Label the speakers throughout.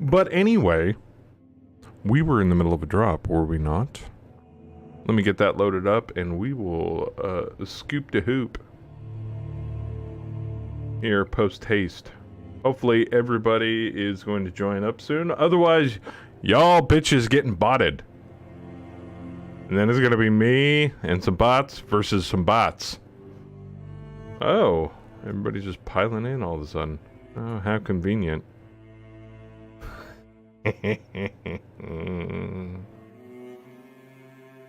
Speaker 1: But anyway, we were in the middle of a drop, were we not? Let me get that loaded up, and we will scoop to hoop here post haste. Hopefully everybody is going to join up soon. Otherwise, y'all bitches getting botted. And then it's going to be me and some bots versus some bots. Oh, everybody's just piling in all of a sudden. Oh, how convenient.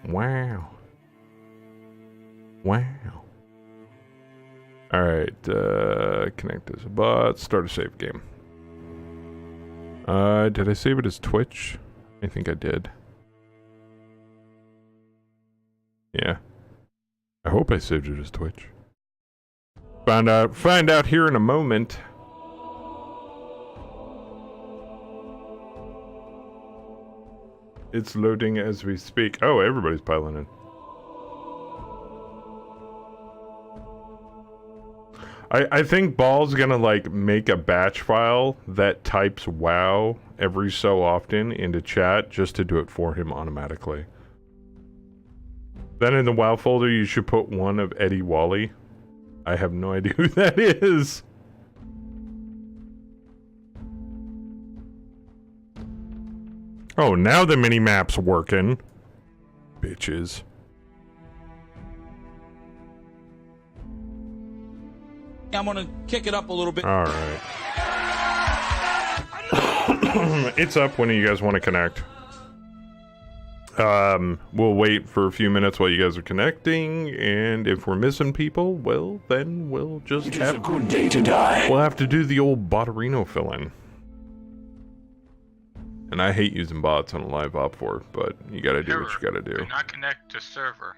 Speaker 1: Wow. Wow. Alright, connect as a bot, start a save game. Did I save it as Twitch? I think I did. Yeah. I hope I saved it as Twitch. Find out here in a moment. It's loading as we speak. Oh, everybody's piling in. I think Ball's gonna like make a batch file that types WoW every so often into chat just to do it for him automatically. Then in the WoW folder you should put one of Eddie Wally. I have no idea who that is. Oh, now the mini-map's working. Bitches.
Speaker 2: I'm gonna kick it up a little bit.
Speaker 1: Alright. It's up when you guys want to connect. We'll wait for a few minutes while you guys are connecting, and if we're missing people, well, then we'll just have...
Speaker 3: a good day to die.
Speaker 1: We'll have to do the old Botterino fill-in. And I hate using bots on a live op for it, but you gotta do what you gotta do.
Speaker 4: Do not connect to server.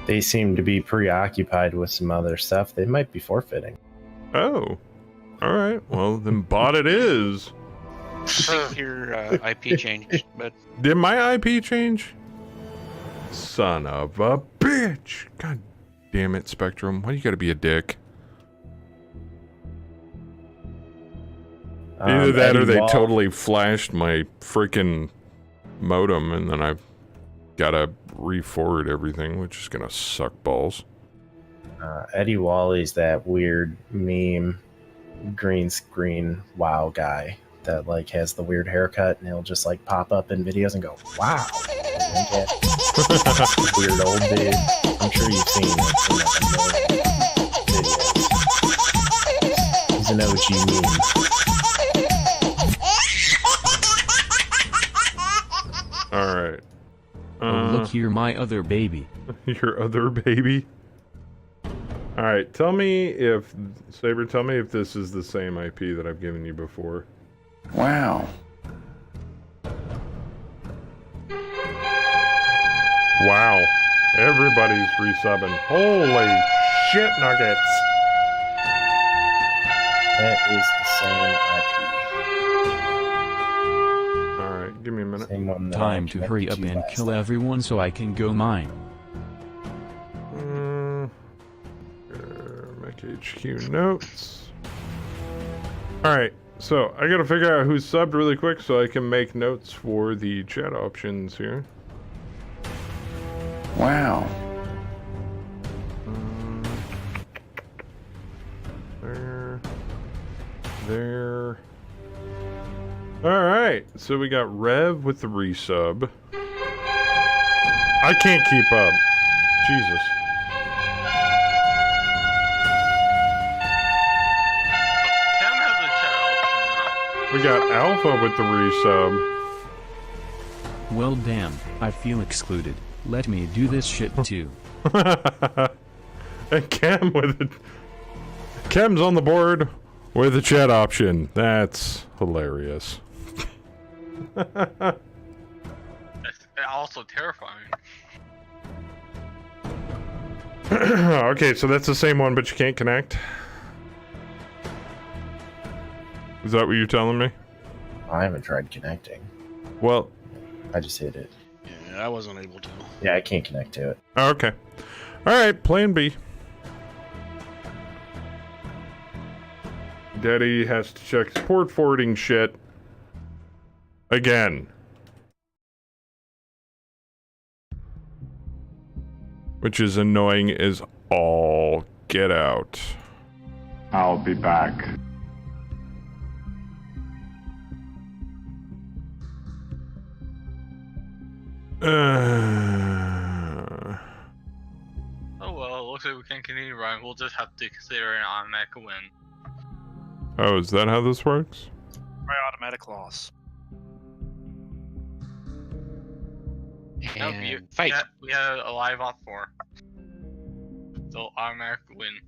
Speaker 5: They seem to be preoccupied with some other stuff. They might be forfeiting.
Speaker 1: Oh. Alright, well then bot it is.
Speaker 6: I think your IP changed, but...
Speaker 1: Did my IP change? Son of a bitch! God damn it, Spectrum. Why do you gotta be a dick? Either that or they totally flashed my freaking modem and then I've gotta re-forward everything, which is gonna suck balls.
Speaker 5: Eddie Wally's that weird meme green screen WoW guy that like has the weird haircut and he'll just like pop up in videos and go, wow. And then get weird old dude. I'm sure you've seen it in like a million videos. He's an OG meme.
Speaker 1: Alright.
Speaker 7: Look here, my other baby.
Speaker 1: Your other baby? Alright, tell me if... Saber, tell me if this is the same IP that I've given you before.
Speaker 3: Wow.
Speaker 1: Wow. Everybody's resubbing. Holy shit nuggets!
Speaker 5: That is the same IP.
Speaker 1: Alright, give me a minute.
Speaker 5: Same one that
Speaker 7: Time
Speaker 5: I
Speaker 7: to hurry up
Speaker 5: connected
Speaker 7: and
Speaker 5: last
Speaker 7: kill
Speaker 5: time.
Speaker 7: everyone so I can go mine.
Speaker 1: Make HQ notes. Alright, so I gotta figure out who's subbed really quick so I can make notes for the chat options here.
Speaker 3: Wow.
Speaker 1: There. Alright, so we got Rev with the resub. I can't keep up. Jesus.
Speaker 4: Tim has a chat option now.
Speaker 1: We got Alpha with the resub.
Speaker 7: Well damn, I feel excluded. Let me do this shit too.
Speaker 1: And Cam with it. Cam's on the board with the chat option. That's hilarious.
Speaker 4: That's also terrifying.
Speaker 1: Okay, so that's the same one, but you can't connect? Is that what you're telling me?
Speaker 5: I haven't tried connecting.
Speaker 1: Well,
Speaker 5: I just hit it.
Speaker 6: Yeah, I wasn't able to.
Speaker 5: Yeah, I can't connect to it.
Speaker 1: okay. Alright, plan B. Daddy has to check his port forwarding shit again. Which is annoying as all get out.
Speaker 3: I'll be back.
Speaker 4: Oh well, it looks like we can continue running. We'll just have to consider an automatic win.
Speaker 1: Oh, is that how this works?
Speaker 8: My automatic loss.
Speaker 4: Nope,
Speaker 6: And fight.
Speaker 4: we had a live off 4. So automatic win.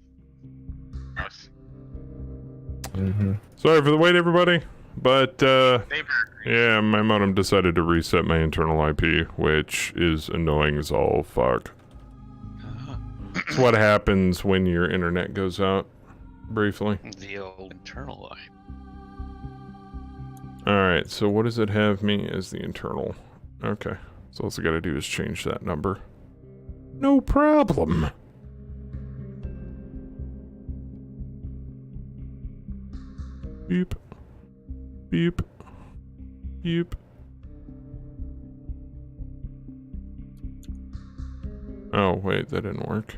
Speaker 4: Us.
Speaker 5: Mm-hmm.
Speaker 1: Sorry for the wait, everybody. But,
Speaker 4: Saber.
Speaker 1: yeah, my modem decided to reset my internal IP, which is annoying as all fuck. It's what happens when your internet goes out, briefly.
Speaker 6: The old internal line.
Speaker 1: Alright, so what does it have me as the internal? Okay, so all I gotta do is change that number. No problem. Beep. Beep. Beep. Oh, wait, that didn't work.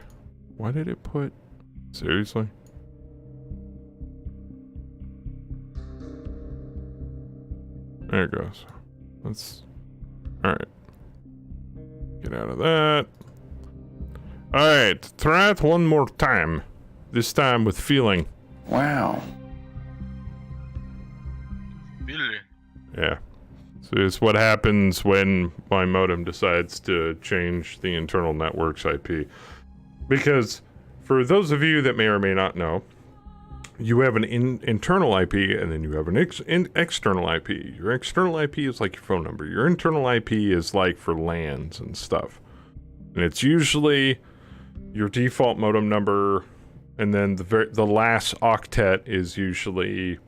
Speaker 1: Why did it put... Seriously? There it goes. Let's... Alright. Get out of that. Alright, try it one more time. This time with feeling.
Speaker 3: Wow.
Speaker 4: Really?
Speaker 1: Yeah. So it's what happens when my modem decides to change the internal network's IP. Because, for those of you that may or may not know, you have an internal IP and then you have an external IP. Your external IP is like your phone number. Your internal IP is like for LANs and stuff. And it's usually your default modem number, and then the last octet is usually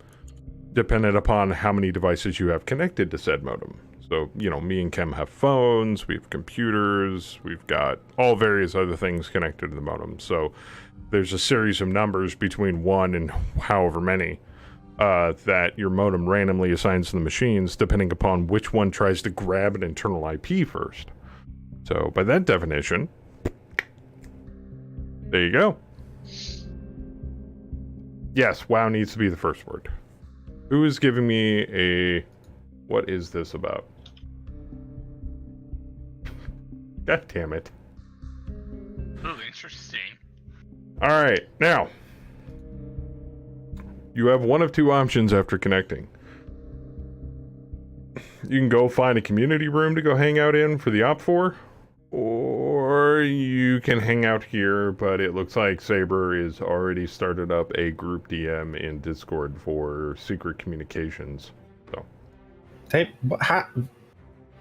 Speaker 1: dependent upon how many devices you have connected to said modem. So, you know, me and Kem have phones, we have computers, we've got all various other things connected to the modem. So there's a series of numbers between 1 and however many that your modem randomly assigns to the machines depending upon which one tries to grab an internal IP first. So by that definition, there you go. Yes, WoW needs to be the first word. Who is giving me a... What is this about? God damn it.
Speaker 4: Oh, interesting.
Speaker 1: Alright, now. You have one of two options after connecting. You can go find a community room to go hang out in for the OP4. Or you can hang out here, but it looks like Saber is already started up a group DM in Discord for secret communications. So,
Speaker 5: Hey,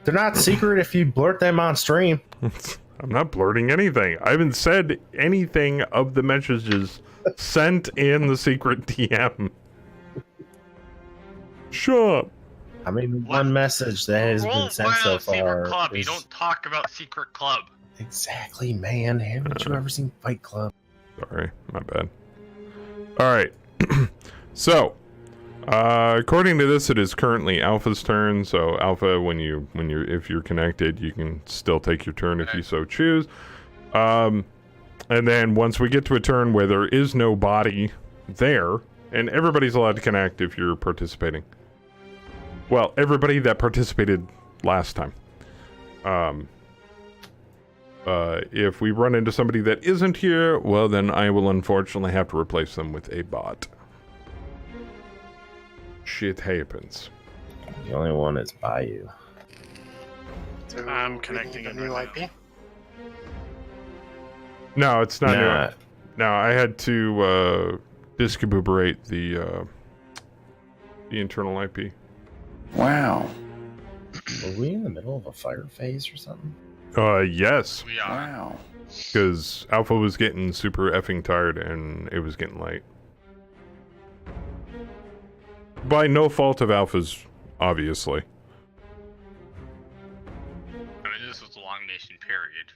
Speaker 5: they're not secret if you blurt them on stream.
Speaker 1: I'm not blurting anything. I haven't said anything of the messages sent in the secret DM. Shut up.
Speaker 5: I mean, one message that has been sent so far.
Speaker 4: Secret club. You
Speaker 5: is-
Speaker 4: don't talk about secret club.
Speaker 5: Exactly, man. Haven't you ever seen Fight Club?
Speaker 1: Sorry, my bad. Alright. So, according to this, it is currently Alpha's turn. So Alpha, if you're connected, you can still take your turn if you so choose. And then once we get to a turn where there is no body there, and everybody's allowed to connect if you're participating. Well, everybody that participated last time. If we run into somebody that isn't here, well, then I will unfortunately have to replace them with a bot. Shit happens.
Speaker 5: The only one that's by you.
Speaker 8: I'm connecting in right now.
Speaker 1: No, it's not
Speaker 5: Nah.
Speaker 1: new. No, I had to discobuberate the internal IP.
Speaker 3: Wow.
Speaker 5: Were we in the middle of a fire phase or something?
Speaker 1: Yes,
Speaker 4: We are.
Speaker 3: Wow.
Speaker 1: because Alpha was getting super effing tired and it was getting late. By no fault of Alpha's, obviously.
Speaker 4: I mean, this was a long mission period.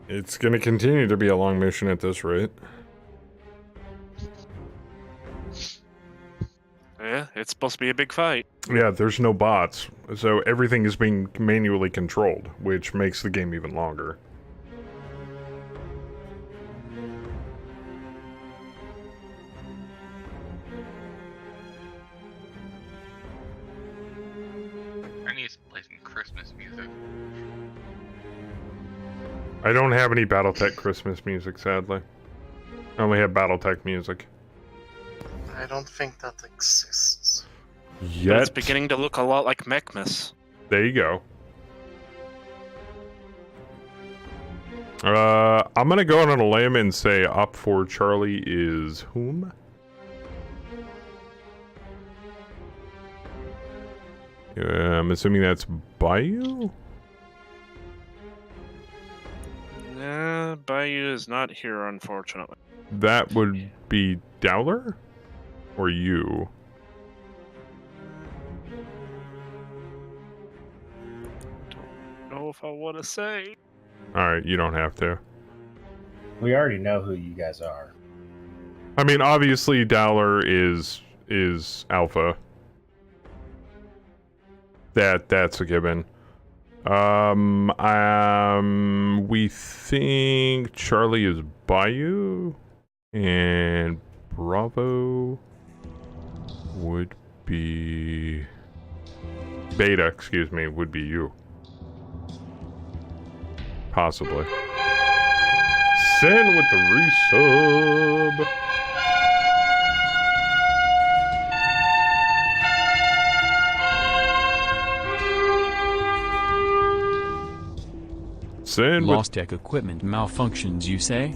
Speaker 1: It's gonna continue to be a long mission at this rate.
Speaker 8: Yeah, it's supposed to be a big fight.
Speaker 1: Yeah, there's no bots, so everything is being manually controlled, which makes the game even longer.
Speaker 4: I need to play some Christmas music.
Speaker 1: I don't have any BattleTech Christmas music, sadly. I only have BattleTech music.
Speaker 8: I don't think that exists.
Speaker 1: Yet.
Speaker 8: It's beginning to look a lot like Mekmas.
Speaker 1: There you go. I'm gonna go on a limb and say Op 4 Charlie is whom? I'm assuming that's Bayou?
Speaker 8: Nah, Bayou is not here, unfortunately.
Speaker 1: That would be Dowler? Or you?
Speaker 8: Don't know if I want to say.
Speaker 1: Alright, you don't have to.
Speaker 5: We already know who you guys are.
Speaker 1: I mean, obviously Dowler is Alpha. That's a given. We think Charlie is Bayou, and Bravo would be Beta. Excuse me, would be you. Possibly. Sin with the resub. Sin with...
Speaker 7: Lost tech equipment malfunctions, you say?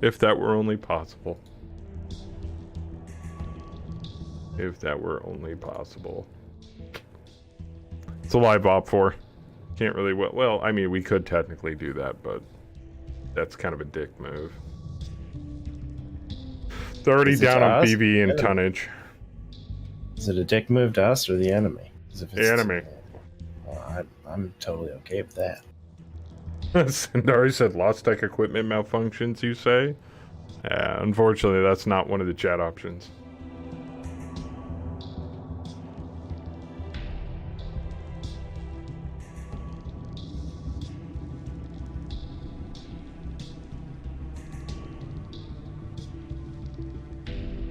Speaker 1: If that were only possible. If that were only possible. It's a live op 4. Can't really... Well, I mean, we could technically do that, but that's kind of a dick move. 30 down on BV and tonnage.
Speaker 5: Is it a dick move to us or the enemy?
Speaker 1: The enemy.
Speaker 5: Well, I'm totally okay with that.
Speaker 1: Sandari said lost tech equipment malfunctions, you say? Unfortunately, that's not one of the chat options.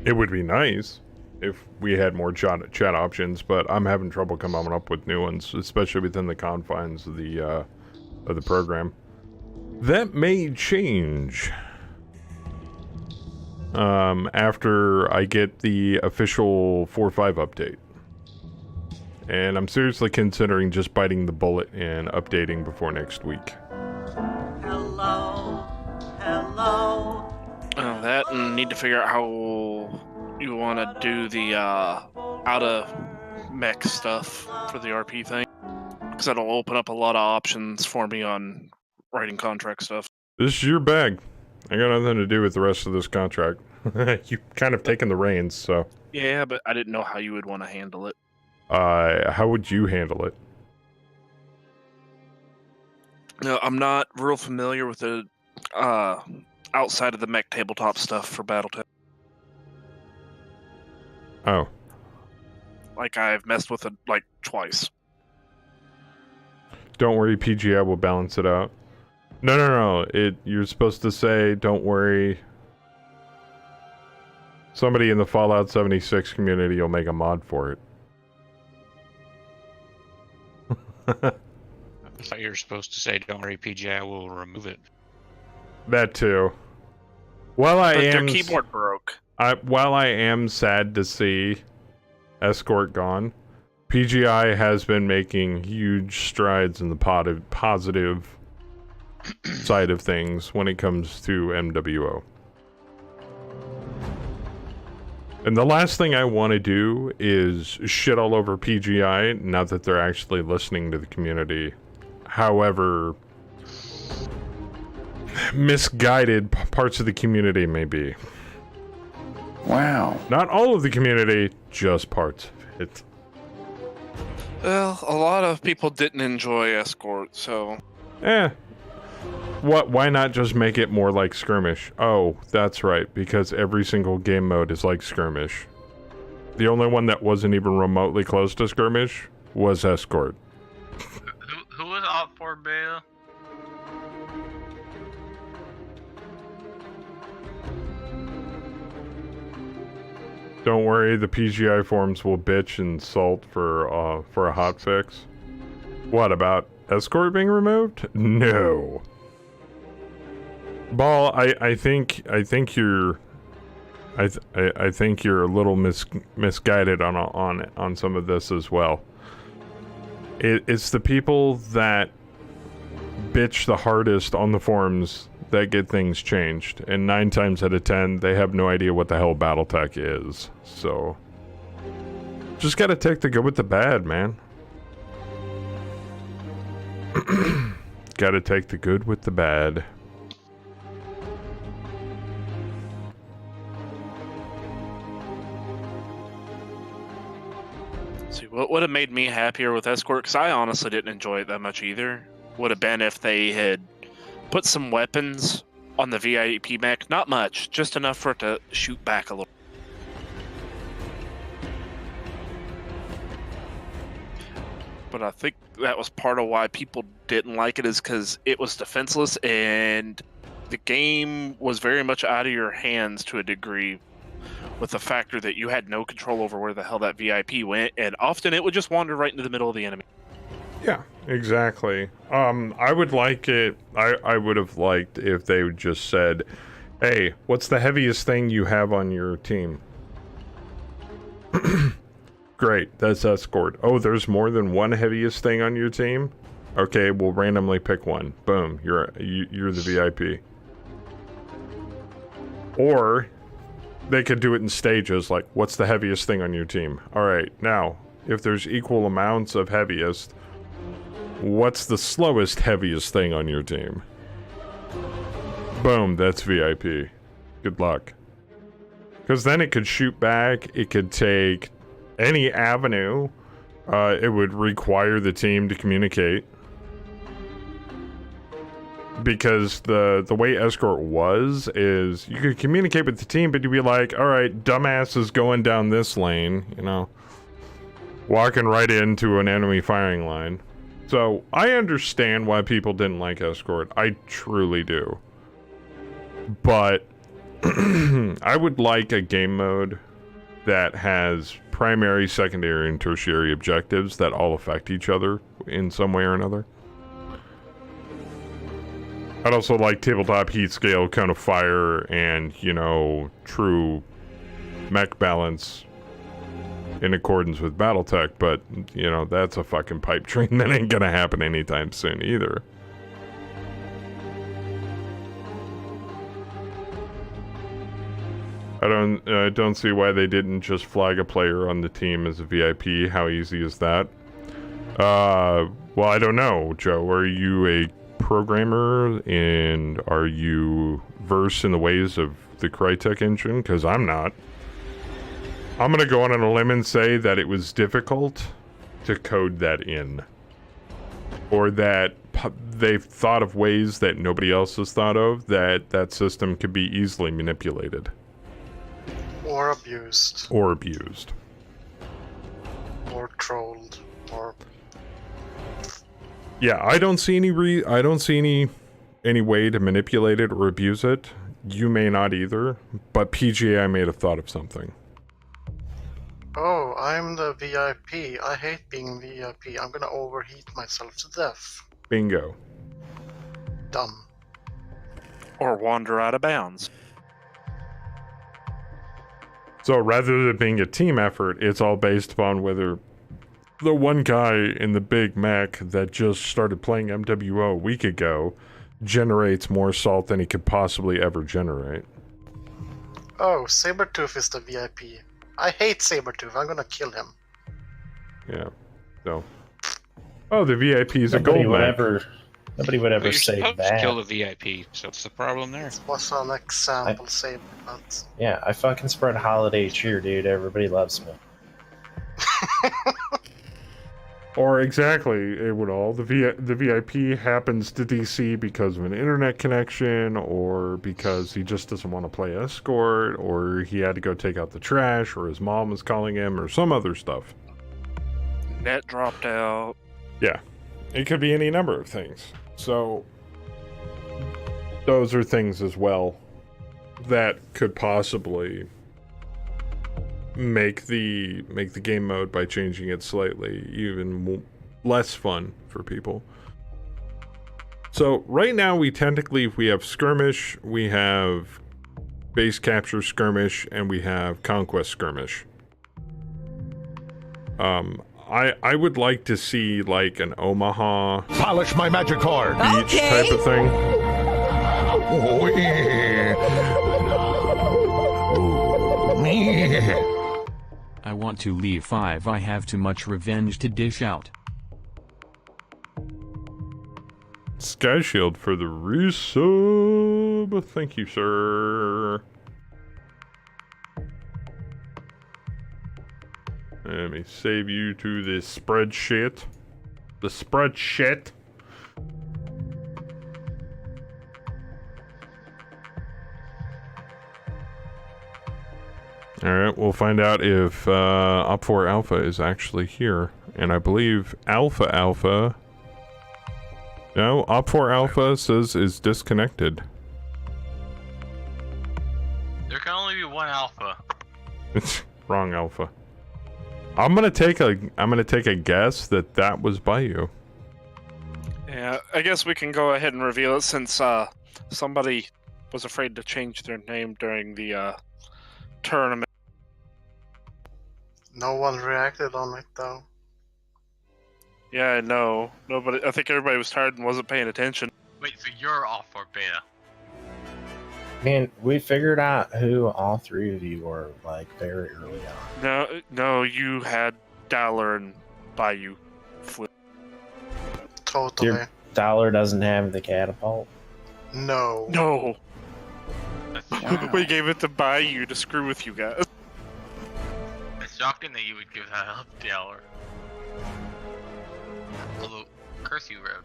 Speaker 1: It would be nice if we had more chat options, but I'm having trouble coming up with new ones, especially within the confines of the program. That may change after I get the official 4.5 update. And I'm seriously considering just biting the bullet and updating before next week.
Speaker 9: Hello, hello.
Speaker 8: Oh, that and need to figure out how you want to do the out of mech stuff for the RP thing, because that'll open up a lot of options for me on writing contract stuff.
Speaker 1: This is your bag. I got nothing to do with the rest of this contract. You've kind of taken the reins, so.
Speaker 8: Yeah, but I didn't know how you would want to handle it.
Speaker 1: How would you handle it?
Speaker 8: No, I'm not real familiar with the outside of the mech tabletop stuff for BattleTech.
Speaker 1: Oh.
Speaker 8: Like, I've messed with it like twice.
Speaker 1: Don't worry, PGI will balance it out. No. You're supposed to say, don't worry. Somebody in the Fallout 76 community will make a mod for it.
Speaker 6: I thought you were supposed to say, don't worry, PGI will remove it.
Speaker 1: That too. While I
Speaker 8: But
Speaker 1: am...
Speaker 8: their keyboard broke.
Speaker 1: While I am sad to see Escort gone, PGI has been making huge strides in the positive side of things when it comes to MWO. And the last thing I want to do is shit all over PGI, not that they're actually listening to the community. However misguided parts of the community may be.
Speaker 3: Wow.
Speaker 1: Not all of the community, just parts of it.
Speaker 8: Well, a lot of people didn't enjoy Escort, so...
Speaker 1: Why not just make it more like Skirmish? Oh, that's right, because every single game mode is like Skirmish. The only one that wasn't even remotely close to skirmish was escort.
Speaker 4: Who was out for bail?
Speaker 1: Don't worry, the PGI forums will bitch and salt for a hotfix. What about escort being removed? No. Ball, I think you're I think you're a little misguided on some of this as well. It's the people that bitch the hardest on the forums that get things changed, and 9 times out of 10 they have no idea what the hell BattleTech is. So just gotta take the good with the bad, man. Gotta take the good with the bad.
Speaker 8: See, what would have made me happier with escort, because I honestly didn't enjoy it that much either, would have been if they had put some weapons on the VIP mech. Not much, just enough for it to shoot back a little. But I think that was part of why people didn't like it, is because it was defenseless and the game was very much out of your hands to a degree, with the factor that you had no control over where the hell that VIP went, and often it would just wander right into the middle of the enemy.
Speaker 1: Yeah, exactly. I would like it. I would have liked if they would just said, "Hey, what's the heaviest thing you have on your team?" Great, that's escort. Oh, there's more than one heaviest thing on your team? Okay, we'll randomly pick one. Boom, you're the VIP. Or they could do it in stages, like, what's the heaviest thing on your team? Alright, now, if there's equal amounts of heaviest, what's the slowest heaviest thing on your team? Boom, that's VIP. Good luck. Because then it could shoot back, it could take any avenue, it would require the team to communicate. Because the way escort was is you could communicate with the team, but you'd be like, all right, dumbass is going down this lane, you know, walking right into an enemy firing line. So I understand why people didn't like escort. I truly do. But I would like a game mode that has primary, secondary, and tertiary objectives that all affect each other in some way or another. I'd also like tabletop heat scale, cone of fire, and, you know, true mech balance in accordance with BattleTech, but, you know, that's a fucking pipe dream that ain't gonna happen anytime soon either. I don't see why they didn't just flag a player on the team as a VIP. How easy is that? Well, I don't know, Joe. Are you a programmer, and are you versed in the ways of the Crytek engine? Because I'm not. I'm gonna go on a limb and say that it was difficult to code that in, or that they've thought of ways that nobody else has thought of, that system could be easily manipulated
Speaker 10: or abused
Speaker 1: or
Speaker 10: trolled or...
Speaker 1: Yeah, I don't see any way to manipulate it or abuse it. You may not either, but PGA may have thought of something.
Speaker 10: Oh, I'm the VIP. I hate being VIP. I'm gonna overheat myself to death.
Speaker 1: Bingo.
Speaker 10: Dumb.
Speaker 8: Or wander out of bounds.
Speaker 1: So rather than being a team effort, it's all based upon whether the one guy in the big mech that just started playing MWO a week ago generates more salt than he could possibly ever generate.
Speaker 10: Oh, Sabretooth is the VIP. I hate Sabretooth. I'm gonna kill him.
Speaker 1: Yeah. So. Oh, the VIP is a gold mech.
Speaker 5: Nobody would ever say that.
Speaker 6: Kill the VIP, so what's the problem there?
Speaker 10: This was an example, Saber, but...
Speaker 5: Yeah, I fucking spread holiday cheer, dude. Everybody loves me.
Speaker 1: Or exactly, it would all. The VIP happens to DC because of an internet connection, or because he just doesn't want to play escort, or he had to go take out the trash, or his mom was calling him, or some other stuff.
Speaker 8: Net dropped out.
Speaker 1: Yeah, it could be any number of things. So those are things as well that could possibly make the game mode, by changing it slightly, even less fun for people. So right now we have skirmish, we have base capture skirmish, and we have conquest skirmish. I would like to see like an Omaha
Speaker 3: Polish my magic card.
Speaker 1: beach type of thing.
Speaker 3: Oh, yeah. Oh, yeah.
Speaker 7: I want to leave 5. I have too much revenge to dish out.
Speaker 1: Sky Shield for the resub. Thank you, sir. Let me save you to this spreadsheet. The spreadsheet. Alright, we'll find out if Op4 Alpha is actually here. And I believe Alpha... No, Op4 Alpha says is disconnected.
Speaker 4: There can only be one Alpha.
Speaker 1: It's wrong Alpha. I'm gonna take a guess that was by you.
Speaker 8: Yeah, I guess we can go ahead and reveal it since somebody was afraid to change their name during the tournament.
Speaker 10: No one reacted on it though.
Speaker 8: Yeah, I know. Nobody. I think everybody was tired and wasn't paying attention.
Speaker 4: Wait, so you're off for beta?
Speaker 5: Man, we figured out who all three of you were, like, very early on.
Speaker 8: No, you had Dollar and Bayou flip.
Speaker 10: Totally.
Speaker 5: Your Dollar doesn't have the catapult.
Speaker 10: No.
Speaker 8: No.
Speaker 4: That's
Speaker 8: We gave it to Bayou to screw with you guys.
Speaker 4: It's shocking that you would give that up, Dowler. Although, curse you, Rev.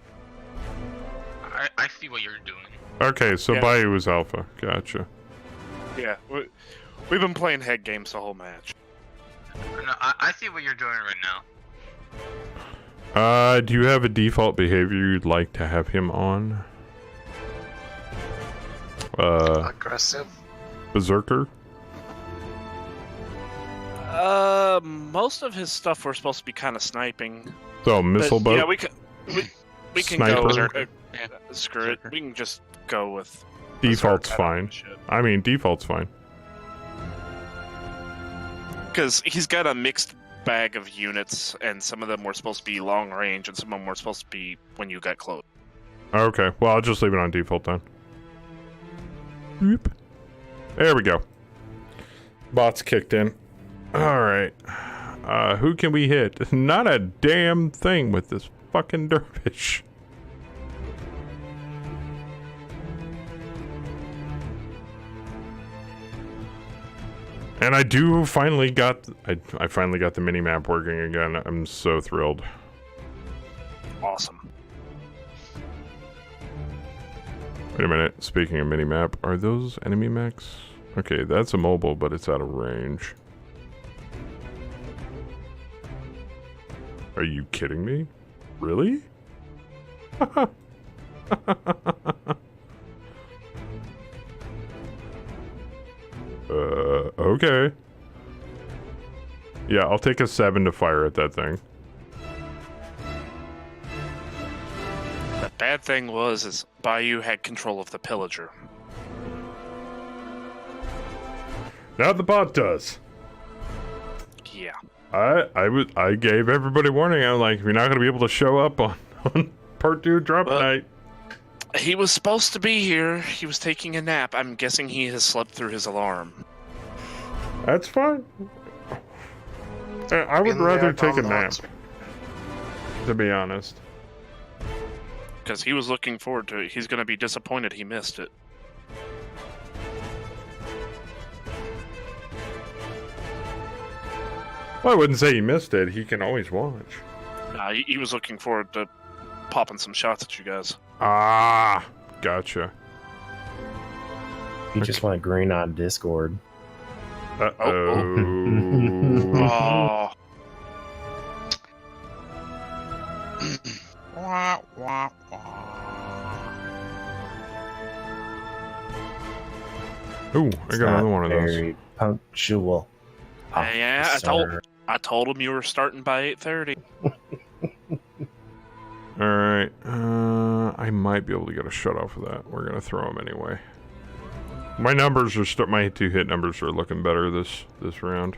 Speaker 4: I see what you're doing.
Speaker 1: Okay, so
Speaker 8: Yeah.
Speaker 1: Bayou was Alpha. Gotcha.
Speaker 8: Yeah, we've been playing head games the whole match.
Speaker 4: No, I see what you're doing right now.
Speaker 1: Do you have a default behavior you'd like to have him on?
Speaker 10: Aggressive.
Speaker 1: Berserker?
Speaker 8: Most of his stuff we're supposed to be kind of sniping.
Speaker 1: So, missile
Speaker 8: But,
Speaker 1: boat?
Speaker 8: yeah, we can
Speaker 1: Sniper.
Speaker 8: go. Screw it. We can just go with
Speaker 1: Default's
Speaker 8: Berserker.
Speaker 1: fine. I mean, default's fine.
Speaker 8: Because he's got a mixed bag of units, and some of them were supposed to be long range, and some of them were supposed to be when you got close.
Speaker 1: Okay, well, I'll just leave it on default then. Whoop. There we go. Bots kicked in. Alright. Who can we hit? Not a damn thing with this fucking dervish. And I do finally got... I finally got the mini-map working again. I'm so thrilled.
Speaker 8: Awesome.
Speaker 1: Wait a minute. Speaking of mini-map, are those enemy mechs? Okay, that's a mobile, but it's out of range. Are you kidding me? Really? Okay. Yeah, I'll take a 7 to fire at that thing.
Speaker 8: The bad thing is Bayou had control of the pillager.
Speaker 1: Now the bot does.
Speaker 8: Yeah.
Speaker 1: I gave everybody warning. I'm like, you're not gonna be able to show up on part 2 drop night.
Speaker 8: He was supposed to be here. He was taking a nap. I'm guessing he has slept through his alarm.
Speaker 1: That's fine. I would rather take a nap, to be honest.
Speaker 8: Because he was looking forward to it. He's going to be disappointed he missed it.
Speaker 1: Well, I wouldn't say he missed it. He can always watch.
Speaker 8: He was looking forward to popping some shots at you guys.
Speaker 1: Ah, gotcha.
Speaker 5: You just want green on Discord.
Speaker 1: Uh-oh.
Speaker 8: Oh.
Speaker 6: Wah, wah, wah.
Speaker 1: Ooh, I got another one of those.
Speaker 5: Very punctual.
Speaker 8: Yeah, I told him you were starting by 8:30.
Speaker 1: Alright, I might be able to get a shut off of that. We're gonna throw them anyway. My numbers are my 2-hit numbers are looking better this round.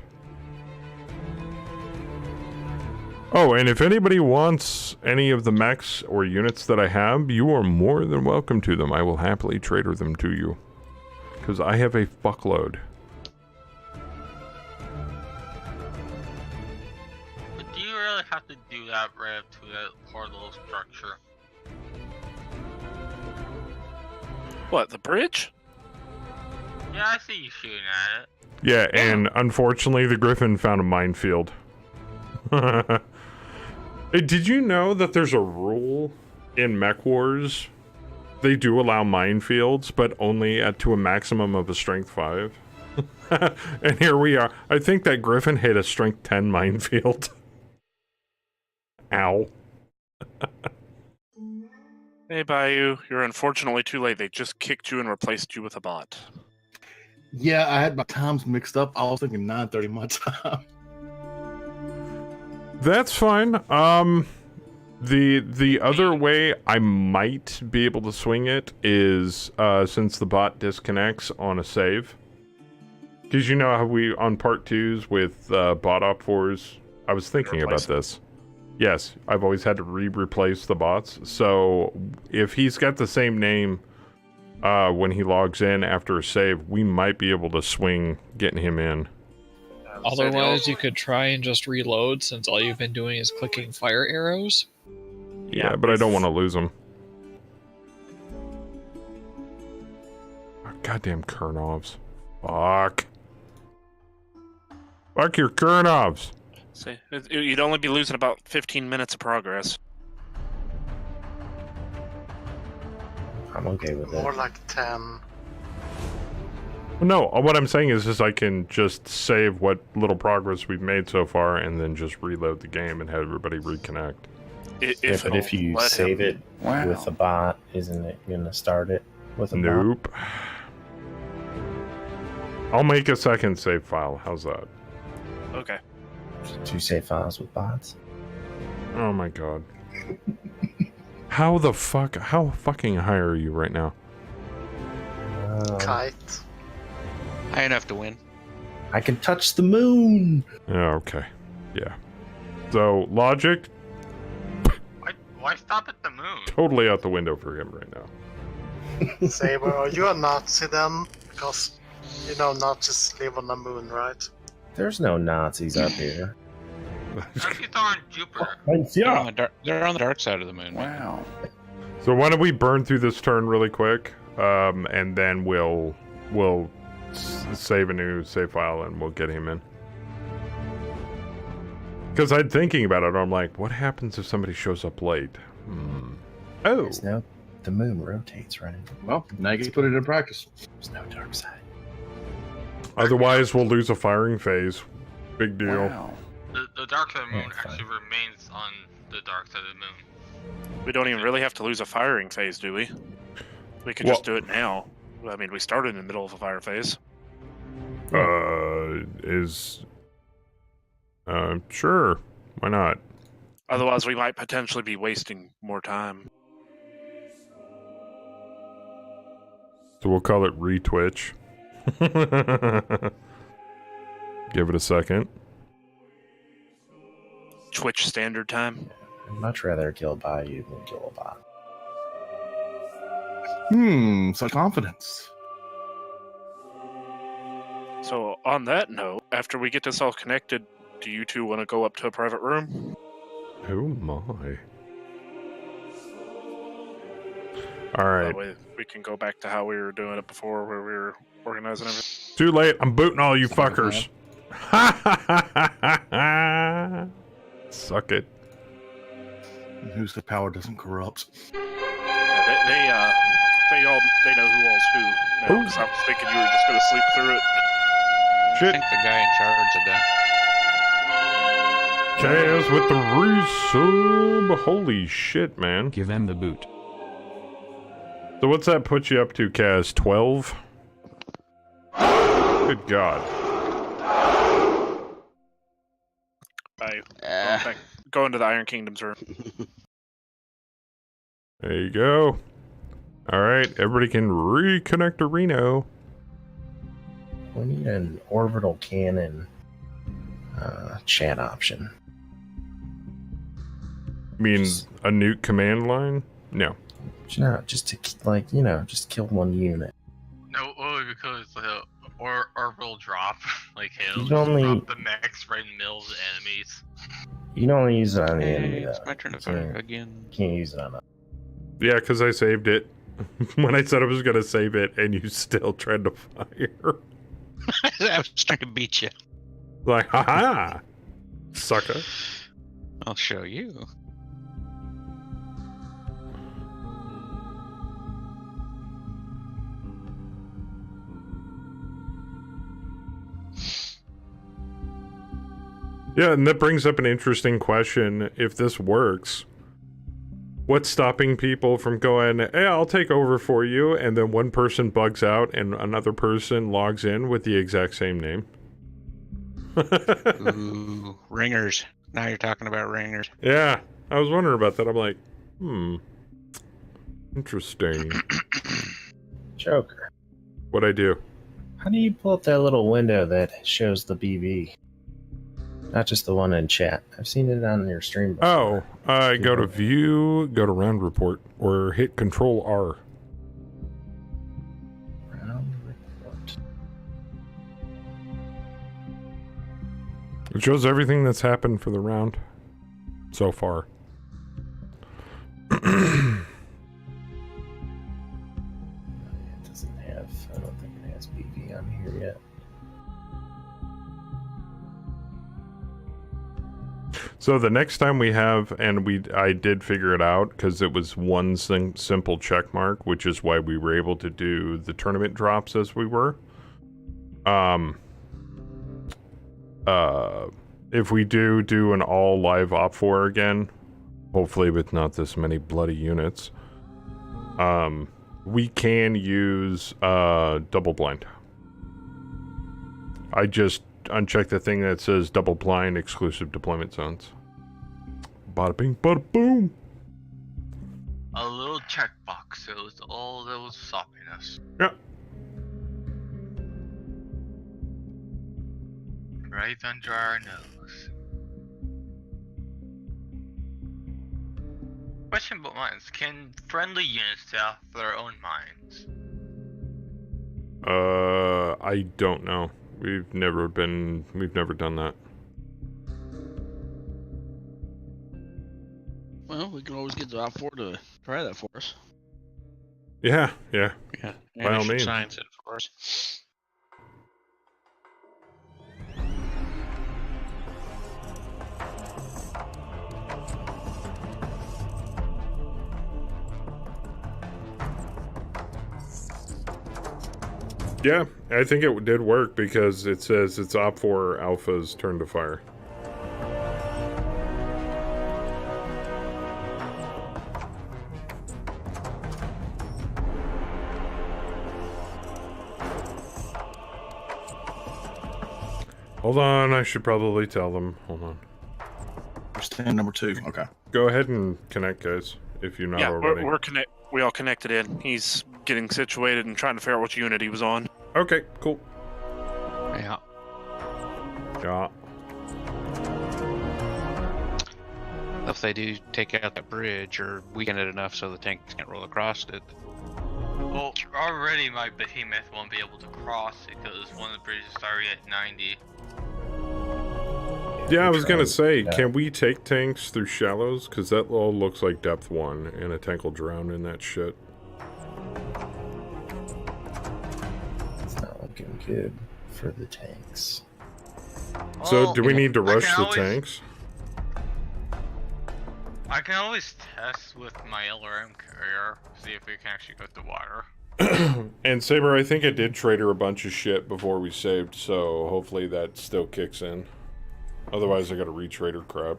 Speaker 1: Oh, and if anybody wants any of the mechs or units that I have, you are more than welcome to them. I will happily trader them to you. Because I have a fuckload.
Speaker 4: But do you really have to do that right up to that portal structure?
Speaker 8: What, the bridge?
Speaker 4: Yeah, I see you shooting at it.
Speaker 1: Yeah, and unfortunately the Griffin found a minefield. Hey, did you know that there's a rule in Mech Wars? They do allow minefields, but only to a maximum of a strength 5. And here we are. I think that Griffin hit a strength 10 minefield. Ow.
Speaker 8: Hey, Bayou, you're unfortunately too late. They just kicked you and replaced you with a bot.
Speaker 11: Yeah, I had my times mixed up. I was thinking 9:30 my time.
Speaker 1: That's fine. The other way I might be able to swing it is since the bot disconnects on a save. Because you know how we on part 2s with bot op 4s, I was thinking about this. Yes, I've always had to replace the bots. So if he's got the same name when he logs in after a save, we might be able to swing getting him in.
Speaker 12: Otherwise, you could try and just reload since all you've been doing is clicking fire arrows.
Speaker 1: Yeah, but I don't want to lose him. Oh, goddamn Kurnovs. Fuck. Fuck your Kurnovs.
Speaker 8: See, you'd only be losing about 15 minutes of progress.
Speaker 5: I'm okay with it.
Speaker 10: More like 10.
Speaker 1: No, what I'm saying is I can just save what little progress we've made so far and then just reload the game and have everybody reconnect.
Speaker 5: But if you save it with a bot, isn't it going to start it with a bot?
Speaker 1: Nope. I'll make a second save file. How's that?
Speaker 8: Okay.
Speaker 5: 2 save files with bots?
Speaker 1: Oh my god. How fucking high are you right now?
Speaker 10: Kite.
Speaker 6: High enough to win.
Speaker 5: I can touch the moon!
Speaker 1: Yeah, okay. Yeah. So, logic,
Speaker 4: Why stop at the moon?
Speaker 1: totally out the window for him right now.
Speaker 10: Saber, are you a Nazi then? Because, you know, Nazis live on the moon, right?
Speaker 5: There's no Nazis up here.
Speaker 4: Nazis are on Jupiter.
Speaker 6: They're on the dark side of the moon.
Speaker 11: Wow.
Speaker 1: So why don't we burn through this turn really quick, and then we'll save a new save file and we'll get him in. Because I'm thinking about it, I'm like, what happens if somebody shows up late? Oh.
Speaker 5: No, the moon rotates, right?
Speaker 11: Well, now you can put it in practice.
Speaker 5: There's no dark side.
Speaker 1: Otherwise, we'll lose a firing phase. Big deal.
Speaker 11: Wow.
Speaker 4: The dark side of the moon actually remains on the dark side of the moon.
Speaker 8: We don't even really have to lose a firing phase, do we? We could just do it now. I mean, we started in the middle of a fire phase.
Speaker 1: Sure. Why not?
Speaker 8: Otherwise, we might potentially be wasting more time.
Speaker 1: So we'll call it retwitch. Give it a second.
Speaker 8: Twitch standard time.
Speaker 5: I'd much rather kill Bayou than kill a bot.
Speaker 11: Such confidence.
Speaker 8: So, on that note, after we get this all connected, do you two want to go up to a private room?
Speaker 1: Oh my. Alright.
Speaker 8: That way we can go back to how we were doing it before, where we were organizing everything.
Speaker 1: Too late. I'm booting all you fuckers. Suck it.
Speaker 11: Who's the power doesn't corrupt?
Speaker 8: Yeah, they know who all's who. Now, 'cause I was thinking you were just gonna sleep through it.
Speaker 6: I
Speaker 1: Shit.
Speaker 6: think the guy in charge of that.
Speaker 1: Chaz with the resub. Holy shit, man.
Speaker 7: Give them the boot.
Speaker 1: So what's that put you up to, Kaz? 12? Good God.
Speaker 8: Going to the Iron Kingdom's room.
Speaker 1: There you go. Alright, everybody can reconnect to Reno.
Speaker 5: We need an orbital cannon chat option.
Speaker 1: You mean a nuke command line? No.
Speaker 5: No, just to, like, just kill one unit.
Speaker 4: No, only because orbital drop, like hail,
Speaker 5: You only-
Speaker 4: drop the mechs right in the middle of the enemies.
Speaker 5: You can only use it on the enemy,
Speaker 6: Hey, it's
Speaker 5: though.
Speaker 6: my turn to
Speaker 5: You
Speaker 6: fire
Speaker 5: can't-
Speaker 6: again.
Speaker 5: Can't use it on us.
Speaker 1: Yeah, because I saved it. When I said I was going to save it, and you still tried to fire.
Speaker 6: I was trying to beat you.
Speaker 1: Like, haha! Sucker.
Speaker 6: I'll show you.
Speaker 1: Yeah, and that brings up an interesting question. If this works, what's stopping people from going, hey, I'll take over for you, and then one person bugs out and another person logs in with the exact same name?
Speaker 6: Ooh, ringers. Now you're talking about ringers.
Speaker 1: Yeah, I was wondering about that. I'm like, interesting.
Speaker 5: Joker.
Speaker 1: What'd I do?
Speaker 5: How do you pull up that little window that shows the BB? Not just the one in chat. I've seen it on your stream before.
Speaker 1: Oh, go to view, go to round report, or hit Control R.
Speaker 5: Round report.
Speaker 1: It shows everything that's happened for the round so far.
Speaker 5: It doesn't have, I don't think it has BB on here yet.
Speaker 1: So the next time we have, and I did figure it out because it was one simple check mark, which is why we were able to do the tournament drops as we were. If we do an all live op 4 again, hopefully with not this many bloody units, we can use double blind. I just uncheck the thing that says double blind exclusive deployment zones. Bada bing, bada boom.
Speaker 4: A little checkbox, so it's all that was stopping us.
Speaker 1: Yep.
Speaker 4: Right under our nose. Question about mines. Can friendly units stay off their own mines?
Speaker 1: I don't know. We've never done that.
Speaker 2: Well, we can always get the op 4 to try that for us.
Speaker 1: Yeah.
Speaker 6: Yeah,
Speaker 1: By all means.
Speaker 6: Science it, of course.
Speaker 1: Yeah, I think it did work because it says it's Op 4 Alpha's turn to fire. Hold on, I should probably tell them. Hold on.
Speaker 11: Stand number 2. Okay.
Speaker 1: Go ahead and connect, guys, if you're not
Speaker 8: Yeah,
Speaker 1: already.
Speaker 8: we all connected in. He's getting situated and trying to figure out which unit he was on.
Speaker 1: Okay, cool.
Speaker 6: Yeah.
Speaker 1: Yeah.
Speaker 6: If they do take out that bridge or weaken it enough so the tanks can't roll across it.
Speaker 4: Well, already my behemoth won't be able to cross it because one of the bridges is already at 90.
Speaker 1: Yeah, I was gonna say, can we take tanks through shallows? Because that all looks like depth 1, and a tank will drown in that shit.
Speaker 5: It's not looking good for the tanks.
Speaker 1: So,
Speaker 4: Well,
Speaker 1: do we need to
Speaker 4: I
Speaker 1: rush
Speaker 4: can
Speaker 1: the
Speaker 4: always-
Speaker 1: tanks?
Speaker 4: I can always test with my LRM carrier, see if we can actually go through water.
Speaker 1: And Saber, I think I did trade her a bunch of shit before we saved, so hopefully that still kicks in. Otherwise, I gotta retrade her crap.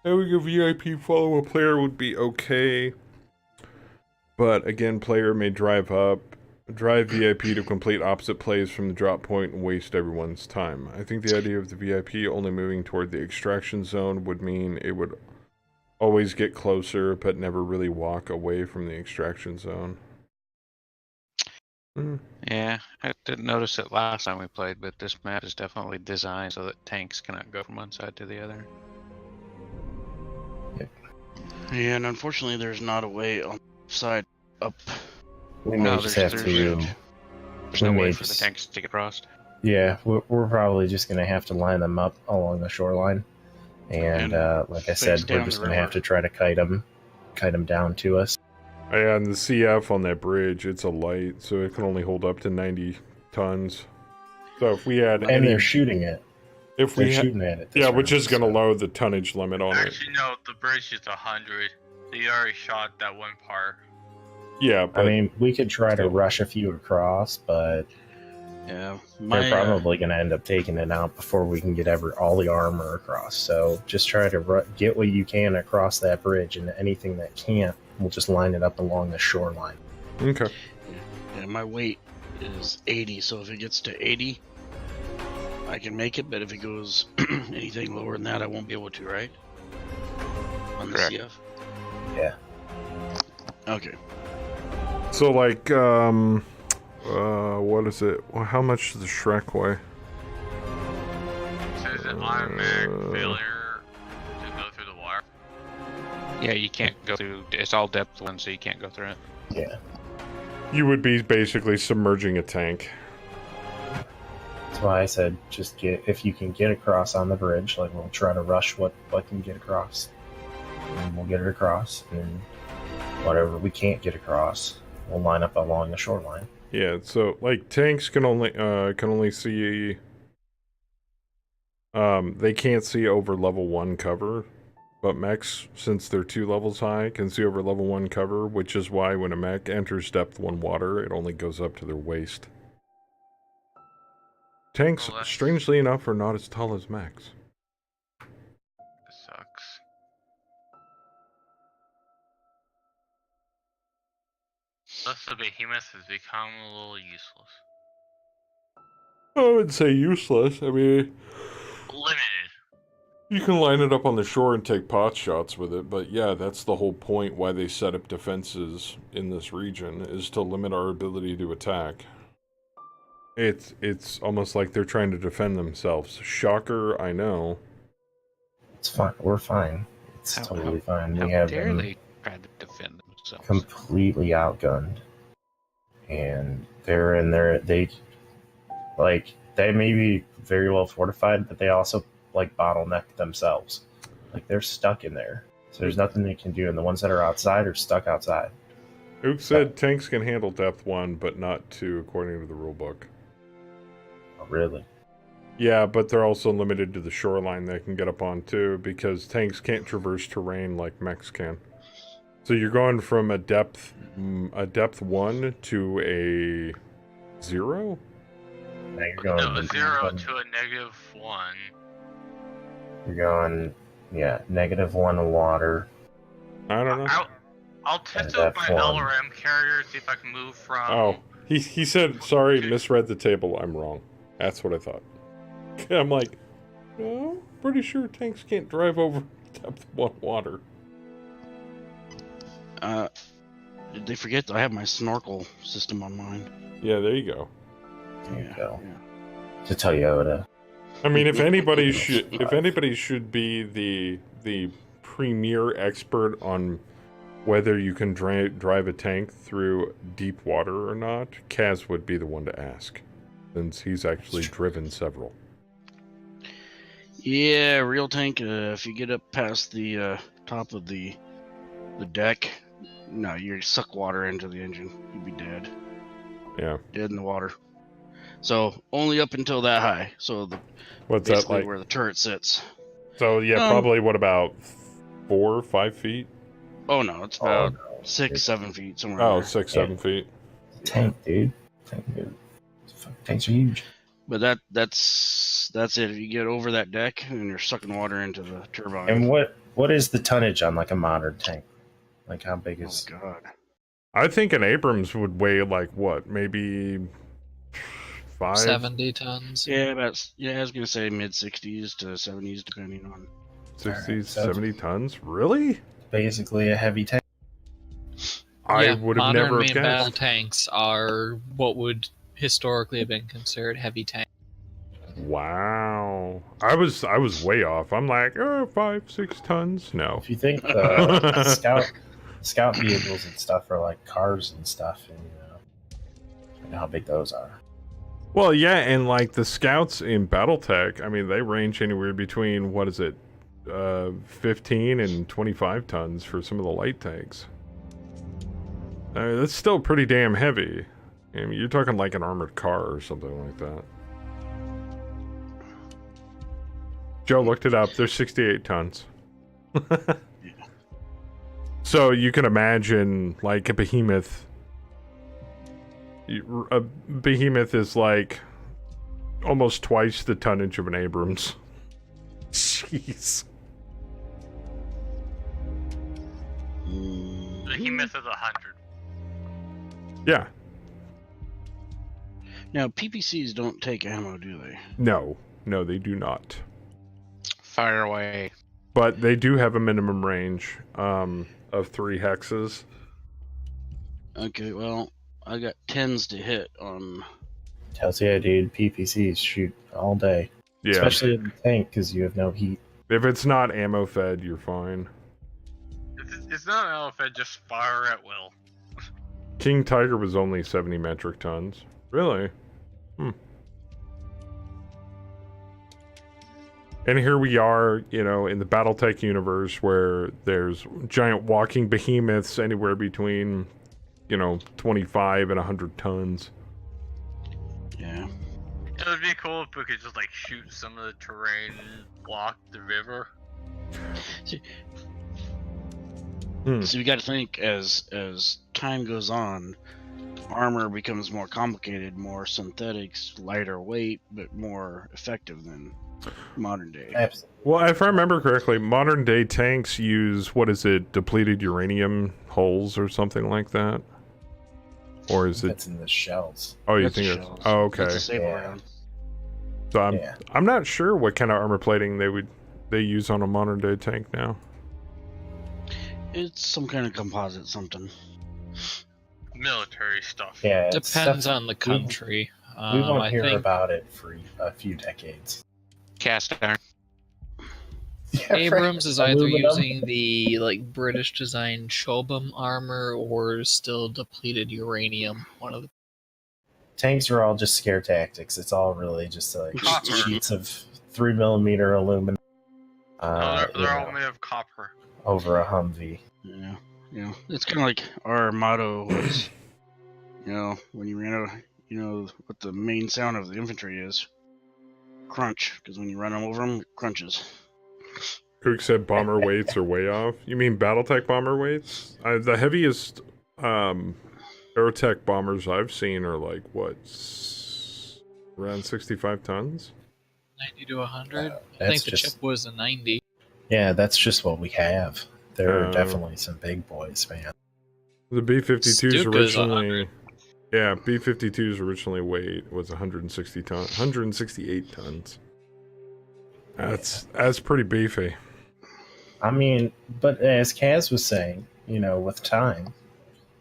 Speaker 1: Having a VIP follow a player would be okay. But again, player may drive VIP to complete opposite plays from the drop point and waste everyone's time. I think the idea of the VIP only moving toward the extraction zone would mean it would always get closer, but never really walk away from the extraction zone.
Speaker 6: Yeah, I didn't notice it last time we played, but this map is definitely designed so that tanks cannot go from one side to the other.
Speaker 2: Yeah, and unfortunately, there's not a way on the side up.
Speaker 5: We may just have to.
Speaker 6: There's no way for the tanks to get across.
Speaker 5: Yeah, we're probably just going to have to line them up along the shoreline. And like I said, we're just going to have to try to kite them down to us.
Speaker 1: Yeah, and the CF on that bridge, it's a light, so it can only hold up to 90 tons. So if we had
Speaker 5: And they're shooting it.
Speaker 1: If
Speaker 5: they're
Speaker 1: we
Speaker 5: shooting at it.
Speaker 1: Yeah, which is going to lower the tonnage limit on it.
Speaker 4: Actually, no, the bridge is 100. They already shot that one part.
Speaker 1: Yeah, but
Speaker 5: I mean, we could try to rush a few across, but
Speaker 2: yeah,
Speaker 5: they're probably going to end up taking it out before we can get all the armor across. So just try to get what you can across that bridge, and anything that can't, we'll just line it up along the shoreline.
Speaker 1: Okay.
Speaker 2: Yeah, my weight is 80, so if it gets to 80, I can make it, but if it goes anything lower than that, I won't be able to, right? On the CF?
Speaker 5: Yeah.
Speaker 2: Okay.
Speaker 1: So, like, what is it? Well, how much does the Shrek weigh?
Speaker 4: It says an automatic failure to go through the water.
Speaker 6: Yeah, you can't go through. It's all depth one, so you can't go through it.
Speaker 5: Yeah.
Speaker 1: You would be basically submerging a tank.
Speaker 5: That's why I said just if you can get across on the bridge, like we'll try to rush what can get across. And we'll get it across, and whatever we can't get across, we'll line up along the shoreline.
Speaker 1: Yeah, so like tanks can only see they can't see over level 1 cover, but mechs, since they're 2 levels high, can see over level 1 cover, which is why when a mech enters depth 1 water, it only goes up to their waist. Tanks, strangely enough, are not as tall as mechs.
Speaker 4: This sucks. Thus the behemoth has become a little useless.
Speaker 1: I wouldn't say useless. I mean,
Speaker 4: Limited.
Speaker 1: you can line it up on the shore and take pot shots with it, but yeah, that's the whole point why they set up defenses in this region, is to limit our ability to attack. It's almost like they're trying to defend themselves. Shocker, I know.
Speaker 5: It's fine. We're fine. It's totally fine. We have
Speaker 6: dare
Speaker 5: them
Speaker 6: they try to defend themselves?
Speaker 5: completely outgunned, and they're in there. They may be very well fortified, but they also like bottleneck themselves. Like they're stuck in there, so there's nothing they can do. And the ones that are outside are stuck outside.
Speaker 1: Ook said tanks can handle depth 1, but not 2, according to the rulebook.
Speaker 5: Oh, really?
Speaker 1: Yeah, but they're also limited to the shoreline they can get up on too, because tanks can't traverse terrain like mechs can. So you're going from a depth 1 to a 0?
Speaker 5: Now you're going
Speaker 4: No, a 0 to a -1.
Speaker 5: You're going, yeah, -1 water.
Speaker 1: I don't know.
Speaker 4: I'll test it with my LRM carrier, see if I can move from...
Speaker 1: Oh, he said, sorry, misread the table, I'm wrong. That's what I thought. I'm like, no, pretty sure tanks can't drive over depth 1 water.
Speaker 2: Did they forget I have my snorkel system on mine?
Speaker 1: Yeah, there you go.
Speaker 5: There you go. To Toyota.
Speaker 1: I mean, if anybody should be the premier expert on whether you can drive a tank through deep water or not, Kaz would be the one to ask, since he's actually driven several.
Speaker 2: Yeah, real tank. If you get up past the top of the deck, no, you suck water into the engine. You'd be dead.
Speaker 1: Yeah.
Speaker 2: Dead in the water. So only up until that high. So the
Speaker 1: What's that
Speaker 2: basically
Speaker 1: like?
Speaker 2: where the turret sits.
Speaker 1: So yeah, probably what about 4 or 5 feet?
Speaker 2: Oh no, it's about 6, 7 feet somewhere.
Speaker 1: Oh,
Speaker 2: in there.
Speaker 1: 6, 7 feet.
Speaker 5: Tank, dude. Tanks are huge.
Speaker 2: But that's it. If you get over that deck, and you're sucking water into the turbine.
Speaker 5: And what is the tonnage on like a modern tank? Like how big is?
Speaker 2: Oh God.
Speaker 1: I think an Abrams would weigh like what, maybe 5?
Speaker 12: 70 tons.
Speaker 2: Yeah, I was gonna say mid 60s to 70s, depending on.
Speaker 1: 60, 70 tons? Really?
Speaker 5: Basically a heavy tank.
Speaker 1: I would have never
Speaker 12: Modern main battle
Speaker 1: guessed.
Speaker 12: tanks are what would historically have been considered heavy tanks.
Speaker 1: Wow. I was way off. I'm like, 5, 6 tons. No.
Speaker 5: If you think the scout vehicles and stuff are like cars and stuff, and you know how big those are.
Speaker 1: Well, yeah, and like the scouts in BattleTech, I mean, they range anywhere between, what is it, 15 and 25 tons for some of the light tanks. That's still pretty damn heavy. I mean, you're talking like an armored car or something like that. Joe looked it up. They're 68 tons. So you can imagine, like, a behemoth. A behemoth is like almost twice the tonnage of an Abrams. Jeez.
Speaker 4: Behemoth is 100.
Speaker 1: Yeah.
Speaker 2: Now PPCs don't take ammo, do they?
Speaker 1: No, they do not.
Speaker 6: Fire away.
Speaker 1: But they do have a minimum range of 3 hexes.
Speaker 2: Okay, well, I got 10s to hit on.
Speaker 5: Tells you, dude, PPCs shoot all day.
Speaker 1: Yeah.
Speaker 5: Especially in the tank, because you have no heat.
Speaker 1: If it's not ammo fed, you're fine.
Speaker 4: It's not an elephant, just fire at will.
Speaker 1: King Tiger was only 70 metric tons. Really? And here we are, you know, in the BattleTech universe where there's giant walking behemoths anywhere between, you know, 25 and 100 tons.
Speaker 2: Yeah.
Speaker 4: It would be cool if we could just like shoot some of the terrain and block the river.
Speaker 2: So you got to think as time goes on, armor becomes more complicated, more synthetics, lighter weight, but more effective than modern day.
Speaker 5: Absolutely.
Speaker 1: Well, if I remember correctly, modern day tanks use, what is it, depleted uranium hulls or something like that? Or is it?
Speaker 5: That's in the shells.
Speaker 1: Oh, you
Speaker 2: That's
Speaker 1: think
Speaker 2: the
Speaker 1: it's?
Speaker 2: shells.
Speaker 1: Oh, okay.
Speaker 2: That's a saber round.
Speaker 1: So
Speaker 5: Yeah.
Speaker 1: I'm not sure what kind of armor plating they use on a modern day tank now.
Speaker 2: It's some kind of composite something.
Speaker 4: Military stuff.
Speaker 5: Yeah, it's
Speaker 12: Depends
Speaker 5: stuff-
Speaker 12: on the country.
Speaker 5: We won't
Speaker 12: I
Speaker 5: hear
Speaker 12: think
Speaker 5: about it for a few decades.
Speaker 6: Cast iron.
Speaker 5: Yeah,
Speaker 12: Abrams
Speaker 5: right.
Speaker 12: is either
Speaker 5: Aluminum.
Speaker 12: using the like British designed Shobham armor or still depleted uranium. One of the
Speaker 5: Tanks are all just scare tactics. It's all really just like
Speaker 4: Copper.
Speaker 5: sheets of 3mm aluminum.
Speaker 4: No, they're all
Speaker 5: you know,
Speaker 4: made of copper.
Speaker 5: over a Humvee.
Speaker 2: Yeah. It's kind of like our motto was, you know, when you ran out, you know, what the main sound of the infantry is. Crunch, because when you run them over them, it crunches.
Speaker 1: Cook said bomber weights are way off. You mean BattleTech bomber weights? The heaviest Aerotech bombers I've seen are like, what, around 65 tons?
Speaker 12: 90 to 100. I
Speaker 5: That's
Speaker 12: think the
Speaker 5: just-
Speaker 12: chip was a 90.
Speaker 5: Yeah, that's just what we have. There are
Speaker 1: Oh.
Speaker 5: definitely some big boys, man.
Speaker 1: The B-52s
Speaker 12: Stuka's
Speaker 1: originally... Yeah, B-52s originally was 168 tons. That's pretty beefy.
Speaker 5: I mean, but as Kaz was saying, you know, with time,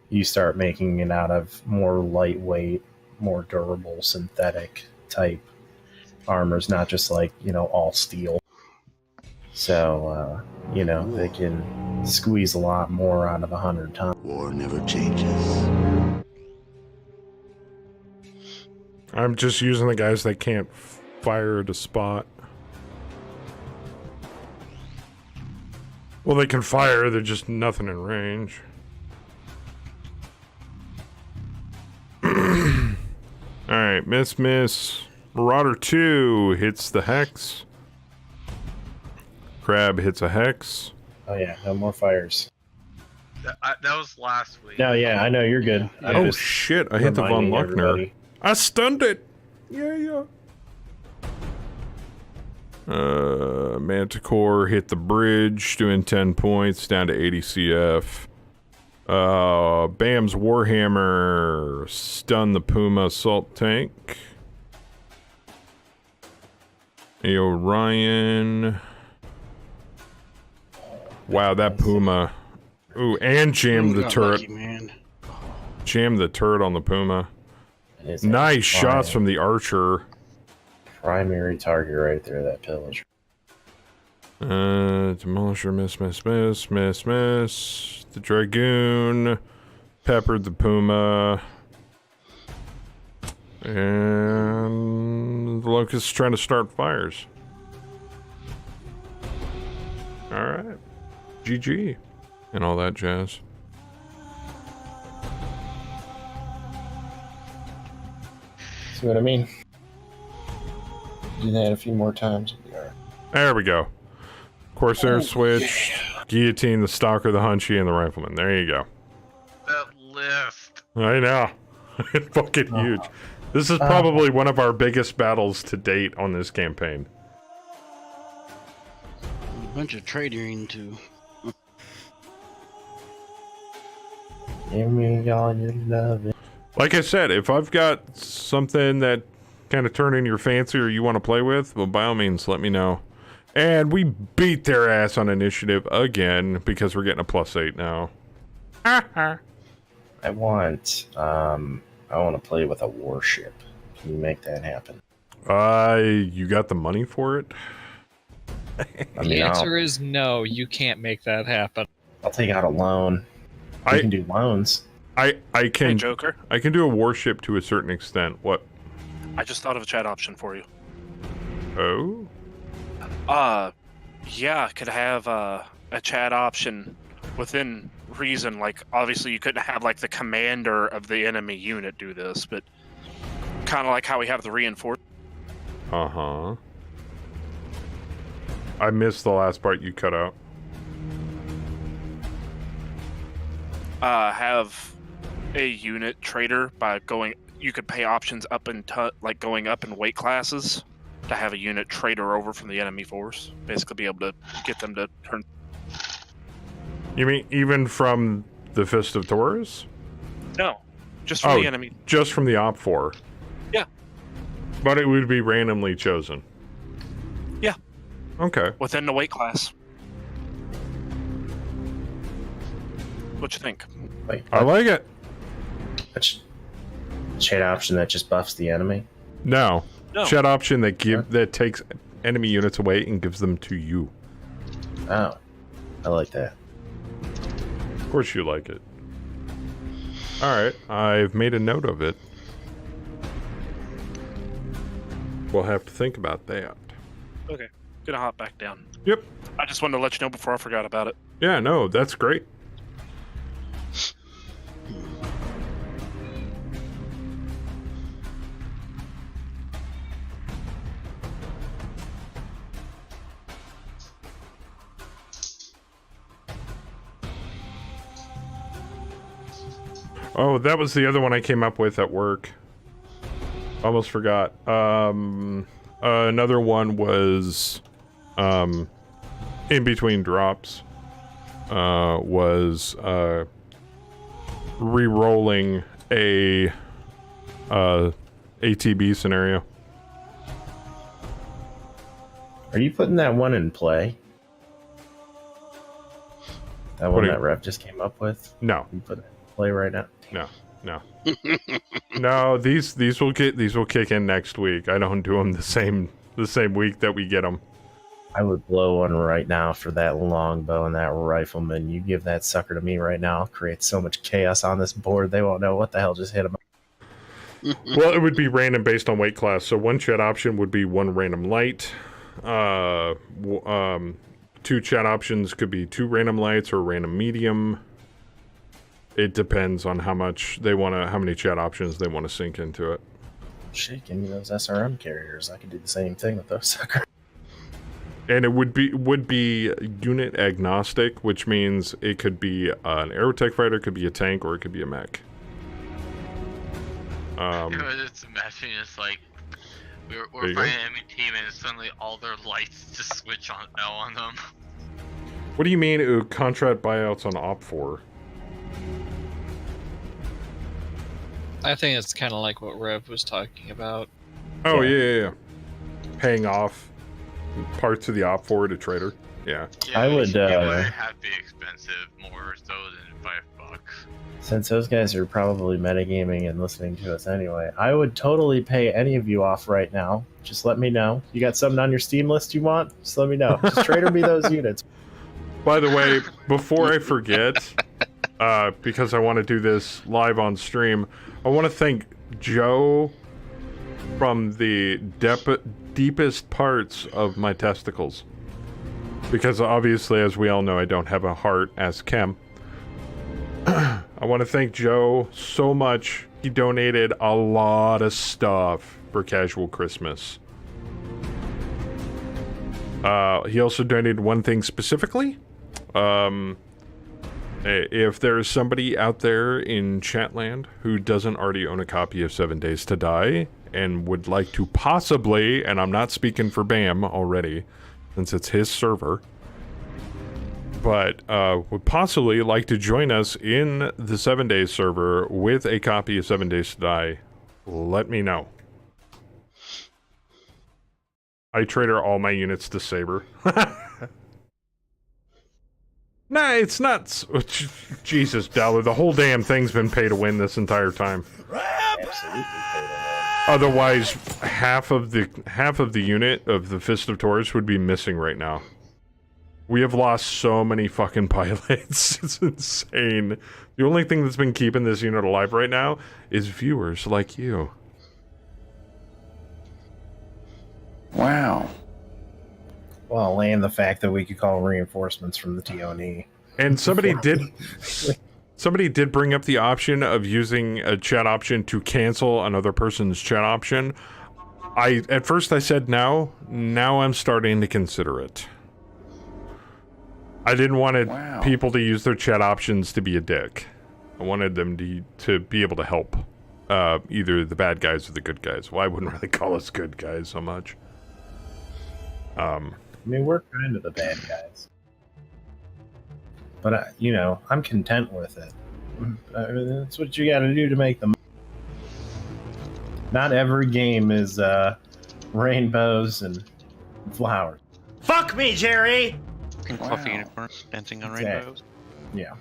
Speaker 5: you start making it out of more lightweight, more durable, synthetic type armors, not just like, you know, all steel. So, you know, they can squeeze a lot more out of 100 tons.
Speaker 3: War never changes.
Speaker 1: I'm just using the guys that can't fire at a spot. Well, they can fire, they're just nothing in range. Alright, miss. Marauder 2 hits the hex. Crab hits a hex.
Speaker 5: Oh yeah, no more fires.
Speaker 4: That was last week.
Speaker 5: No, yeah, I know you're good. I'm
Speaker 1: Oh
Speaker 5: just
Speaker 1: shit, I hit the Von
Speaker 5: reminding
Speaker 1: Luckner.
Speaker 5: everybody.
Speaker 1: I stunned it! Yeah. Manticore hit the bridge, doing 10 points, down to 80 CF. Bam's Warhammer stunned the Puma assault tank. Hey, Orion. Wow, that Puma. Ooh, and jammed the
Speaker 2: Got
Speaker 1: turret.
Speaker 2: lucky, man.
Speaker 1: Jammed the turret on the Puma.
Speaker 5: It is
Speaker 1: Nice
Speaker 5: a
Speaker 1: shots from the archer.
Speaker 5: primary target right there, that pillager.
Speaker 1: Demolisher, miss. The Dragoon peppered the Puma. And the Locust is trying to start fires. Alright. GG. And all that jazz.
Speaker 5: See what I mean? Do that a few more times.
Speaker 1: There we go. Corsair switch, Guillotine, the Stalker, the Hunchy, and the Rifleman. There you go.
Speaker 4: That list.
Speaker 1: I know. It's fucking huge. This is probably one of our biggest battles to date on this campaign.
Speaker 2: A bunch of trading too.
Speaker 5: Give me all your love.
Speaker 1: Like I said, if I've got something that kind of turn in your fancy or you want to play with, well, by all means, let me know. And we beat their ass on initiative again because we're getting a +8 now.
Speaker 5: I want to play with a warship. Can you make that happen?
Speaker 1: You got the money for it?
Speaker 12: The answer is no, you can't make that happen.
Speaker 5: I'll take out a loan. I can do loans.
Speaker 1: I can.
Speaker 8: Hey, Joker.
Speaker 1: I can do a warship to a certain extent. What?
Speaker 8: I just thought of a chat option for you.
Speaker 1: Oh?
Speaker 8: Yeah, could have a chat option within reason. Like, obviously, you couldn't have like the commander of the enemy unit do this, but kind of like how we have the reinforced.
Speaker 1: Uh-huh. I missed the last part you cut out.
Speaker 8: Have a unit trader by going. You could pay options up in like going up in weight classes to have a unit trader over from the enemy force. Basically, be able to get them to turn.
Speaker 1: You mean even from the Fist of Taurus?
Speaker 8: No, just from the enemy.
Speaker 1: Just from the Op 4.
Speaker 8: Yeah.
Speaker 1: But it would be randomly chosen.
Speaker 8: Yeah.
Speaker 1: Okay.
Speaker 8: Within the weight class. What you think?
Speaker 5: Wait,
Speaker 1: I like it.
Speaker 5: Chat option that just buffs the enemy?
Speaker 1: No.
Speaker 8: No.
Speaker 1: Chat option that takes enemy units away and gives them to you.
Speaker 5: Oh. I like that.
Speaker 1: Of course you like it. Alright, I've made a note of it. We'll have to think about that.
Speaker 8: Okay. Gonna hop back down.
Speaker 1: Yep.
Speaker 8: I just wanted to let you know before I forgot about it.
Speaker 1: Yeah, no, that's great. Oh, that was the other one I came up with at work. Almost forgot. Another one was in between drops. Was re-rolling a ATB scenario.
Speaker 5: Are you putting that one in play? That one that Rev just came up with?
Speaker 1: No.
Speaker 5: You put it in play right now?
Speaker 1: No. No, these will kick in next week. I don't do them the same week that we get them.
Speaker 5: I would blow one right now for that longbow and that rifleman. You give that sucker to me right now, I'll create so much chaos on this board, they won't know what the hell just hit them.
Speaker 1: Well, it would be random based on weight class. So one chat option would be one random light. 2 chat options could be 2 random lights or random medium. It depends on how many chat options they want to sink into it.
Speaker 5: shit, give me those SRM carriers. I could do the same thing with those suckers.
Speaker 1: And it would be unit agnostic, which means it could be an aerotech fighter, could be a tank, or it could be a mech.
Speaker 4: Just imagine it's like we're fighting an enemy team and suddenly all their lights just switch on them.
Speaker 1: What do you mean contract buyouts on Op 4?
Speaker 12: I think it's kind of like what Rev was talking about.
Speaker 1: Oh, yeah. Paying off parts of the Op 4 to trader. Yeah.
Speaker 5: I would,
Speaker 4: it would have to be expensive, more so than $5.
Speaker 5: Since those guys are probably metagaming and listening to us anyway, I would totally pay any of you off right now. Just let me know. You got something on your Steam list you want? Just let me know. Just trader me those units.
Speaker 1: By the way, before I forget, because I want to do this live on stream, I want to thank Joe from the deepest parts of my testicles. Because obviously, as we all know, I don't have a heart as Chem. I want to thank Joe so much. He donated a lot of stuff for Casual Christmas. He also donated one thing specifically. If there's somebody out there in Chatland who doesn't already own a copy of 7 Days to Die and would like to possibly, and I'm not speaking for Bam already, since it's his server, but would possibly like to join us in the 7 Days server with a copy of 7 Days to Die, let me know. I trader all my units to Saber. Nah, it's not. Jesus, Dollar, the whole damn thing's been pay to win this entire time.
Speaker 5: Absolutely pay to win.
Speaker 1: Otherwise, half of the unit of the Fist of Taurus would be missing right now. We have lost so many fucking pilots. It's insane. The only thing that's been keeping this unit alive right now is viewers like you.
Speaker 3: Wow.
Speaker 5: Well, and the fact that we could call reinforcements from the TONE.
Speaker 1: And somebody did bring up the option of using a chat option to cancel another person's chat option. At first I said no. Now I'm starting to consider it. I didn't want people to use their chat options to be a dick. I wanted them to be able to help either the bad guys or the good guys. Well, I wouldn't really call us good guys so much.
Speaker 5: I mean, we're kind of the bad guys. But, you know, I'm content with it. That's what you gotta do to make them. Not every game is rainbows and flowers.
Speaker 9: Fuck me, Jerry!
Speaker 6: And fluffy unicorns dancing on rainbows.
Speaker 5: Yeah.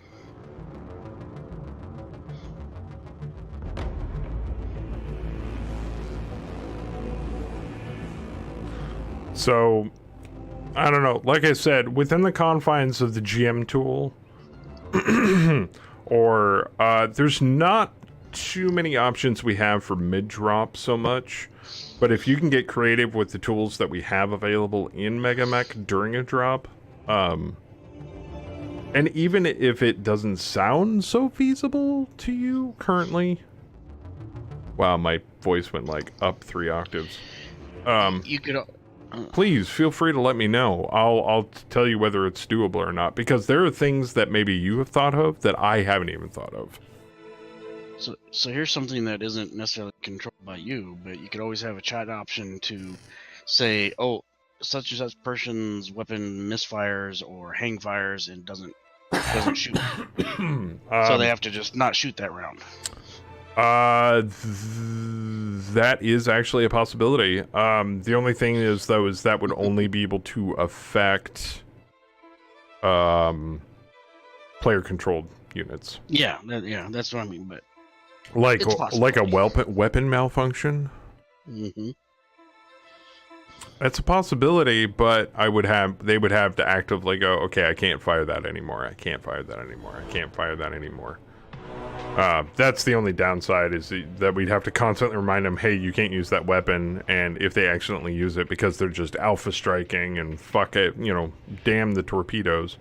Speaker 1: So, I don't know. Like I said, within the confines of the GM tool, or there's not too many options we have for mid-drop so much. But if you can get creative with the tools that we have available in MegaMek during a drop, and even if it doesn't sound so feasible to you currently, wow, my voice went like up 3 octaves.
Speaker 2: You could.
Speaker 1: Please feel free to let me know. I'll tell you whether it's doable or not, because there are things that maybe you have thought of that I haven't even thought of.
Speaker 2: So here's something that isn't necessarily controlled by you, but you could always have a chat option to say, oh, such and such person's weapon misfires or hang fires and doesn't shoot. So they have to just not shoot that round.
Speaker 1: That is actually a possibility. The only thing is, though, is that would only be able to affect player-controlled units.
Speaker 2: Yeah, that's what I mean. But
Speaker 1: like a weapon malfunction.
Speaker 2: Mm-hmm.
Speaker 1: That's a possibility, but they would have to actively go, okay, I can't fire that anymore. I can't fire that anymore. I can't fire that anymore. That's the only downside, is that we'd have to constantly remind them, hey, you can't use that weapon, and if they accidentally use it because they're just alpha striking and fuck it, you know, damn the torpedoes,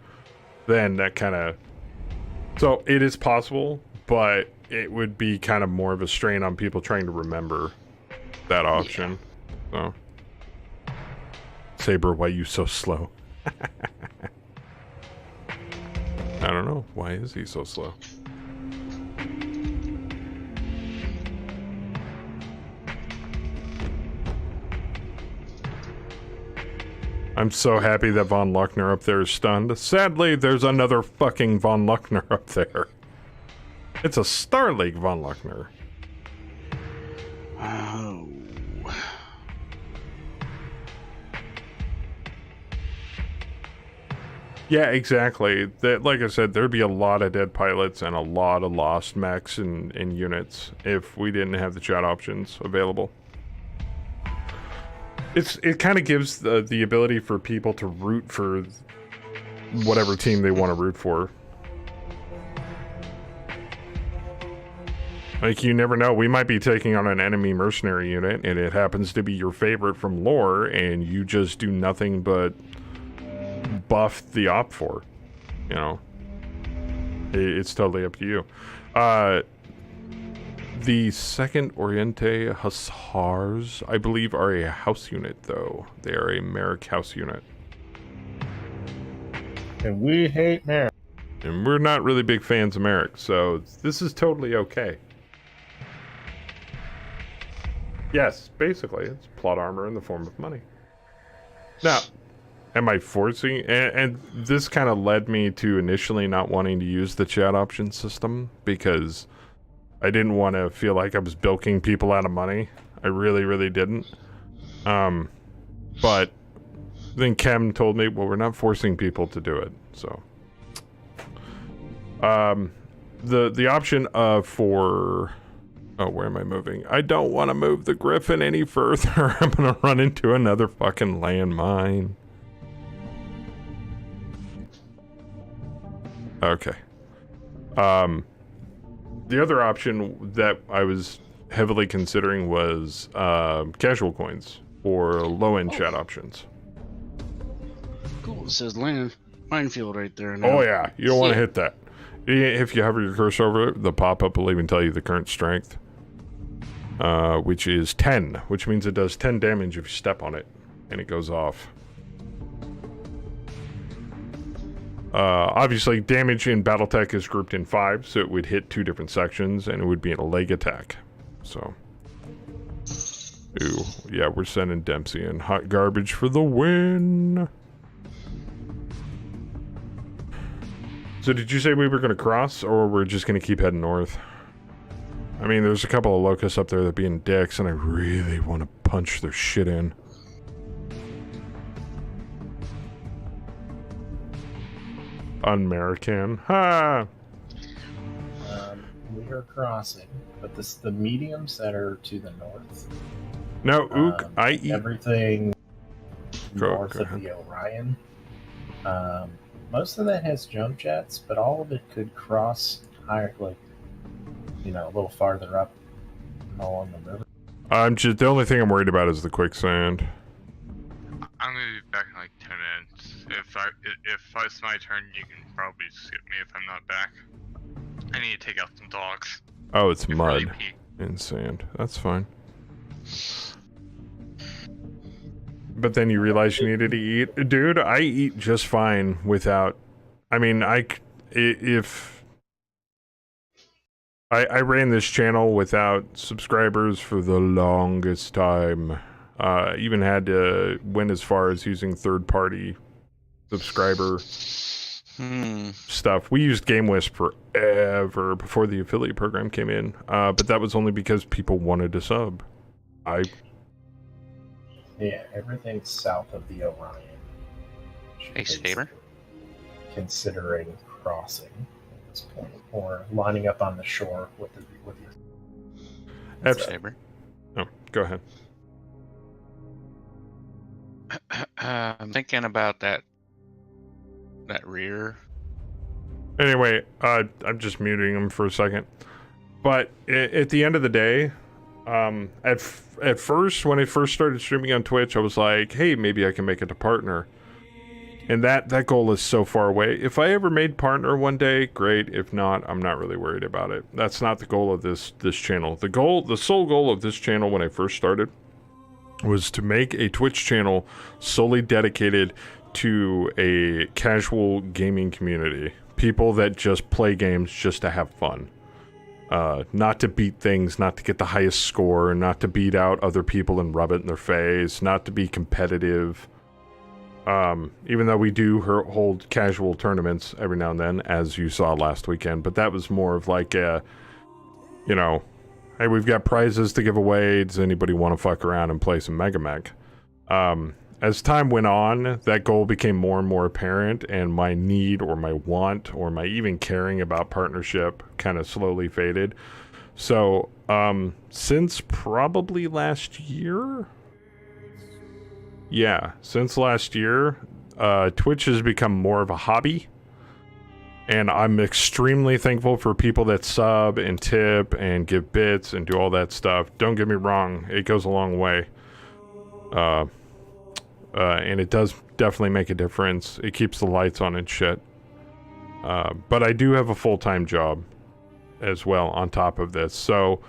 Speaker 1: then that kind of... So it is possible, but it would be kind of more of a strain on people trying to remember that option. So, Saber, why you so slow? I don't know. Why is he so slow? I'm so happy that Von Luckner up there is stunned. Sadly, there's another fucking Von Luckner up there. It's a Star League Von Luckner.
Speaker 2: Oh.
Speaker 1: Yeah, exactly. That, like I said, there'd be a lot of dead pilots and a lot of lost mechs and units if we didn't have the chat options available. It kind of gives the ability for people to root for whatever team they want to root for. Like, you never know. We might be taking on an enemy mercenary unit, and it happens to be your favorite from lore, and you just do nothing but buff the op for. You know? It's totally up to you. The 2nd Oriente Hussars, I believe, are a house unit, though. They are a Merrick house unit.
Speaker 5: And we hate Merrick.
Speaker 1: And we're not really big fans of Merrick, so this is totally okay. Yes, basically, it's plot armor in the form of money. Now, am I forcing... And this kind of led me to initially not wanting to use the chat option system, because I didn't want to feel like I was bilking people out of money. I really, really didn't. But then Kem told me, well, we're not forcing people to do it, so... The option for... Oh, where am I moving? I don't want to move the Griffin any further. I'm going to run into another fucking landmine. Okay. The other option that I was heavily considering was casual coins or low-end chat options.
Speaker 2: Cool. It says minefield right there now.
Speaker 1: Oh yeah, you don't want to hit that. If you hover your cursor over it, the pop-up will even tell you the current strength, which is 10, which means it does 10 damage if you step on it, and it goes off. Obviously, damage in Battletech is grouped in 5, so it would hit 2 different sections, and it would be in a leg attack. So, ooh, yeah, we're sending Dempsey in. Hot garbage for the win. So did you say we were going to cross, or we're just going to keep heading north? I mean, there's a couple of locusts up there that are being dicks, and I really want to punch their shit in. Un-American. Ha!
Speaker 5: We are crossing, but this the mediums that are to the north.
Speaker 1: No, Ook, I eat...
Speaker 5: Everything north of the Orion. Most of that has jump jets, but all of it could cross higher, like, you know, a little farther up along the river.
Speaker 1: The only thing I'm worried about is the quicksand.
Speaker 4: I'm gonna be back in like 10 minutes. If it's my turn, you can probably skip me if I'm not back. I need to take out some dogs.
Speaker 1: Oh, it's mud and sand. That's fine. But then you realize you needed to eat. Dude, I eat just fine without... I mean, I ran this channel without subscribers for the longest time. Even had to went as far as using third-party subscriber stuff. We used GameWisp forever before the affiliate program came in. But that was only because people wanted to sub.
Speaker 5: Yeah, everything south of the Orion.
Speaker 6: Hey, Saber?
Speaker 5: Considering crossing at this point, or lining up on the shore with you.
Speaker 6: Saber.
Speaker 1: Oh, go ahead.
Speaker 6: I'm thinking about that rear.
Speaker 1: Anyway, I'm just muting him for a second. But at the end of the day, at first, when I first started streaming on Twitch, I was like, hey, maybe I can make it a partner. And that goal is so far away. If I ever made partner one day, great. If not, I'm not really worried about it. That's not the goal of this channel. The sole goal of this channel when I first started was to make a Twitch channel solely dedicated to a casual gaming community. People that just play games just to have fun. Not to beat things, not to get the highest score, not to beat out other people and rub it in their face, not to be competitive. Even though we do hold casual tournaments every now and then, as you saw last weekend, but that was more of like a, you know, hey, we've got prizes to give away. Does anybody want to fuck around and play some MegaMek? As time went on, that goal became more and more apparent, and my need or my want or my even caring about partnership kind of slowly faded. So, since probably last year? Yeah, since last year, Twitch has become more of a hobby. And I'm extremely thankful for people that sub and tip and give bits and do all that stuff. Don't get me wrong, it goes a long way. And it does definitely make a difference. It keeps the lights on and shit. But I do have a full-time job as well on top of this. So,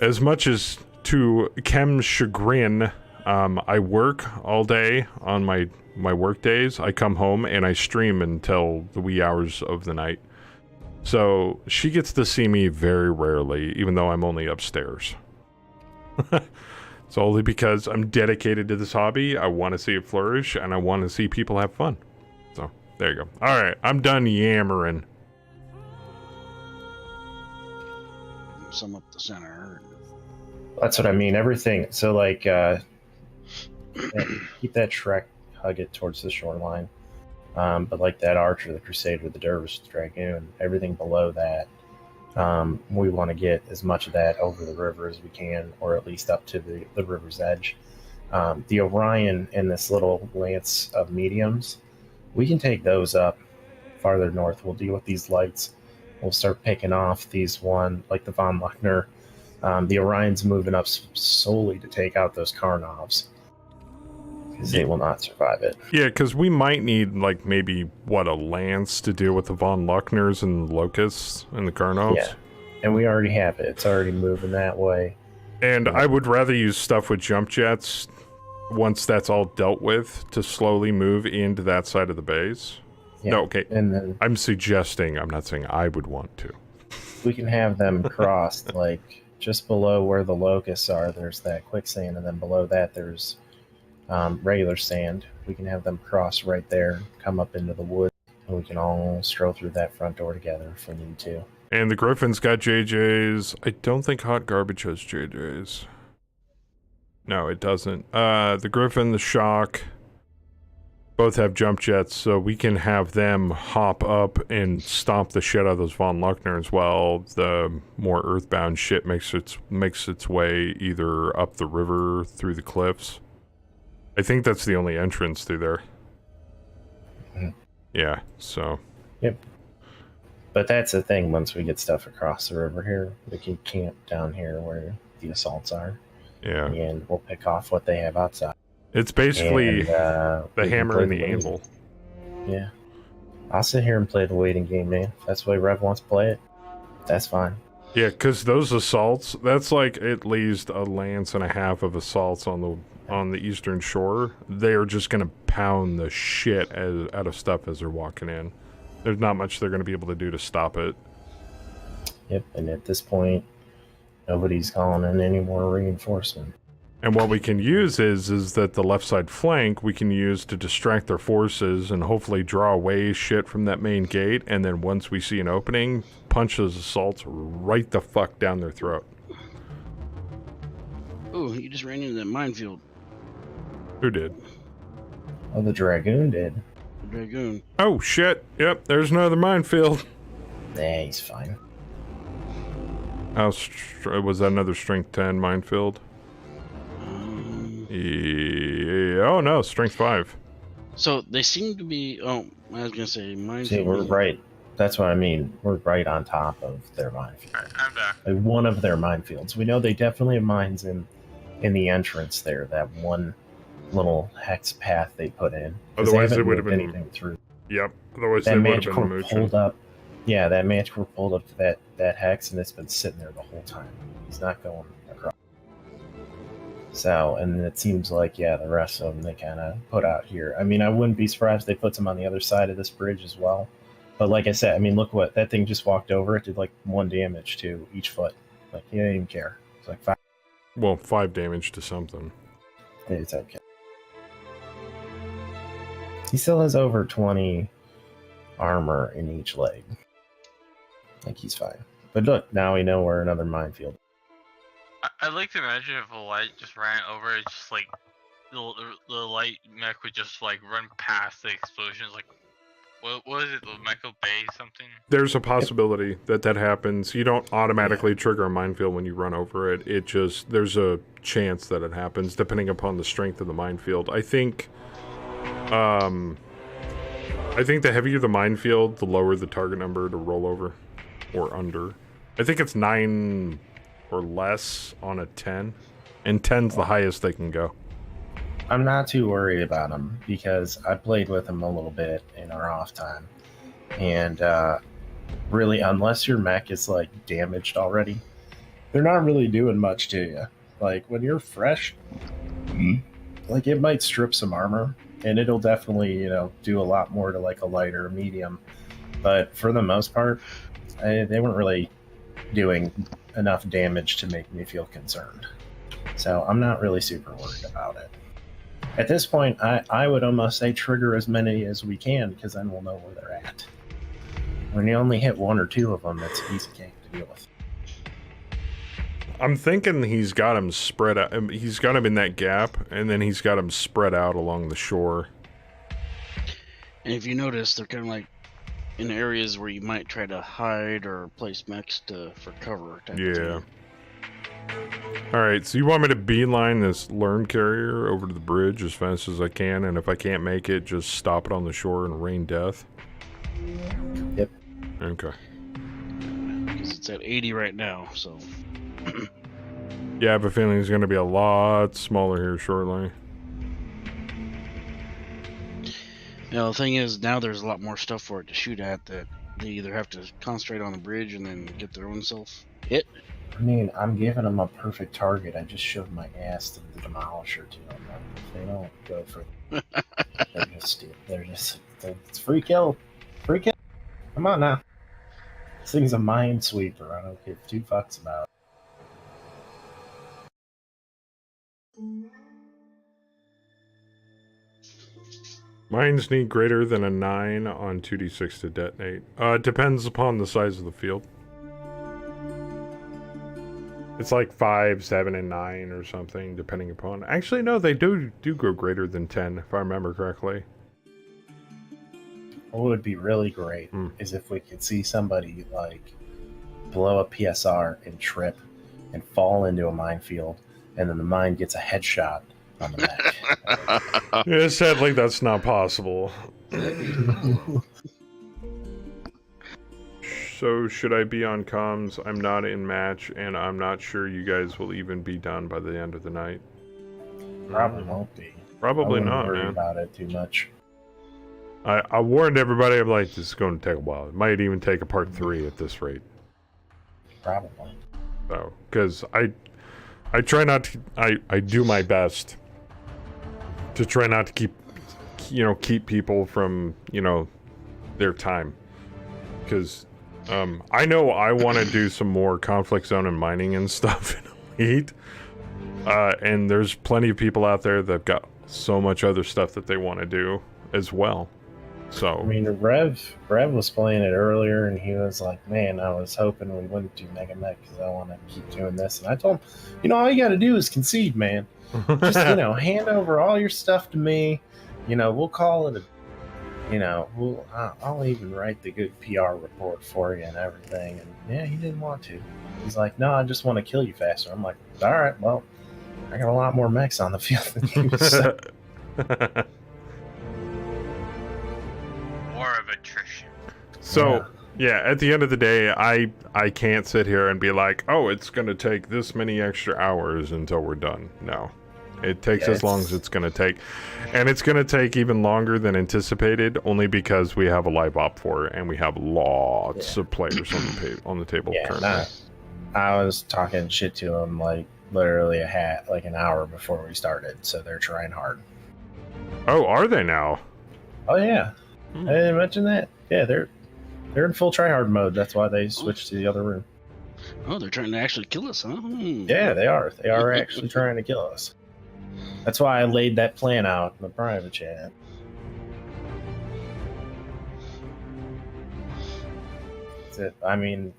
Speaker 1: as much as to Kem's chagrin, I work all day on my work days. I come home and I stream until the wee hours of the night. So she gets to see me very rarely, even though I'm only upstairs. It's only because I'm dedicated to this hobby. I want to see it flourish and I want to see people have fun. So there you go. All right, I'm done yammering.
Speaker 2: Some up the center.
Speaker 5: That's what I mean. Everything. So like, keep that Shrek, hug it towards the shoreline. But like that Archer, the Crusader, the Dervish, the Dragoon, everything below that, we want to get as much of that over the river as we can, or at least up to the river's edge. The Orion and this little lance of mediums, we can take those up farther north. We'll deal with these lights. We'll start picking off these one, like the Von Luckner. The Orion's moving up solely to take out those Karnovs. Because they will not survive it.
Speaker 1: Yeah, because we might need, like, maybe, what, a lance to deal with the Von Luckners and Locusts and the Karnovs?
Speaker 5: Yeah, and we already have it. It's already moving that way.
Speaker 1: And I would rather use stuff with jump jets, once that's all dealt with, to slowly move into that side of the base.
Speaker 5: Yeah.
Speaker 1: No, okay,
Speaker 5: and then
Speaker 1: I'm suggesting, I'm not saying I would want to.
Speaker 5: We can have them crossed, like, just below where the Locusts are, there's that quicksand, and then below that there's regular sand. We can have them cross right there, come up into the woods, and we can all stroll through that front door together if we need to.
Speaker 1: And the Griffin's got JJs. I don't think Hot Garbage has JJs. No, it doesn't. The Griffin, the Shock, both have jump jets, so we can have them hop up and stomp the shit out of those Von Luckners while the more earthbound shit makes its way either up the river, through the cliffs. I think that's the only entrance through there.
Speaker 5: Mm-hmm.
Speaker 1: Yeah, so.
Speaker 5: Yep. But that's the thing, once we get stuff across the river here, we can camp down here where the assaults are.
Speaker 1: Yeah.
Speaker 5: And we'll pick off what they have outside.
Speaker 1: It's basically
Speaker 5: and,
Speaker 1: the hammer and the anvil.
Speaker 5: Yeah. I'll sit here and play the waiting game, man. If that's the way Rev wants to play it, that's fine.
Speaker 1: Yeah, because those assaults, that's like at least a lance and a half of assaults on the eastern shore. They are just going to pound the shit out of stuff as they're walking in. There's not much they're going to be able to do to stop it.
Speaker 5: Yep, and at this point, nobody's calling in any more reinforcement.
Speaker 1: And what we can use is that the left side flank we can use to distract their forces and hopefully draw away shit from that main gate, and then once we see an opening, punch those assaults right the fuck down their throat.
Speaker 2: Oh, you just ran into that minefield.
Speaker 1: Who did?
Speaker 5: Oh, the Dragoon did.
Speaker 2: The Dragoon.
Speaker 1: Oh shit, yep, there's another minefield.
Speaker 5: Nah, he's fine.
Speaker 1: Was that another strength 10 minefield? Yeah, oh no, strength 5.
Speaker 2: So they seem to be. Oh, I was gonna say minefield.
Speaker 5: See, we're right. That's what I mean. We're right on top of their minefield.
Speaker 4: Alright, I'm back.
Speaker 5: Like one of their minefields. We know they definitely have mines in the entrance there. That one little hex path they put in. 'Cause
Speaker 1: Otherwise,
Speaker 5: they
Speaker 1: it would
Speaker 5: haven't
Speaker 1: have
Speaker 5: moved
Speaker 1: been.
Speaker 5: anything through.
Speaker 1: Yep. Otherwise,
Speaker 5: That
Speaker 1: they would have
Speaker 5: magic
Speaker 1: been
Speaker 5: core
Speaker 1: mooching.
Speaker 5: pulled up. Yeah, that magic core pulled up to that hex, and it's been sitting there the whole time. He's not going across. So, and it seems like, yeah, the rest of them they kind of put out here. I mean, I wouldn't be surprised if they put some on the other side of this bridge as well. But like I said, I mean, look what that thing just walked over. It did like 1 damage to each foot. Like, he didn't even care. It's like 5.
Speaker 1: Well, 5 damage to something.
Speaker 5: It's okay. He still has over 20 armor in each leg. Like, he's fine. But look, now we know we're another minefield.
Speaker 4: I'd like to imagine if a light just ran over it, just like the light mech would just like run past the explosions. Like, what is it? The mech obey something?
Speaker 1: There's a possibility that happens. You don't automatically trigger a minefield when you run over it. It just, there's a chance that it happens depending upon the strength of the minefield. I think the heavier the minefield, the lower the target number to roll over or under. I think it's 9 or less on a 10, and 10's the highest they can go.
Speaker 5: I'm not too worried about him because I played with him a little bit in our off time. And really, unless your mech is like damaged already, they're not really doing much to you. Like when you're fresh, like it might strip some armor, and it'll definitely, you know, do a lot more to like a lighter medium. But for the most part, they weren't really doing enough damage to make me feel concerned. So I'm not really super worried about it. At this point, I would almost say trigger as many as we can, because then we'll know where they're at. When you only hit 1 or 2 of them, that's a piece of cake to deal with.
Speaker 1: I'm thinking he's got them spread out. He's got them in that gap, and then he's got them spread out along the shore.
Speaker 2: And if you notice, they're kind of like in areas where you might try to hide or place mechs for cover.
Speaker 1: Yeah. Alright, so you want me to beeline this learn carrier over to the bridge as fast as I can, and if I can't make it, just stop it on the shore and rain death?
Speaker 5: Yep.
Speaker 1: Okay.
Speaker 2: Because it's at 80 right now, so...
Speaker 1: Yeah, I have a feeling it's going to be a lot smaller here shortly.
Speaker 2: You know, the thing is, now there's a lot more stuff for it to shoot at that they either have to concentrate on the bridge and then get their own self hit.
Speaker 5: I mean, I'm giving them a perfect target. I just shoved my ass to the demolisher to them. If they don't go for it, it's free kill. Free kill. Come on now. This thing's a minesweeper. I don't give 2 fucks about it.
Speaker 1: Mines need greater than a 9 on 2d6 to detonate. It depends upon the size of the field. It's like 5, 7, and 9 or something, depending upon... Actually, no, they do go greater than 10, if I remember correctly.
Speaker 5: What would be really great is if we could see somebody, like, blow a PSR and trip and fall into a minefield, and then the mine gets a headshot on the mech.
Speaker 1: Yeah, sadly, that's not possible. So, should I be on comms? I'm not in match, and I'm not sure you guys will even be done by the end of the night.
Speaker 5: Probably won't be.
Speaker 1: Probably not,
Speaker 5: worry
Speaker 1: man.
Speaker 5: about it too much.
Speaker 1: I warned everybody, I'm like, this is going to take a while. It might even take a part 3 at this rate.
Speaker 5: Probably.
Speaker 1: So, because I try not to, I do my best to try not to keep people from, their time. Because, I know I want to do some more conflict zone and mining and stuff in Elite. And there's plenty of people out there that've got so much other stuff that they want to do as well. So
Speaker 5: I mean, Rev was playing it earlier, and he was like, "Man, I was hoping we wouldn't do MegaMek because I want to keep doing this." And I told him, all you got to do is concede, man. Just hand over all your stuff to me. We'll call it I'll even write the good PR report for you and everything. And yeah, he didn't want to. He's like, "No, I just want to kill you faster." I'm like, "All right, well, I got a lot more mechs on the field than you." So.
Speaker 4: War of attrition.
Speaker 1: So, yeah, at the end of the day, I can't sit here and be like, oh, it's going to take this many extra hours until we're done. No. It takes
Speaker 5: Yeah,
Speaker 1: as long as it's going to take. And it's going to take even longer than anticipated, only because we have a live op for it, and we have lots of players on the table
Speaker 5: Yeah,
Speaker 1: currently.
Speaker 5: I was talking shit to them like literally an hour before we started, so they're trying hard.
Speaker 1: Oh, are they now?
Speaker 5: Oh yeah, I didn't mention that. Yeah, they're in full tryhard mode. That's why they switched to the other room.
Speaker 2: Oh, they're trying to actually kill us, huh?
Speaker 5: Yeah, they are. They are actually trying to kill us. That's why I laid that plan out in the private chat. I mean,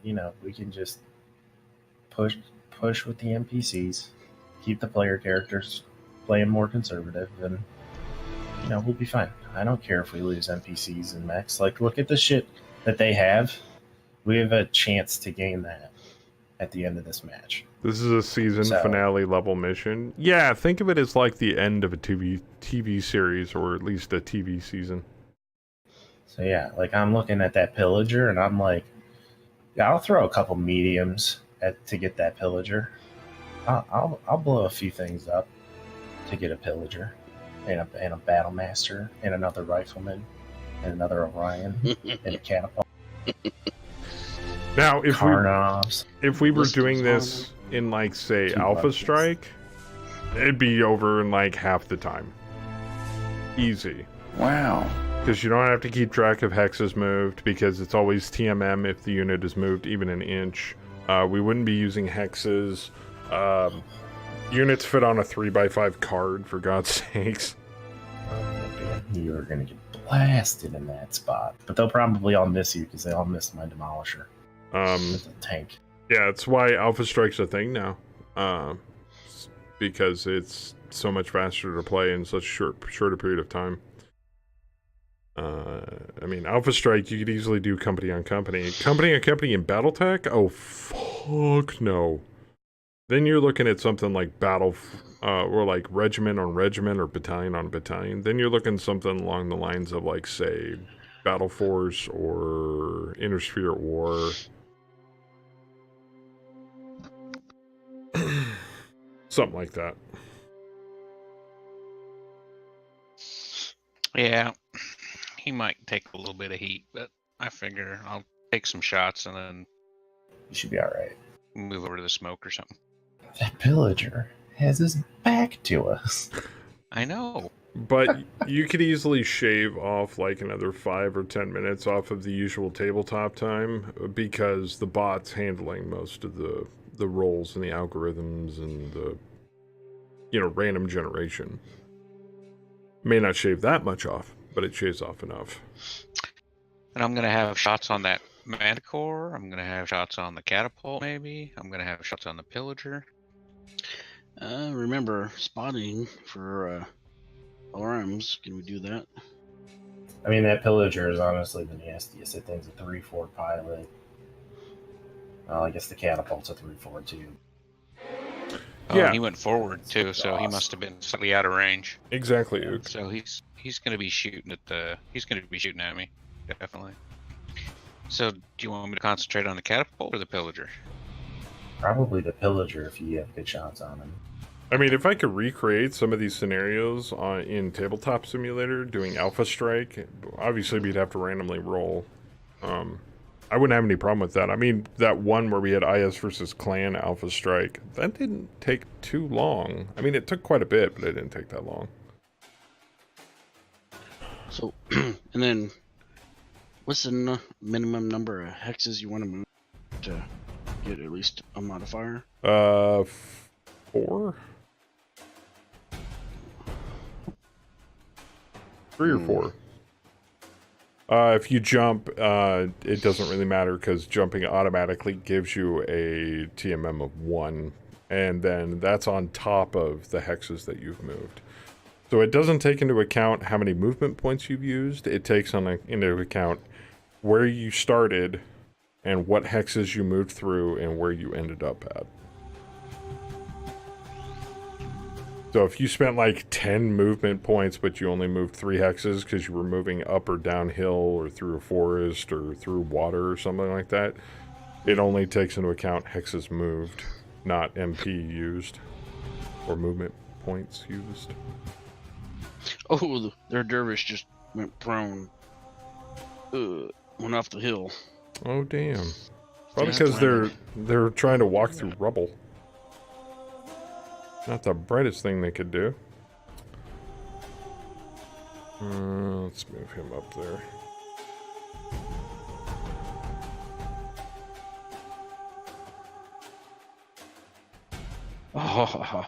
Speaker 5: we can just push with the NPCs, keep the player characters playing more conservative, and we'll be fine. I don't care if we lose NPCs and mechs. Like, look at the shit that they have. We have a chance to gain that at the end of this match.
Speaker 1: This is a season finale level mission. Yeah, think of it as like the end of a TV series, or at least a TV season.
Speaker 5: So yeah, like I'm looking at that pillager, and I'm like, yeah, I'll throw a couple mediums to get that pillager. I'll blow a few things up to get a pillager, and a battle master, and another rifleman, and another Orion, and a catapult.
Speaker 1: Now, if we were
Speaker 5: List
Speaker 1: doing
Speaker 5: goes
Speaker 1: this in, like, say,
Speaker 5: 2
Speaker 1: Alpha
Speaker 5: buckets.
Speaker 1: Strike, it'd be over in, like, half the time. Easy.
Speaker 3: Wow.
Speaker 1: Because you don't have to keep track of hexes moved, because it's always TMM if the unit is moved even an inch. We wouldn't be using hexes. Units fit on a 3x5 card, for God's sakes.
Speaker 5: You're going to get blasted in that spot. But they'll probably all miss you, because they all missed my Demolisher. It's a tank.
Speaker 1: Yeah, that's why Alpha Strike's a thing now. Because it's so much faster to play in such a shorter period of time. I mean, Alpha Strike, you could easily do company on company. Company on company in Battletech? Oh, fuck no. Then you're looking at something like or like regiment on regiment or battalion on battalion. Then you're looking something along the lines of, like, say, Battle Force or Intersphere War. Something like that.
Speaker 6: Yeah, he might take a little bit of heat, but I figure I'll take some shots and then
Speaker 5: You should be alright.
Speaker 6: move over to the smoke or something.
Speaker 5: That pillager has his back to us.
Speaker 6: I know.
Speaker 1: But you could easily shave off like another 5 or 10 minutes off of the usual tabletop time, because the bot's handling most of the roles and the algorithms and the random generation. May not shave that much off, but it shaves off enough.
Speaker 6: And I'm gonna have shots on that Manticore. I'm gonna have shots on the catapult, maybe. I'm gonna have shots on the pillager.
Speaker 2: Remember spotting for alarms. Can we do that?
Speaker 5: I mean, that pillager is honestly the nastiest. That thing's a 3-4 pilot. Well, I guess the catapult's a 3-4 too.
Speaker 6: Oh,
Speaker 1: Yeah.
Speaker 6: he went forward too, so he must have been slightly out of range.
Speaker 1: Exactly. Ook.
Speaker 6: So he's gonna be shooting at me, definitely. So do you want me to concentrate on the catapult or the pillager?
Speaker 5: Probably the pillager if you have good shots on him.
Speaker 1: I mean, if I could recreate some of these scenarios in Tabletop Simulator doing Alpha Strike, obviously we'd have to randomly roll. I wouldn't have any problem with that. I mean, that one where we had IS versus Clan Alpha Strike, that didn't take too long. I mean, it took quite a bit, but it didn't take that long.
Speaker 2: So, and then, what's the minimum number of hexes you want to move to get at least a modifier?
Speaker 1: 4? 3 or 4. If you jump, it doesn't really matter, because jumping automatically gives you a TMM of 1, and then that's on top of the hexes that you've moved. So it doesn't take into account how many movement points you've used. It takes into account where you started and what hexes you moved through and where you ended up at. So if you spent like 10 movement points, but you only moved 3 hexes because you were moving up or downhill or through a forest or through water or something like that, it only takes into account hexes moved, not MP used or movement points used.
Speaker 2: Oh, their dervish just went prone. Went off the hill.
Speaker 1: Oh damn! Probably
Speaker 2: Yeah,
Speaker 1: because they're trying to walk through rubble. Not the brightest thing they could do. Let's move him up there.
Speaker 2: Oh,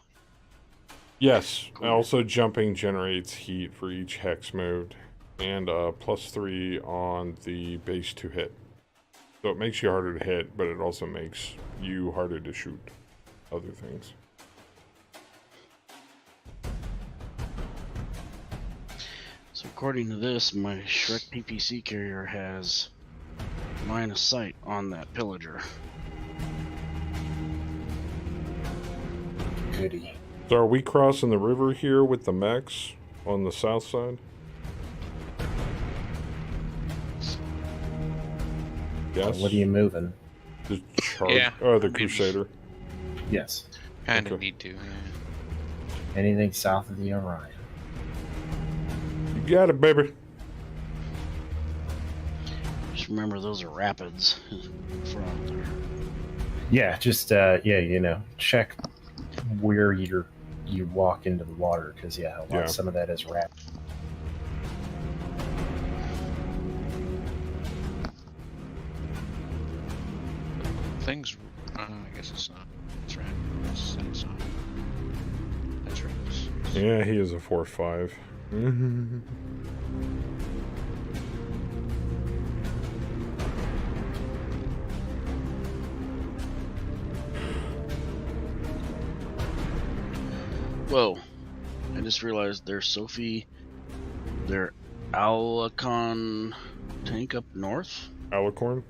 Speaker 1: Yes, also jumping generates heat for each hex moved, and +3 on the base to hit. So it makes you harder to hit, but it also makes you harder to shoot other things.
Speaker 2: so according to this, my Shrek PPC carrier has line of sight on that pillager.
Speaker 5: Goody.
Speaker 1: So are we crossing the river here with the mechs on the south side? Yes.
Speaker 5: What are you moving?
Speaker 1: The char-
Speaker 6: Yeah.
Speaker 1: the Crusader.
Speaker 5: Yes.
Speaker 6: Kind of
Speaker 1: Okay.
Speaker 6: need to. Yeah.
Speaker 5: Anything south of the Orion.
Speaker 1: You got it, baby.
Speaker 2: Just remember those are rapids in front there.
Speaker 5: Yeah, just check where you walk into the water, because some of that is rapid.
Speaker 6: Things. I guess it's not. That's right. It's not. That's right.
Speaker 1: Yeah, he is a 4/5.
Speaker 2: Whoa. I just realized their Sophie, their Alacon tank up north
Speaker 1: Alicorn?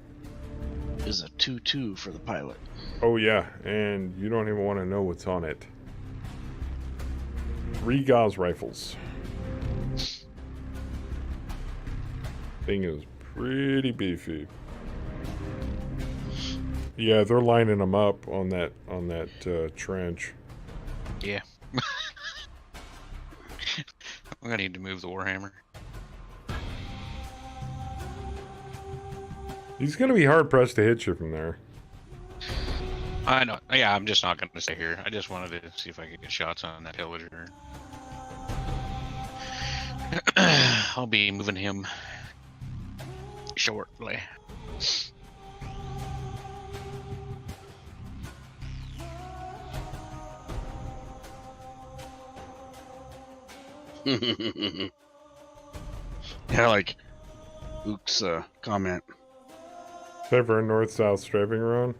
Speaker 2: is a 2-2 for the pilot.
Speaker 1: Oh yeah, and you don't even want to know what's on it. 3 Gauss rifles. Thing is pretty beefy. Yeah, they're lining them up on that trench.
Speaker 6: Yeah. I'm gonna need to move the Warhammer.
Speaker 1: He's gonna be hard pressed to hit you from there.
Speaker 6: I know. Yeah, I'm just not gonna stay here. I just wanted to see if I could get shots on that pillager. I'll be moving him shortly.
Speaker 2: Yeah, like Luke's comment.
Speaker 1: Ever north-south strafing run?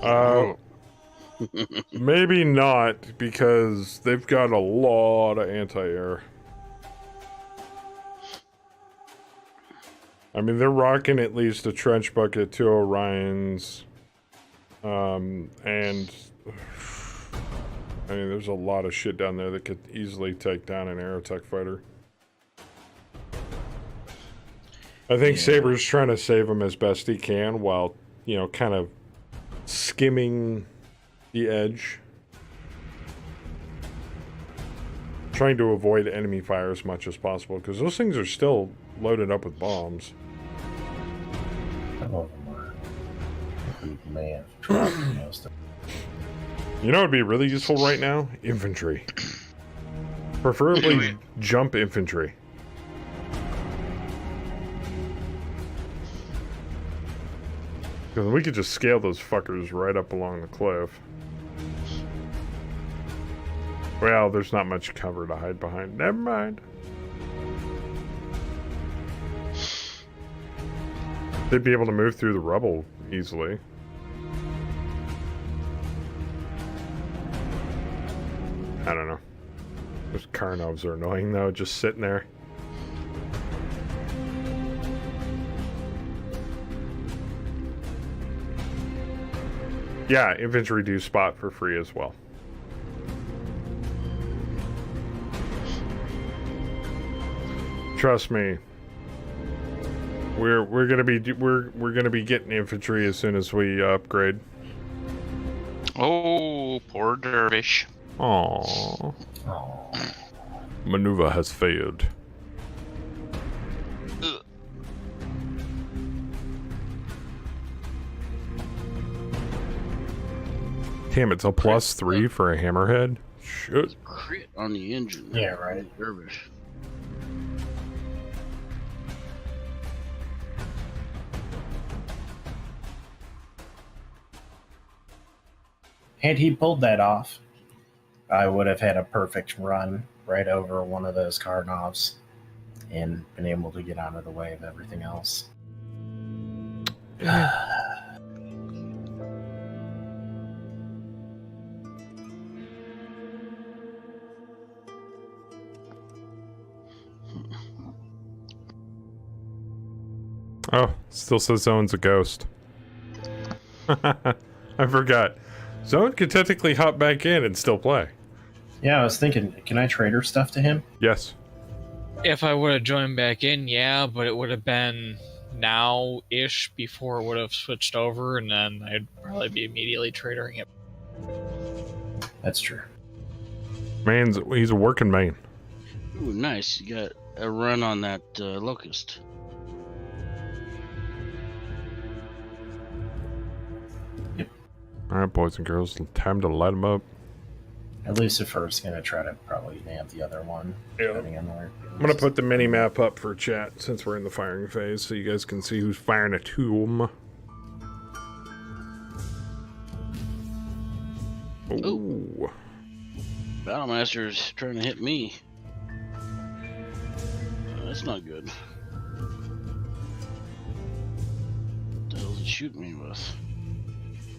Speaker 2: Oh.
Speaker 1: Maybe not, because they've got a lot of anti-air. I mean, they're rocking at least a trench bucket, 2 Orions, and I mean, there's a lot of shit down there that could easily take down an Aerotech fighter. I think Saber's trying to save him as best he can while, kind of skimming the edge. Trying to avoid enemy fire as much as possible, because those things are still loaded up with bombs.
Speaker 5: Some of them are. Man.
Speaker 1: You know what would be really useful right now? Infantry. Preferably jump infantry. Because we could just scale those fuckers right up along the cliff. Well, there's not much cover to hide behind. Never mind. They'd be able to move through the rubble easily. I don't know. Those Karnovs are annoying though, just sitting there. Yeah, infantry do spot for free as well. Trust me. We're gonna be getting infantry as soon as we upgrade.
Speaker 6: Oh, poor dervish.
Speaker 1: Aww.
Speaker 5: Oh.
Speaker 1: Maneuver has failed. Damn, it's a +3 for a hammerhead? Shit.
Speaker 2: Crit on the engine.
Speaker 5: Yeah, right.
Speaker 2: Dervish.
Speaker 5: Had he pulled that off, I would have had a perfect run right over one of those Karnovs and been able to get out of the way of everything else.
Speaker 1: Oh, still says Zone's a ghost. I forgot. Zone could technically hop back in and still play.
Speaker 5: Yeah, I was thinking, can I trade her stuff to him?
Speaker 1: Yes.
Speaker 12: If I would have joined back in, yeah, but it would have been now-ish before it would have switched over, and then I'd probably be immediately trading it.
Speaker 5: That's true.
Speaker 1: He's a working man.
Speaker 2: Ooh, nice. You got a run on that locust.
Speaker 1: Alright, boys and girls, time to light them up.
Speaker 5: Lucifer's going to try to probably nab the other one.
Speaker 1: Yeah.
Speaker 5: Depending on where
Speaker 1: I'm going to put the mini-map up for chat since we're in the firing phase so you guys can see who's firing at whom. Ooh.
Speaker 2: Battlemaster's trying to hit me. That's not good. What the hell is he shooting me with?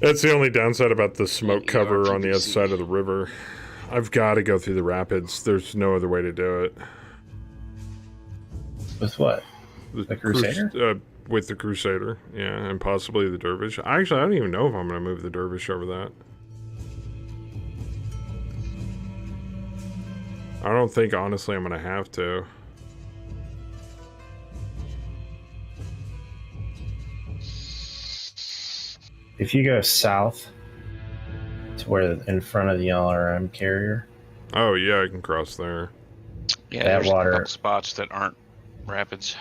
Speaker 1: That's the only downside about the smoke cover on the other side of the river. I've got to go through the rapids. There's no other way to do it.
Speaker 5: With what? The Crusader?
Speaker 1: With the Crusader, yeah, and possibly the Dervish. Actually, I don't even know if I'm going to move the Dervish over that. I don't think, honestly, I'm going to have to.
Speaker 5: If you go south to where in front of the LRM carrier.
Speaker 1: Oh, yeah, I can cross there.
Speaker 6: Yeah,
Speaker 5: that
Speaker 6: there's
Speaker 5: water
Speaker 6: a couple spots that aren't rapids.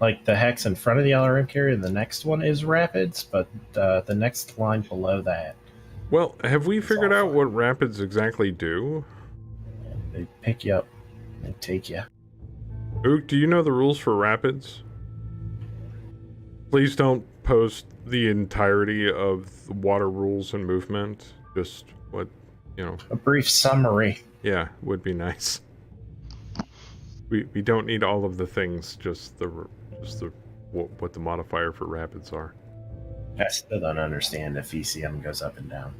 Speaker 5: Like the hex in front of the LRM carrier, the next one is rapids, but the next line below that.
Speaker 1: Well, have we figured out what rapids exactly do?
Speaker 5: They pick you up and take you.
Speaker 1: Ook, do you know the rules for rapids? Please don't post the entirety of the water rules and movement. Just what, you know.
Speaker 5: A brief summary.
Speaker 1: Yeah, would be nice. We don't need all of the things, just the what the modifier for rapids are.
Speaker 5: I still don't understand if ECM goes up and down.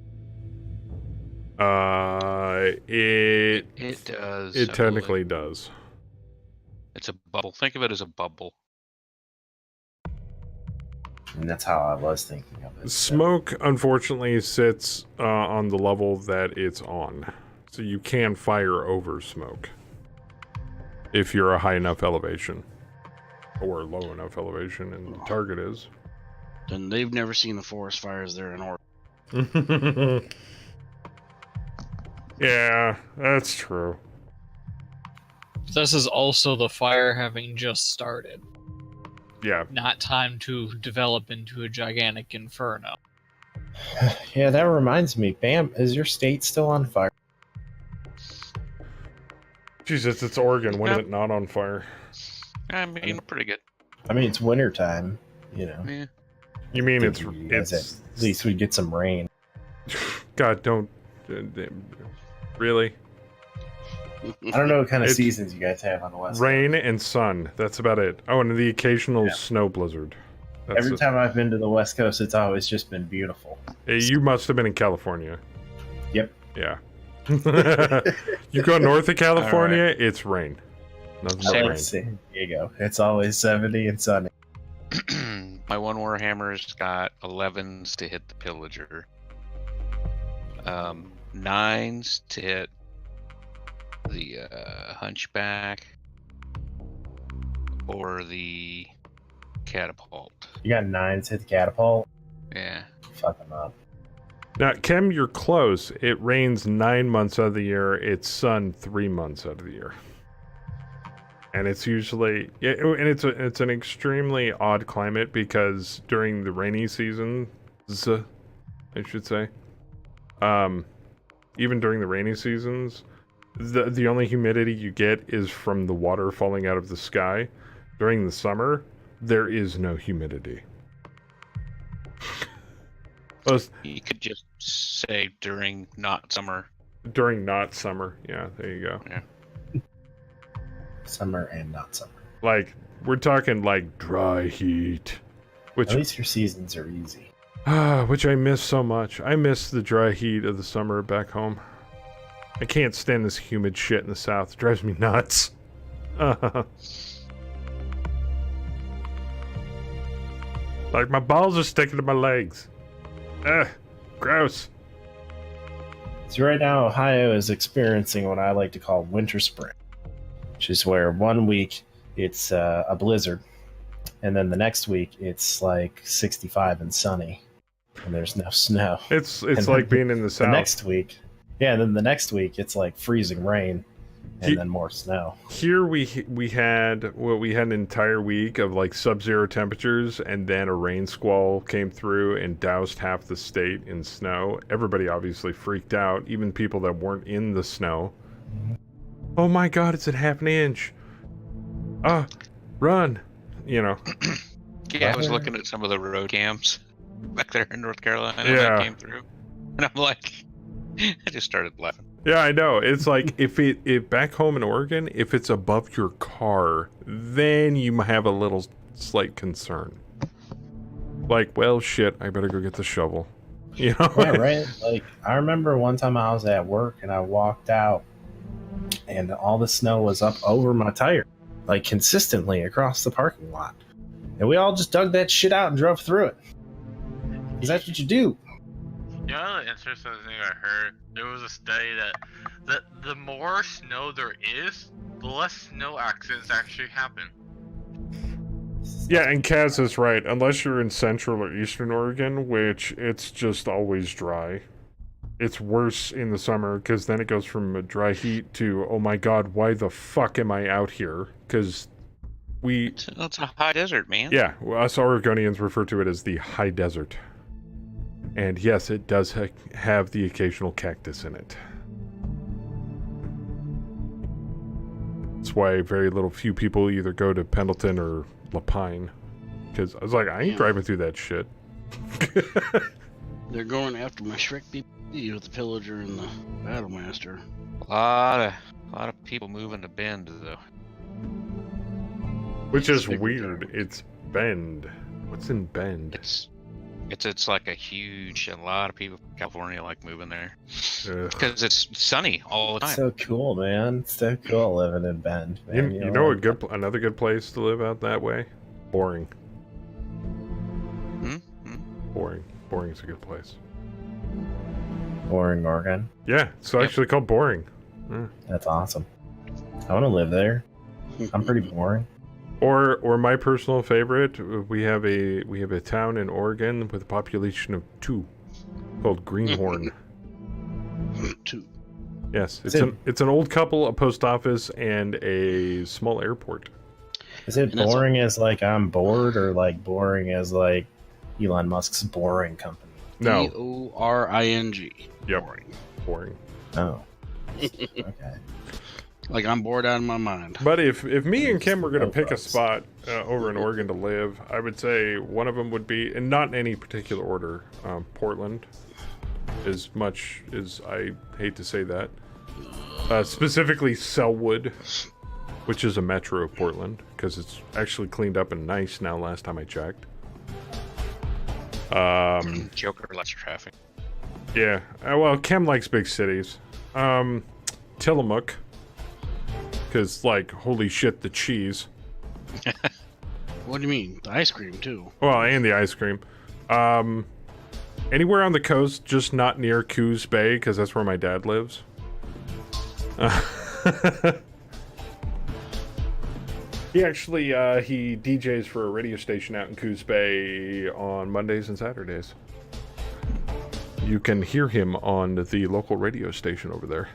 Speaker 1: It
Speaker 6: does.
Speaker 1: It technically does.
Speaker 6: It's a bubble. Think of it as a bubble.
Speaker 5: And that's how I was thinking of it.
Speaker 1: Smoke, unfortunately, sits on the level that it's on. So you can fire over smoke. If you're a high enough elevation. Or low enough elevation, and the target is.
Speaker 2: Then they've never seen the forest fires there in Oregon.
Speaker 1: Yeah, that's true.
Speaker 12: This is also the fire having just started.
Speaker 1: Yeah.
Speaker 12: Not time to develop into a gigantic inferno.
Speaker 5: Yeah, that reminds me. Bam, is your state still on fire?
Speaker 1: Jesus, it's Oregon. When is it not on fire?
Speaker 6: I mean, pretty good.
Speaker 5: I mean, it's winter time, you know.
Speaker 6: Yeah.
Speaker 1: You mean
Speaker 5: At least we get some rain.
Speaker 1: God, don't. Really?
Speaker 5: I don't know what kind of seasons you guys have on the West.
Speaker 1: Rain and sun. That's about it. Oh, and the occasional snow blizzard. That's
Speaker 5: Every time I've been to the West Coast, it's always just been beautiful.
Speaker 1: You must have been in California.
Speaker 5: Yep.
Speaker 1: Yeah. You go north of California, it's rain. Nothing but rain.
Speaker 5: San Diego. It's always 70 and sunny.
Speaker 6: My one warhammer's got 11s to hit the pillager, 9s to hit the hunchback or the catapult.
Speaker 5: You got 9s hit the catapult?
Speaker 6: Yeah.
Speaker 5: Fuck them up.
Speaker 1: Now, Kem, you're close. It rains 9 months out of the year. It's sun 3 months out of the year. And it's usually, and it's an extremely odd climate because during the rainy seasons, I should say, even during the rainy seasons, the only humidity you get is from the water falling out of the sky. During the summer, there is no humidity.
Speaker 6: You could just say during not summer.
Speaker 1: During not summer, yeah, there you go.
Speaker 6: Yeah.
Speaker 5: Summer and not summer.
Speaker 1: Like, we're talking like dry heat. Which,
Speaker 5: at least your seasons are easy.
Speaker 1: Which I miss so much. I miss the dry heat of the summer back home. I can't stand this humid shit in the south. It drives me nuts. Like, my balls are sticking to my legs. Ugh, gross.
Speaker 5: So right now, Ohio is experiencing what I like to call winter spring, which is where 1 week it's a blizzard, and then the next week it's like 65 and sunny, and there's no snow.
Speaker 1: It's like being in the south.
Speaker 5: The next week, then the next week it's like freezing rain, and then more snow.
Speaker 1: Here we had an entire week of like sub-zero temperatures, and then a rain squall came through and doused half the state in snow. Everybody obviously freaked out, even people that weren't in the snow. Oh my god, it's at half an inch. Run. You know.
Speaker 6: Yeah, I was looking at some of the road cams back there in North Carolina
Speaker 1: that
Speaker 6: came through. And I'm like, I just started laughing.
Speaker 1: Yeah, I know. It's like if back home in Oregon, if it's above your car, then you might have a little slight concern. Like, well, shit, I better go get the shovel. You know?
Speaker 5: Yeah, right. Like, I remember one time I was at work and I walked out and all the snow was up over my tire, like consistently across the parking lot. And we all just dug that shit out and drove through it. Because that's what you do.
Speaker 4: You know, the interesting thing I heard, there was a study that the more snow there is, the less snow accidents actually happen.
Speaker 1: Yeah, and Kaz is right. Unless you're in Central or Eastern Oregon, which it's just always dry. It's worse in the summer, because then it goes from a dry heat to, oh my god, why the fuck am I out here? Because
Speaker 6: It's a high desert, man.
Speaker 1: Yeah, us Oregonians refer to it as the high desert. And yes, it does have the occasional cactus in it. That's why very few people either go to Pendleton or Lapine. Because I was like, I ain't driving through that shit.
Speaker 2: They're going after my Shrek BP with the Pillager and the Battlemaster.
Speaker 6: A lot of people moving to Bend, though.
Speaker 1: Which is weird. It's Bend. What's in Bend?
Speaker 6: It's like a huge. A lot of people from California like moving there because it's sunny all the time.
Speaker 5: So cool, man. It's so cool living in Bend. Man.
Speaker 1: You know another good place to live out that way? Boring. Boring. Boring's a good place.
Speaker 5: Boring, Oregon.
Speaker 1: Yeah, it's actually called Boring.
Speaker 5: That's awesome. I want to live there. I'm pretty boring.
Speaker 1: Or my personal favorite, we have a town in Oregon with a population of 2 called Greenhorn.
Speaker 2: 2.
Speaker 1: Yes, it's an old couple, a post office, and a small airport.
Speaker 5: Is it boring as like I'm bored, or like boring as like Elon Musk's boring company?
Speaker 1: No.
Speaker 2: Boring.
Speaker 1: Yep. Boring.
Speaker 5: Oh. Okay.
Speaker 2: Like I'm bored out of my mind.
Speaker 1: But if me and Kim were going to pick a spot over in Oregon to live, I would say one of them would be, and not in any particular order, Portland. As much as I hate to say that. Specifically Selwood, which is a metro of Portland, because it's actually cleaned up and nice now last time I checked.
Speaker 6: Joker less traffic.
Speaker 1: Yeah. Well, Kim likes big cities. Tillamook. Because, like, holy shit, the cheese.
Speaker 2: What do you mean? The ice cream, too.
Speaker 1: Well, and the ice cream. Anywhere on the coast, just not near Coos Bay, because that's where my dad lives. He actually, he DJs for a radio station out in Coos Bay on Mondays and Saturdays. you can hear him on the local radio station over there.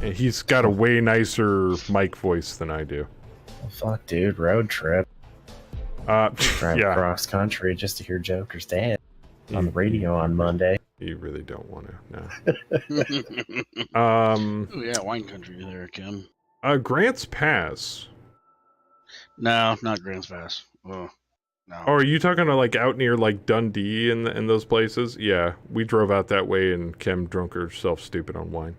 Speaker 1: And he's got a way nicer mic voice than I do.
Speaker 5: Well, fuck, dude. Road trip. Drive
Speaker 1: Yeah.
Speaker 5: cross country just to hear Joker's dad on the radio on Monday.
Speaker 1: You really don't want to, no.
Speaker 2: Oh yeah, wine country there, Kim.
Speaker 1: Grants Pass.
Speaker 2: No, not Grants Pass. Oh, no.
Speaker 1: Oh, are you talking to like out near like Dundee and those places? Yeah, we drove out that way and Kim drunk herself stupid on wine.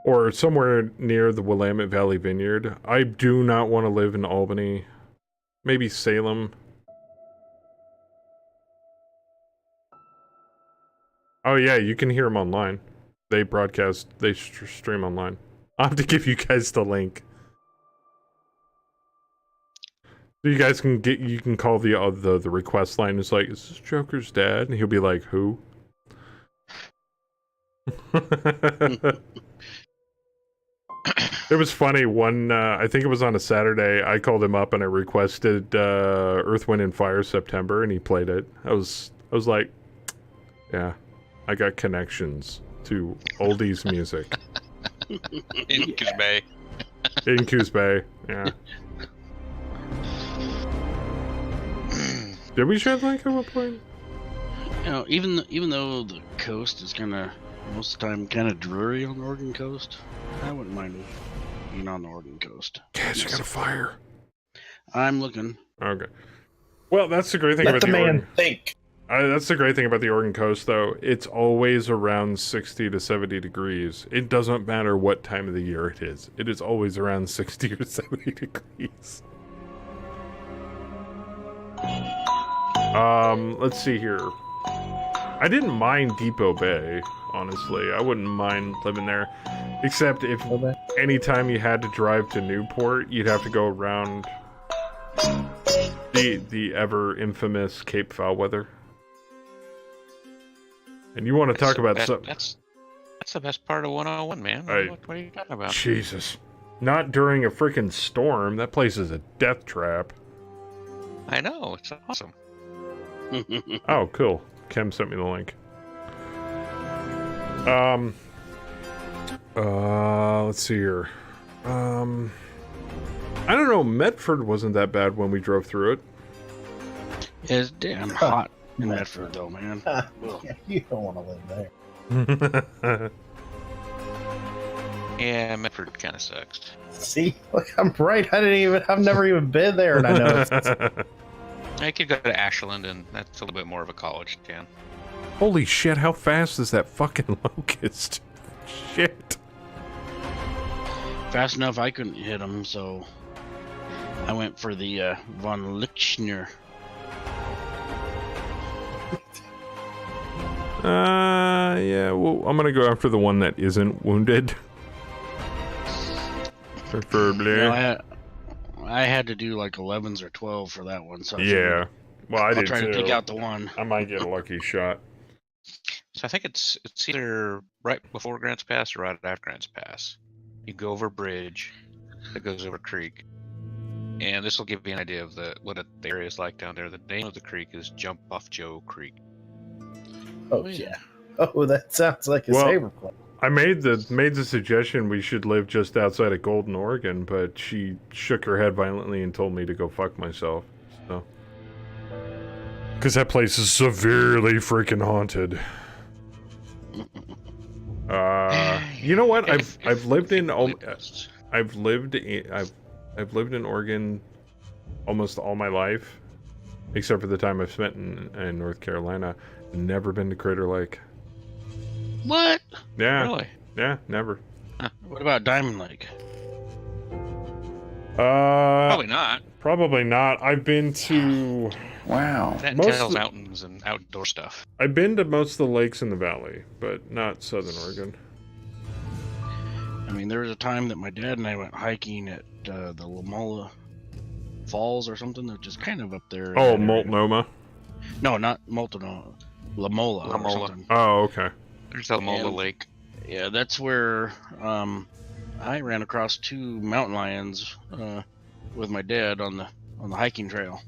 Speaker 1: Or somewhere near the Willamette Valley Vineyard. I do not want to live in Albany. Maybe Salem. Oh yeah, you can hear them online. They broadcast, they stream online. I'll have to give you guys the link. So you guys can you can call the request line. It's like, is this Joker's dad? And he'll be like, who? It was funny. I think it was on a Saturday. I called him up and I requested Earth, Wind, and Fire September, and he played it. I was like, yeah, I got connections to oldies music.
Speaker 6: In Coos Bay.
Speaker 1: In Coos Bay, yeah. Did we share the link at one point?
Speaker 2: You know, even though the coast is most of the time kind of dreary on the Oregon coast, I wouldn't mind being on the Oregon coast.
Speaker 1: Guys, you got a fire.
Speaker 2: I'm looking.
Speaker 1: Okay. Well, that's the great thing
Speaker 5: Let
Speaker 1: about
Speaker 5: the man
Speaker 1: Oregon.
Speaker 5: think.
Speaker 1: That's the great thing about the Oregon coast, though. It's always around 60 to 70 degrees. It doesn't matter what time of the year it is. It is always around 60 or 70 degrees. Let's see here. I didn't mind Depot Bay, honestly. I wouldn't mind living there. Except if anytime you had to drive to Newport, you'd have to go around the ever infamous Cape Foulweather. And you want to talk about something...
Speaker 6: That's the best part of 101, man. What are you talking about?
Speaker 1: Jesus. Not during a freaking storm. That place is a death trap.
Speaker 6: I know. It's awesome.
Speaker 1: Oh, cool. Kim sent me the link. Let's see here. I don't know. Medford wasn't that bad when we drove through it.
Speaker 2: It's damn hot in Medford, though, man.
Speaker 5: You don't want to live there.
Speaker 6: Yeah, Medford kind of sucks.
Speaker 5: See, look, I'm right. I've never even been there, and I know it's...
Speaker 6: I could go to Ashland, and that's a little bit more of a college town.
Speaker 1: Holy shit, how fast is that fucking locust? Shit.
Speaker 2: Fast enough I couldn't hit him, so I went for the von Lichner.
Speaker 1: Yeah, well, I'm gonna go after the one that isn't wounded. Preferably.
Speaker 2: No, I had to do like 11s or 12 for that one, so
Speaker 1: yeah. Well,
Speaker 2: I'll try to pick out the one.
Speaker 1: I might get a lucky shot.
Speaker 6: So I think it's either right before Grants Pass or right after Grants Pass. You go over a bridge that goes over a creek, and this will give you an idea of what the area is like down there. The name of the creek is Jump Off Joe Creek.
Speaker 5: Oh yeah. Oh, that sounds like a saber play.
Speaker 1: I made the suggestion we should live just outside of Golden, Oregon, but she shook her head violently and told me to go fuck myself. So, because that place is severely freaking haunted. You know what? I've lived in Oregon almost all my life, except for the time I've spent in North Carolina. Never been to Crater Lake.
Speaker 2: What?
Speaker 1: Yeah.
Speaker 2: Really?
Speaker 1: Yeah, never.
Speaker 2: What about Diamond Lake?
Speaker 6: Probably not.
Speaker 1: Probably not. I've been to...
Speaker 3: Wow.
Speaker 6: That entails mountains and outdoor stuff.
Speaker 1: I've been to most of the lakes in the valley, but not Southern Oregon.
Speaker 2: I mean, there was a time that my dad and I went hiking at the Lamola Falls or something, that just kind of up there.
Speaker 1: Oh, Multnomah?
Speaker 2: No, not Multnomah. Lamola. Or something.
Speaker 1: Oh, okay.
Speaker 6: There's Lamola Lake.
Speaker 2: Yeah, that's where I ran across 2 mountain lions with my dad on the hiking trail.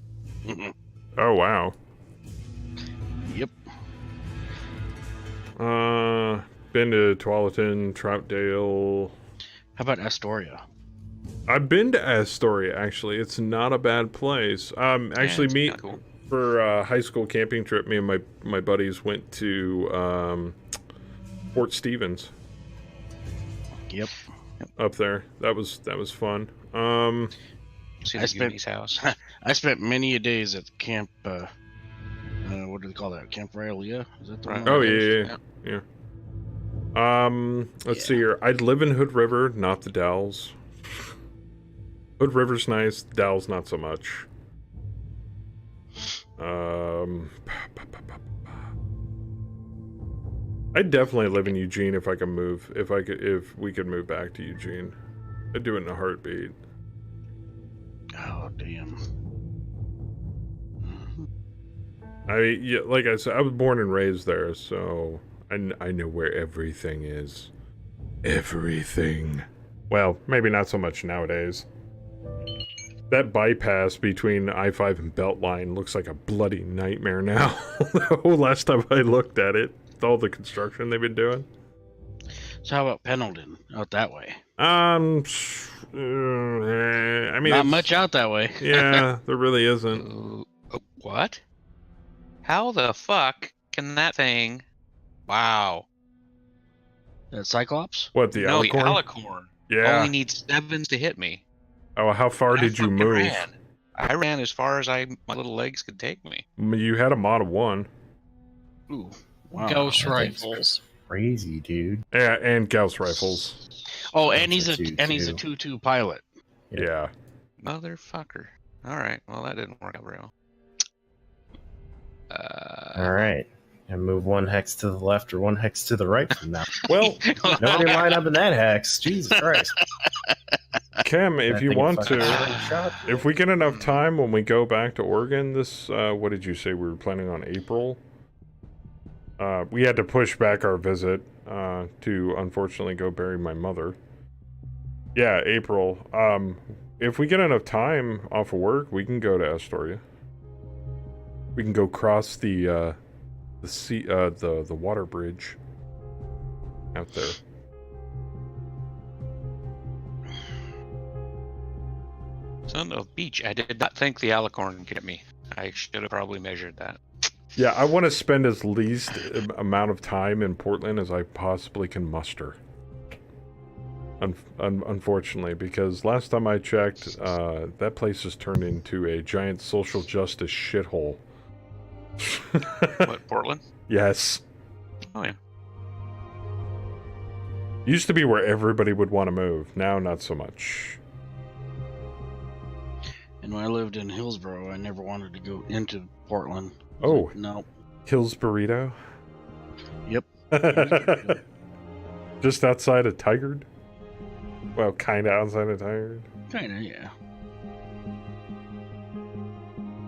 Speaker 1: Oh, wow.
Speaker 2: Yep.
Speaker 1: Been to Tualatin, Troutdale.
Speaker 2: How about Astoria?
Speaker 1: I've been to Astoria, actually. It's not a bad place. Actually,
Speaker 6: it's kinda cool.
Speaker 1: for a high school camping trip, me and my buddies went to Fort Stevens.
Speaker 2: Yep.
Speaker 1: Up there. That was fun.
Speaker 6: See
Speaker 2: I
Speaker 6: the
Speaker 2: spent-
Speaker 6: Goonies house.
Speaker 2: I spent many a days at camp. What do they call that? Camp Railia? Is that the one?
Speaker 1: Oh,
Speaker 2: that
Speaker 1: yeah. Let's see here. I'd live in Hood River, not the Dalles. Hood River's nice, Dalles not so much. I'd definitely live in Eugene if I could move. If we could move back to Eugene, I'd do it in a heartbeat.
Speaker 2: Oh damn.
Speaker 1: Yeah, like I said, I was born and raised there, so I know where everything is. Everything. Well, maybe not so much nowadays. That bypass between I-5 and Beltline looks like a bloody nightmare now. Last time I looked at it, with all the construction they've been doing.
Speaker 2: So how about Pendleton out that way?
Speaker 1: I mean,
Speaker 2: Not much out that way.
Speaker 1: Yeah, there really isn't.
Speaker 6: What? How the fuck can that thing? Wow.
Speaker 2: That Cyclops?
Speaker 1: What, the
Speaker 6: No, the
Speaker 1: Alicorn?
Speaker 6: Alicorn.
Speaker 1: Yeah.
Speaker 6: Only needs 7s to hit me.
Speaker 1: Oh, how far did you
Speaker 6: fucking
Speaker 1: move?
Speaker 6: I ran as far as my little legs could take me.
Speaker 1: You had a mod of 1.
Speaker 2: Ooh. Wow.
Speaker 12: Ghost
Speaker 5: That thing's
Speaker 12: rifles.
Speaker 5: Crazy, dude.
Speaker 1: Yeah, and Gauss rifles.
Speaker 2: Oh, and he's a
Speaker 5: That's a
Speaker 2: and he's a 2-2 pilot.
Speaker 1: Yeah.
Speaker 6: Motherfucker. Alright, well that didn't work out very well.
Speaker 5: All right. And move 1 hex to the left or 1 hex to the right from now.
Speaker 1: Well,
Speaker 5: Nobody line up in that hex. Jesus Christ.
Speaker 1: Cam, if
Speaker 5: That
Speaker 1: you
Speaker 5: thing
Speaker 1: want
Speaker 5: fucking
Speaker 1: to,
Speaker 5: shot.
Speaker 1: if we get enough time when we go back to Oregon, this, what did you say? We were planning on April? We had to push back our visit, to unfortunately go bury my mother. Yeah, April. If we get enough time off of work, we can go to Astoria. We can go cross the sea, the water bridge out there.
Speaker 6: Son of beach. I did not think the Alicorn could get me. I should have probably measured that.
Speaker 1: Yeah, I want to spend as least amount of time in Portland as I possibly can muster. Unfortunately, because last time I checked, that place has turned into a giant social justice shithole.
Speaker 6: What, Portland?
Speaker 1: Yes.
Speaker 6: Oh, yeah.
Speaker 1: Used to be where everybody would want to move. Now, not so much.
Speaker 2: And when I lived in Hillsboro, I never wanted to go into Portland.
Speaker 1: Oh.
Speaker 2: No.
Speaker 1: Hills Burrito?
Speaker 2: Yep.
Speaker 1: Just outside of Tigard? Well, kind of outside of Tigard.
Speaker 2: Kinda, yeah.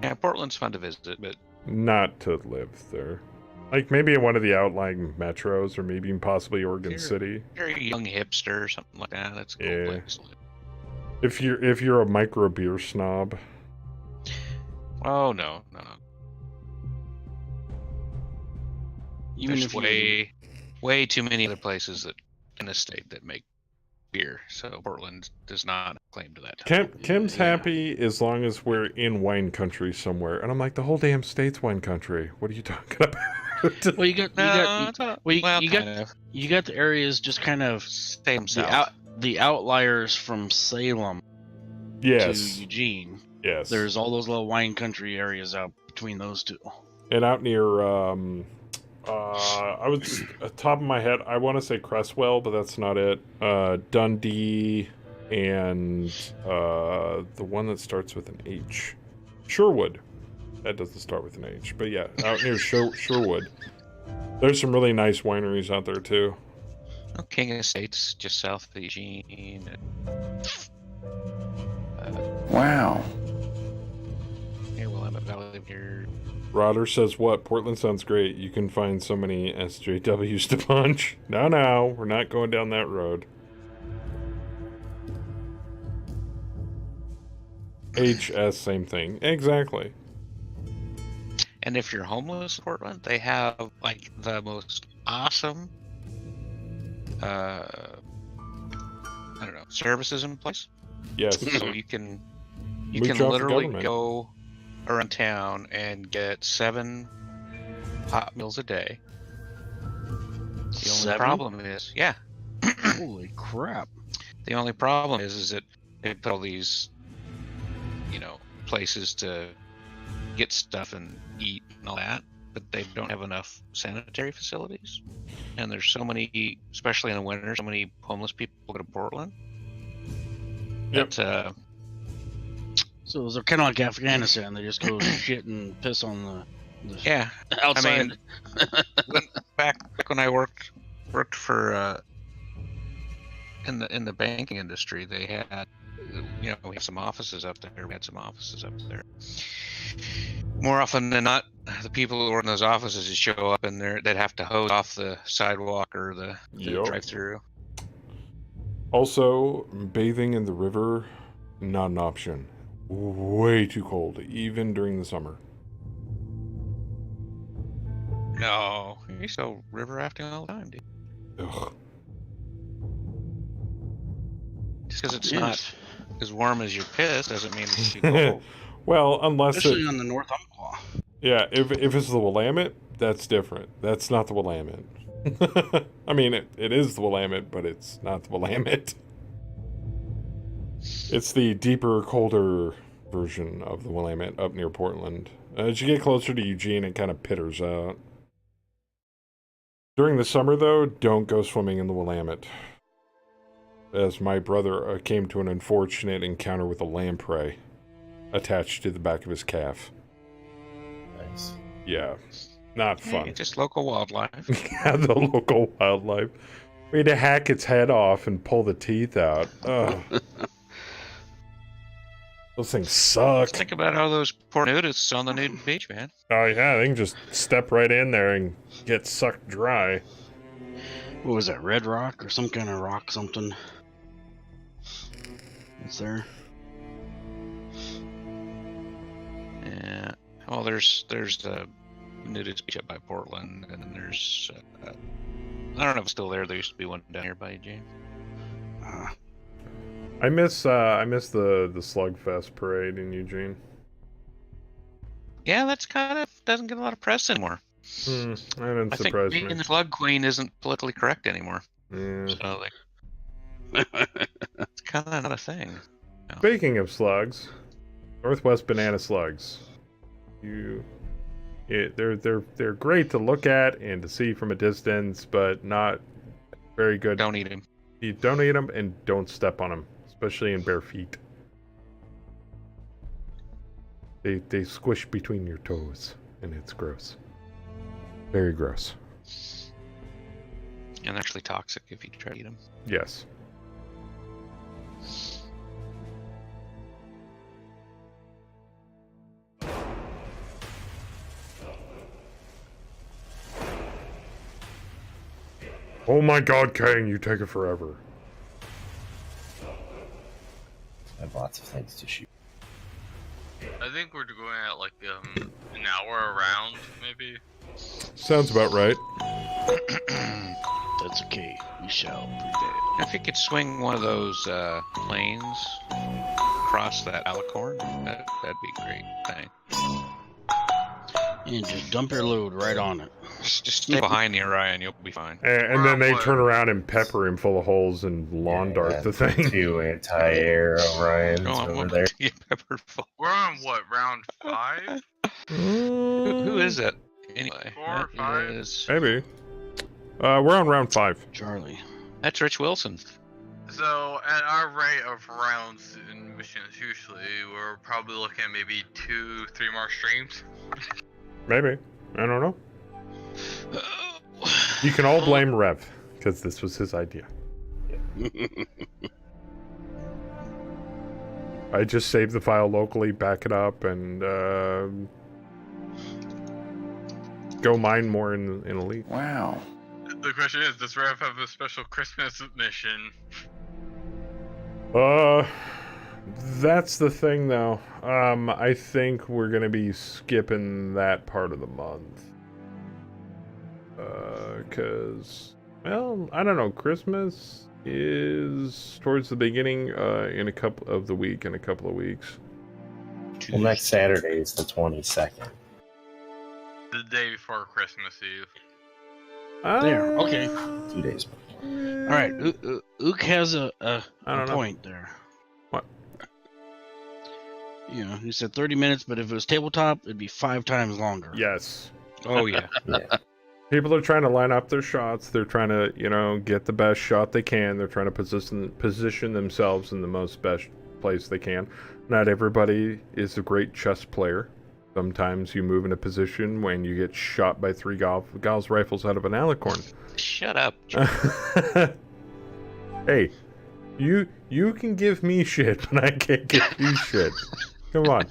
Speaker 6: Yeah, Portland's fun to visit, but
Speaker 1: Not to live there. Like, maybe in one of the outlying metros, or maybe even possibly Oregon
Speaker 6: Here.
Speaker 1: City.
Speaker 6: you're a young hipster or something like that. That's a cool
Speaker 1: Yeah.
Speaker 6: place to live.
Speaker 1: If you're a micro beer snob.
Speaker 6: Oh, no.
Speaker 2: Even
Speaker 6: There's
Speaker 2: if you-
Speaker 6: way too many other places that in the state that make beer, so Portland does not claim to that.
Speaker 1: Kim's happy as long as we're in wine country somewhere. And I'm like, the whole damn state's wine country. What are you talking about?
Speaker 2: Well, you got the areas just kind of
Speaker 6: Same
Speaker 2: the outliers from Salem
Speaker 1: Yes.
Speaker 2: to Eugene.
Speaker 1: Yes.
Speaker 2: There's all those little wine country areas out between those two.
Speaker 1: And out near, I was, top of my head, I want to say Cresswell, but that's not it. Dundee and the one that starts with an H. Sherwood. That doesn't start with an H, but yeah, out near Sherwood. There's some really nice wineries out there too.
Speaker 6: King Estates, just south of Eugene.
Speaker 3: Wow.
Speaker 6: Yeah, Willamette Valley here.
Speaker 1: Rodder says what? Portland sounds great. You can find so many SJWs to punch. No, we're not going down that road. HS, same thing. Exactly.
Speaker 6: And if you're homeless in Portland, they have like the most awesome, I don't know, services in place.
Speaker 1: Yes.
Speaker 6: So you can
Speaker 1: Mooch off the
Speaker 6: literally
Speaker 1: government.
Speaker 6: go around town and get 7 hot meals a day. The only
Speaker 2: 7?
Speaker 6: problem is, yeah.
Speaker 2: Holy crap!
Speaker 6: The only problem is that they put all these, places to get stuff and eat and all that, but they don't have enough sanitary facilities. And there's so many, especially in the winter, so many homeless people go to Portland.
Speaker 1: Yep.
Speaker 6: That,
Speaker 2: So they're kind of like Afghanistan. They just go shit and piss on the
Speaker 6: yeah.
Speaker 2: outside.
Speaker 6: Back when I worked for in the banking industry, they had we have some offices up there. We had some offices up there. More often than not, the people who were in those offices would show up and they'd have to hose off the sidewalk or the drive-through.
Speaker 1: Also, bathing in the river, not an option. Way too cold, even during the summer.
Speaker 6: No, you used to go river rafting all the time, dude.
Speaker 1: Ugh.
Speaker 6: Just because it's not as warm as your piss doesn't mean it's too cold.
Speaker 1: Well, unless
Speaker 2: especially on the North Umpqua.
Speaker 1: Yeah, if it's the Willamette, that's different. That's not the Willamette. I mean, it is the Willamette, but it's not the Willamette. It's the deeper, colder version of the Willamette up near Portland. As you get closer to Eugene, it kind of pitters out. During the summer, though, don't go swimming in the Willamette. As my brother came to an unfortunate encounter with a lamprey attached to the back of his calf.
Speaker 5: Nice.
Speaker 1: Yeah, not fun.
Speaker 6: Hey, just local wildlife.
Speaker 1: Yeah, the local wildlife. We had to hack its head off and pull the teeth out. Ugh. Those things suck.
Speaker 6: Think about all those poor nudists on the nude beach, man.
Speaker 1: Oh yeah, they can just step right in there and get sucked dry.
Speaker 2: What was that, red rock or some kind of rock something? It's there.
Speaker 6: Yeah. Well, there's the nudist beach up by Portland, and then there's I don't know if it's still there. There used to be one down here by James.
Speaker 1: I miss the Slugfest parade in Eugene.
Speaker 6: Yeah, that's kind of doesn't get a lot of press anymore.
Speaker 1: That didn't
Speaker 6: I think
Speaker 1: surprise
Speaker 6: being
Speaker 1: me.
Speaker 6: the Slug Queen isn't politically correct anymore.
Speaker 1: Yeah.
Speaker 6: So it's kind of not a thing. No.
Speaker 1: Speaking of slugs, Northwest banana slugs. They're great to look at and to see from a distance, but not very good.
Speaker 6: Don't eat them.
Speaker 1: You don't eat them and don't step on them, especially in bare feet. They squish between your toes, and it's gross. Very gross.
Speaker 6: And they're actually toxic if you try to eat them.
Speaker 1: Yes. Oh my god, Kang, you take it forever.
Speaker 5: I have lots of things to shoot.
Speaker 4: I think we're going at like an hour around, maybe.
Speaker 1: Sounds about right.
Speaker 2: That's okay. We shall prevail.
Speaker 6: If you could swing one of those planes across that alicorn, that'd be great. Thanks.
Speaker 2: And just dump your load right on it.
Speaker 6: Just stay behind the Orion, you'll be fine.
Speaker 1: And then they turn around and pepper him full of holes and lawn dart the thing.
Speaker 5: 2 anti-air Orions over there.
Speaker 4: We're on what, round 5?
Speaker 6: Who is it? Anyway,
Speaker 4: 4 or 5?
Speaker 6: Is...
Speaker 1: Maybe. We're on round 5.
Speaker 2: Charlie.
Speaker 6: That's Rich Wilson.
Speaker 4: So, at our rate of rounds in missions, usually, we're probably looking at maybe 2-3 more streams.
Speaker 1: Maybe. I don't know. You can all blame Rev, because this was his idea. I just saved the file locally, back it up, and go mine more in Elite.
Speaker 3: Wow.
Speaker 4: The question is, does Rev have a special Christmas mission?
Speaker 1: That's the thing, though. I think we're gonna be skipping that part of the month. Because, well, I don't know. Christmas is towards the beginning in a couple of the week, in a couple of weeks.
Speaker 5: Well, next Saturday is the 22nd.
Speaker 4: The day before Christmas Eve.
Speaker 2: There, okay.
Speaker 5: 2 days before.
Speaker 2: All right, Ook has a point there.
Speaker 1: What?
Speaker 2: You know, he said 30 minutes, but if it was tabletop, it'd be 5 times longer.
Speaker 1: Yes.
Speaker 6: Oh yeah.
Speaker 5: Yeah.
Speaker 1: People are trying to line up their shots. They're trying to, you know, get the best shot they can. They're trying to position themselves in the most best place they can. Not everybody is a great chess player. Sometimes you move in a position when you get shot by 3 Gauss rifles out of an alicorn.
Speaker 6: Shut up.
Speaker 1: Hey, you can give me shit, but I can't give you shit. Come on.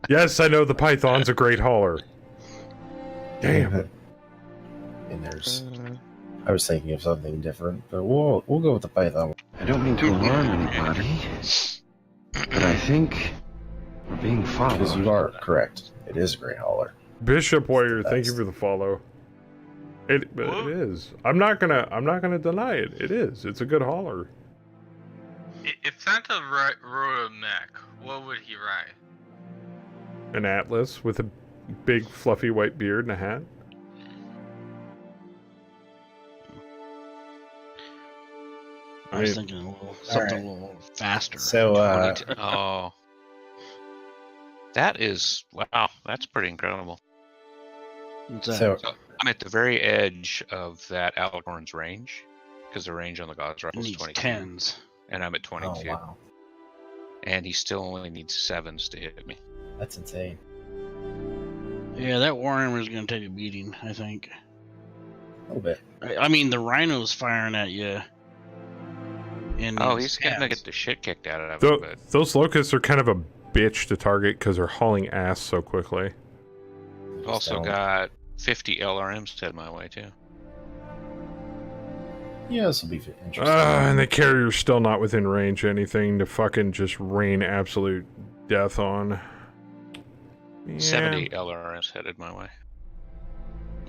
Speaker 1: Yes, I know the Python's a great hauler. Damn.
Speaker 5: And there's. I was thinking of something different, but we'll go with the Python.
Speaker 3: I don't mean to alarm anybody, but I think we're being followed.
Speaker 5: Because you are correct. It is a great hauler.
Speaker 1: Bishop Warrior, thank you for the follow. It is. I'm not gonna deny it. It is. It's a good hauler.
Speaker 4: If Santa rode a mech, what would he ride?
Speaker 1: An Atlas with a big fluffy white beard and a hat.
Speaker 2: I was thinking something a little faster.
Speaker 5: So,
Speaker 6: oh, that is wow. That's pretty incredible.
Speaker 2: What's that?
Speaker 5: So,
Speaker 6: I'm at the very edge of that Alicorn's range because the range on the God's rifle is
Speaker 2: needs
Speaker 6: 22,
Speaker 2: 10s.
Speaker 6: and I'm at 22.
Speaker 5: oh wow,
Speaker 6: And he still only needs 7s to hit me.
Speaker 5: that's insane.
Speaker 2: Yeah, that Warhammer is going to take a beating, I think.
Speaker 5: A little bit.
Speaker 2: I mean, the Rhino's firing at you. And
Speaker 6: Oh, he's gonna get the shit kicked out of
Speaker 1: Th-
Speaker 6: him. But
Speaker 1: those locusts are kind of a bitch to target because they're hauling ass so quickly.
Speaker 6: I've also got 50 LRMs headed my way too.
Speaker 5: Yeah, this will be interesting.
Speaker 1: And the carrier's still not within range of anything to fucking just rain absolute death on. Yeah.
Speaker 6: 70 LRMs headed my way.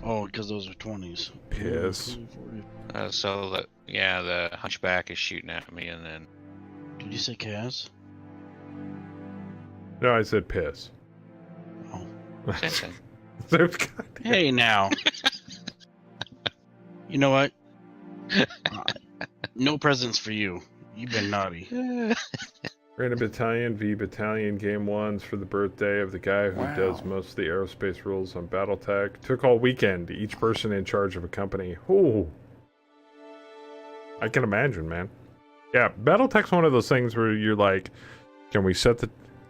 Speaker 2: Oh, because those are 20s.
Speaker 1: Piss.
Speaker 6: So the Hunchback is shooting at me, and then
Speaker 2: Did you say Kaz?
Speaker 1: No, I said piss.
Speaker 2: Oh.
Speaker 6: same thing.
Speaker 2: Hey, now. You know what? No presents for you. You've been naughty.
Speaker 1: Random Battalion v Battalion Game 1's for the birthday of the guy who does most of the aerospace rules on Battletech. Took all weekend, each person in charge of a company. Ooh. I can imagine, man. Yeah, Battletech's one of those things where you're like, can we set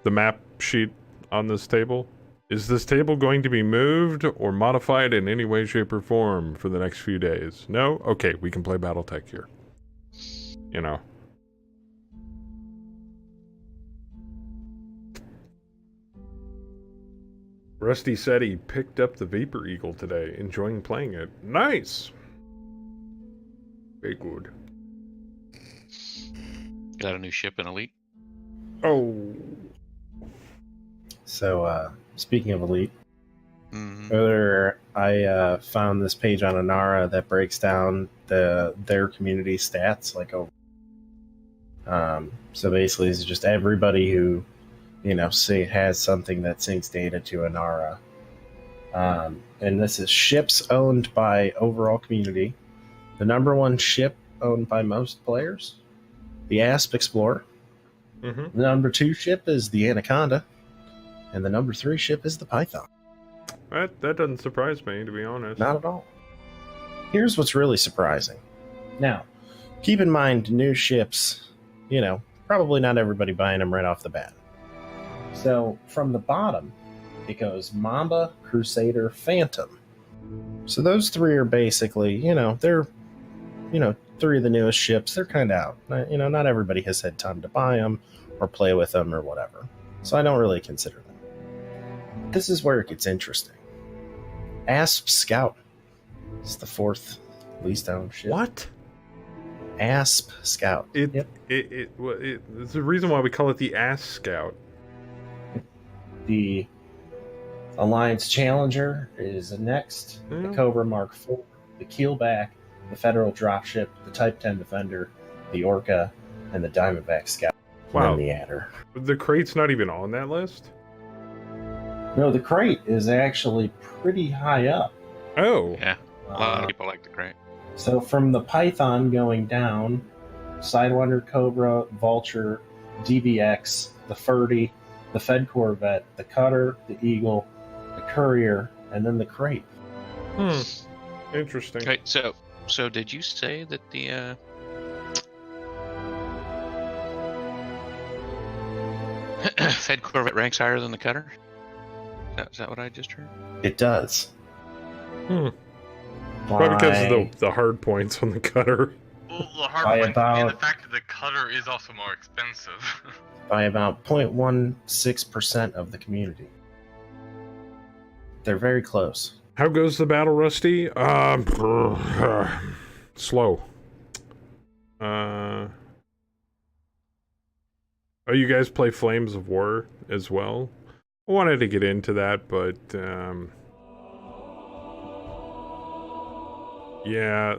Speaker 1: the map sheet on this table? Is this table going to be moved or modified in any way, shape, or form for the next few days? No? Okay, we can play Battletech here. You know. Rusty said he picked up the Vapor Eagle today, enjoying playing it. Nice! Very good.
Speaker 6: Got a new ship in Elite.
Speaker 1: Oh.
Speaker 5: So, speaking of Elite, earlier I found this page on Anara that breaks down their community stats. So basically, it's just everybody who, has something that syncs data to Anara. And this is ships owned by overall community. The number 1 ship owned by most players, the Asp Explorer. The number 2 ship is the Anaconda. And the number 3 ship is the Python.
Speaker 1: That doesn't surprise me, to be honest.
Speaker 5: Not at all. Here's what's really surprising. Now, keep in mind, new ships, probably not everybody buying them right off the bat. So, from the bottom, it goes Mamba, Crusader, Phantom. So those 3 are basically, they're, 3 of the newest ships. They're kind of out. Not everybody has had time to buy them or play with them or whatever. So I don't really consider them. This is where it gets interesting. Asp Scout is the 4th least owned ship.
Speaker 1: What?
Speaker 5: Asp Scout.
Speaker 1: It's the reason why we call it the Ass Scout.
Speaker 5: The Alliance Challenger is next. The Cobra Mark IV, the Keelback, the Federal Dropship, the Type 10 Defender, the Orca, and the Diamondback Scout.
Speaker 1: Wow.
Speaker 5: And then the Adder.
Speaker 1: The crate's not even on that list?
Speaker 5: No, the crate is actually pretty high up.
Speaker 1: Oh.
Speaker 6: Yeah, a lot of people like the crate.
Speaker 5: So from the Python going down, Sidewinder, Cobra, Vulture, DVX, the Furdy, the Fed Corvette, the Cutter, the Eagle, the Courier, and then the crate.
Speaker 1: Interesting.
Speaker 6: Okay, so did you say that the Fed Corvette ranks higher than the Cutter? Is that what I just heard?
Speaker 5: It does.
Speaker 1: Probably because of the hard points on the Cutter.
Speaker 4: Well, the hard
Speaker 5: By
Speaker 4: point
Speaker 5: about-
Speaker 4: and the fact that the Cutter is also more expensive.
Speaker 5: By about 0.16% of the community. They're very close.
Speaker 1: How goes the battle, Rusty? Slow. Oh, you guys play Flames of War as well? I wanted to get into that, but yeah,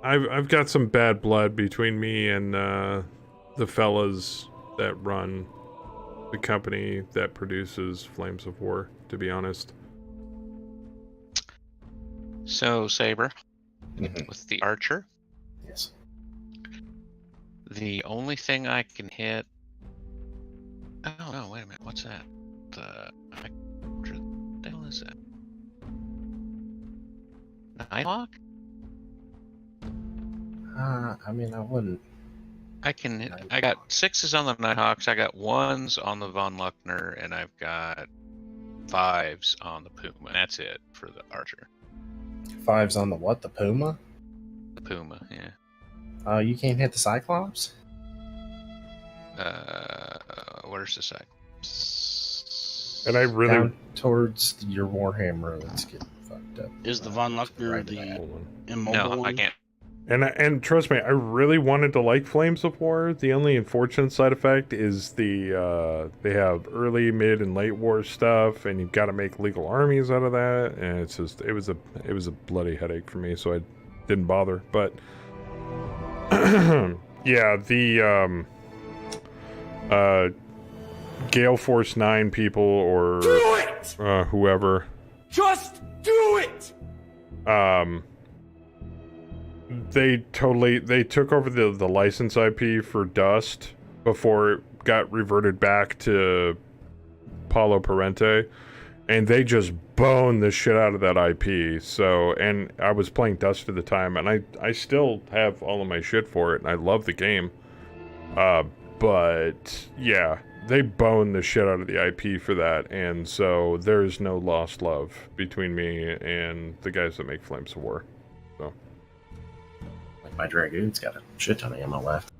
Speaker 1: I've got some bad blood between me and the fellas that run the company that produces Flames of War, to be honest.
Speaker 6: So, Saber, with the Archer,
Speaker 5: Yes.
Speaker 6: the only thing I can hit... Oh, no, wait a minute, what's that? What the hell is that? Nighthawk?
Speaker 5: I mean, I wouldn't.
Speaker 6: I can hit, I got 6s on the Nighthawks, I got 1s on the Von Luckner, and I've got 5s on the Puma. That's it for the Archer.
Speaker 5: 5s on the what? The Puma?
Speaker 6: The Puma, yeah.
Speaker 5: You can't hit the Cyclops?
Speaker 6: Where's the side?
Speaker 1: And I really...
Speaker 5: Down towards your Warhammer, it's getting fucked up.
Speaker 2: Is the Von Luckner the immobile one?
Speaker 6: I can't.
Speaker 1: And trust me, I really wanted to like Flames of War. The only unfortunate side effect is they have early, mid, and late war stuff, and you've got to make legal armies out of that, and it's just it was a bloody headache for me, so I didn't bother. But yeah, the Gale Force 9 people or whoever,
Speaker 9: Just do it!
Speaker 1: they took over the license IP for Dust before it got reverted back to Paulo Parente, and they just boned the shit out of that IP. So, and I was playing Dust at the time, and I still have all of my shit for it, and I love the game. But yeah, they boned the shit out of the IP for that, and so there's no lost love between me and the guys that make Flames of War. So.
Speaker 5: Like my Dragoon's got a shit ton of ammo left.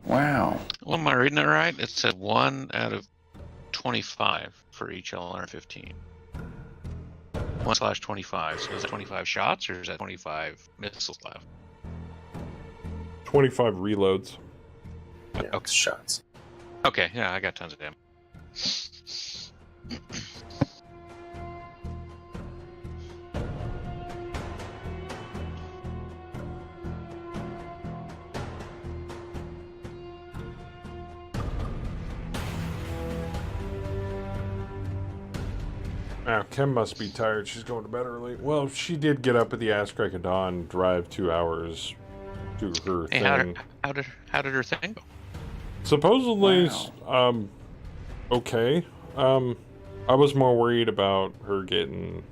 Speaker 3: Wow.
Speaker 6: Well, am I reading it right? It said 1 out of 25 for each LR-15. 1/25. So is that 25 shots or is that 25 missiles left?
Speaker 1: 25 reloads.
Speaker 5: Yeah,
Speaker 6: Okay.
Speaker 5: shots.
Speaker 6: Okay, yeah, I got tons of ammo.
Speaker 1: Now, Kim must be tired. She's going to bed early. Well, she did get up at the ass crack of dawn, drive 2 hours, do her
Speaker 6: Hey,
Speaker 1: thing.
Speaker 6: how did her thing go?
Speaker 1: Supposedly, okay. I was more worried about her getting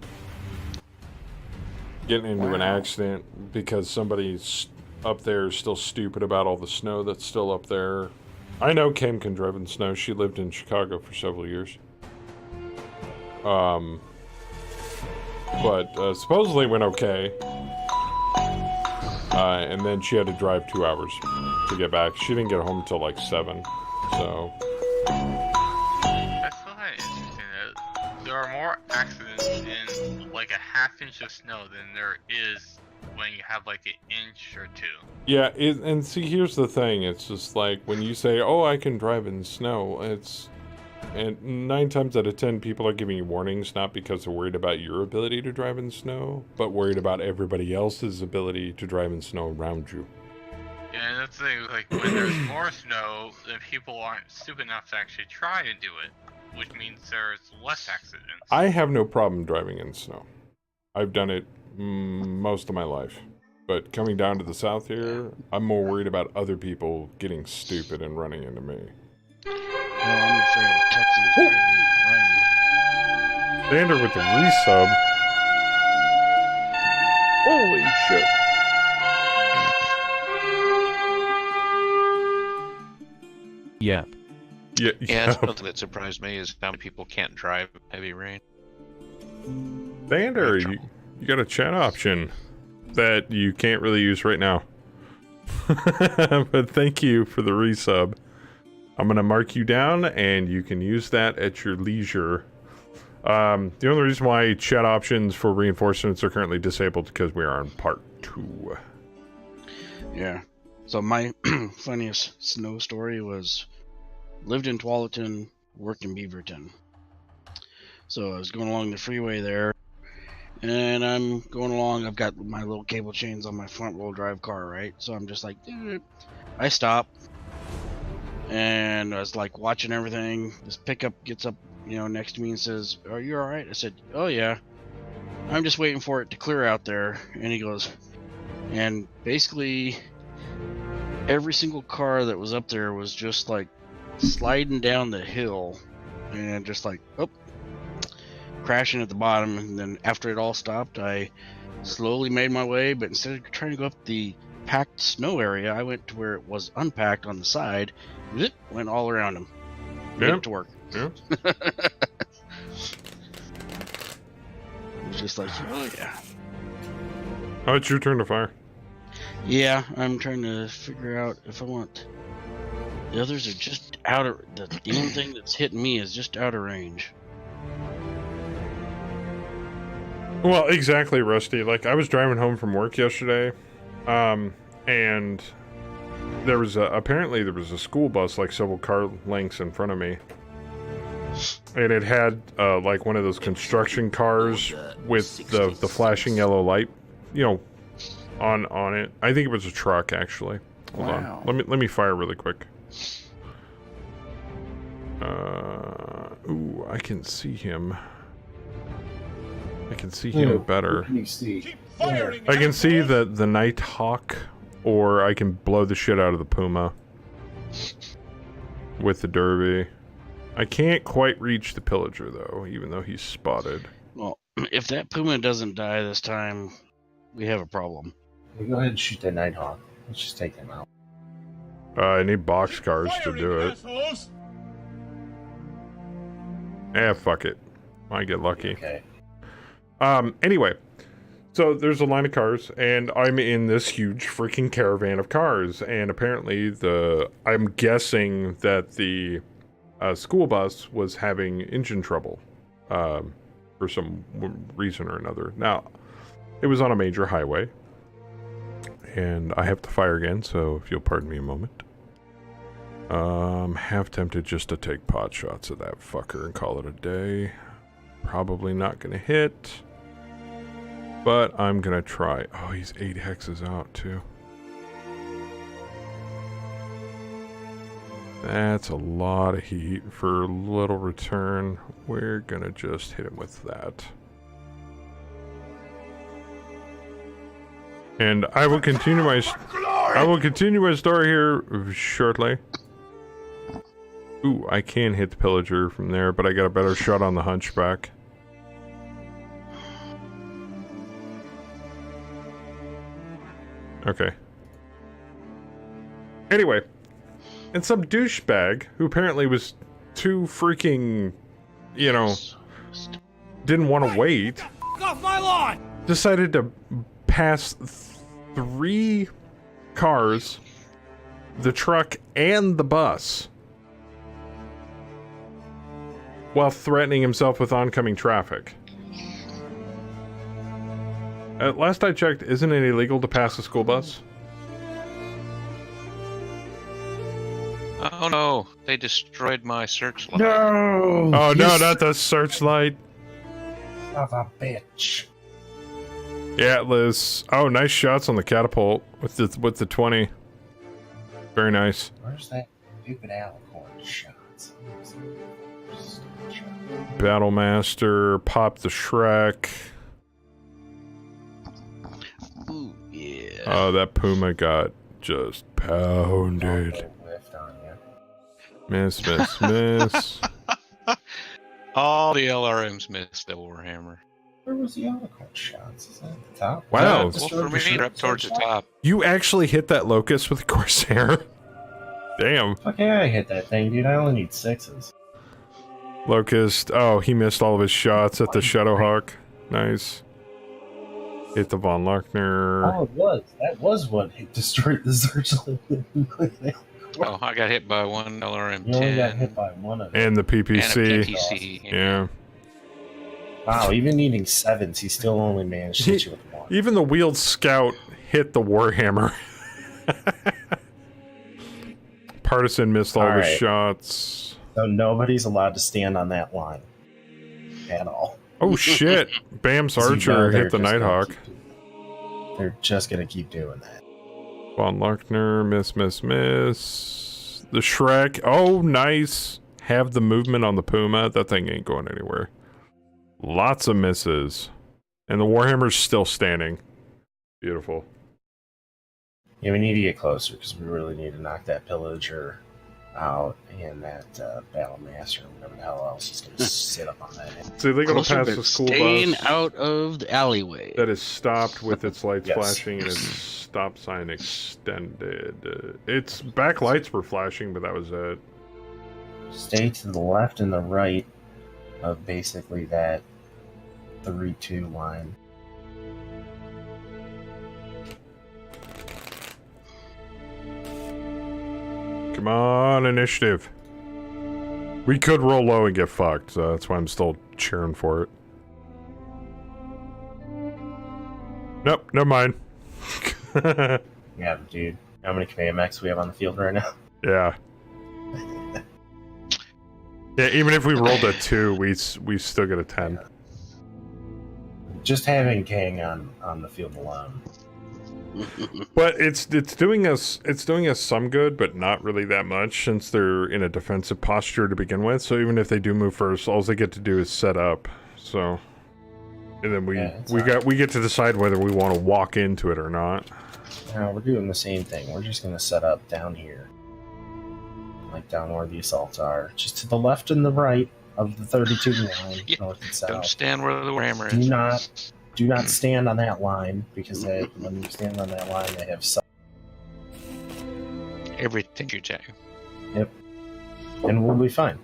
Speaker 1: into an accident because somebody's up there is still stupid about all the snow that's still up there. I know Kim can drive in snow. She lived in Chicago for several years. But supposedly went okay. And then she had to drive 2 hours to get back. She didn't get home until like 7. So.
Speaker 4: I still find it interesting that there are more accidents in like a half inch of snow than there is when you have like an inch or two.
Speaker 1: Yeah, and see, here's the thing. It's just like when you say, "Oh, I can drive in snow," and 9 times out of 10, people are giving you warnings not because they're worried about your ability to drive in snow, but worried about everybody else's ability to drive in snow around you.
Speaker 4: Yeah, and that's the thing. Like when there's more snow, then people aren't stupid enough to actually try to do it, which means there's less accidents.
Speaker 1: I have no problem driving in snow. I've done it most of my life. But coming down to the south here, I'm more worried about other people getting stupid and running into me.
Speaker 2: No, I'm afraid of Texans driving in the rain.
Speaker 1: Xander with the resub. Holy shit.
Speaker 7: Yep.
Speaker 6: Yeah, that's something that surprised me is how many people can't drive in heavy rain.
Speaker 1: Xander, you got a chat option that you can't really use right now. But thank you for the resub. I'm going to mark you down, and you can use that at your leisure. The only reason why chat options for reinforcements are currently disabled because we are on part 2.
Speaker 2: Yeah. So my funniest snow story was lived in Tualatin, worked in Beaverton. So I was going along the freeway there, and I'm going along. I've got my little cable chains on my front wheel drive car, right? So I'm just like, I stop, and I was like watching everything. This pickup gets up, next to me and says, "Are you all right?" I said, "Oh yeah, I'm just waiting for it to clear out there." And he goes, and basically every single car that was up there was just like sliding down the hill and just like crashing at the bottom. And then after it all stopped, I slowly made my way, but instead of trying to go up the packed snow area, I went to where it was unpacked on the side, went all around them. Made it to work.
Speaker 1: Yeah.
Speaker 2: It was just like, oh yeah.
Speaker 1: Oh, it's your turn to fire.
Speaker 2: Yeah, I'm trying to figure out if I want. The others are just out of the only thing that's hitting me is just out of range.
Speaker 1: Well, exactly, Rusty. Like, I was driving home from work yesterday, and there was apparently there was a school bus like several car lengths in front of me, and it had like one of those construction cars with the flashing yellow light, on it. I think it was a truck, actually. Hold on. Let me fire really quick. Ooh, I can see him. I can see him better.
Speaker 11: Can you see?
Speaker 1: I can see the Nighthawk, or I can blow the shit out of the Puma with the Derby. I can't quite reach the Pillager, though, even though he's spotted.
Speaker 2: Well, if that Puma doesn't die this time, we have a problem.
Speaker 5: You go ahead and shoot that Nighthawk. Let's just take him out.
Speaker 1: I need boxcars to do it. Fuck it. I get lucky.
Speaker 5: Okay.
Speaker 1: Anyway, so there's a line of cars, and I'm in this huge freaking caravan of cars, and apparently I'm guessing that the school bus was having engine trouble for some reason or another. Now, it was on a major highway, and I have to fire again, so if you'll pardon me a moment. Half tempted just to take pot shots at that fucker and call it a day. Probably not gonna hit, but I'm gonna try. Oh, he's 8 hexes out too. That's a lot of heat for little return. We're gonna just hit him with that. And I will continue my story here shortly. Ooh, I can hit the Pillager from there, but I got a better shot on the Hunchback. Okay. Anyway, and some douchebag, who apparently was too freaking, didn't want to wait,
Speaker 9: Off my lawn!
Speaker 1: decided to pass 3 cars, the truck, and the bus, while threatening himself with oncoming traffic. Last I checked, isn't it illegal to pass a school bus?
Speaker 6: Oh no, they destroyed my searchlight.
Speaker 5: No!
Speaker 1: Oh no, not the searchlight.
Speaker 5: Son of a bitch.
Speaker 1: Atlas. Oh, nice shots on the catapult with the 20. Very nice.
Speaker 5: Where's that stupid alicorn shots?
Speaker 1: Battlemaster, pop the Shrek.
Speaker 2: Ooh, yeah.
Speaker 1: Oh, that Puma got just pounded. Miss, miss, miss.
Speaker 6: All the LRMs missed the Warhammer.
Speaker 5: Where was the alicorn shots? Is that at the top?
Speaker 1: Wow.
Speaker 6: Well, for me, they're up towards the top.
Speaker 1: You actually hit that locust with the Corsair? Damn.
Speaker 5: Fuck yeah, I hit that thing, dude. I only need 6s.
Speaker 1: Locust. Oh, he missed all of his shots at the Shadowhawk. Nice. Hit the Von Larkner.
Speaker 5: Oh, it was. That was what destroyed the searchlight.
Speaker 6: Oh, I got hit by one LRM.
Speaker 5: You only got hit by one of them.
Speaker 1: And the PPC.
Speaker 6: And a PPC.
Speaker 1: Yeah.
Speaker 5: Wow, even needing 7s, he still only managed to hit you with 1.
Speaker 1: Even the wheeled scout hit the Warhammer. Partisan missed all the shots.
Speaker 5: So nobody's allowed to stand on that line. At all.
Speaker 1: Oh shit! Bam's Archer hit the Nighthawk.
Speaker 5: They're just gonna keep doing that.
Speaker 1: Von Larkner, miss, miss, miss. The Shrek, oh nice. Have the movement on the Puma. That thing ain't going anywhere. Lots of misses. And the Warhammer's still standing. Beautiful.
Speaker 5: Yeah, we need to get closer because we really need to knock that Pillager out and that Battlemaster or whatever the hell else is going to sit up on that.
Speaker 1: It's illegal to pass the school
Speaker 2: staying
Speaker 1: bus
Speaker 2: out of the alleyway.
Speaker 1: that is stopped with its lights
Speaker 5: Yes.
Speaker 1: flashing and its stop sign extended. Its back lights were flashing, but that was it.
Speaker 5: Stay to the left and the right of basically that 3-2 line.
Speaker 1: Come on, initiative. We could roll low and get fucked, so that's why I'm still cheering for it. Nope, never mind.
Speaker 5: Yeah, dude. How many MegaMeks we have on the field right now?
Speaker 1: Yeah. Yeah, even if we rolled a 2, we still get a 10.
Speaker 5: Just having Kang on the field alone.
Speaker 1: But it's doing us some good, but not really that much since they're in a defensive posture to begin with. So even if they do move first, all they get to do is set up. So, and then we get to decide whether we want to walk into it or not.
Speaker 5: No, we're doing the same thing. We're just gonna set up down here, like down where the assaults are, just to the left and the right of the 32 line, north and south.
Speaker 6: Don't stand where the Warhammer is.
Speaker 5: Do not stand on that line because when you stand on that line, they have
Speaker 6: Everything you check.
Speaker 5: Yep, and we'll be fine.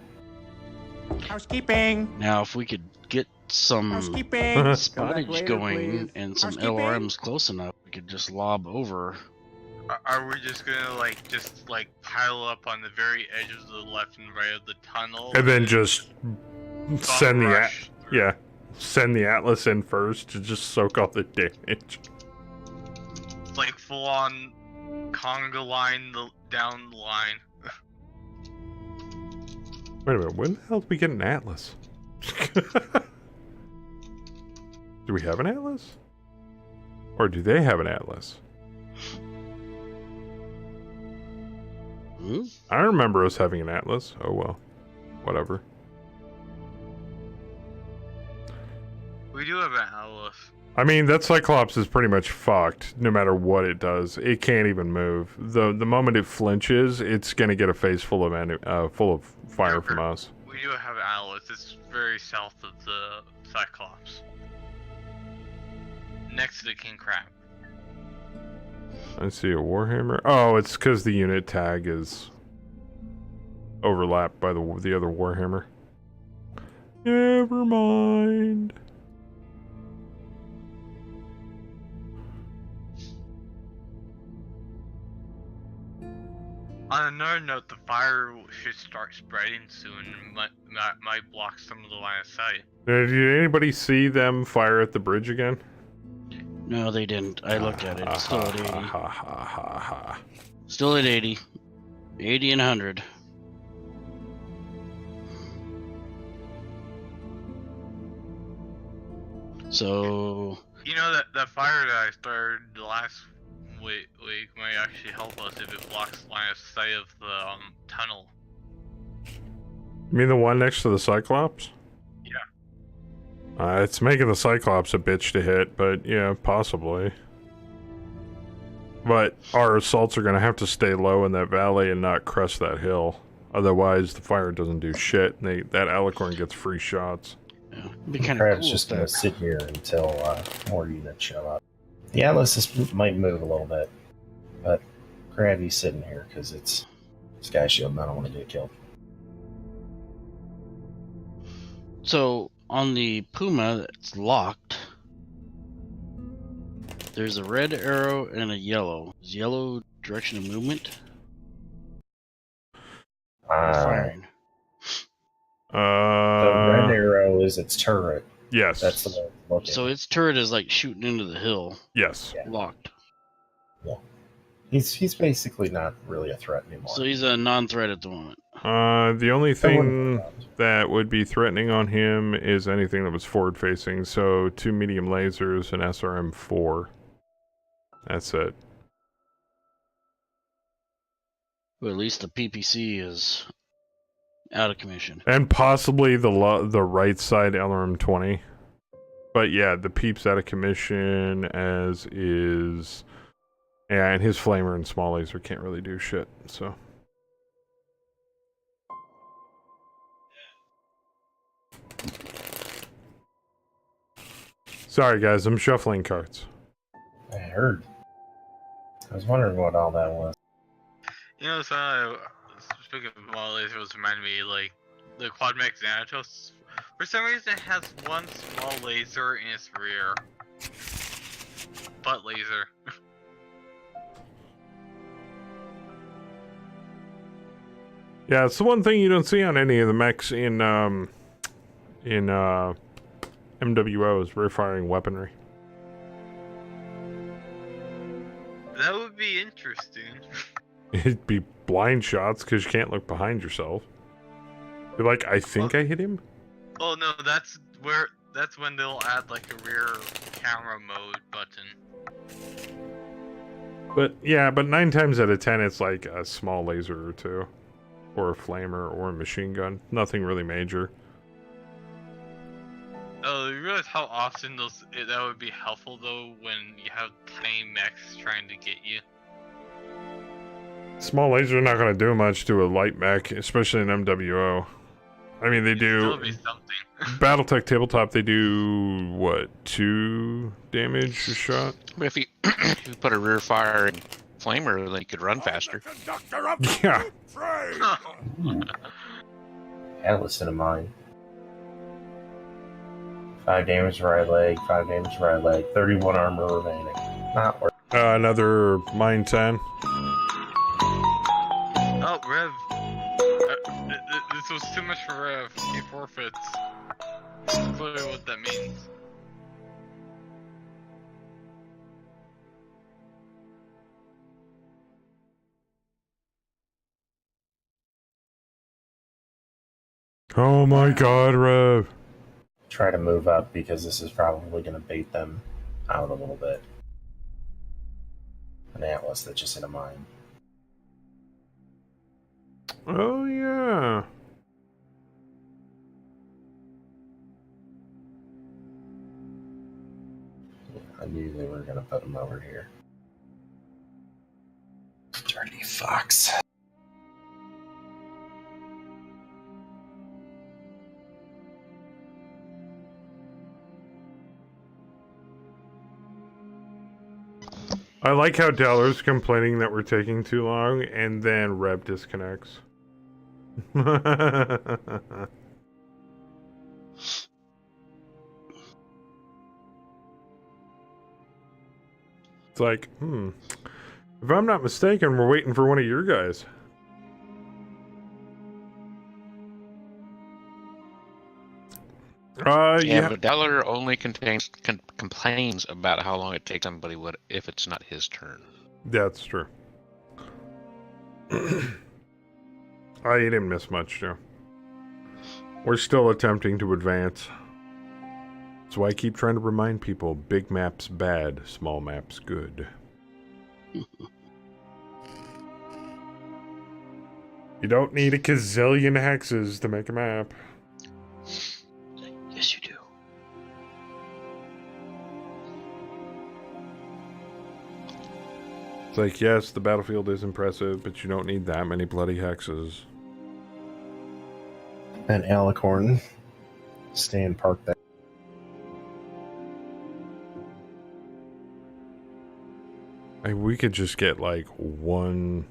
Speaker 9: Housekeeping.
Speaker 2: Now, if we could get some
Speaker 9: Housekeeping.
Speaker 2: spottage going and some LRMs close enough, we could just lob over.
Speaker 4: Are we just gonna just pile up on the very edge of the left and right of the tunnel?
Speaker 1: And then just send
Speaker 4: rush
Speaker 1: send the Atlas in first to just soak all the damage.
Speaker 4: It's like full on conga line down the line.
Speaker 1: Wait a minute, when the hell did we get an Atlas? Do we have an Atlas? Or do they have an Atlas? I don't remember us having an Atlas. Oh well. Whatever.
Speaker 4: We do have an Atlas.
Speaker 1: I mean, that Cyclops is pretty much fucked, no matter what it does. It can't even move. The moment it flinches, it's gonna get a face full of fire from us.
Speaker 4: We do have an Atlas. It's very south of the Cyclops. Next to the King Crab.
Speaker 1: I see a Warhammer. Oh, it's because the unit tag is overlapped by the other Warhammer. Never mind.
Speaker 4: On another note, the fire should start spreading soon and might block some of the line of sight.
Speaker 1: Did anybody see them fire at the bridge again?
Speaker 2: No, they didn't. I looked at it. It's still at 80.
Speaker 1: Ha ha ha ha ha.
Speaker 2: Still at 80. 80 and 100. So...
Speaker 4: You know that fire that I started the last week might actually help us if it blocks line of sight of the tunnel.
Speaker 1: You mean the one next to the Cyclops?
Speaker 4: Yeah.
Speaker 1: It's making the Cyclops a bitch to hit, but yeah, possibly. But our assaults are going to have to stay low in that valley and not crest that hill. Otherwise, the fire doesn't do shit, and that Alicorn gets free shots.
Speaker 2: Yeah, it'd be kind of
Speaker 5: Crab's
Speaker 2: cool.
Speaker 5: just going to sit here until more units show up. The Atlas might move a little bit, but Crabby's sitting here because it's Sky Shield and I don't want to get killed.
Speaker 2: So, on the Puma that's locked, there's a red arrow and a yellow. Is yellow direction of movement? Firing.
Speaker 5: The red arrow is its turret.
Speaker 1: Yes.
Speaker 5: That's the way it's looking.
Speaker 2: So its turret is like shooting into the hill.
Speaker 1: Yes.
Speaker 5: Yeah.
Speaker 2: Locked.
Speaker 5: Yeah. He's basically not really a threat anymore.
Speaker 2: So he's a non-threat at the moment.
Speaker 1: The only thing that would be threatening on him is anything that was forward-facing. So 2 medium lasers and SRM-4. That's it.
Speaker 2: But at least the PPC is out of commission.
Speaker 1: And possibly the right side LRM-20. But yeah, the Peep's out of commission, as is... Yeah, and his Flamer and Small Laser can't really do shit, so... Sorry guys, I'm shuffling cards.
Speaker 5: I heard. I was wondering what all that was.
Speaker 4: You know, so speaking of small lasers, reminded me like the Quadmech Xanatos. For some reason, it has one small laser in its rear. Butt laser.
Speaker 1: Yeah, it's the one thing you don't see on any of the mechs in MWO is rear firing weaponry.
Speaker 4: That would be interesting.
Speaker 1: It'd be blind shots because you can't look behind yourself. You're like, I think I hit him?
Speaker 4: Oh no, that's when they'll add like a rear camera mode button.
Speaker 1: But yeah, but 9 times out of 10 it's like a small laser or two. Or a flamer or a machine gun. Nothing really major.
Speaker 4: Oh, you realize how often that would be helpful though when you have tiny mechs trying to get you?
Speaker 1: Small lasers are not going to do much to a light mech, especially in MWO. I mean, they do...
Speaker 4: Be something.
Speaker 1: Battletech Tabletop, they do, what, 2 damage a shot?
Speaker 6: But if you put a rear fire flamer, then you could run faster.
Speaker 1: Yeah.
Speaker 5: Atlas in a mine. 5 damage right leg, 5 damage right leg, 31 armor remaining. Not worth it.
Speaker 1: Another mine 10.
Speaker 4: Oh, Rev. This was too much for Rev. He forfeits. That's clearly what that means.
Speaker 1: Oh my god, Rev.
Speaker 5: Try to move up because this is probably going to bait them out a little bit. An Atlas that just hit a mine.
Speaker 1: Oh yeah.
Speaker 5: I knew they were going to put him over here. Dirty fox.
Speaker 1: I like how Deller's complaining that we're taking too long, and then Reb disconnects. It's like, if I'm not mistaken, we're waiting for one of your guys.
Speaker 6: Yeah, but Dollar only complains about how long it takes somebody if it's not his turn.
Speaker 1: That's true. I didn't miss much, too. We're still attempting to advance. So I keep trying to remind people, big maps bad, small maps good. You don't need a gazillion hexes to make a map.
Speaker 2: Yes, you do.
Speaker 1: It's like, yes, the battlefield is impressive, but you don't need that many bloody hexes.
Speaker 5: And Alicorn, stand parked there.
Speaker 1: We could just get, like, one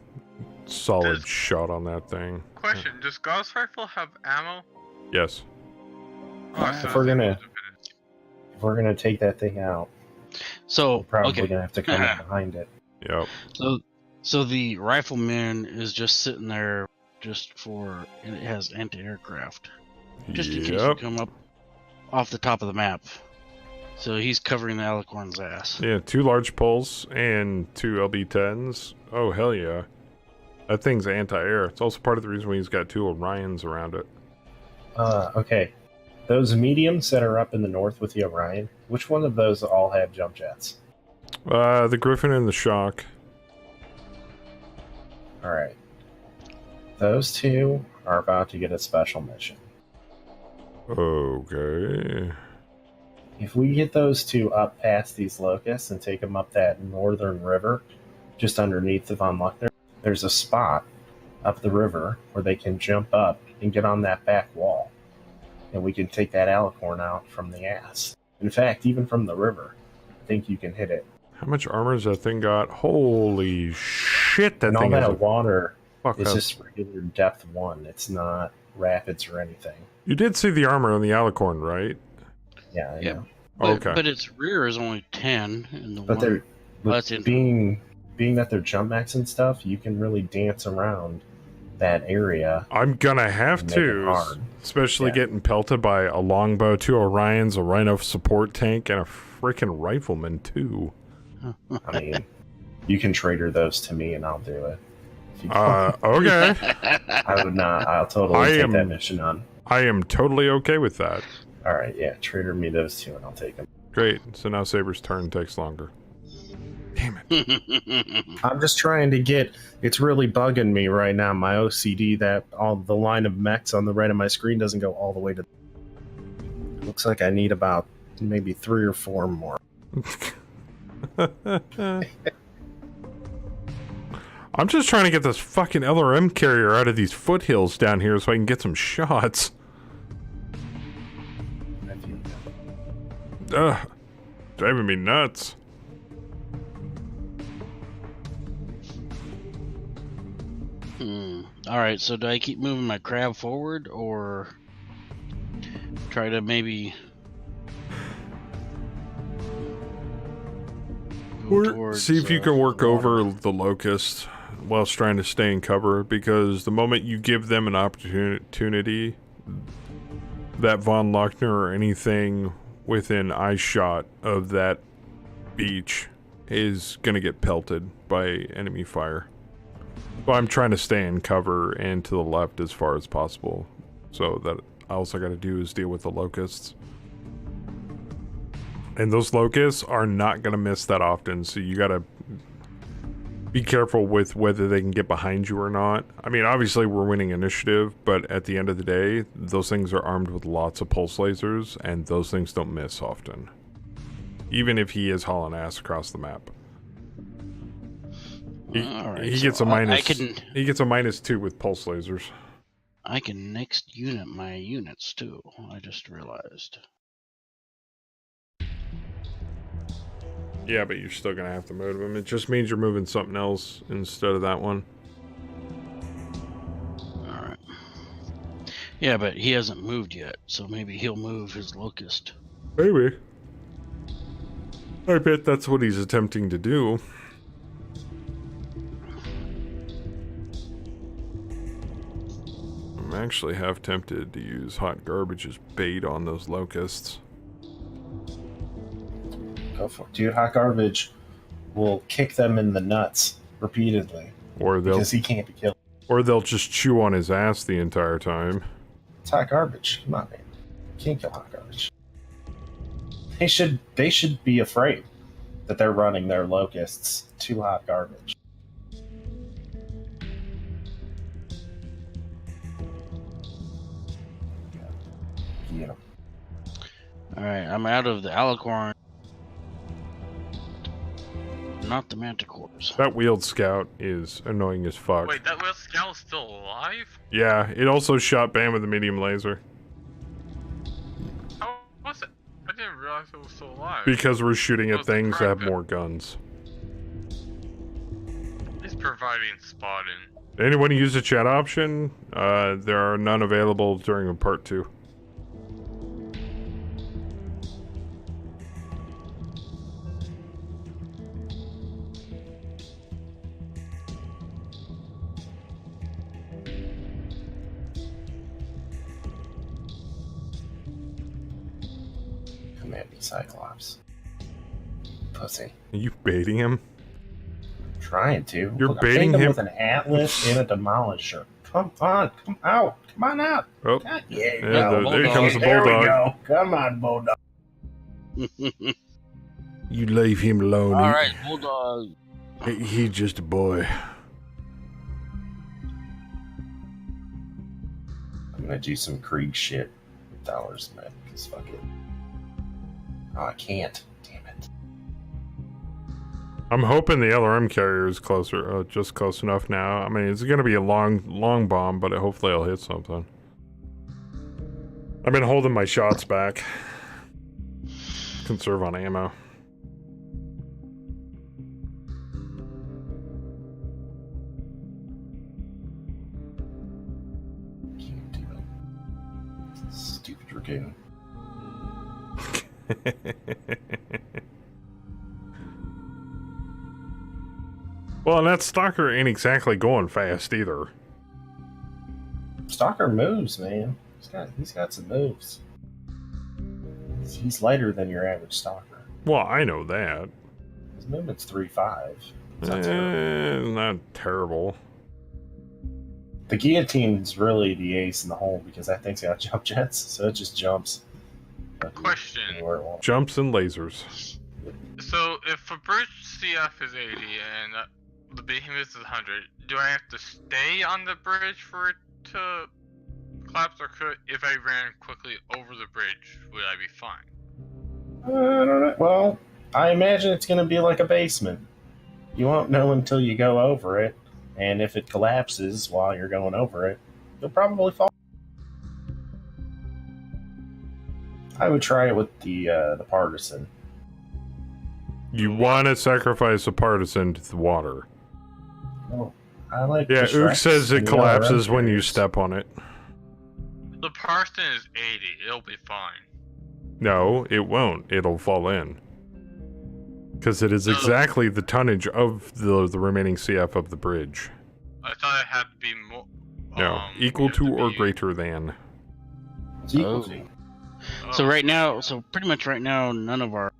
Speaker 1: solid shot on that thing.
Speaker 4: Question: does Gauss rifle have ammo?
Speaker 1: Yes.
Speaker 4: Oh,
Speaker 5: If we're gonna take that thing out,
Speaker 2: So
Speaker 5: we're probably
Speaker 2: okay.
Speaker 5: gonna have to come up behind it.
Speaker 1: Yep.
Speaker 2: So the rifleman is just sitting there, and it has anti-aircraft, just in case you come up off the top of the map. So he's covering the Alicorn's ass.
Speaker 1: Yeah, 2 large pulls and 2 LB-10s. Oh, hell yeah. That thing's anti-air. It's also part of the reason why he's got 2 Orions around it.
Speaker 5: Okay. Those mediums that are up in the north with the Orion, which one of those all have jump jets?
Speaker 1: The Griffin and the Shock.
Speaker 5: Alright. Those 2 are about to get a special mission.
Speaker 1: Okay.
Speaker 5: If we get those 2 up past these locusts and take them up that northern river, just underneath the Von Luckner, there's a spot up the river where they can jump up and get on that back wall. And we can take that Alicorn out from the ass. In fact, even from the river, I think you can hit it.
Speaker 1: How much armor has that thing got? Holy shit, that
Speaker 5: and
Speaker 1: thing
Speaker 5: all
Speaker 1: is
Speaker 5: that water
Speaker 1: fuck
Speaker 5: is
Speaker 1: up.
Speaker 5: just regular depth 1. It's not rapids or anything.
Speaker 1: You did see the armor on the Alicorn, right?
Speaker 5: Yeah, I know.
Speaker 1: Okay.
Speaker 2: But its rear is only 10, and the
Speaker 5: But
Speaker 2: one...
Speaker 5: they're
Speaker 2: that's in...
Speaker 5: being that they're jump max and stuff, you can really dance around that area.
Speaker 1: I'm gonna have
Speaker 5: and make it
Speaker 1: to,
Speaker 5: hard.
Speaker 1: especially
Speaker 5: Yeah.
Speaker 1: getting pelted by a longbow, 2 Orions, a Rhino support tank, and a freaking rifleman too.
Speaker 5: I mean, you can trader those to me and I'll do it. If you
Speaker 1: Okay.
Speaker 5: I would not. I'll totally take that mission on.
Speaker 1: I am totally okay with that.
Speaker 5: Alright, yeah, trader me those 2 and I'll take them.
Speaker 1: Great. So now Saber's turn takes longer. Damn it.
Speaker 5: I'm just trying to get... It's really bugging me right now, my OCD, that all the line of mechs on the right of my screen doesn't go all the way to... Looks like I need about maybe 3 or 4 more.
Speaker 1: I'm just trying to get this fucking LRM carrier out of these foothills down here so I can get some shots. Ugh. Driving me nuts.
Speaker 2: Alright, so do I keep moving my crab forward, or try to maybe go towards,
Speaker 1: see if you can work over the locust whilst trying to stay in cover, because the moment you give them an opportunity, that Von Lochner or anything within eye shot of that beach is gonna get pelted by enemy fire. So I'm trying to stay in cover and to the left as far as possible, so that all I gotta do is deal with the locusts. And those locusts are not gonna miss that often, so you gotta be careful with whether they can get behind you or not. I mean, obviously we're winning initiative, but at the end of the day, those things are armed with lots of pulse lasers, and those things don't miss often. Even if he is hauling ass across the map. He gets a minus. He gets a -2 with pulse lasers.
Speaker 2: I can next unit my units too. I just realized.
Speaker 1: Yeah, but you're still gonna have to move them. It just means you're moving something else instead of that one.
Speaker 2: Alright. Yeah, but he hasn't moved yet, so maybe he'll move his locust.
Speaker 1: Maybe. I bet that's what he's attempting to do. I'm actually half tempted to use hot garbage as bait on those locusts.
Speaker 5: Go for it. Dude, hot garbage will kick them in the nuts repeatedly.
Speaker 1: Or they'll,
Speaker 5: because he can't be killed.
Speaker 1: Or they'll just chew on his ass the entire time.
Speaker 5: It's hot garbage. Come on, man. You can't kill hot garbage. They should be afraid that they're running their locusts to hot garbage. Yeah.
Speaker 2: Alright, I'm out of the alicorn. Not the manticores.
Speaker 1: That wheeled scout is annoying as fuck.
Speaker 4: Wait, that whale scout's still alive?
Speaker 1: Yeah, it also shot Bam with a medium laser.
Speaker 4: How was it? I didn't realize it was still alive.
Speaker 1: Because we're shooting at
Speaker 4: was the
Speaker 1: things that have
Speaker 4: private.
Speaker 1: more guns.
Speaker 4: He's providing spotting.
Speaker 1: Anyone use the chat option? There are none available during part 2.
Speaker 5: Come at me, Cyclops. Pussy.
Speaker 1: Are you baiting him?
Speaker 5: Trying to.
Speaker 1: You're
Speaker 5: Look,
Speaker 1: baiting
Speaker 5: I'm
Speaker 1: him
Speaker 5: with an atlas and a demolisher. Come on, come out, come on out.
Speaker 1: Oh,
Speaker 5: God, yeah,
Speaker 1: there comes the
Speaker 5: there we
Speaker 1: bulldog.
Speaker 5: go. Come on, bulldog.
Speaker 1: You leave him alone.
Speaker 2: Alright, bulldog.
Speaker 1: He's just a boy.
Speaker 5: I'm gonna do some Krieg shit with dollars, man. Cause fuck it. Oh, I can't. Damn it.
Speaker 1: I'm hoping the LRM carrier is closer, just close enough now. I mean, it's gonna be a long bomb, but hopefully I'll hit something. I've been holding my shots back. Conserve on ammo.
Speaker 5: Can't do it. Stupid Dragoon.
Speaker 1: Well, and that stalker ain't exactly going fast either.
Speaker 5: Stalker moves, man. He's got some moves. He's lighter than your average stalker.
Speaker 1: Well, I know that.
Speaker 5: His movement's 3-5. It's not terrible.
Speaker 1: Not terrible.
Speaker 5: The guillotine's really the ace in the hole because that thing's got jump jets, so it just jumps.
Speaker 4: Question.
Speaker 5: Where it wants.
Speaker 1: Jumps and lasers.
Speaker 4: So, if a bridge CF is 80 and the behemoth is 100, do I have to stay on the bridge for it to collapse, or could, if I ran quickly over the bridge, would I be fine?
Speaker 5: I don't know. Well, I imagine it's going to be like a basement. You won't know until you go over it, and if it collapses while you're going over it, you'll probably fall. I would try it with the partisan.
Speaker 1: You want to sacrifice a partisan to the water.
Speaker 5: Oh, I like.
Speaker 1: Yeah,
Speaker 5: the
Speaker 1: Ook says it
Speaker 5: Shreks and the
Speaker 1: collapses
Speaker 5: LRM
Speaker 1: when you
Speaker 5: carriers.
Speaker 1: step on it.
Speaker 4: The Parson is 80, it'll be fine.
Speaker 1: No, it won't. It'll fall in. Because it is exactly the tonnage of the remaining CF of the bridge.
Speaker 4: I thought it had to be more.
Speaker 1: No, equal to or greater than.
Speaker 5: It's equal to.
Speaker 2: So right now, pretty much right now, none of our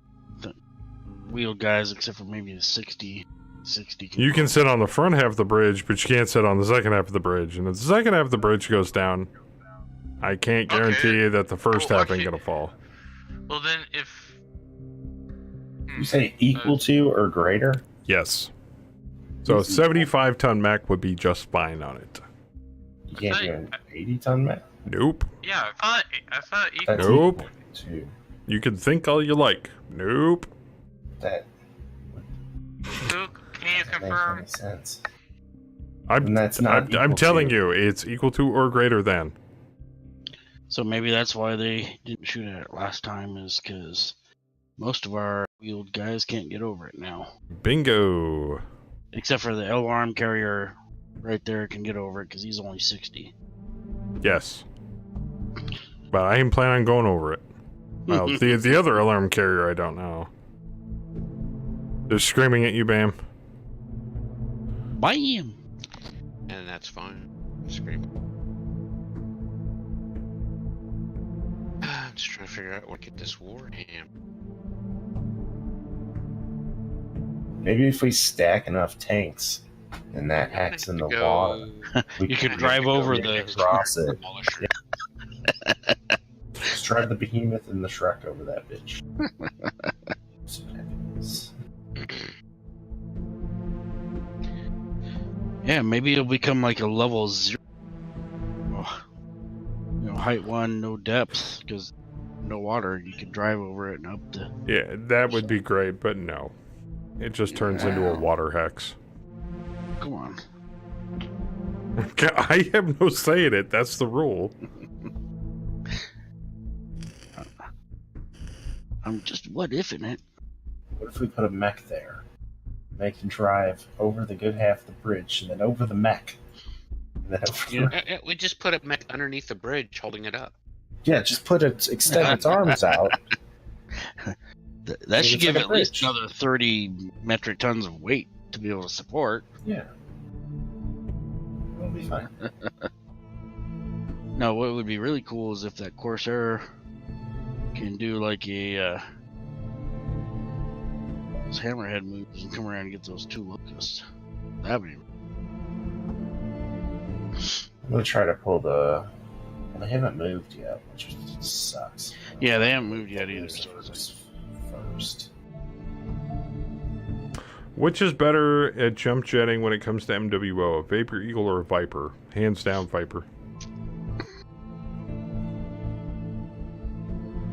Speaker 2: wheeled guys, except for maybe the 60
Speaker 1: You can sit on the front half of the bridge, but you can't sit on the second half of the bridge. And if the second half of the bridge goes down, I can't guarantee you that the first half ain't gonna fall.
Speaker 4: Well then, if...
Speaker 5: You say equal to or greater?
Speaker 1: Yes. So a 75-ton mech would be just fine on it.
Speaker 5: You can't do an 80-ton mech?
Speaker 1: Nope.
Speaker 4: Yeah, I thought equal.
Speaker 5: That's
Speaker 1: Nope.
Speaker 5: equal to
Speaker 1: You can think all you like. Nope.
Speaker 5: that.
Speaker 4: Luke, can you
Speaker 5: Doesn't make
Speaker 4: confirm?
Speaker 5: any sense.
Speaker 1: I'm,
Speaker 5: And that's not
Speaker 1: I'm
Speaker 5: equal
Speaker 1: telling
Speaker 5: to.
Speaker 1: you, it's equal to or greater than.
Speaker 2: So maybe that's why they didn't shoot at it last time, is because most of our wheeled guys can't get over it now.
Speaker 1: Bingo.
Speaker 2: Except for the LRM carrier right there can get over it because he's only 60.
Speaker 1: Yes. But I ain't planning on going over it. Well, the other alarm carrier, I don't know. They're screaming at you, Bam.
Speaker 2: Bam!
Speaker 6: And that's fine. Scream. Just trying to figure out what to get this Warham.
Speaker 5: Maybe if we stack enough tanks and that hacks in the water,
Speaker 2: You can drive over the
Speaker 5: cross it. Yeah. Just drive the behemoth and the Shrek over that bitch.
Speaker 2: Yeah, maybe it'll become like a level 0. Height 1, no depth, because no water. You can drive over it and up the.
Speaker 1: Yeah, that would be great, but no. It just turns into a water hex.
Speaker 2: Come on.
Speaker 1: I have no say in it. That's the rule.
Speaker 2: I'm just what if in it.
Speaker 5: What if we put a mech there? They can drive over the good half of the bridge and then over the mech. And then over
Speaker 6: We just put a mech underneath the bridge holding it up.
Speaker 5: Yeah, just put it, extend its arms out.
Speaker 2: That should give at least another 30 metric tons of weight to be able to support.
Speaker 5: Yeah. It'll be fine.
Speaker 2: No, what would be really cool is if that Corsair can do like a those hammerhead moves and come around and get those 2 locusts. That'd be.
Speaker 5: I'm gonna try to pull the. Well, they haven't moved yet, which sucks.
Speaker 2: Yeah, they haven't moved yet either. So
Speaker 5: first.
Speaker 1: Which is better at jump jetting when it comes to MWO, a Vapor Eagle or a Viper? Hands down, Viper.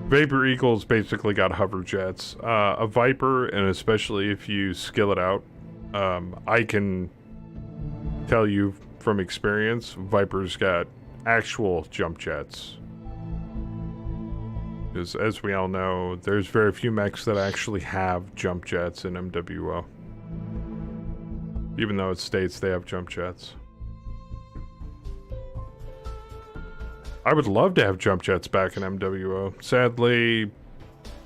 Speaker 1: Vapor Eagle's basically got hover jets. A Viper, and especially if you skill it out, I can tell you from experience, Viper's got actual jump jets. Because as we all know, there's very few mechs that actually have jump jets in MWO. Even though it states they have jump jets. I would love to have jump jets back in MWO. Sadly,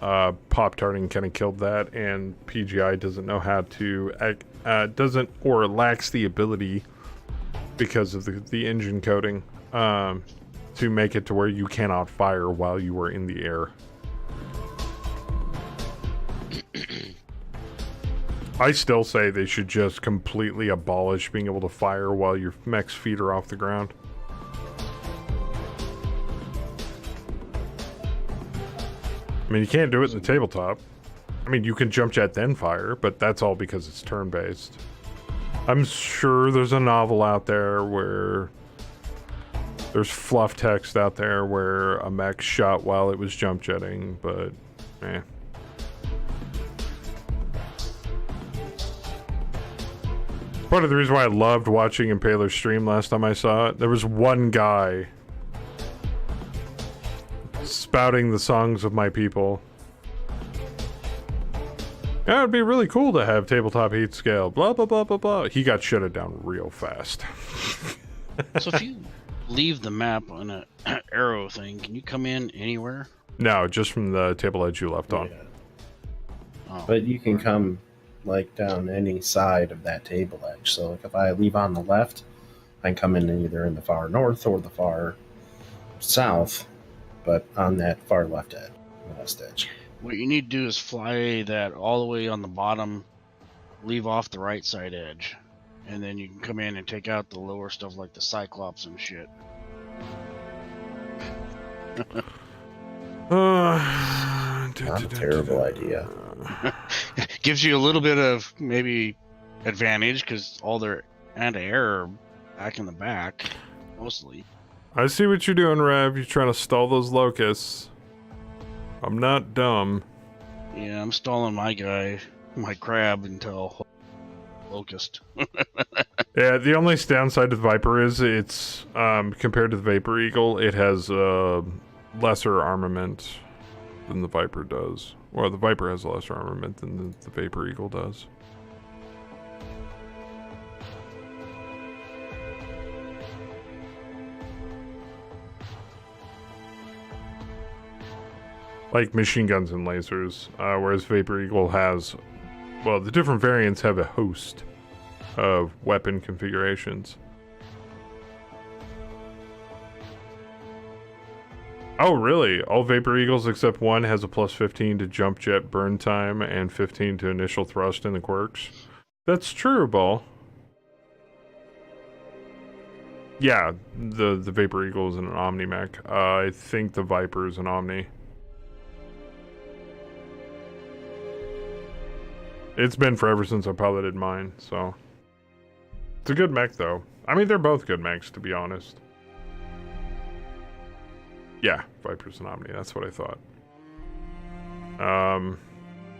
Speaker 1: Pop-Tarting kind of killed that, and PGI doesn't know how to, or lacks the ability, because of the engine coding, to make it to where you cannot fire while you are in the air. I still say they should just completely abolish being able to fire while your mech's feet are off the ground. I mean, you can't do it in the tabletop. I mean, you can jump jet then fire, but that's all because it's turn-based. I'm sure there's a novel out there where there's fluff text out there where a mech shot while it was jump jetting, but eh. Part of the reason why I loved watching Impaler's stream last time I saw it, there was one guy spouting the songs of my people. Yeah, it would be really cool to have tabletop heat scale, blah, blah, blah, blah, blah. He got shutted down real fast.
Speaker 2: So if you leave the map on an arrow thing, can you come in anywhere?
Speaker 1: No, just from the table edge you left on.
Speaker 2: Oh.
Speaker 5: But you can come like down any side of that table edge. So like if I leave on the left, I can come in either in the far north or the far south, but on that far left edge, west edge.
Speaker 2: What you need to do is fly that all the way on the bottom, leave off the right side edge, and then you can come in and take out the lower stuff like the Cyclops and shit.
Speaker 5: Not a terrible idea.
Speaker 2: Gives you a little bit of maybe advantage because all their anti-air are back in the back, mostly.
Speaker 1: I see what you're doing, Rev. You're trying to stall those locusts. I'm not dumb.
Speaker 2: Yeah, I'm stalling my guy, my crab, until locust.
Speaker 1: Yeah, the only downside to the Viper is it's, compared to the Vapor Eagle, it has lesser armament than the Viper does. Well, the Viper has lesser armament than the Vapor Eagle does. Like machine guns and lasers, whereas Vapor Eagle has, well, the different variants have a host of weapon configurations. Oh, really? All Vapor Eagles except one has a plus 15 to jump jet burn time and 15 to initial thrust in the quirks. That's true, Ball. Yeah, the Vapor Eagle is an Omni-Mech. I think the Viper is an Omni. It's been forever since I piloted mine, so... It's a good mech, though. I mean, they're both good mechs, to be honest. Yeah, Viper's an Omni, that's what I thought.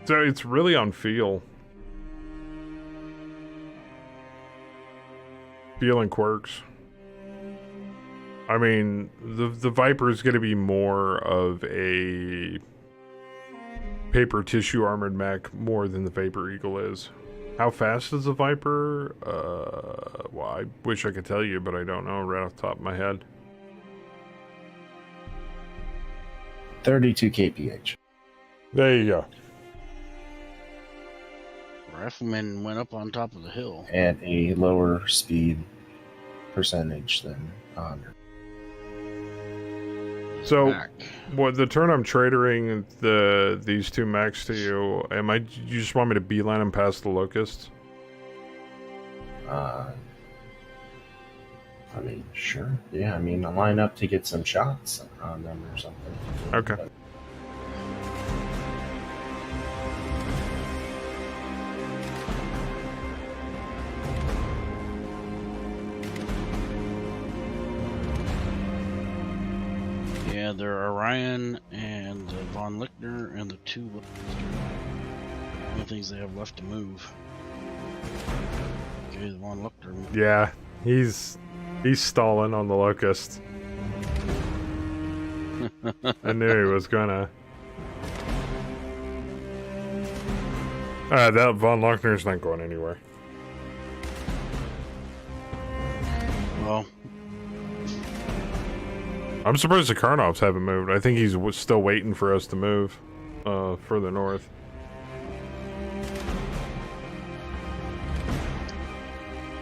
Speaker 1: So it's really on feel. Feel and quirks. I mean, the Viper is going to be more of a paper tissue armored mech more than the Vapor Eagle is. How fast is the Viper? Well, I wish I could tell you, but I don't know right off the top of my head.
Speaker 5: 32 kph.
Speaker 1: There you go.
Speaker 2: Rifleman went up on top of the hill.
Speaker 5: At a lower speed percentage than 100.
Speaker 1: So, what the turn I'm tradering these two mechs to you? You just want me to beeline them past the locusts?
Speaker 5: I mean, sure. Yeah, I mean, line up to get some shots on them or something.
Speaker 1: Okay.
Speaker 5: But
Speaker 2: Yeah, there are Orion and the Von Lichtner and the two things they have left to move. Okay, the Von Lichtner.
Speaker 1: Yeah, he's stalling on the locust. I knew he was gonna. That Von Lichtner's not going anywhere.
Speaker 2: Well,
Speaker 1: I'm surprised the Karnovs haven't moved. I think he's still waiting for us to move further north.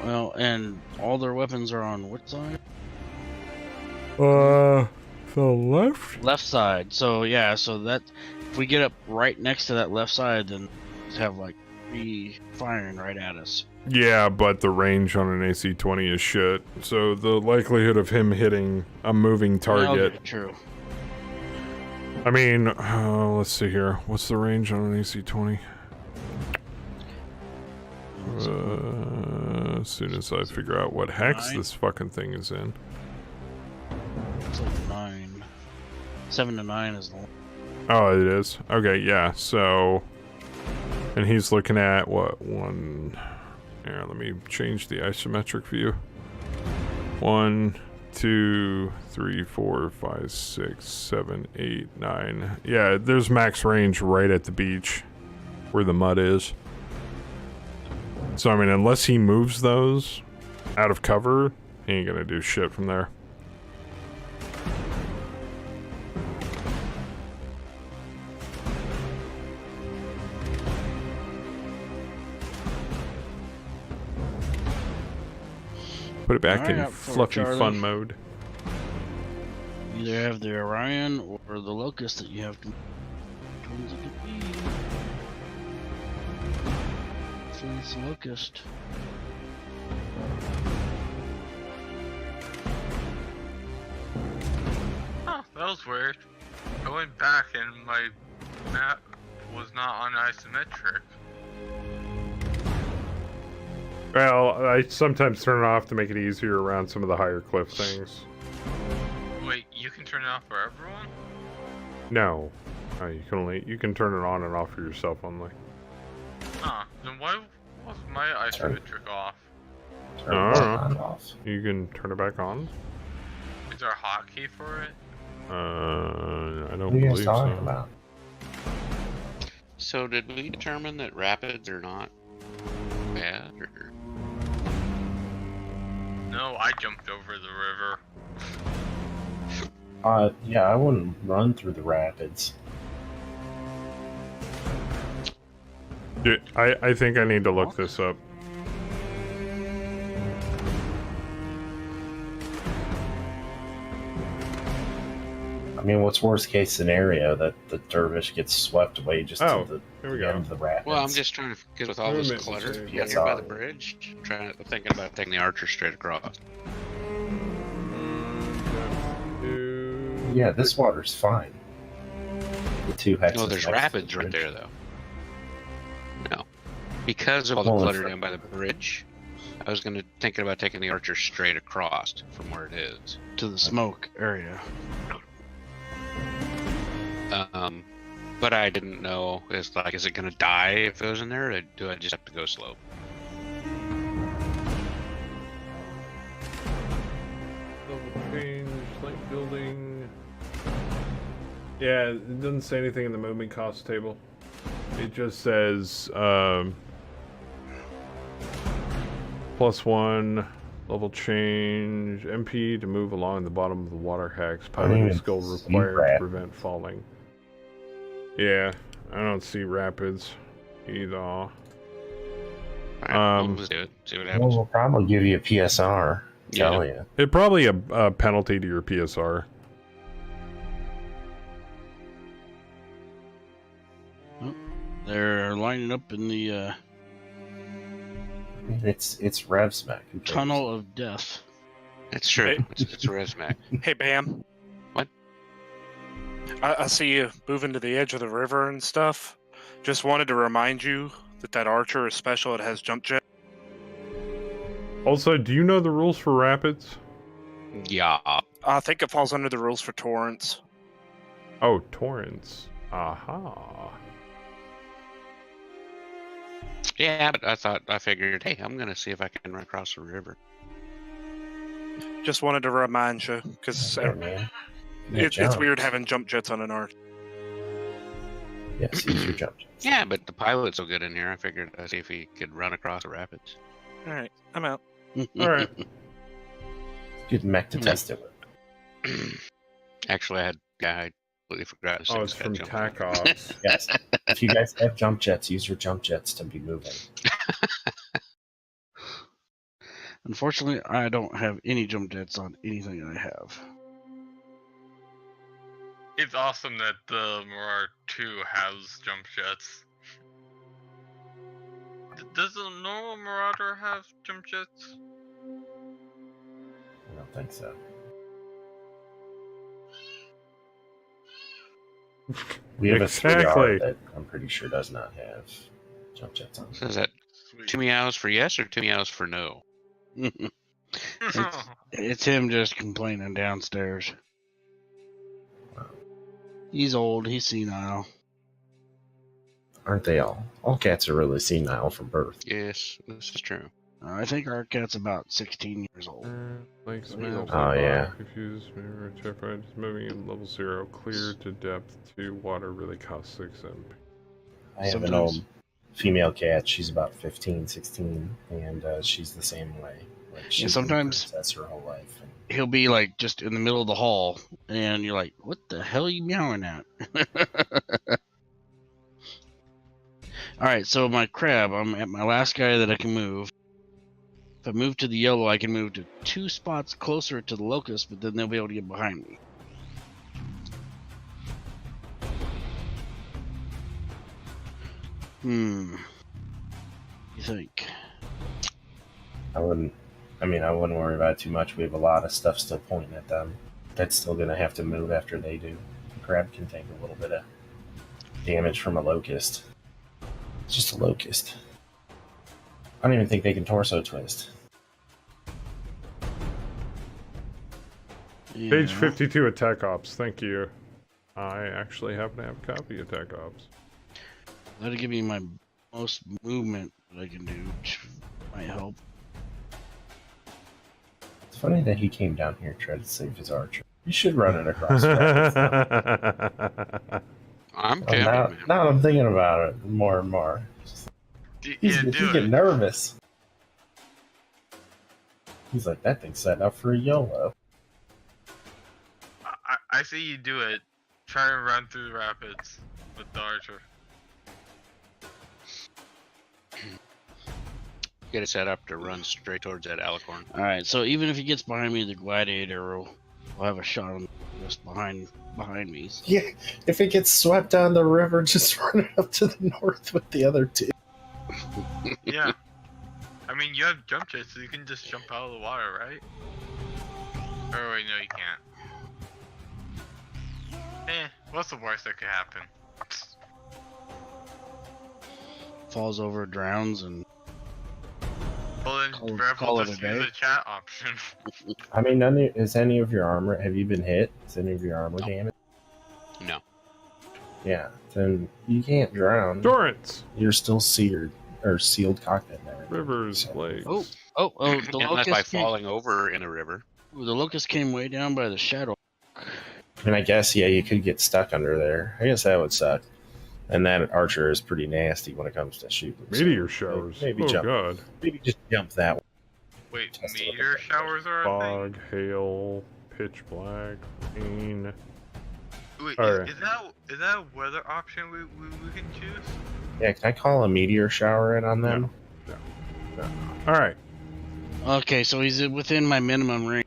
Speaker 2: well, and all their weapons are on what side?
Speaker 1: The left?
Speaker 2: Left side. So yeah, so that if we get up right next to that left side, then we have like 3 firing right at us.
Speaker 1: Yeah, but the range on an AC-20 is shit. So the likelihood of him hitting a moving target...
Speaker 2: Yeah, true.
Speaker 1: I mean, let's see here. What's the range on an AC-20? As soon as I figure out what hex this fucking thing is in.
Speaker 2: It's like 9. 7 to 9 is the one.
Speaker 1: Oh, it is? Okay, yeah, so... And he's looking at, what, 1... Here, let me change the isometric view. 1, 2, 3, 4, 5, 6, 7, 8, 9. Yeah, there's max range right at the beach where the mud is. So, I mean, unless he moves those out of cover, he ain't gonna do shit from there. Put it back in fluffy fun mode.
Speaker 2: Either have the Orion or the Locust that you have to... Which one's it could be? Hopefully it's the Locust.
Speaker 4: Huh, that was weird. I went back and my map was not on isometric.
Speaker 1: Well, I sometimes turn it off to make it easier around some of the higher cliff things.
Speaker 4: Wait, you can turn it off for everyone?
Speaker 1: No. You can turn it on and off for yourself only.
Speaker 4: Huh, then why was my isometric off?
Speaker 5: turn it on off.
Speaker 1: You can turn it back on?
Speaker 4: Is there a hotkey for it?
Speaker 1: I don't
Speaker 5: What are you guys
Speaker 1: believe
Speaker 5: talking
Speaker 1: so.
Speaker 5: about?
Speaker 6: So did we determine that rapids are not bad? Or...
Speaker 4: No, I jumped over the river.
Speaker 5: Yeah, I wouldn't run through the rapids.
Speaker 1: Dude, I think I need to look this up.
Speaker 5: I mean, what's worst case scenario that the dervish gets swept away just
Speaker 1: Oh,
Speaker 5: to
Speaker 1: here we
Speaker 5: the
Speaker 1: go.
Speaker 5: end of the rapids?
Speaker 6: Well, I'm just trying to get with all this
Speaker 1: Movement
Speaker 6: clutter
Speaker 1: disabled.
Speaker 6: down here by the bridge. I'm thinking about taking the archer straight across.
Speaker 5: Yeah, this water's fine. The 2 hexes.
Speaker 6: No, there's
Speaker 5: next to
Speaker 6: rapids
Speaker 5: the
Speaker 6: right
Speaker 5: bridge.
Speaker 6: there, though. No, because of all the
Speaker 5: Well,
Speaker 6: clutter down by the bridge, I was thinking about taking the archer straight across from where it is
Speaker 2: to the smoke area.
Speaker 6: But I didn't know. Is it gonna die if it was in there, or do I just have to go slow?
Speaker 1: Level change, light building. Yeah, it doesn't say anything in the movement cost table. It just says +1 level change MP to move along the bottom of the water hex. Piloting skill required to prevent falling. Yeah, I don't see rapids either.
Speaker 6: Alright, we'll just do it. See what happens.
Speaker 5: Well, we'll probably give you a PSR. Tell you.
Speaker 1: It probably a penalty to your PSR.
Speaker 2: Oh, they're lining up in the
Speaker 5: It's RevSmack.
Speaker 2: tunnel of death.
Speaker 6: That's true. It's RevSmack.
Speaker 8: Hey, Bam.
Speaker 6: What?
Speaker 8: I see you moving to the edge of the river and stuff. Just wanted to remind you that archer is special. It has jump jet.
Speaker 1: Also, do you know the rules for rapids?
Speaker 6: Yeah.
Speaker 8: I think it falls under the rules for torrents.
Speaker 1: Oh, torrents. Aha.
Speaker 6: Yeah, but I figured, hey, I'm gonna see if I can run across the river.
Speaker 8: Just wanted to remind you, because it's weird having jump jets on an arch.
Speaker 5: Yes, use your jump jets.
Speaker 6: Yeah, but the pilot's so good in here, I figured I'd see if he could run across the rapids.
Speaker 8: Alright, I'm out.
Speaker 1: Alright.
Speaker 5: Good mech to test it with.
Speaker 6: Actually, I completely forgot.
Speaker 1: Oh, it's from TAC Ops.
Speaker 5: Yes. If you guys have jump jets, use your jump jets to be moving.
Speaker 2: Unfortunately, I don't have any jump jets on anything I have.
Speaker 4: It's awesome that the Mirage 2 has jump jets. Does the normal Marauder have jump jets?
Speaker 5: I don't think so. We have a 3R that I'm pretty sure does not have jump jets on.
Speaker 6: So is that 2 meows for yes or 2 meows for no?
Speaker 2: It's him just complaining downstairs. He's old. He's senile.
Speaker 5: Aren't they all? All cats are really senile from birth.
Speaker 6: Yes, this is true.
Speaker 2: I think our cat's about 16 years old.
Speaker 1: Like
Speaker 5: Oh, yeah.
Speaker 1: Confused, terrified, moving in level 0, clear to depth 2, water really costs 6 MP.
Speaker 5: I have an old female cat. She's about 15, 16, and she's the same way. Like, she's
Speaker 2: sometimes
Speaker 5: that's her whole life.
Speaker 2: He'll be like just in the middle of the hall, and you're like, "What the hell are you meowing at?" All right, so my crab, I'm at my last guy that I can move. If I move to the yellow, I can move to 2 spots closer to the locust, but then they'll be able to get behind me. You think?
Speaker 5: I wouldn't worry about it too much. We have a lot of stuff still pointing at them. That's still going to have to move after they do. The crab can take a little bit of damage from a locust. It's just a locust. I don't even think they can torso twist.
Speaker 2: Yeah.
Speaker 1: Page 52 of Tech Ops, thank you. I actually happen to have a copy of Tech Ops.
Speaker 2: That'll give me my most movement that I can do, which might help.
Speaker 5: It's funny that he came down here and tried to save his archer. You should run it across the rapids.
Speaker 6: I'm camping, man.
Speaker 5: Now I'm thinking about it more and more. He's getting nervous. He's like, that thing's setting up for a YOLO.
Speaker 4: I see you do it. Try and run through the rapids with the archer.
Speaker 6: Get it set up to run straight towards that alicorn.
Speaker 2: Alright, so even if he gets behind me, the gladiator will I'll have a shot on just behind me. So.
Speaker 5: Yeah, if it gets swept down the river, just run it up to the north with the other two.
Speaker 4: Yeah. I mean, you have jump jets, so you can just jump out of the water, right? Oh wait, no, you can't. What's the worst that could happen?
Speaker 2: Falls over, drowns, and.
Speaker 4: Well, then Rebel just use the chat option.
Speaker 5: I mean, is any of your armor? Have you been hit? Is any of your armor damaged?
Speaker 6: No.
Speaker 5: Yeah, then you can't drown.
Speaker 1: Torrents.
Speaker 5: You're still seared or sealed cockpit and everything.
Speaker 1: Rivers, lakes.
Speaker 2: Oh! The
Speaker 6: Unless
Speaker 2: locust
Speaker 6: by
Speaker 2: came,
Speaker 6: falling over in a river.
Speaker 2: the locust came way down by the shadow.
Speaker 5: And I guess you could get stuck under there. I guess that would suck. And that archer is pretty nasty when it comes to shooting.
Speaker 1: Meteor showers.
Speaker 5: Maybe
Speaker 1: oh
Speaker 5: jump.
Speaker 1: God.
Speaker 5: Maybe just jump that way.
Speaker 4: Wait, meteor showers are a
Speaker 1: Fog, hail, pitch black, rain.
Speaker 4: Wait,
Speaker 1: Alright.
Speaker 4: is that a weather option we can choose?
Speaker 5: Yeah, can I call a meteor shower in on them?
Speaker 1: No. All right.
Speaker 2: Okay, so he's within my minimum range.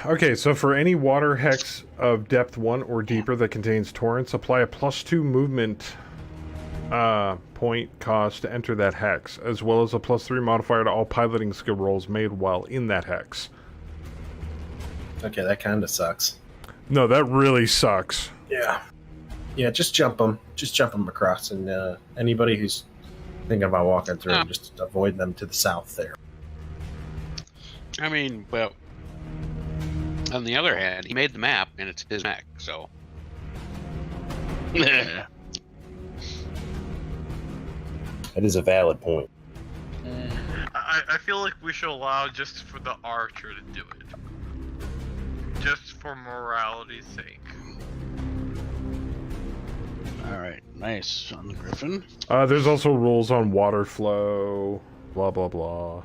Speaker 1: Okay, so for any water hex of depth 1 or deeper that contains torrents, apply a +2 movement point cost to enter that hex, as well as a +3 modifier to all piloting skill rolls made while in that hex.
Speaker 5: Okay, that kind of sucks.
Speaker 1: No, that really sucks.
Speaker 5: Yeah. Yeah, just jump them. Just jump them across, and anybody who's thinking about walking through, just avoid them to the south there.
Speaker 6: I mean, well, on the other hand, he made the map, and it's his mech, so.
Speaker 5: That is a valid point.
Speaker 4: I feel like we should allow just for the archer to do it. Just for morality's sake.
Speaker 2: Alright, nice on the Griffin.
Speaker 1: There's also rules on water flow, blah blah blah.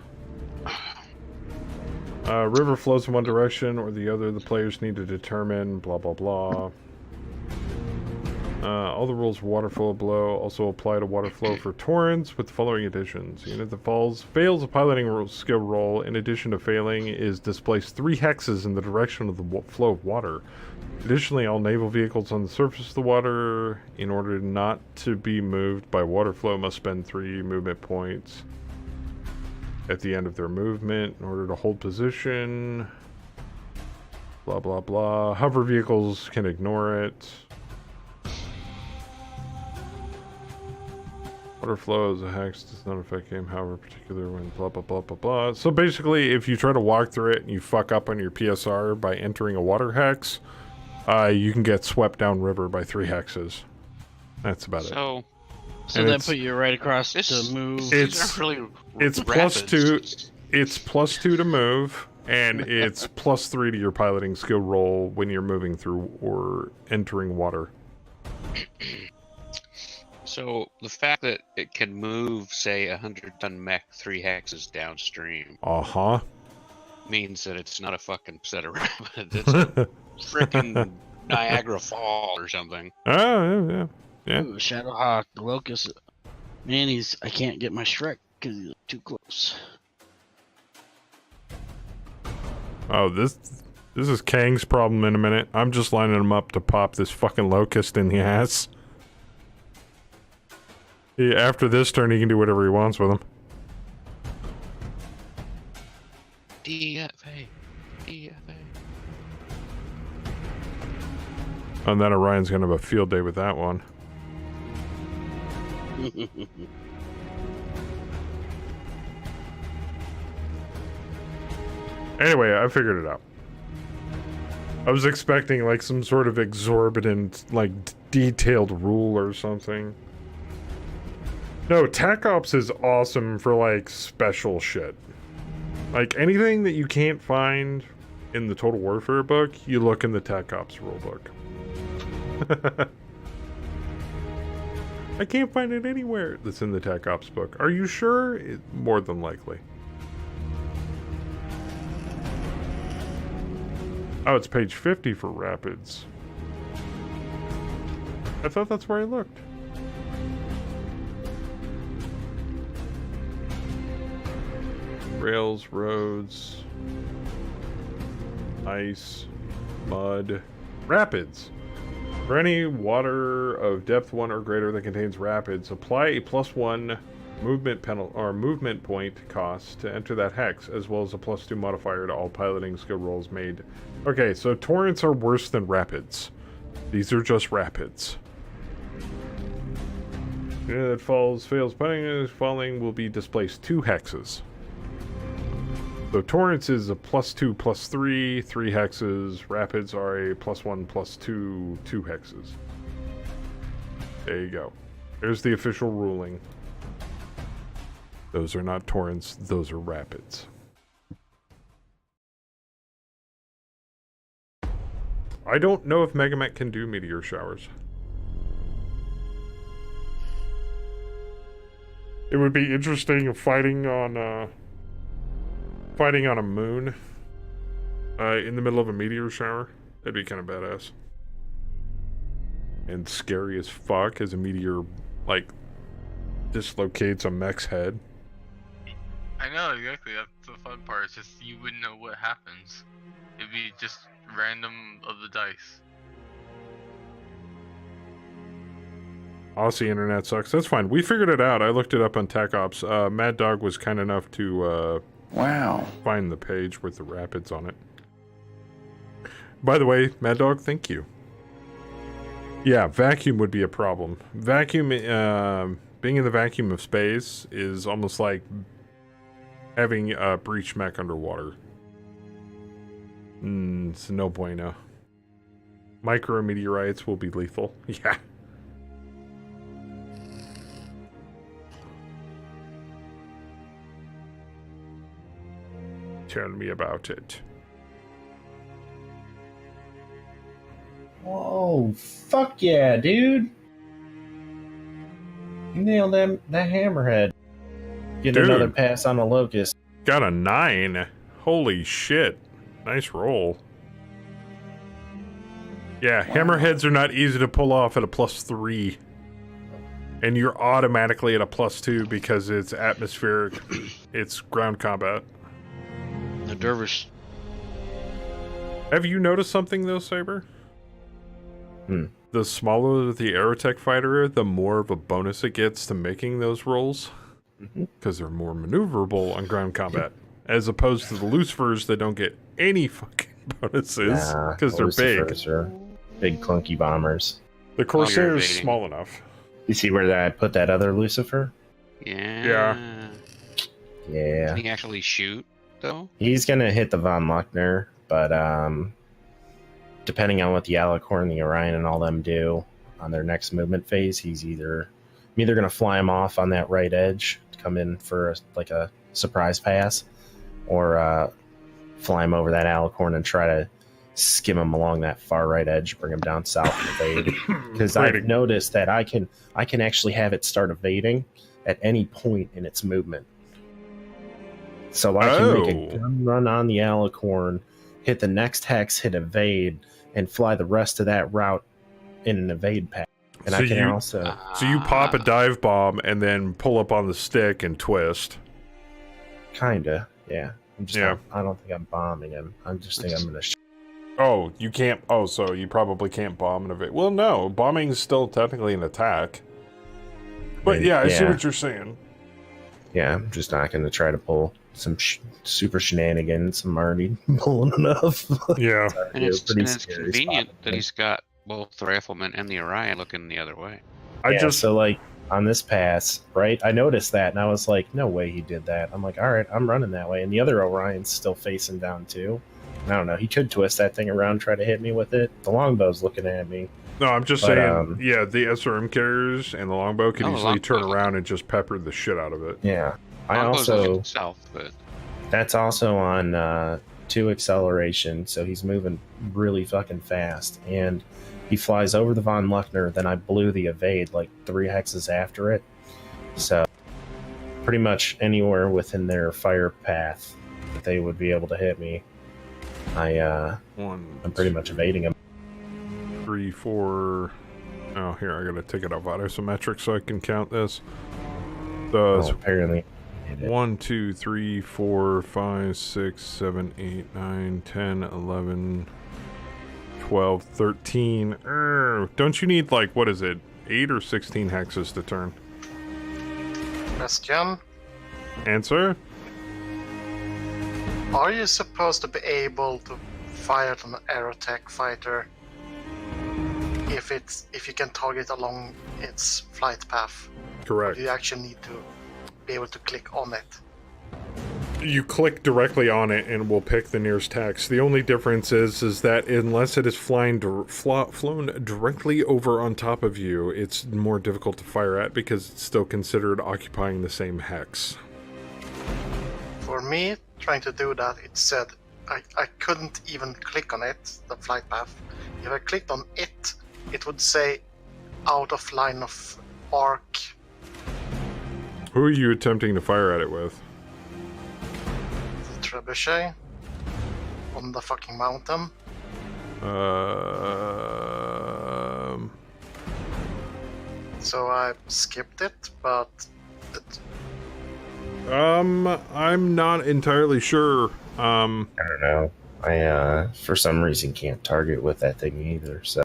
Speaker 1: River flows in one direction or the other. The players need to determine blah blah blah. All the rules of water flow below also apply to water flow for torrents with the following additions. Unit that fails a piloting skill roll, in addition to failing, is displaced 3 hexes in the direction of the flow of water. Additionally, all naval vehicles on the surface of the water, in order not to be moved by water flow, must spend 3 movement points at the end of their movement in order to hold position. Blah blah blah. Hover vehicles can ignore it. Water flow as a hex does not affect game, however, particular when blah blah blah blah blah. So basically, if you try to walk through it and you fuck up on your PSR by entering a water hex, you can get swept down river by 3 hexes. That's about it.
Speaker 2: So that put you right across to move.
Speaker 1: It's +2. It's +2 to move, and it's +3 to your piloting skill roll when you're moving through or entering water.
Speaker 6: So the fact that it can move, say, 100-ton mech 3 hexes downstream, means that it's not a fucking set of rapids. It's a freaking Niagara Fall or something.
Speaker 1: Oh yeah.
Speaker 2: Ooh, Shadowhawk, the Locust. Man, I can't get my Shrek because he's too close.
Speaker 1: Oh, this is Kang's problem in a minute. I'm just lining him up to pop this fucking Locust in the ass. After this turn, he can do whatever he wants with him.
Speaker 6: DFA.
Speaker 1: And then Orion's gonna have a field day with that one. Anyway, I figured it out. I was expecting like some sort of exorbitant, like detailed rule or something. No, Tech Ops is awesome for like special shit. Like anything that you can't find in the Total Warfare book, you look in the Tech Ops rulebook. I can't find it anywhere that's in the Tech Ops book. Are you sure? More than likely. Oh, it's page 50 for Rapids. I thought that's where I looked. Rails, roads, ice. mud, rapids. For any water of depth 1 or greater that contains rapids, apply a +1 movement penalty or movement point cost to enter that hex, as well as a +2 modifier to all piloting skill rolls made. Okay, so torrents are worse than rapids. These are just rapids. Yeah, that fails punting, falling will be displaced 2 hexes. So torrents is a +2 +3, 3 hexes. Rapids are a +1 +2, 2 hexes. There you go. There's the official ruling. Those are not torrents, those are rapids. I don't know if MegaMek can do meteor showers. It would be interesting if fighting on a moon in the middle of a meteor shower. That'd be kind of badass. And scary as fuck as a meteor, like, dislocates a mech's head.
Speaker 4: I know, exactly. That's the fun part. It's just you wouldn't know what happens. It'd be just random of the dice.
Speaker 1: Aussie internet sucks. That's fine. We figured it out. I looked it up on Tech Ops. Mad Dog was kind enough to find the page with the rapids on it. By the way, Mad Dog, thank you. Yeah, vacuum would be a problem. Vacuum, being in the vacuum of space is almost like having a breach mech underwater. It's no bueno. Micrometeorites will be lethal. Yeah. Tell me about it.
Speaker 5: Whoa, fuck yeah, dude. You nailed that hammerhead. Get
Speaker 1: Dude.
Speaker 5: Another pass on the locust.
Speaker 1: Got a 9. Holy shit. Nice roll. Yeah, hammerheads are not easy to pull off at a +3. And you're automatically at a +2 because it's atmospheric. It's ground combat.
Speaker 2: The dervish.
Speaker 1: Have you noticed something though, Saber? The smaller the Aerotech fighter, the more of a bonus it gets to making those rolls. Because they're more maneuverable on ground combat. As opposed to the Lucifers that don't get any fucking bonuses. Because they're big.
Speaker 5: Are big clunky bombers.
Speaker 1: The Corsair's small enough.
Speaker 5: You see where I put that other Lucifer?
Speaker 6: Yeah.
Speaker 5: Yeah.
Speaker 6: Can he actually shoot, though?
Speaker 5: He's gonna hit the Von Luckner, but depending on what the Alicorn, the Orion, and all them do on their next movement phase, I'm either gonna fly him off on that right edge to come in for a surprise pass, or fly him over that Alicorn and try to skim him along that far right edge, bring him down south and evade. Because I've noticed that I can actually have it start evading at any point in its movement. So I can make a gun run on the Alicorn, hit the next hex, hit evade, and fly the rest of that route in an evade path. And
Speaker 1: So
Speaker 5: I can also...
Speaker 1: So you pop a dive bomb and then pull up on the stick and twist.
Speaker 5: Kinda, yeah. I don't think I'm bombing him. I just think I'm gonna...
Speaker 1: Oh, you can't... Oh, so you probably can't bomb and evade. Well, no. Bombing is still technically an attack. But yeah, I see what you're saying.
Speaker 5: Yeah, I'm just not going to try to pull some super shenanigans. I'm already pulling enough.
Speaker 1: Yeah.
Speaker 6: And it's convenient that he's got both the Rifleman and the Orion looking the other way.
Speaker 5: So like on this pass, right? I noticed that and I was like, no way he did that. I'm like, all right, I'm running that way. And the other Orion's still facing down too. I don't know. He could twist that thing around, try to hit me with it. The longbow's looking at me.
Speaker 1: No, I'm just saying, yeah, the SRM carriers and the longbow can easily turn around and just pepper the shit out of it.
Speaker 5: Yeah. I
Speaker 6: Longbow's
Speaker 5: also...
Speaker 6: looking south, but...
Speaker 5: That's also on 2 acceleration, so he's moving really fucking fast. And he flies over the Von Luckner, then I blew the evade like 3 hexes after it. So pretty much anywhere within their fire path that they would be able to hit me, I'm pretty much evading them.
Speaker 1: 3, 4. Oh, here, I gotta take it off isometric so I can count this.
Speaker 5: Apparently.
Speaker 1: 1, 2, 3, 4, 5, 6, 7, 8, 9, 10, 11, 12, 13. Don't you need, like, what is it, 8 or 16 hexes to turn?
Speaker 10: Question.
Speaker 1: Answer?
Speaker 10: Are you supposed to be able to fire at an aerotech fighter if you can target along its flight path?
Speaker 1: Correct.
Speaker 10: Or do you actually need to be able to click on it?
Speaker 1: You click directly on it and will pick the nearest hex. The only difference is that unless it is flown directly over on top of you, it's more difficult to fire at because it's still considered occupying the same hex.
Speaker 10: For me, trying to do that, it said I couldn't even click on it, the flight path. If I clicked on it, it would say out of line of arc.
Speaker 1: Who are you attempting to fire at it with?
Speaker 10: The trebuchet on the fucking mountain. So I skipped it, but
Speaker 1: I'm not entirely sure.
Speaker 5: I don't know. I for some reason can't target with that thing either. So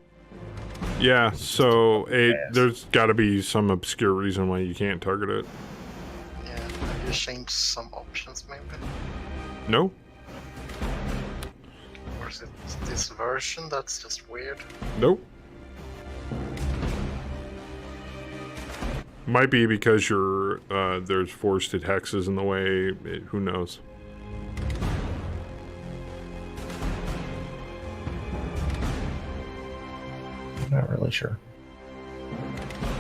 Speaker 1: yeah, so there's got to be some obscure reason why you can't target it.
Speaker 10: yeah, I just changed some options maybe.
Speaker 1: No.
Speaker 10: Or is it this version that's just weird?
Speaker 1: Nope. Might be because you're there's forested hexes in the way. Who knows?
Speaker 5: Not really sure.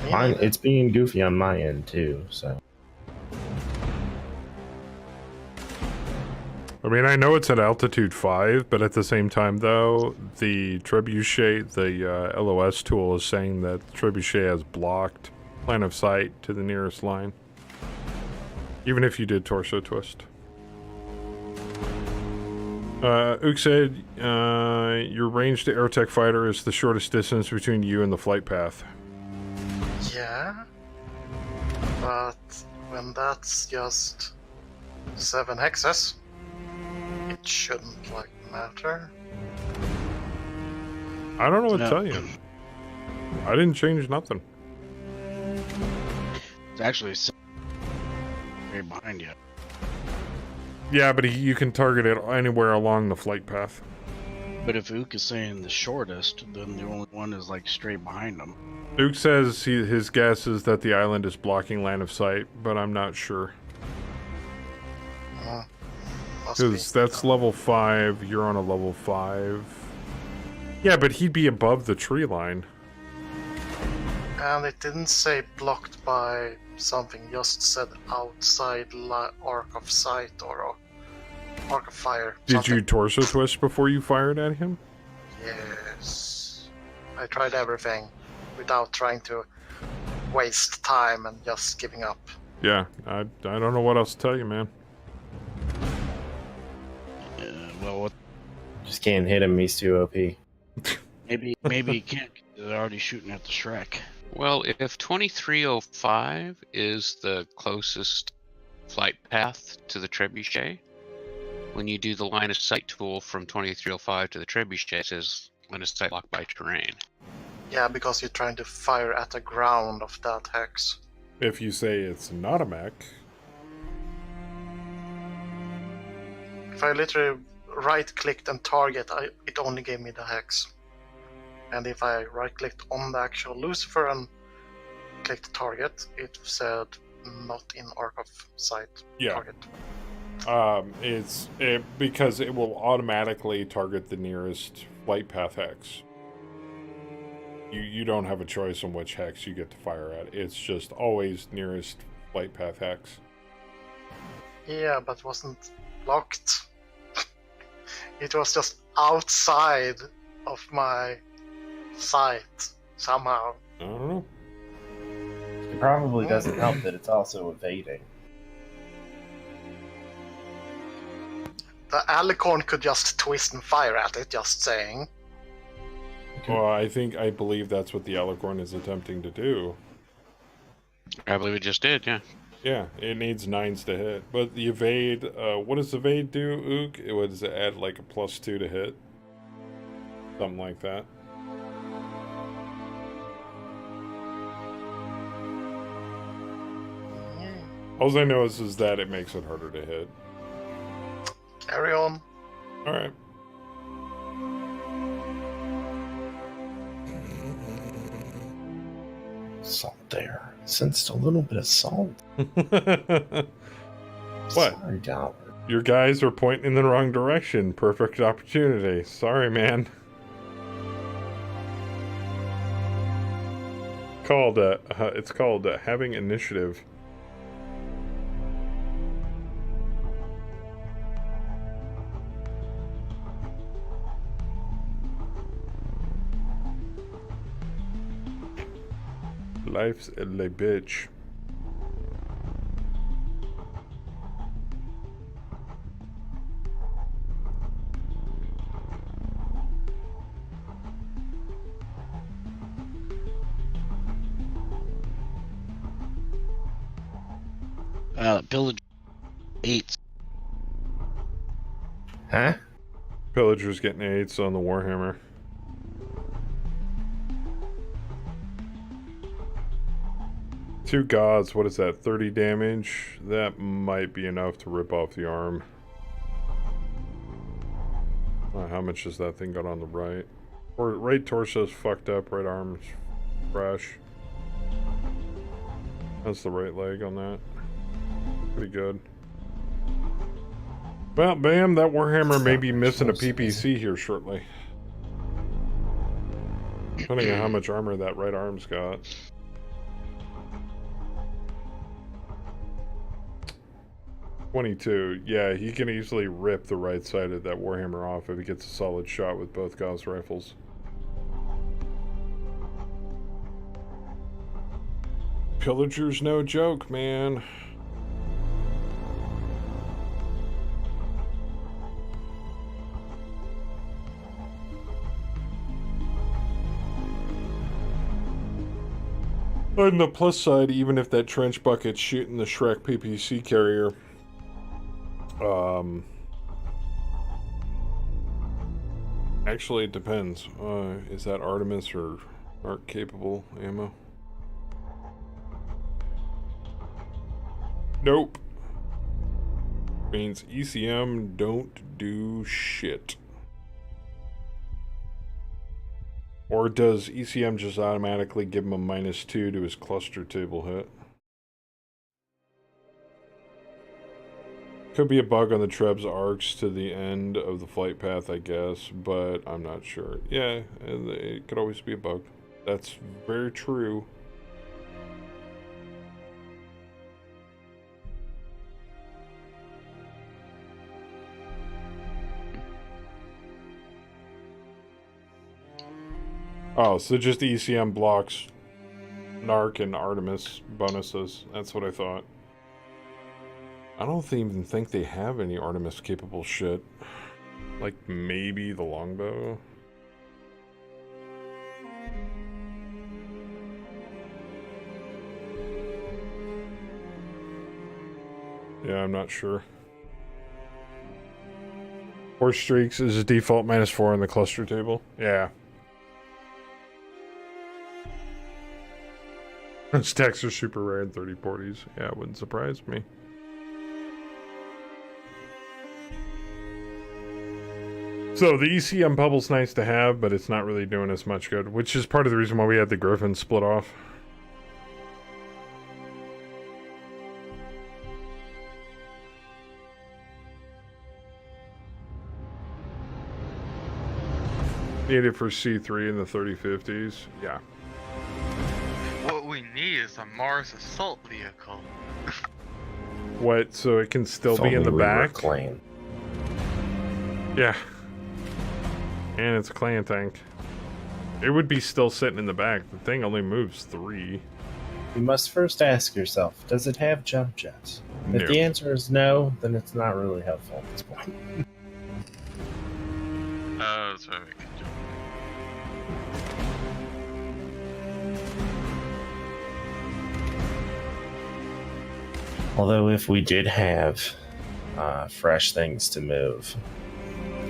Speaker 5: It's being goofy on my end too, so.
Speaker 1: I mean, I know it's at altitude 5, but at the same time, though, the trebuchet, the LOS tool is saying that the trebuchet has blocked line of sight to the nearest line. Even if you did torso twist. Ook said, your ranged aerotech fighter is the shortest distance between you and the flight path.
Speaker 10: Yeah, but when that's just 7 hexes, it shouldn't, like, matter.
Speaker 1: I don't know what to tell you. I didn't change nothing.
Speaker 2: It's actually right behind you.
Speaker 1: Yeah, but you can target it anywhere along the flight path.
Speaker 2: But if Ook is saying the shortest, then the only one is like straight behind him.
Speaker 1: Ook says his guess is that the island is blocking line of sight, but I'm not sure. Because that's level 5, you're on a level 5. Yeah, but he'd be above the tree line.
Speaker 10: And it didn't say blocked by something, just said outside arc of sight or arc of fire.
Speaker 1: Did you torso twist before you fired at him?
Speaker 10: Yes. I tried everything without trying to waste time and just giving up.
Speaker 1: Yeah, I don't know what else to tell you, man.
Speaker 2: Well, what?
Speaker 5: Just can't hit him, he's too OP.
Speaker 2: Maybe he can't. They're already shooting at the Shrek.
Speaker 6: Well, if 2305 is the closest flight path to the trebuchet, when you do the line of sight tool from 2305 to the trebuchet, it says line of sight blocked by terrain.
Speaker 10: Yeah, because you're trying to fire at the ground of that hex.
Speaker 1: If you say it's not a mech.
Speaker 10: If I literally right-clicked and target, it only gave me the hex. And if I right-clicked on the actual Lucifer and clicked target, it said not in arc of sight target.
Speaker 1: It's because it will automatically target the nearest flight path hex. You don't have a choice on which hex you get to fire at. It's just always nearest flight path hex.
Speaker 10: Yeah, but wasn't locked. It was just outside of my sight somehow.
Speaker 1: I don't know.
Speaker 5: It probably doesn't help that it's also evading.
Speaker 10: The alicorn could just twist and fire at it, just saying.
Speaker 1: Well, I believe that's what the alicorn is attempting to do.
Speaker 6: I believe it just did, yeah.
Speaker 1: Yeah, it needs 9s to hit. But the evade, what does evade do, Ook? It would add like a +2 to hit. Something like that. All I know is that it makes it harder to hit.
Speaker 10: Carry on.
Speaker 1: Alright.
Speaker 5: Salt there. Sensed a little bit of salt.
Speaker 1: What?
Speaker 5: Sorry, Dollar.
Speaker 1: Your guys are pointing in the wrong direction. Perfect opportunity. Sorry, man. It's called having initiative. Life's a bitch.
Speaker 2: Pillage 8.
Speaker 5: Huh?
Speaker 1: Pillager's getting 8s on the Warhammer. Two gods, what is that? 30 damage? That might be enough to rip off the arm. How much has that thing got on the right? Right torso's fucked up, right arm's fresh. That's the right leg on that. Pretty good. Well, bam, that Warhammer may be missing a PPC here shortly. Depending on how much armor that right arm's got. .22. Yeah, he can easily rip the right side of that Warhammer off if he gets a solid shot with both Gauss rifles. Pillager's no joke, man. On the plus side, even if that trench bucket's shooting the Shrek PPC carrier, actually it depends. Is that Artemis or arc capable ammo? Nope. Means ECM don't do shit. Or does ECM just automatically give him a -2 to his cluster table hit? Could be a bug on the Treb's arcs to the end of the flight path, I guess, but I'm not sure. Yeah, it could always be a bug. That's very true. Oh, so just ECM blocks Narc and Artemis bonuses. That's what I thought. I don't even think they have any Artemis capable shit. Like maybe the longbow. Yeah, I'm not sure. Horse streaks is a default -4 on the cluster table. Yeah. Stacks are super rare in 3040s. Yeah, it wouldn't surprise me. So the ECM bubble's nice to have, but it's not really doing us much good, which is part of the reason why we had the Griffin split off. Need it for C3 in the 3050s. Yeah.
Speaker 4: What we need is a Mars assault vehicle.
Speaker 1: What? So it can still be in the back?
Speaker 5: Clan.
Speaker 1: Yeah. And it's a clan tank. It would be still sitting in the back. The thing only moves 3.
Speaker 5: You must first ask yourself, does it have jump jets?
Speaker 1: No.
Speaker 5: If the answer is no, then it's not really helpful at this point.
Speaker 4: That's right.
Speaker 5: Although if we did have fresh things to move,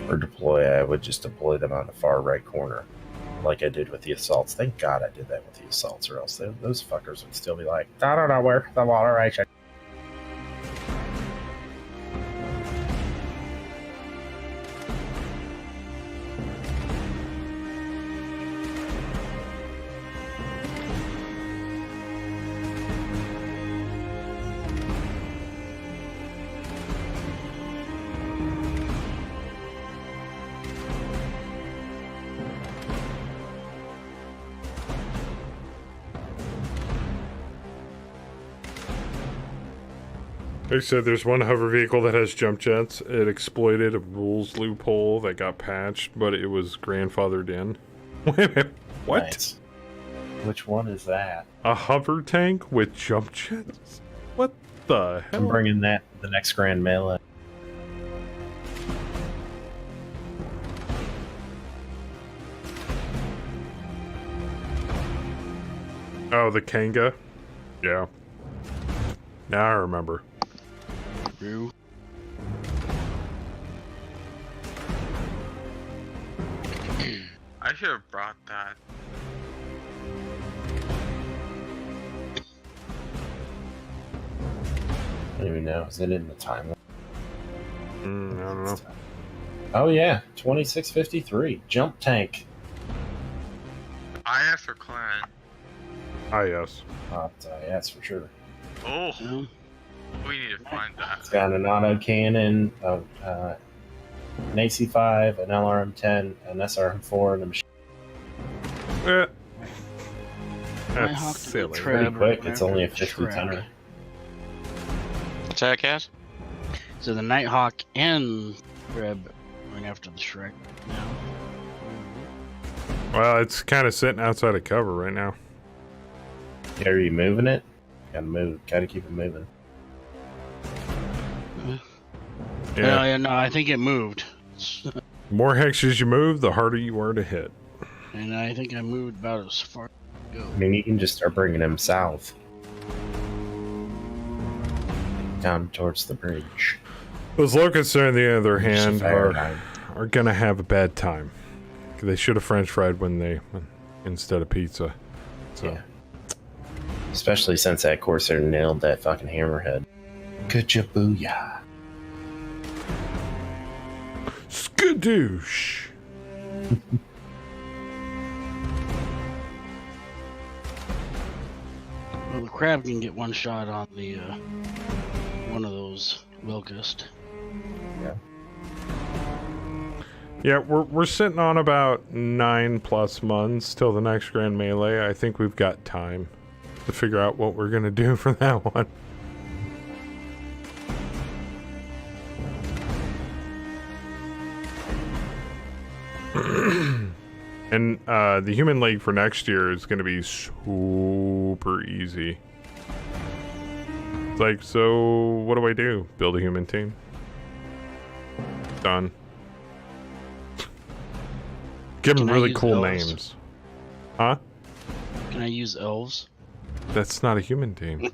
Speaker 5: or deploy, I would just deploy them on the far right corner, like I did with the assaults. Thank God I did that with the assaults, or else those fuckers would still be like, I don't know where the water right.
Speaker 1: They said there's one hover vehicle that has jump jets. It exploited a rules loophole that got patched, but it was grandfathered in. Wait a minute, what?
Speaker 5: Nice. Which one is that?
Speaker 1: A hover tank with jump jets? What the hell?
Speaker 5: I'm bringing that to the next Grand Melee.
Speaker 1: Oh, the Kanga? Yeah. Now I remember.
Speaker 2: Brew.
Speaker 4: I should have brought that.
Speaker 5: I don't even know. Is it in the timeline?
Speaker 1: I don't know.
Speaker 5: Oh yeah, 2653 jump tank.
Speaker 4: IS or clan?
Speaker 1: yes.
Speaker 5: Yes, for sure.
Speaker 4: Oh, we need to find that.
Speaker 5: It's got an auto cannon, an AC-5, an LRM-10, an SRM-4, and a machine.
Speaker 1: That's silly.
Speaker 5: Pretty quick. It's only a 50-tonner.
Speaker 6: What's that, Cass?
Speaker 2: So the Nighthawk and Treb going after the Shrek now.
Speaker 1: Well, it's kind of sitting outside of cover right now.
Speaker 5: Yeah, are you moving it? Gotta move. Gotta keep it moving.
Speaker 2: Yeah. No, I think it moved.
Speaker 1: More hexes you move, the harder you are to hit.
Speaker 2: And I think I moved about as far as I could go.
Speaker 5: I mean, you can just start bringing them south. Down towards the bridge.
Speaker 1: Those locusts, on the other hand, are gonna have a bad time. They should have French fried instead of pizza. So.
Speaker 5: Yeah. Especially since that Corsair nailed that fucking hammerhead. Good booyah.
Speaker 1: Skadoosh.
Speaker 2: Well, the crab can get one shot on the one of those locust.
Speaker 5: Yeah.
Speaker 1: Yeah, we're sitting on about 9+ months till the next Grand Melee. I think we've got time to figure out what we're gonna do for that one. And the Human League for next year is gonna be super easy. It's like, so what do I do? Build a human team? Done. Give them really cool names. Huh?
Speaker 2: Can I use elves?
Speaker 1: That's not a human team.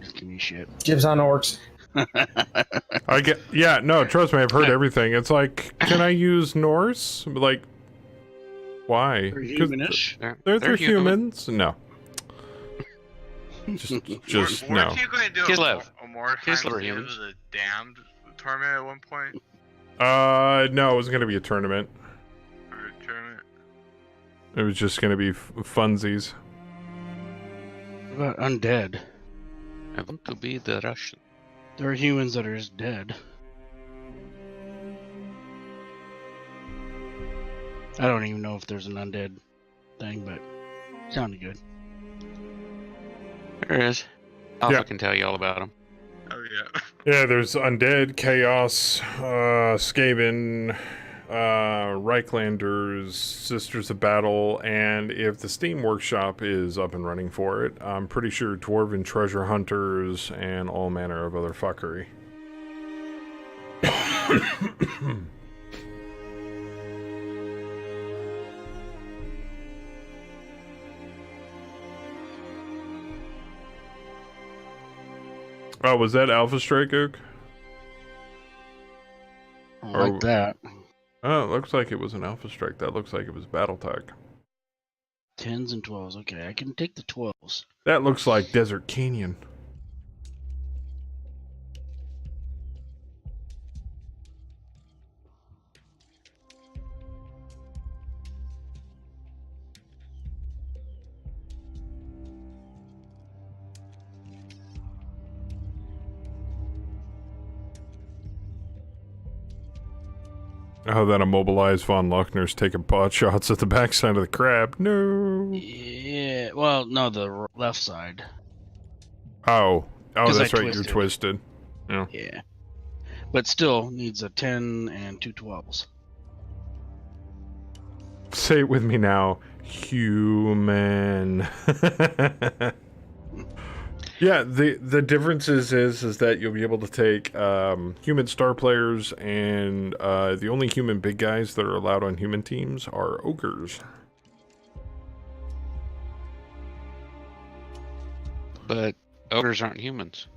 Speaker 2: Just give me shit.
Speaker 5: Gives on orcs.
Speaker 1: No, trust me, I've heard everything. It's like, can I use Norse? Like, why?
Speaker 2: They're humanish.
Speaker 1: They're humans. No. Just no.
Speaker 4: Weren't you going to do a more
Speaker 6: His
Speaker 4: time
Speaker 6: humans.
Speaker 4: the Damned tournament at one point?
Speaker 1: No, it wasn't gonna be a tournament.
Speaker 4: Or a tournament?
Speaker 1: It was just gonna be funsies.
Speaker 2: What about undead?
Speaker 6: I want to be the Russian.
Speaker 2: There are humans that are just dead. I don't even know if there's an undead thing, but it sounded good.
Speaker 6: There is. Alpha can tell you all about them.
Speaker 4: Oh yeah.
Speaker 1: Yeah, there's Undead, Chaos, Skaven, Reichlanders, Sisters of Battle, and if the Steam Workshop is up and running for it, I'm pretty sure Dwarven Treasure Hunters and all manner of other fuckery. Oh, was that Alpha Strike, Ook?
Speaker 2: I don't like that.
Speaker 1: Oh, it looks like it was an Alpha Strike. That looks like it was Battletech.
Speaker 2: 10s and 12s. Okay, I can take the 12s.
Speaker 1: That looks like Desert Canyon. Oh, that immobilized Von Lochner's taking pot shots at the backside of the crab. No.
Speaker 2: Yeah, well, no, the left side.
Speaker 1: Oh, that's
Speaker 2: I
Speaker 1: right. You're twisted. Yeah.
Speaker 2: Yeah, but still needs a 10 and 2 12s.
Speaker 1: Say it with me now. Human. Yeah, the difference is that you'll be able to take human star players, and the only human big guys that are allowed on human teams are ogres.
Speaker 6: But ogres aren't humans.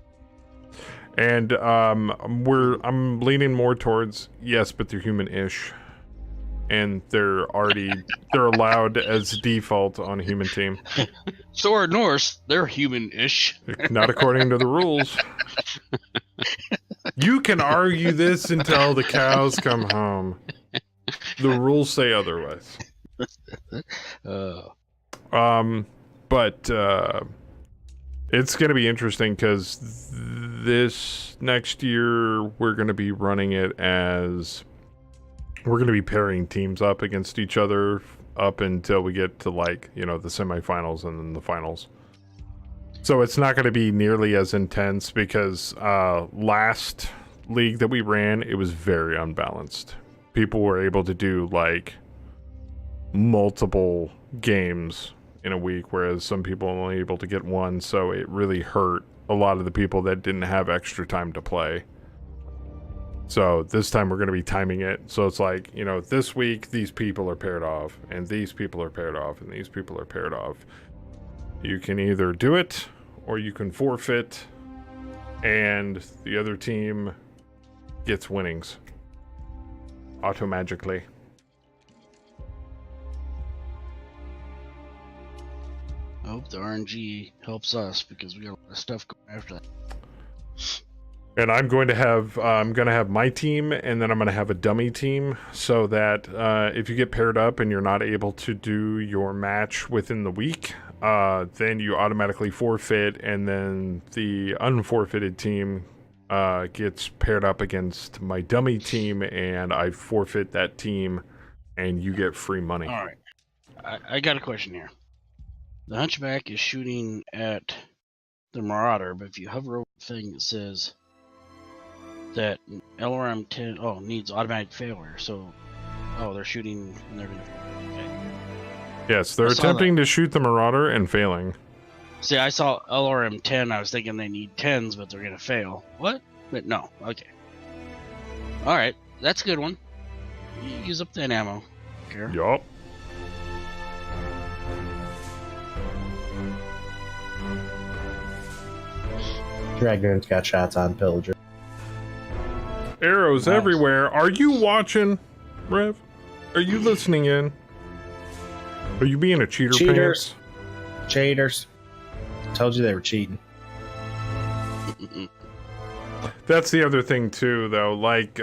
Speaker 1: And I'm leaning more towards yes, but they're human-ish. And they're allowed as default on a human team.
Speaker 2: So are Norse. They're human-ish.
Speaker 1: Not according to the rules. You can argue this until the cows come home. The rules say otherwise. But it's going to be interesting because this next year we're going to be running it as... We're going to be pairing teams up against each other up until we get to, like, you know, the semifinals and then the finals. So it's not going to be nearly as intense because last league that we ran, it was very unbalanced. People were able to do, like, multiple games in a week, whereas some people were only able to get one, so it really hurt a lot of the people that didn't have extra time to play. So this time we're going to be timing it. So it's like, you know, this week these people are paired off, and these people are paired off, and these people are paired off. You can either do it, or you can forfeit, and the other team gets winnings. Automagically.
Speaker 2: I hope the RNG helps us because we got a lot of stuff going after that.
Speaker 1: And I'm going to have my team, and then I'm going to have a dummy team, so that if you get paired up and you're not able to do your match within the week, then you automatically forfeit, and then the unforfeited team gets paired up against my dummy team, and I forfeit that team, and you get free money.
Speaker 2: All right. I got a question here. The Hunchback is shooting at the Marauder, but if you hover over the thing, it says that LRM 10 needs automatic failure. So, they're shooting and they're gonna. Okay.
Speaker 1: Yes, they're attempting to shoot the Marauder and failing.
Speaker 2: See, I saw LRM 10. I was thinking they need 10s, but they're gonna fail. What? But no. Okay. All right, that's a good one. You use up that ammo. Care.
Speaker 1: Yup.
Speaker 5: Dragoon's got shots on Pillager.
Speaker 1: Arrows everywhere. Are you watching, Rev? Are you listening in? Are you being a cheater?
Speaker 5: Cheaters. Pants? Cheaters. Told you they were cheating.
Speaker 1: That's the other thing too, though. Like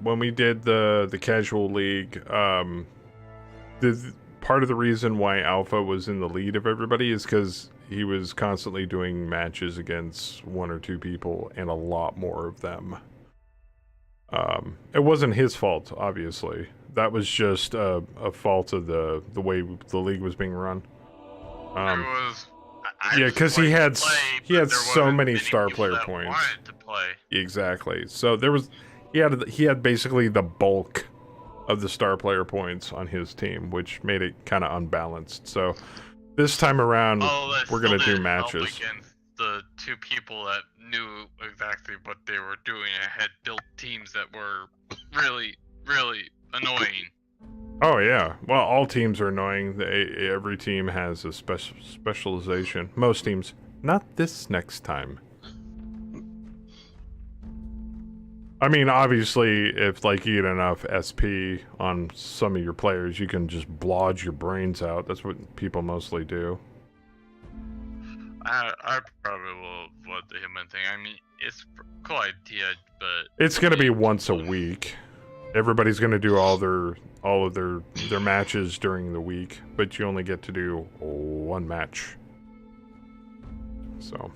Speaker 1: when we did the casual league, the part of the reason why Alpha was in the lead of everybody is because he was constantly doing matches against one or two people, and a lot more of them. It wasn't his fault, obviously. That was just a fault of the way the league was being run. Yeah, because he had so many star player points.
Speaker 4: To play.
Speaker 1: Exactly. So he had basically the bulk of the star player points on his team, which made it kind of unbalanced. So this time around, we're gonna do matches.
Speaker 4: Against the two people that knew exactly what they were doing and had built teams that were really, really annoying.
Speaker 1: Oh yeah, well, all teams are annoying. Every team has a specialization. Most teams, not this next time. I mean, obviously, if like you get enough SP on some of your players, you can just blodge your brains out. That's what people mostly do.
Speaker 4: I probably will avoid the human thing. I mean, it's a cool idea, but
Speaker 1: It's gonna be once a week. Everybody's gonna do all of their matches during the week, but you only get to do one match. So.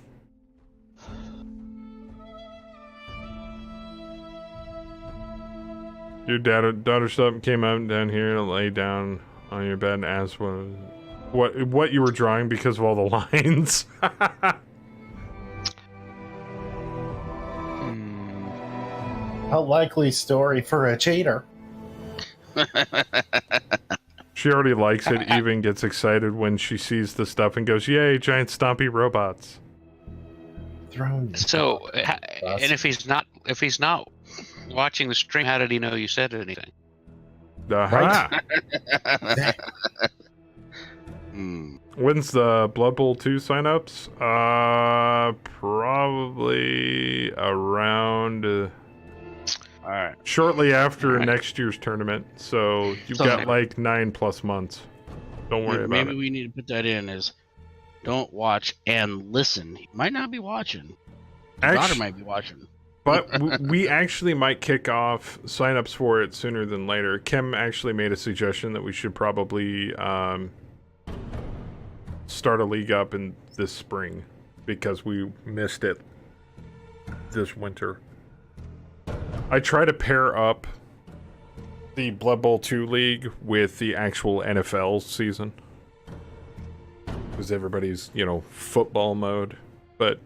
Speaker 1: Your daughter something came out down here and lay down on your bed and asked what you were drawing because of all the lines.
Speaker 5: A likely story for a cheater.
Speaker 1: She already likes it, even gets excited when she sees the stuff and goes, "Yay, giant stompy robots."
Speaker 6: So, and if he's not watching the stream, how did he know you said anything?
Speaker 1: Right. When's the Blood Bowl 2 signups? Probably around shortly after next year's tournament. So you've got like 9+ months. Don't worry about it.
Speaker 2: Maybe we need to put that in as don't watch and listen. He might not be watching. Your daughter might be watching.
Speaker 1: But we actually might kick off signups for it sooner than later. Kim actually made a suggestion that we should probably start a league up in this spring because we missed it this winter. I try to pair up the Blood Bowl 2 league with the actual NFL season because everybody's, football mode. But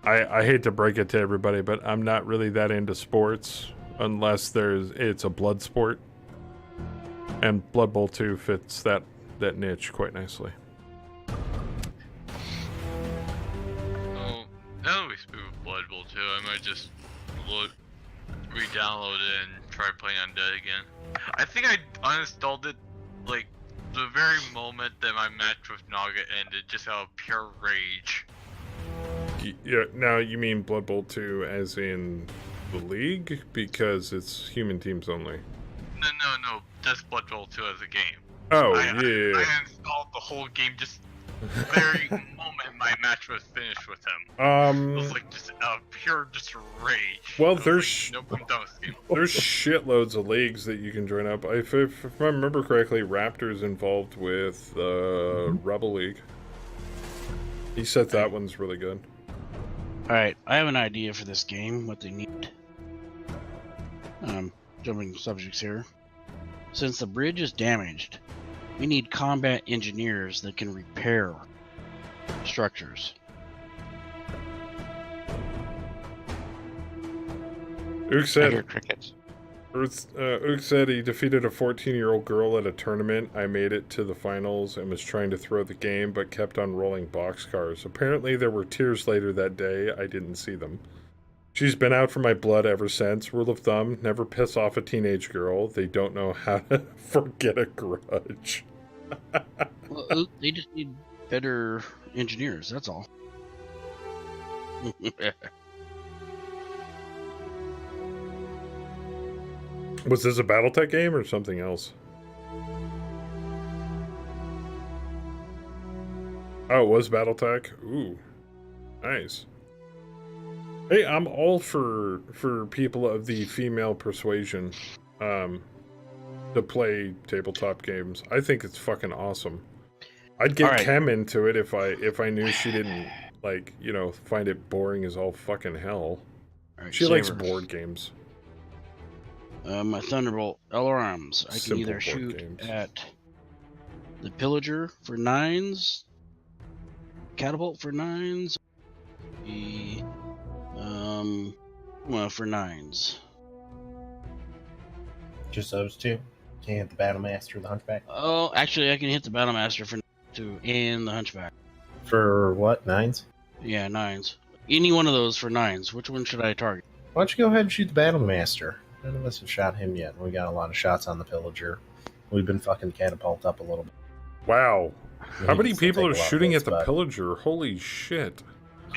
Speaker 1: I hate to break it to everybody, but I'm not really that into sports unless it's a blood sport. And Blood Bowl 2 fits that niche quite nicely.
Speaker 4: Oh, now that we speak of Blood Bowl 2, I might just re-download it and try playing Undead again. I think I uninstalled it like the very moment that my match with Naga ended, just out of pure rage.
Speaker 1: Yeah, now you mean Blood Bowl 2 as in the league? Because it's human teams only.
Speaker 4: No, just Blood Bowl 2 as a game.
Speaker 1: Oh,
Speaker 4: I
Speaker 1: installed
Speaker 4: the whole game just the very moment my match was finished with him. It was like just pure rage.
Speaker 1: Well,
Speaker 4: there's nope, I'm done with this game.
Speaker 1: There's shitloads of leagues that you can join up. If I remember correctly, Raptor's involved with Rebel League. He said that one's really good.
Speaker 2: Alright, I have an idea for this game, what they need. Jumping subjects here. Since the bridge is damaged, we need combat engineers that can repair structures.
Speaker 1: Ook said,
Speaker 6: crickets.
Speaker 1: Ook said he defeated a 14-year-old girl at a tournament. I made it to the finals and was trying to throw the game, but kept on rolling boxcars. Apparently there were tears later that day. I didn't see them. She's been out for my blood ever since. Rule of thumb, never piss off a teenage girl. They don't know how to forget a grudge.
Speaker 2: Well, they just need better engineers, that's all.
Speaker 1: Was this a Battletech game or something else? Oh, it was Battletech? Ooh. Nice. Hey, I'm all for people of the female persuasion to play tabletop games. I think it's fucking awesome. I'd get Kem into it if I knew she didn't find it boring as all fucking hell. She likes board games.
Speaker 2: My Thunderbolt LRMs. I can
Speaker 1: Simple
Speaker 2: either
Speaker 1: board
Speaker 2: shoot
Speaker 1: games.
Speaker 2: at the Pillager for 9s, Catapult for 9s, the for 9s.
Speaker 5: Just those two? Can't hit the Battlemaster, the Hunchback?
Speaker 2: Oh, actually, I can hit the Battlemaster for 2 and the Hunchback.
Speaker 5: For what, 9s?
Speaker 2: Yeah, 9s. Any one of those for 9s. Which one should I target?
Speaker 5: Why don't you go ahead and shoot the Battlemaster? None of us have shot him yet. We got a lot of shots on the Pillager. We've been fucking catapult up a little bit.
Speaker 1: Wow. How many people are shooting at the
Speaker 5: Pillager?
Speaker 1: Pillager? Holy shit.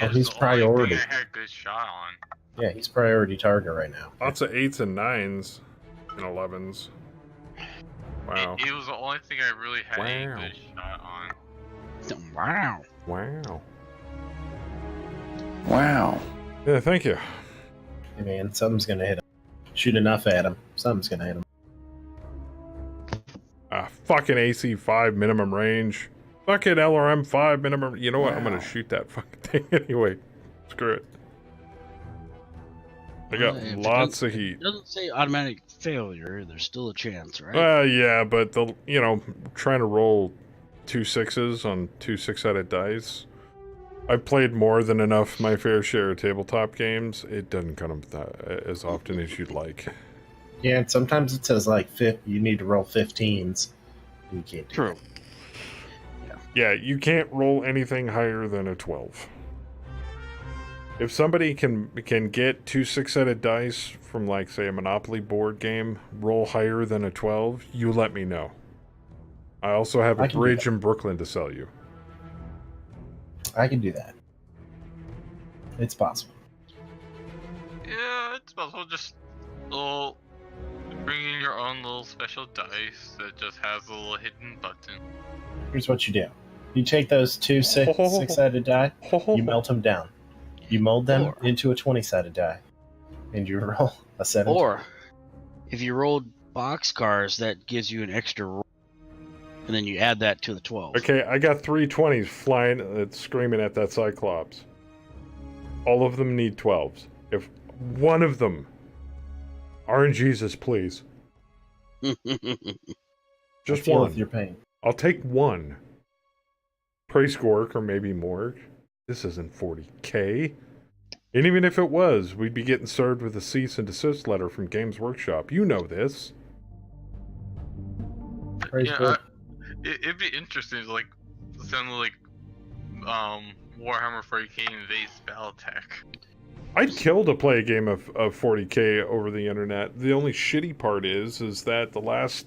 Speaker 5: Oh, he's priority.
Speaker 4: I had a good shot on.
Speaker 5: Yeah, he's priority target right now.
Speaker 1: Lots of 8s and 9s and 11s. Wow.
Speaker 4: It was the only thing I really had a
Speaker 1: Wow.
Speaker 4: good shot on.
Speaker 2: Wow.
Speaker 1: Wow.
Speaker 3: Wow.
Speaker 1: Yeah, thank you.
Speaker 5: Hey man, something's gonna hit him. Shoot enough at him. Something's gonna hit him.
Speaker 1: Fucking AC5 minimum range. Fucking LRM5 minimum. You know what? I'm gonna shoot that fucking thing anyway. Screw it. I got
Speaker 2: If it
Speaker 1: lots
Speaker 2: doesn't-
Speaker 1: of heat.
Speaker 2: It doesn't say automatic failure. There's still a chance, right?
Speaker 1: Yeah, but trying to roll 2 6s on 2 6-sided dice. I've played more than enough my fair share of tabletop games. It doesn't come as often as you'd like.
Speaker 5: Yeah, and sometimes it says like you need to roll 15s. You can't do
Speaker 2: True.
Speaker 1: Yeah, you can't roll anything higher than a 12. If somebody can get 2 6-sided dice from, like, say, a Monopoly board game, roll higher than a 12, you let me know. I also have a bridge in Brooklyn to sell you.
Speaker 5: I can do that. It's possible.
Speaker 4: Yeah, it's possible. Just little bring in your own little special dice that just has a little hidden button.
Speaker 5: Here's what you do. You take those 2 6-sided die, you melt them down. You mold them into a 20-sided die. And you roll a 7.
Speaker 2: Or, if you rolled boxcars, that gives you an extra roll. And then you add that to the 12.
Speaker 1: Okay, I got 3 20s flying, screaming at that Cyclops. All of them need 12s. If one of them... RNGesus, please. Just
Speaker 5: feel
Speaker 1: one.
Speaker 5: with your pain.
Speaker 1: I'll take one. Praise Gork, or maybe more. This isn't 40k. And even if it was, we'd be getting served with a cease and desist letter from Games Workshop. You know this.
Speaker 5: Praise
Speaker 4: Yeah,
Speaker 5: Gork.
Speaker 4: it'd be interesting, like some like Warhammer 40k invades Battletech.
Speaker 1: I'd kill to play a game of 40k over the internet. The only shitty part is that the last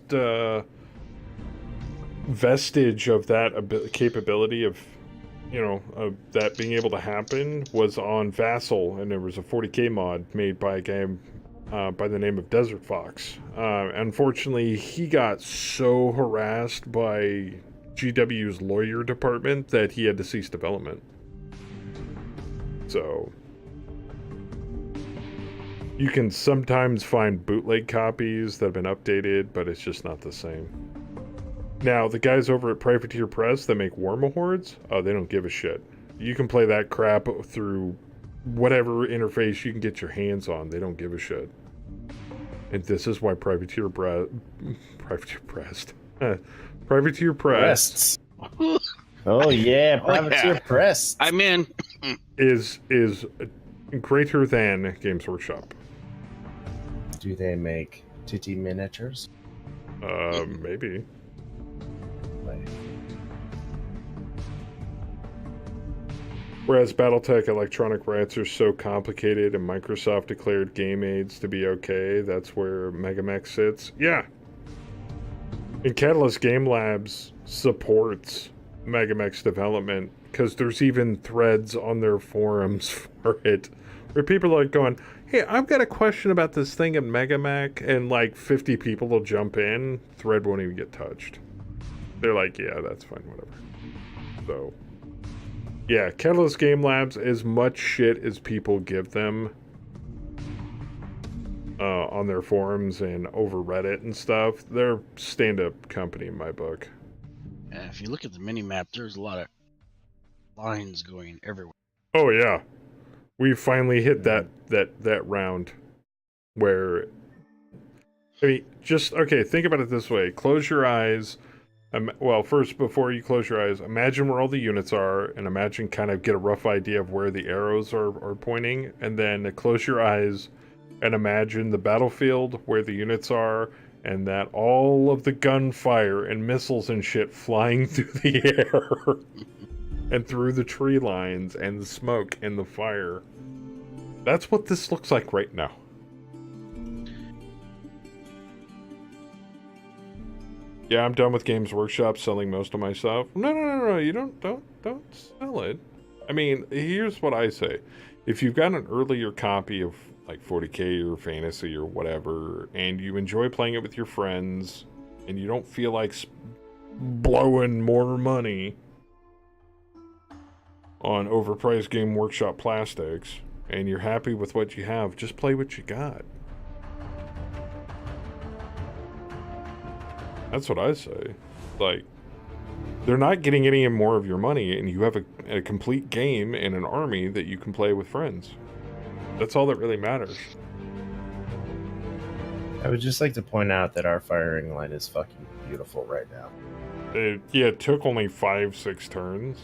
Speaker 1: vestige of that capability of that being able to happen was on Vassal, and there was a 40k mod made by a game by the name of Desert Fox. Unfortunately, he got so harassed by GW's lawyer department that he had to cease development. So you can sometimes find bootleg copies that have been updated, but it's just not the same. Now, the guys over at Privateer Press that make Warmahordes, oh, they don't give a shit. You can play that crap through whatever interface you can get your hands on. They don't give a shit. And this is why Privateer Press
Speaker 5: Oh yeah, Privateer Press.
Speaker 2: I'm in.
Speaker 1: is greater than Games Workshop.
Speaker 5: Do they make titty miniatures?
Speaker 1: Maybe. Whereas Battletech Electronic Rights are so complicated and Microsoft declared game aids to be okay, that's where MegaMek sits. Yeah. And Catalyst Game Labs supports MegaMek's development because there's even threads on their forums for it where people are like going, hey, I've got a question about this thing in MegaMek, and like 50 people will jump in, thread won't even get touched. They're like, yeah, that's fine, whatever. So, yeah, Catalyst Game Labs, as much shit as people give them on their forums and over Reddit and stuff, they're stand-up company in my book.
Speaker 2: And if you look at the mini-map, there's a lot of lines going everywhere.
Speaker 1: Oh, yeah. We finally hit that round where, I mean, just, okay, think about it this way. Close your eyes. Well, first, before you close your eyes, imagine where all the units are, and imagine kind of get a rough idea of where the arrows are pointing, and then close your eyes and imagine the battlefield where the units are, and that all of the gunfire and missiles and shit flying through the air and through the tree lines and the smoke and the fire. That's what this looks like right now. Yeah, I'm done with Games Workshop selling most of my stuff. No, you don't sell it. I mean, here's what I say. If you've got an earlier copy of like 40K or Fantasy or whatever, and you enjoy playing it with your friends, and you don't feel like blowing more money on overpriced Game Workshop plastics, and you're happy with what you have, just play what you got. That's what I say. Like, they're not getting any more of your money, and you have a complete game and an army that you can play with friends. That's all that really matters.
Speaker 5: I would just like to point out that our firing line is fucking beautiful right now.
Speaker 1: It took only 5-6 turns.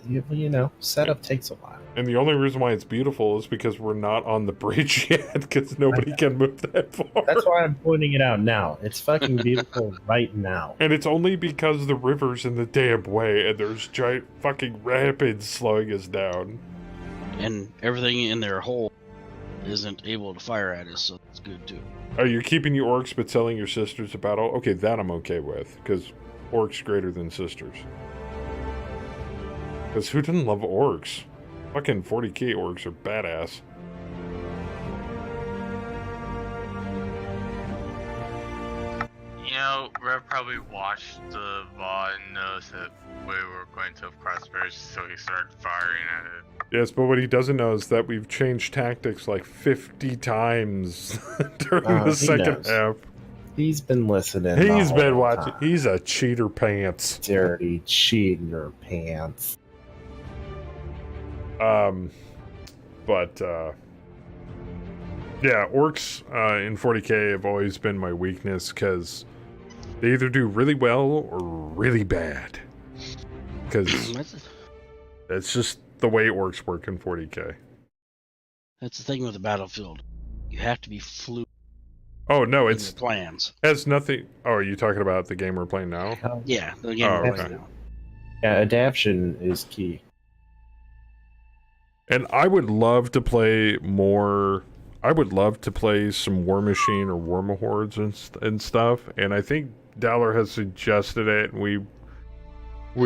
Speaker 5: You know, setup takes a while.
Speaker 1: And the only reason why it's beautiful is because we're not on the bridge yet, because nobody can move that far.
Speaker 5: That's why I'm pointing it out now. It's fucking beautiful right now.
Speaker 1: And it's only because the river's in the damn way, and there's giant fucking rapids slowing us down.
Speaker 2: And everything in their hole isn't able to fire at us, so that's good too.
Speaker 1: Oh, you're keeping your orcs but selling your sisters a battle? Okay, that I'm okay with, because orcs greater than sisters. Because who doesn't love orcs? Fucking 40K orcs are badass.
Speaker 4: You know, Rev probably watched the VOD and knows that we were going to cross bridge, so he started firing at it.
Speaker 1: Yes, but what he doesn't know is that we've changed tactics like 50 times during the second half.
Speaker 5: He's been listening.
Speaker 1: He's been watching. He's a cheater pants.
Speaker 5: Dirty cheater pants.
Speaker 1: Yeah, orcs in 40K have always been my weakness because they either do really well or really bad. Because that's just the way orcs work in 40K.
Speaker 2: That's the thing with the battlefield. You have to be fluid.
Speaker 1: Oh no,
Speaker 2: in
Speaker 1: it's
Speaker 2: your plans.
Speaker 1: Has nothing. Oh, are you talking about the game we're playing now?
Speaker 2: Yeah, the game we're playing now.
Speaker 5: Yeah, adaptation is key.
Speaker 1: And I would love to play more. I would love to play some War Machine or War Mahords and stuff. And I think Dowler has suggested it. And we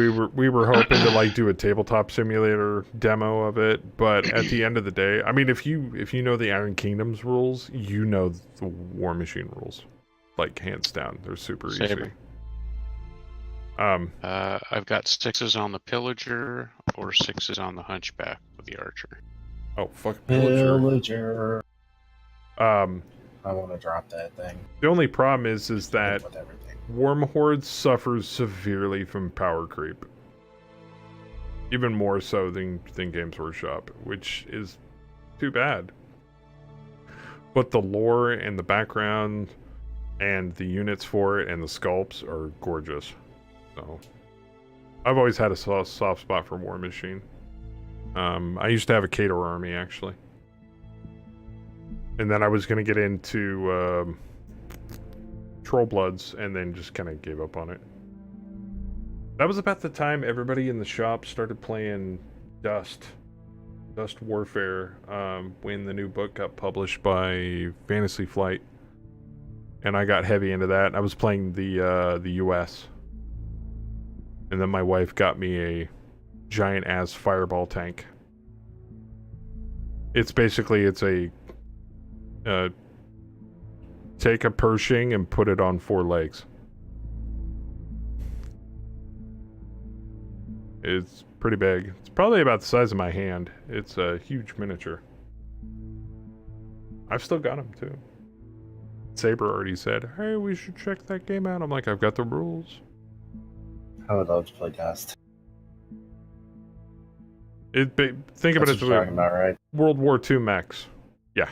Speaker 1: were hoping to like do a tabletop simulator demo of it. But at the end of the day, I mean, if you know the Iron Kingdoms rules, you know the War Machine rules, like hands down. They're super easy.
Speaker 6: I've got 6s on the Pillager or 6s on the Hunchback with the Archer.
Speaker 1: Oh, fuck Pillager.
Speaker 5: I want to drop that thing.
Speaker 1: The only problem is that War Mahords suffers severely from power creep. Even more so than Games Workshop, which is too bad. But the lore and the background and the units for it and the sculpts are gorgeous. So, I've always had a soft spot for War Machine. I used to have a Cato army, actually. And then I was going to get into Troll Bloods, and then just kind of gave up on it. That was about the time everybody in the shop started playing Dust Warfare, when the new book got published by Fantasy Flight. And I got heavy into that. I was playing the US. And then my wife got me a giant-ass fireball tank. It's basically, it's a... take a Pershing and put it on 4 legs. It's pretty big. It's probably about the size of my hand. It's a huge miniature. I've still got them, too. Saber already said, hey, we should check that game out. I'm like, I've got the rules.
Speaker 5: I would love to play Dust.
Speaker 1: Think about it.
Speaker 5: Talking about, right?
Speaker 1: World War II mechs. Yeah.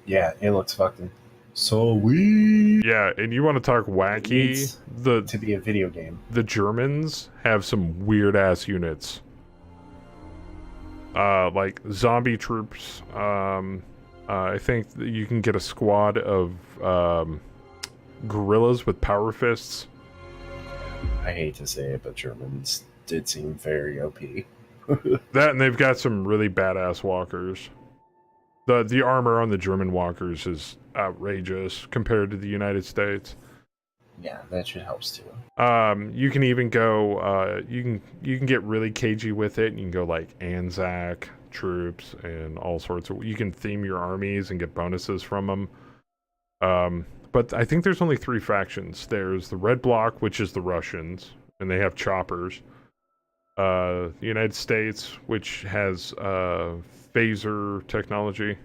Speaker 5: Yeah, it looks fucking so weird.
Speaker 1: Yeah, and you want to talk wacky?
Speaker 5: To be a video game.
Speaker 1: The Germans have some weird ass units. Like zombie troops. I think that you can get a squad of gorillas with power fists.
Speaker 5: I hate to say it, but Germans did seem very OP.
Speaker 1: That, and they've got some really badass walkers. The armor on the German walkers is outrageous compared to the United States.
Speaker 5: Yeah, that should help too.
Speaker 1: You can even go. You can get really cagey with it. And you can go like Anzac troops and all sorts of. You can theme your armies and get bonuses from them. But I think there's only 3 factions. There's the Red Bloc, which is the Russians, and they have choppers. The United States, which has phaser technology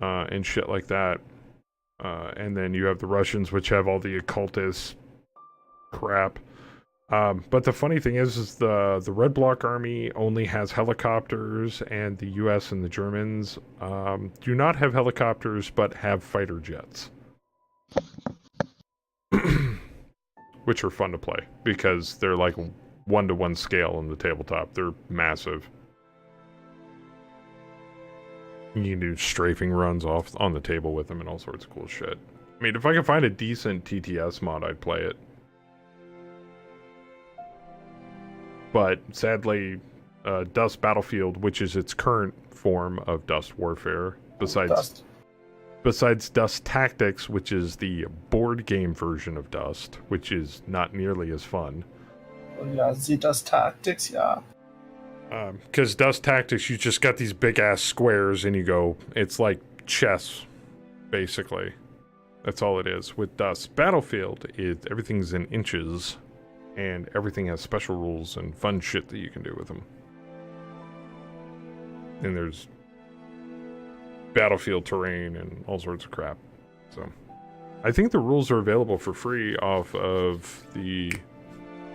Speaker 1: and shit like that. And then you have the Russians, which have all the occultist crap. But the funny thing is the Red Bloc army only has helicopters, and the U.S. and the Germans do not have helicopters, but have fighter jets. Which are fun to play, because they're like 1-to-1 scale in the tabletop. They're massive. You can do strafing runs off on the table with them and all sorts of cool shit. I mean, if I could find a decent TTS mod, I'd play it. But sadly, Dust Battlefield, which is its current form of Dust Warfare, besides Dust Tactics, which is the board game version of Dust, which is not nearly as fun.
Speaker 5: Oh, yeah, the Dust Tactics, yeah.
Speaker 1: Because Dust Tactics, you just got these big ass squares and you go, it's like chess, basically. That's all it is. With Dust Battlefield, everything's in inches, and everything has special rules and fun shit that you can do with them. And there's battlefield terrain and all sorts of crap. So, I think the rules are available for free off of the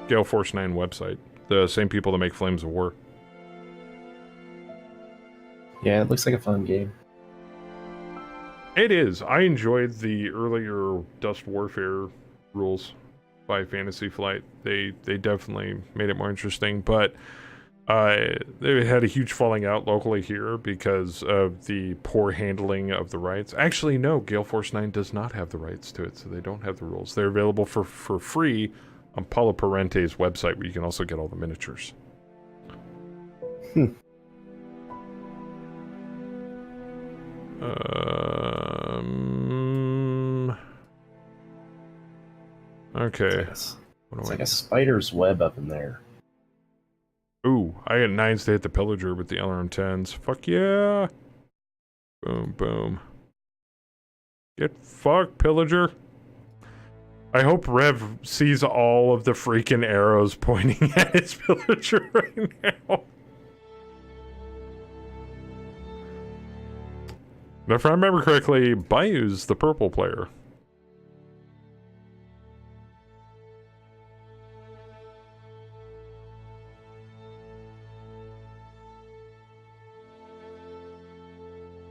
Speaker 1: Gale Force 9 website. The same people that make Flames of War.
Speaker 5: Yeah, it looks like a fun game.
Speaker 1: It is. I enjoyed the earlier Dust Warfare rules by Fantasy Flight. They definitely made it more interesting, but they had a huge falling out locally here because of the poor handling of the rights. Actually, no, Gale Force 9 does not have the rights to it, so they don't have the rules. They're available for free on Paulo Parente's website, where you can also get all the miniatures. Okay.
Speaker 5: It's like a spider's web up in there.
Speaker 1: Ooh, I got 9s to hit the Pillager with the LRM-10s. Fuck yeah! Boom, boom. Get fucked, Pillager. I hope Rev sees all of the freaking arrows pointing at his Pillager right now. If I remember correctly, Bayou's the purple player.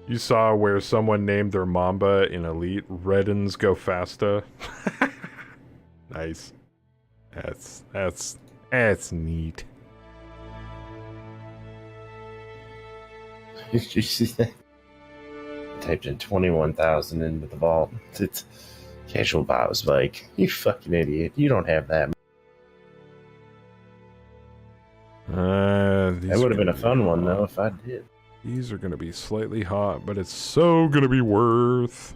Speaker 1: You saw where someone named their Mamba in Elite Reddens Go Fasta. Nice. That's neat.
Speaker 5: Did you see that? Typed in 21,000 into the vault. It's Casual Bot was like, "You fucking idiot! You don't have that." That would have been a fun one though if I did.
Speaker 1: These are going to be slightly hot, but it's so going to be worth.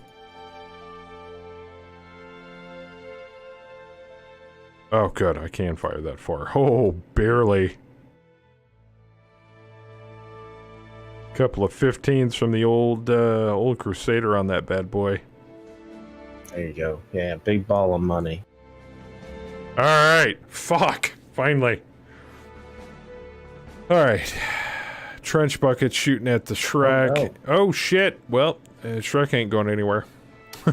Speaker 1: Oh, good. I can fire that far. Oh, barely. Couple of 15s from the old Crusader on that bad boy.
Speaker 5: There you go. Yeah, big ball of money.
Speaker 1: All right. Fuck. Finally. All right. Trench bucket shooting at the Shrek. Oh shit. Well, Shrek ain't going anywhere.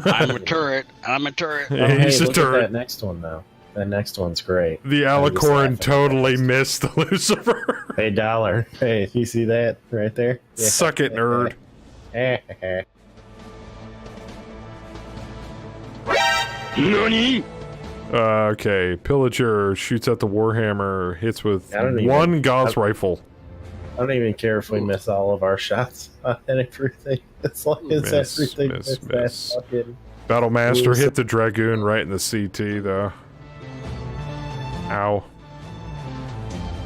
Speaker 2: I'm a turret.
Speaker 1: Yeah, he's a
Speaker 5: look
Speaker 1: turret.
Speaker 5: at that next one though. That next one's great.
Speaker 1: The Alicorn totally missed the Lucifer.
Speaker 5: Hey, Dollar. Hey, you see that right there? Yeah.
Speaker 1: Suck it, nerd.
Speaker 9: NANI?
Speaker 1: Okay, Pillager shoots at the Warhammer, hits with
Speaker 5: even-
Speaker 1: one Gauss rifle.
Speaker 5: I don't even care if we miss all of our shots and everything. As long as
Speaker 1: Miss,
Speaker 5: everything
Speaker 1: miss,
Speaker 5: is
Speaker 1: miss.
Speaker 5: that fucking...
Speaker 1: Battlemaster hit the Dragoon right in the CT, though. Ow.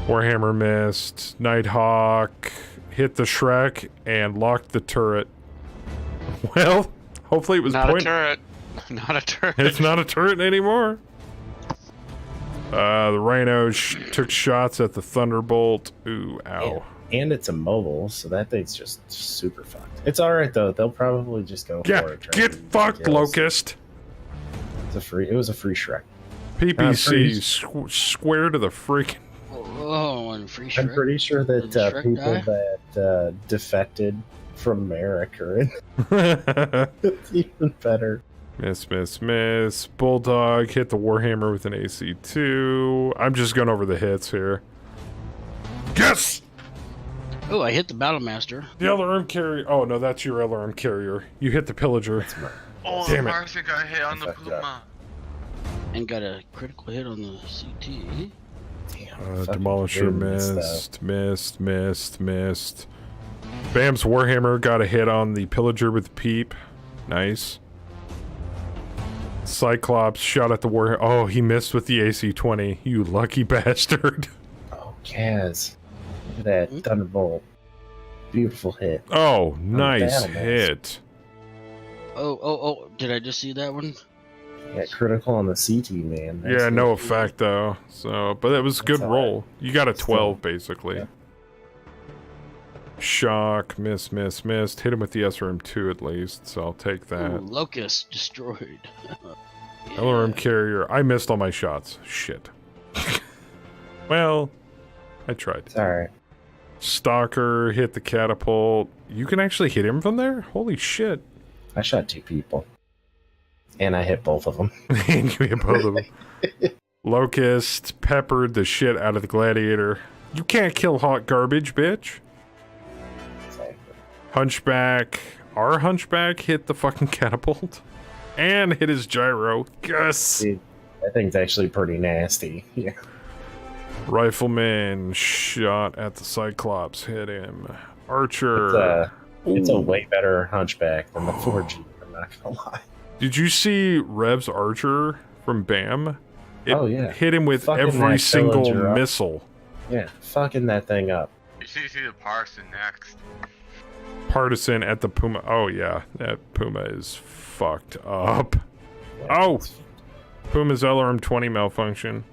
Speaker 1: Warhammer missed. Nighthawk hit the Shrek and locked the turret. Well, hopefully it was
Speaker 6: Not a turret. Not a turret.
Speaker 1: It's not a turret anymore. The Rhino took shots at the Thunderbolt. Ooh, ow.
Speaker 5: And it's immobile, so that thing's just super fucked. It's alright though. They'll probably just go for it.
Speaker 1: Get fucked,
Speaker 5: kills.
Speaker 1: Locust.
Speaker 5: It was a free Shrek.
Speaker 1: PPC square to the freaking.
Speaker 2: Oh, and free Shrek.
Speaker 5: I'm pretty sure that
Speaker 2: Did Shrek
Speaker 5: people
Speaker 2: die?
Speaker 5: that defected from Merrick are in. It's even better.
Speaker 1: Miss. Bulldog hit the Warhammer with an AC2. I'm just going over the hits here. Yes!
Speaker 2: Oh, I hit the Battlemaster.
Speaker 1: The LRM carrier. Oh, no, that's your LRM carrier. You hit the Pillager.
Speaker 4: Oh,
Speaker 1: Damn
Speaker 4: the
Speaker 1: it.
Speaker 4: Martian got hit on the Puma.
Speaker 2: And got a critical hit on the CT.
Speaker 1: Demolisher missed. Bam's Warhammer got a hit on the Pillager with Peep. Nice. Cyclops shot at the Warhammer. Oh, he missed with the AC-20. You lucky bastard.
Speaker 5: Oh, Kaz. Look at that Thunderbolt. Beautiful hit.
Speaker 1: Oh, nice
Speaker 5: Battlemaster.
Speaker 1: hit.
Speaker 2: Oh, did I just see that one?
Speaker 5: Yeah, critical on the CT, man. That's
Speaker 1: Yeah, no
Speaker 5: good.
Speaker 1: effect though. So, but that was a good
Speaker 5: That's
Speaker 1: roll. You got a 12
Speaker 5: Still,
Speaker 1: basically.
Speaker 5: yeah.
Speaker 1: Shock, missed. Hit him with the SRM2 at least, so I'll take that.
Speaker 2: Ooh, Locust destroyed. Yeah.
Speaker 1: LRM carrier. I missed all my shots. Shit. Well, I tried.
Speaker 5: It's alright.
Speaker 1: Stalker hit the catapult. You can actually hit him from there? Holy shit.
Speaker 5: I shot 2 people. And I hit both of them.
Speaker 1: And you hit both of them. Locust peppered the shit out of the gladiator. You can't kill hot garbage, bitch. Hunchback. Our Hunchback hit the fucking catapult. And hit his gyro. Yes!
Speaker 5: Dude, that thing's actually pretty nasty. Yeah.
Speaker 1: Rifleman shot at the Cyclops. Hit him. Archer.
Speaker 5: It's a way better Hunchback than the 4G, I'm not gonna lie.
Speaker 1: Did you see Rev's Archer from BAM? It
Speaker 5: yeah.
Speaker 1: hit him with
Speaker 5: Fucking
Speaker 1: every
Speaker 5: that
Speaker 1: single
Speaker 5: Pillager up.
Speaker 1: missile.
Speaker 5: Yeah, fucking that thing up.
Speaker 4: You should see the Partisan next.
Speaker 1: Partisan at the Puma. Oh, yeah. That Puma is fucked up. Oh! Puma's LRM-20 malfunction.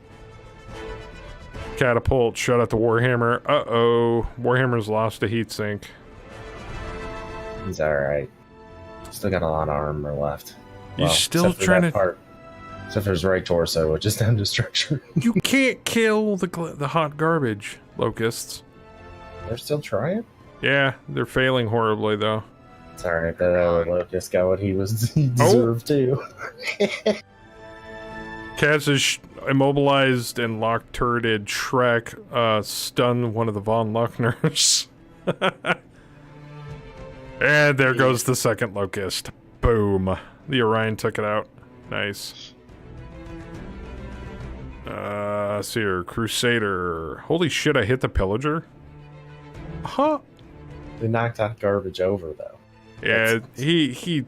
Speaker 1: Catapult shot at the Warhammer. Uh-oh. Warhammer's lost a heatsink.
Speaker 5: He's alright. Still got a lot of armor left.
Speaker 1: You still
Speaker 5: except for
Speaker 1: trying
Speaker 5: that
Speaker 1: to...
Speaker 5: part. Except for his right torso, which is down to structure.
Speaker 1: You can't kill the hot garbage, Locusts.
Speaker 5: They're still trying?
Speaker 1: Yeah, they're failing horribly, though.
Speaker 5: It's alright, that other Locust got what he deserved too.
Speaker 1: Kaz is immobilized and lock-turreted. Shrek stunned one of the Von Luckners. And there goes the second Locust. Boom. The Orion took it out. Nice. Seer, Crusader. Holy shit, I hit the Pillager? Huh?
Speaker 5: They knocked out garbage over, though.
Speaker 1: Yeah, he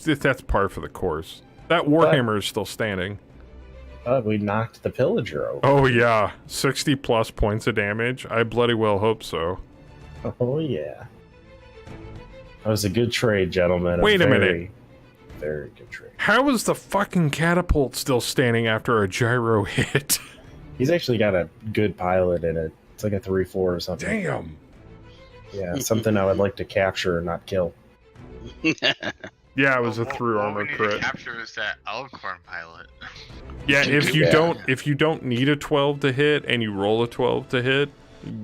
Speaker 1: that's par for the course. That Warhammer is still standing.
Speaker 5: We knocked the Pillager over.
Speaker 1: Oh yeah, 60 plus points of damage. I bloody well hope so.
Speaker 5: Oh yeah. That was a good trade, gentlemen.
Speaker 1: Wait a minute.
Speaker 5: Very good trade.
Speaker 1: How is the fucking catapult still standing after a gyro hit?
Speaker 5: He's actually got a good pilot in it. It's like a 3-4 or something.
Speaker 1: Damn.
Speaker 5: Yeah, something I would like to capture and not kill.
Speaker 1: Yeah, it was a through armor
Speaker 4: What we need
Speaker 1: crit.
Speaker 4: to capture is that Elkhorn pilot.
Speaker 1: Yeah, if you don't need a 12 to hit and you roll a 12 to hit,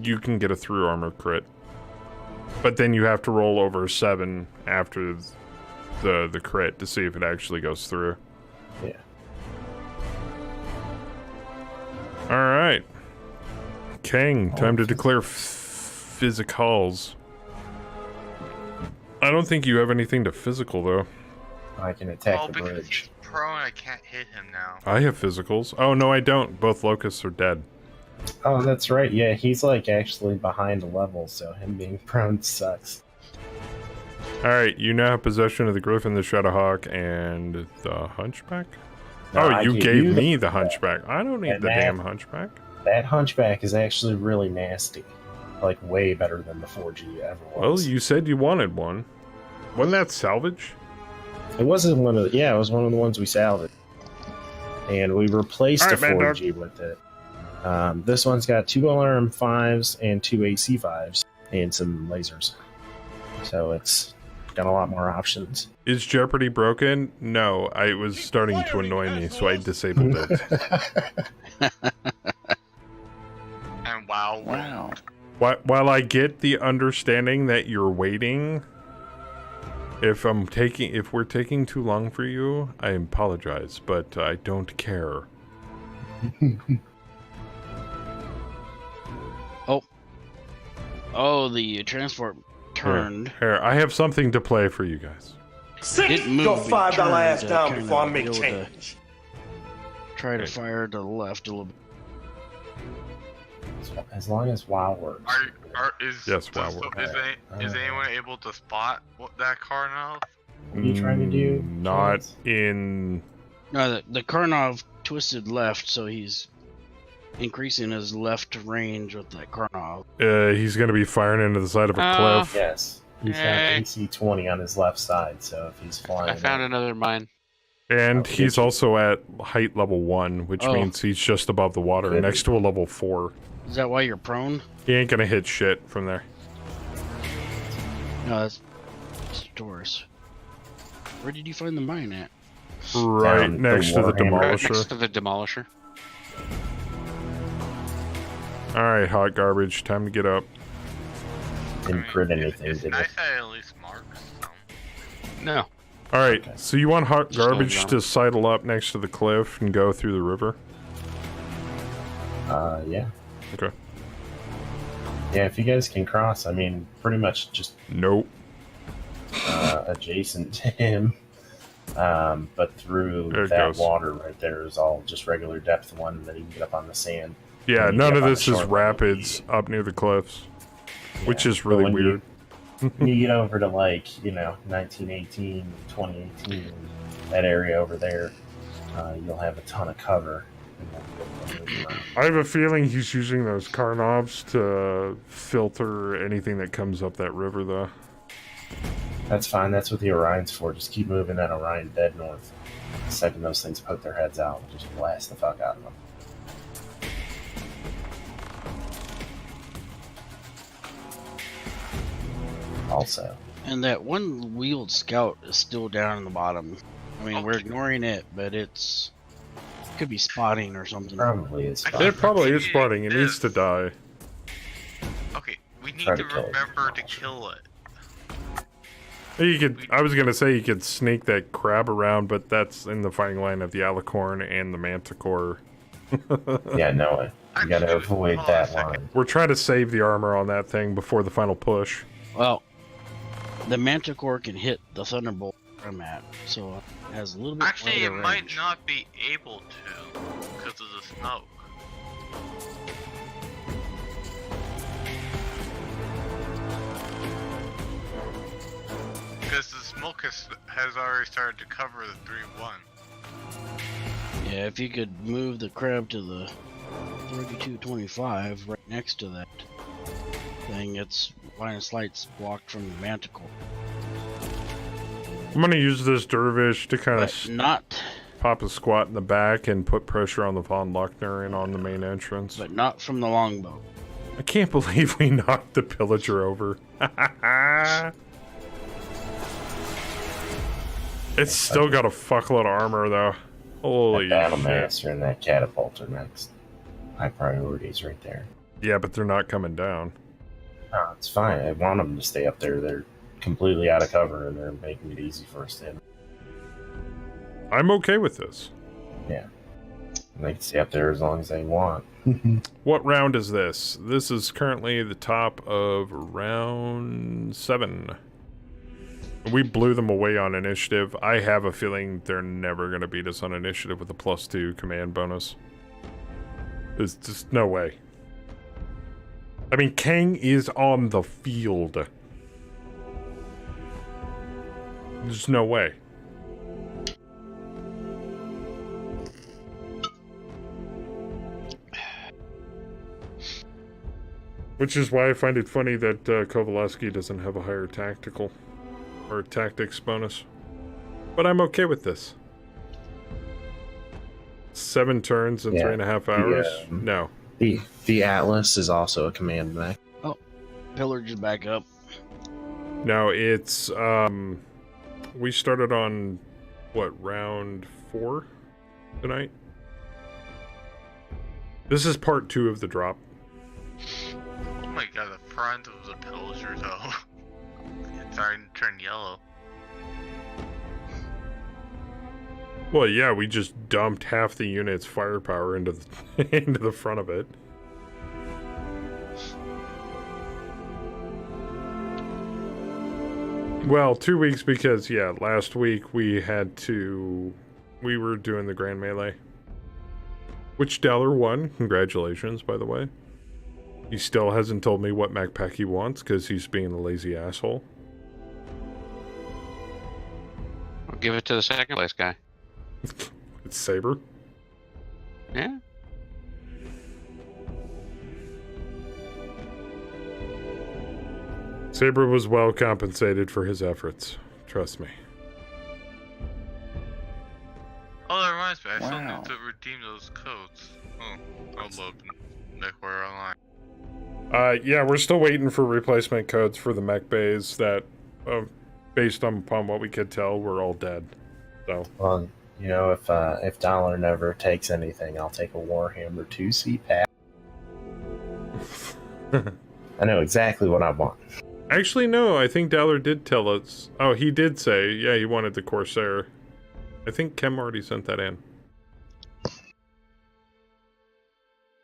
Speaker 1: you can get a through armor crit. But then you have to roll over a 7 after the crit to see if it actually goes through.
Speaker 5: Yeah.
Speaker 1: Alright. King, time to declare physicals. I don't think you have anything to physical, though.
Speaker 5: I can attack the
Speaker 4: because
Speaker 5: bridge.
Speaker 4: he's prone, I can't hit him now.
Speaker 1: I have physicals. Oh, no, I don't. Both Locusts are dead.
Speaker 5: Oh, that's right. Yeah, he's like actually behind a level, so him being prone sucks.
Speaker 1: Alright, you now have possession of the Griffin, the Shadowhawk, and the Hunchback?
Speaker 5: No,
Speaker 1: oh,
Speaker 5: I
Speaker 1: you
Speaker 5: gave
Speaker 1: gave
Speaker 5: you the
Speaker 1: me the Hunchback. I don't need
Speaker 5: And
Speaker 1: the
Speaker 5: that-
Speaker 1: damn Hunchback.
Speaker 5: That Hunchback is actually really nasty. Like, way better than the 4G ever
Speaker 1: Well,
Speaker 5: was.
Speaker 1: you said you wanted one. Wasn't that salvage?
Speaker 5: It wasn't one of the, yeah, it was one of the ones we salvaged. And we replaced
Speaker 1: All
Speaker 5: a
Speaker 1: right, Mad Dog.
Speaker 5: 4G with it. This one's got 2 LRM 5s and 2 AC 5s and some lasers. So it's got a lot more options.
Speaker 1: Is Jeopardy broken? No, it was starting to annoy me, so I disabled it.
Speaker 4: And wow.
Speaker 1: While I get the understanding that you're waiting, if we're taking too long for you, I apologize, but I don't care.
Speaker 2: Oh, the transport turned.
Speaker 1: Here, I have something to play for you guys.
Speaker 2: It moved.
Speaker 13: Go $5 ass
Speaker 2: turned,
Speaker 13: down
Speaker 2: kinda
Speaker 13: before I make
Speaker 2: be able to
Speaker 13: change.
Speaker 2: Try to fire to the left a little bit.
Speaker 5: As long as WoW works.
Speaker 1: Yes, wow.
Speaker 4: Is anyone able to spot that Karnov?
Speaker 5: What are you trying to do?
Speaker 1: Not in...
Speaker 2: No, the Karnov twisted left, so he's increasing his left range with that Karnov.
Speaker 1: He's going to be firing into the side of a cliff.
Speaker 5: Yes. He's got AC 20 on his left side, so if he's flying...
Speaker 6: I found another mine.
Speaker 1: And he's also at height level 1, which means he's just above the water, next to a level 4.
Speaker 2: Is that why you're prone?
Speaker 1: He ain't going to hit shit from there.
Speaker 2: No, that's Taurus. Where did you find the mine at?
Speaker 1: Right next to the Demolisher.
Speaker 6: Next to the Demolisher.
Speaker 1: Alright, hot garbage. Time to get up.
Speaker 5: Didn't crit anything, did
Speaker 4: Nice
Speaker 5: it?
Speaker 4: that at least marks.
Speaker 2: No.
Speaker 1: Alright, so you want hot garbage to sidle up next to the cliff and go through the river?
Speaker 5: Yeah.
Speaker 1: Okay.
Speaker 5: Yeah, if you guys can cross, I mean, pretty much just...
Speaker 1: Nope.
Speaker 5: Adjacent to him. But through that water right there is all just regular depth 1 that you can get up on the sand.
Speaker 1: Yeah, none of this is rapids up near the cliffs, which is really weird.
Speaker 5: When you get over to, like, 1918, 2018, that area over there, you'll have a ton of cover.
Speaker 1: I have a feeling he's using those Karnovs to filter anything that comes up that river, though.
Speaker 5: That's fine. That's what the Orion's for. Just keep moving that Orion dead north. The second those things poke their heads out, just blast the fuck out of them. Also.
Speaker 2: And that one-wheeled scout is still down in the bottom. I mean, we're ignoring it, but it's... could be spotting or something.
Speaker 5: Probably is spotting.
Speaker 1: It probably is spotting. It needs to die.
Speaker 4: Okay, we need to remember to kill it.
Speaker 1: You could. I was gonna say you could sneak that crab around, but that's in the fighting line of the alicorn and the manticore.
Speaker 5: Yeah, no, you gotta avoid that line.
Speaker 1: We're trying to save the armor on that thing before the final push.
Speaker 2: Well, the manticore can hit the thunderbolt I'm at, so it has a little bit.
Speaker 4: Actually, it might not be able to because of the smoke. Because the smoke has already started to cover the 3-1.
Speaker 2: Yeah, if you could move the crab to the 3225 right next to that thing, its line of sight's blocked from the manticore.
Speaker 1: I'm gonna use this dervish to kind of
Speaker 2: not
Speaker 1: pop a squat in the back and put pressure on the Von Luckner and on the main entrance.
Speaker 2: But not from the longbow.
Speaker 1: I can't believe we knocked the pillager over. It's still got a fuckload of armor, though. Holy
Speaker 5: that Battle
Speaker 1: shit.
Speaker 5: Master and that Catapult are next. High priorities right there.
Speaker 1: Yeah, but they're not coming down.
Speaker 5: No, it's fine. I want them to stay up there. They're completely out of cover, and they're making it easy for us to hit.
Speaker 1: I'm okay with this.
Speaker 5: Yeah. And they can stay up there as long as they want.
Speaker 1: What round is this? This is currently the top of round 7. We blew them away on initiative. I have a feeling they're never going to beat us on initiative with a +2 command bonus. There's just no way. I mean, Kang is on the field. There's no way. Which is why I find it funny that Kowalski doesn't have a higher tactical or tactics bonus. But I'm okay with this. 7 turns in 3.5 hours? No.
Speaker 5: The Atlas is also a command mech.
Speaker 2: Oh, Pillar just back up.
Speaker 1: No, it's we started on what, round 4 tonight? This is part 2 of the drop.
Speaker 4: Oh my god, the front of the pillager though. It's starting to turn yellow.
Speaker 1: Well, yeah, we just dumped half the unit's firepower into the, into the front of it. Well, 2 weeks because, yeah, last week we were doing the Grand Melee. Which Dollar won. Congratulations, by the way. He still hasn't told me what mech pack he wants because he's being a lazy asshole.
Speaker 6: I'll give it to the second place guy.
Speaker 1: It's Saber.
Speaker 6: Yeah.
Speaker 1: Saber was well compensated for his efforts. Trust me.
Speaker 4: Oh, that reminds me, I still need to redeem those codes. Oh, I'll load MechWarrior Online.
Speaker 1: Yeah, we're still waiting for replacement codes for the mech bays that, based upon what we could tell, were all dead. So.
Speaker 5: Well, you know, if Dollar never takes anything, I'll take a Warhammer 2C pack. I know exactly what I want.
Speaker 1: Actually, no, I think Dollar did tell us. Oh, he did say, yeah, he wanted the Corsair. I think Kem already sent that in.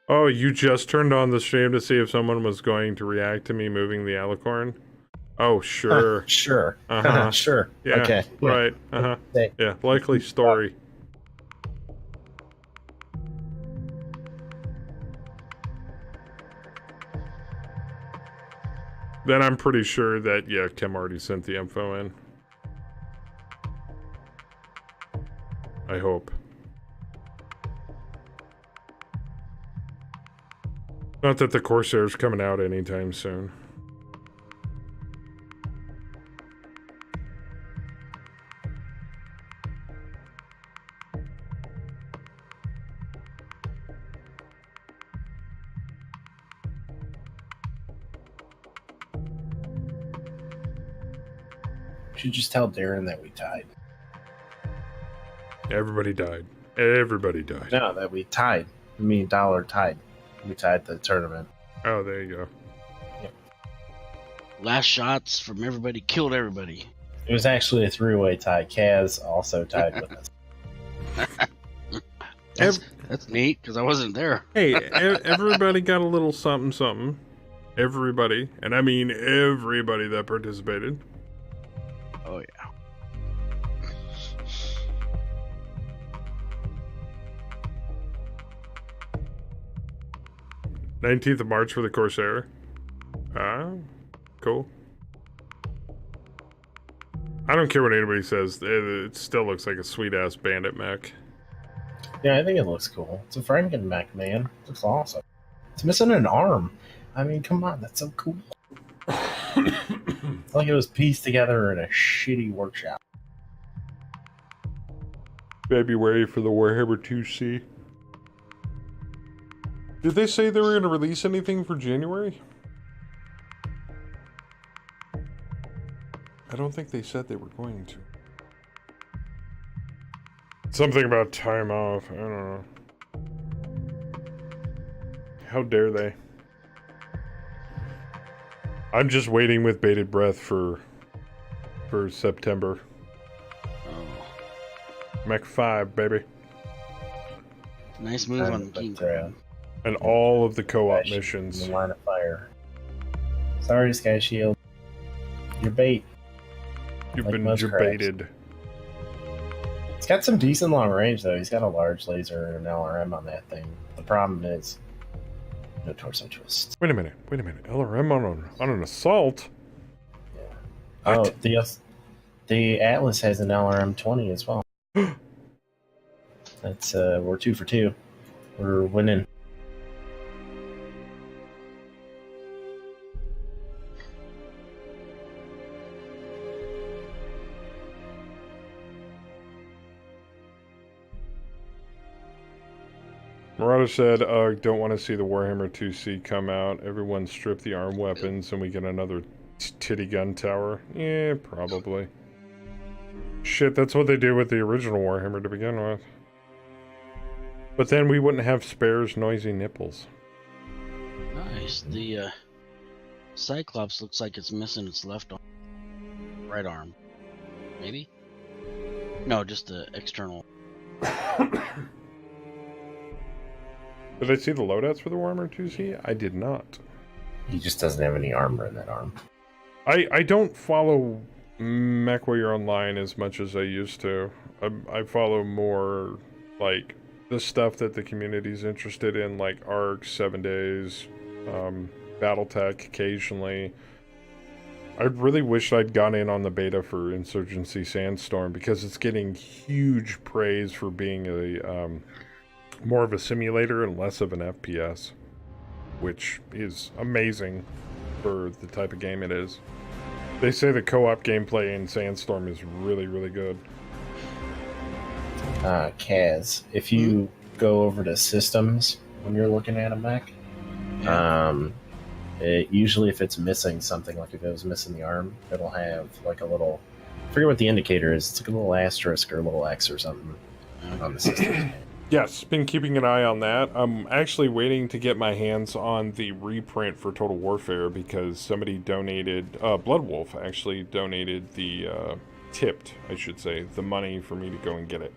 Speaker 1: Oh, you just turned on the stream to see if someone was going to react to me moving the alicorn? Oh, sure.
Speaker 5: Sure.
Speaker 1: Uh-huh.
Speaker 5: Sure.
Speaker 1: Yeah,
Speaker 5: okay.
Speaker 1: right. Uh-huh. Yeah, likely story. Then I'm pretty sure that, yeah, Kim already sent the info in. I hope. Not that the Corsair's coming out anytime soon.
Speaker 5: Should just tell Darren that we tied.
Speaker 1: Everybody died. Everybody died.
Speaker 5: No, that we tied. Me and Dollar tied. We tied the tournament.
Speaker 1: Oh, there you go.
Speaker 2: Last shots from everybody killed everybody.
Speaker 5: It was actually a 3-way tie. Kaz also tied with us.
Speaker 2: That's neat, because I wasn't there.
Speaker 1: Hey, everybody got a little something something. Everybody. And I mean everybody that participated.
Speaker 2: Oh, yeah.
Speaker 1: 19th of March for the Corsair. Cool. I don't care what anybody says. It still looks like a sweet-ass bandit mech.
Speaker 5: Yeah, I think it looks cool. It's a Franken mech, man. It looks awesome. It's missing an arm. I mean, come on, that's so cool. Like it was pieced together in a shitty workshop.
Speaker 1: February for the Warhammer 2C. Did they say they were going to release anything for January? I don't think they said they were going to. Something about time off. I don't know. How dare they? I'm just waiting with bated breath for September. Mech 5, baby.
Speaker 2: Nice move on King Crab.
Speaker 1: And all of the co-op missions.
Speaker 5: In the line of fire. Sorry, Sky Shield. You're bait.
Speaker 1: You've
Speaker 5: like
Speaker 1: been baited.
Speaker 5: It's got some decent long range, though. He's got a large laser and an LRM on that thing. The problem is, no torso twist.
Speaker 1: Wait a minute. LRM on an assault?
Speaker 5: Yeah. Oh, the Atlas has an LRM 20 as well. That's we're 2 for 2. We're winning.
Speaker 1: Marauder said, don't want to see the Warhammer 2C come out. Everyone strip the arm weapons and we get another titty gun tower. Yeah, probably. Shit, that's what they did with the original Warhammer to begin with. But then we wouldn't have Spare's noisy nipples.
Speaker 2: Nice. The Cyclops looks like it's missing its left arm. Right arm. Maybe? No, just the external.
Speaker 1: Did I see the loadouts for the Warhammer 2C? I did not.
Speaker 5: He just doesn't have any armor in that arm.
Speaker 1: I don't follow MechWarrior Online as much as I used to. I follow more, like, the stuff that the community's interested in, like ARC, 7 Days, Battletech occasionally. I really wished I'd gone in on the beta for Insurgency Sandstorm because it's getting huge praise for being a more of a simulator and less of an FPS, which is amazing for the type of game it is. They say the co-op gameplay in Sandstorm is really, really good.
Speaker 5: Kaz, if you go over to systems when you're looking at a mech, usually if it's missing something, like if it was missing the arm, it'll have like a little, I forget what the indicator is, it's like a little asterisk or a little X or something on the system.
Speaker 1: Yes, been keeping an eye on that. I'm actually waiting to get my hands on the reprint for Total Warfare because somebody donated, Bloodwolf actually donated the, tipped, I should say, the money for me to go and get it.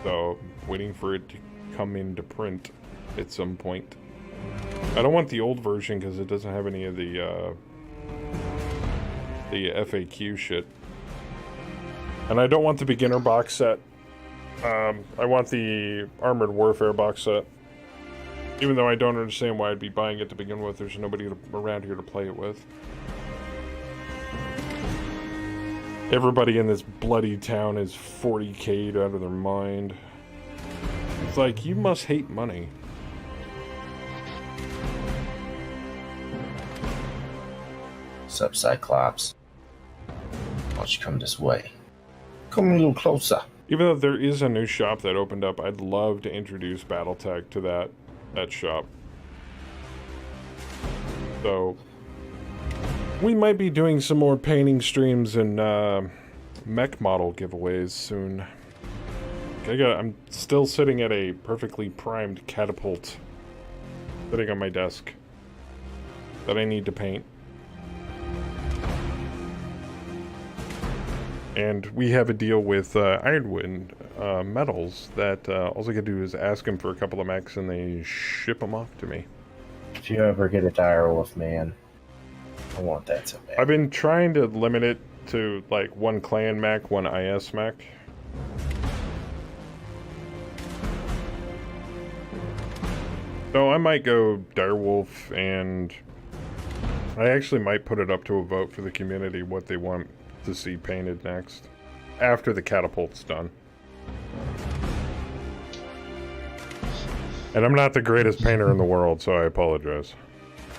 Speaker 1: So, waiting for it to come into print at some point. I don't want the old version because it doesn't have any of the FAQ shit. And I don't want the beginner box set. I want the Armored Warfare box set. Even though I don't understand why I'd be buying it to begin with, there's nobody around here to play it with. Everybody in this bloody town is 40k'd out of their mind. It's like, you must hate money.
Speaker 5: Sup, Cyclops? Why don't you come this way? Come a little closer.
Speaker 1: Even though there is a new shop that opened up, I'd love to introduce Battletech to that shop. So, we might be doing some more painting streams and mech model giveaways soon. I'm still sitting at a perfectly primed catapult sitting on my desk that I need to paint. And we have a deal with Ironwood Metals that all I gotta do is ask them for a couple of mechs and they ship them off to me.
Speaker 5: If you ever get a direwolf, man, I want that so bad.
Speaker 1: I've been trying to limit it to like one clan mech, one IS mech. So I might go direwolf, and I actually might put it up to a vote for the community what they want to see painted next after the catapult's done. And I'm not the greatest painter in the world, so I apologize.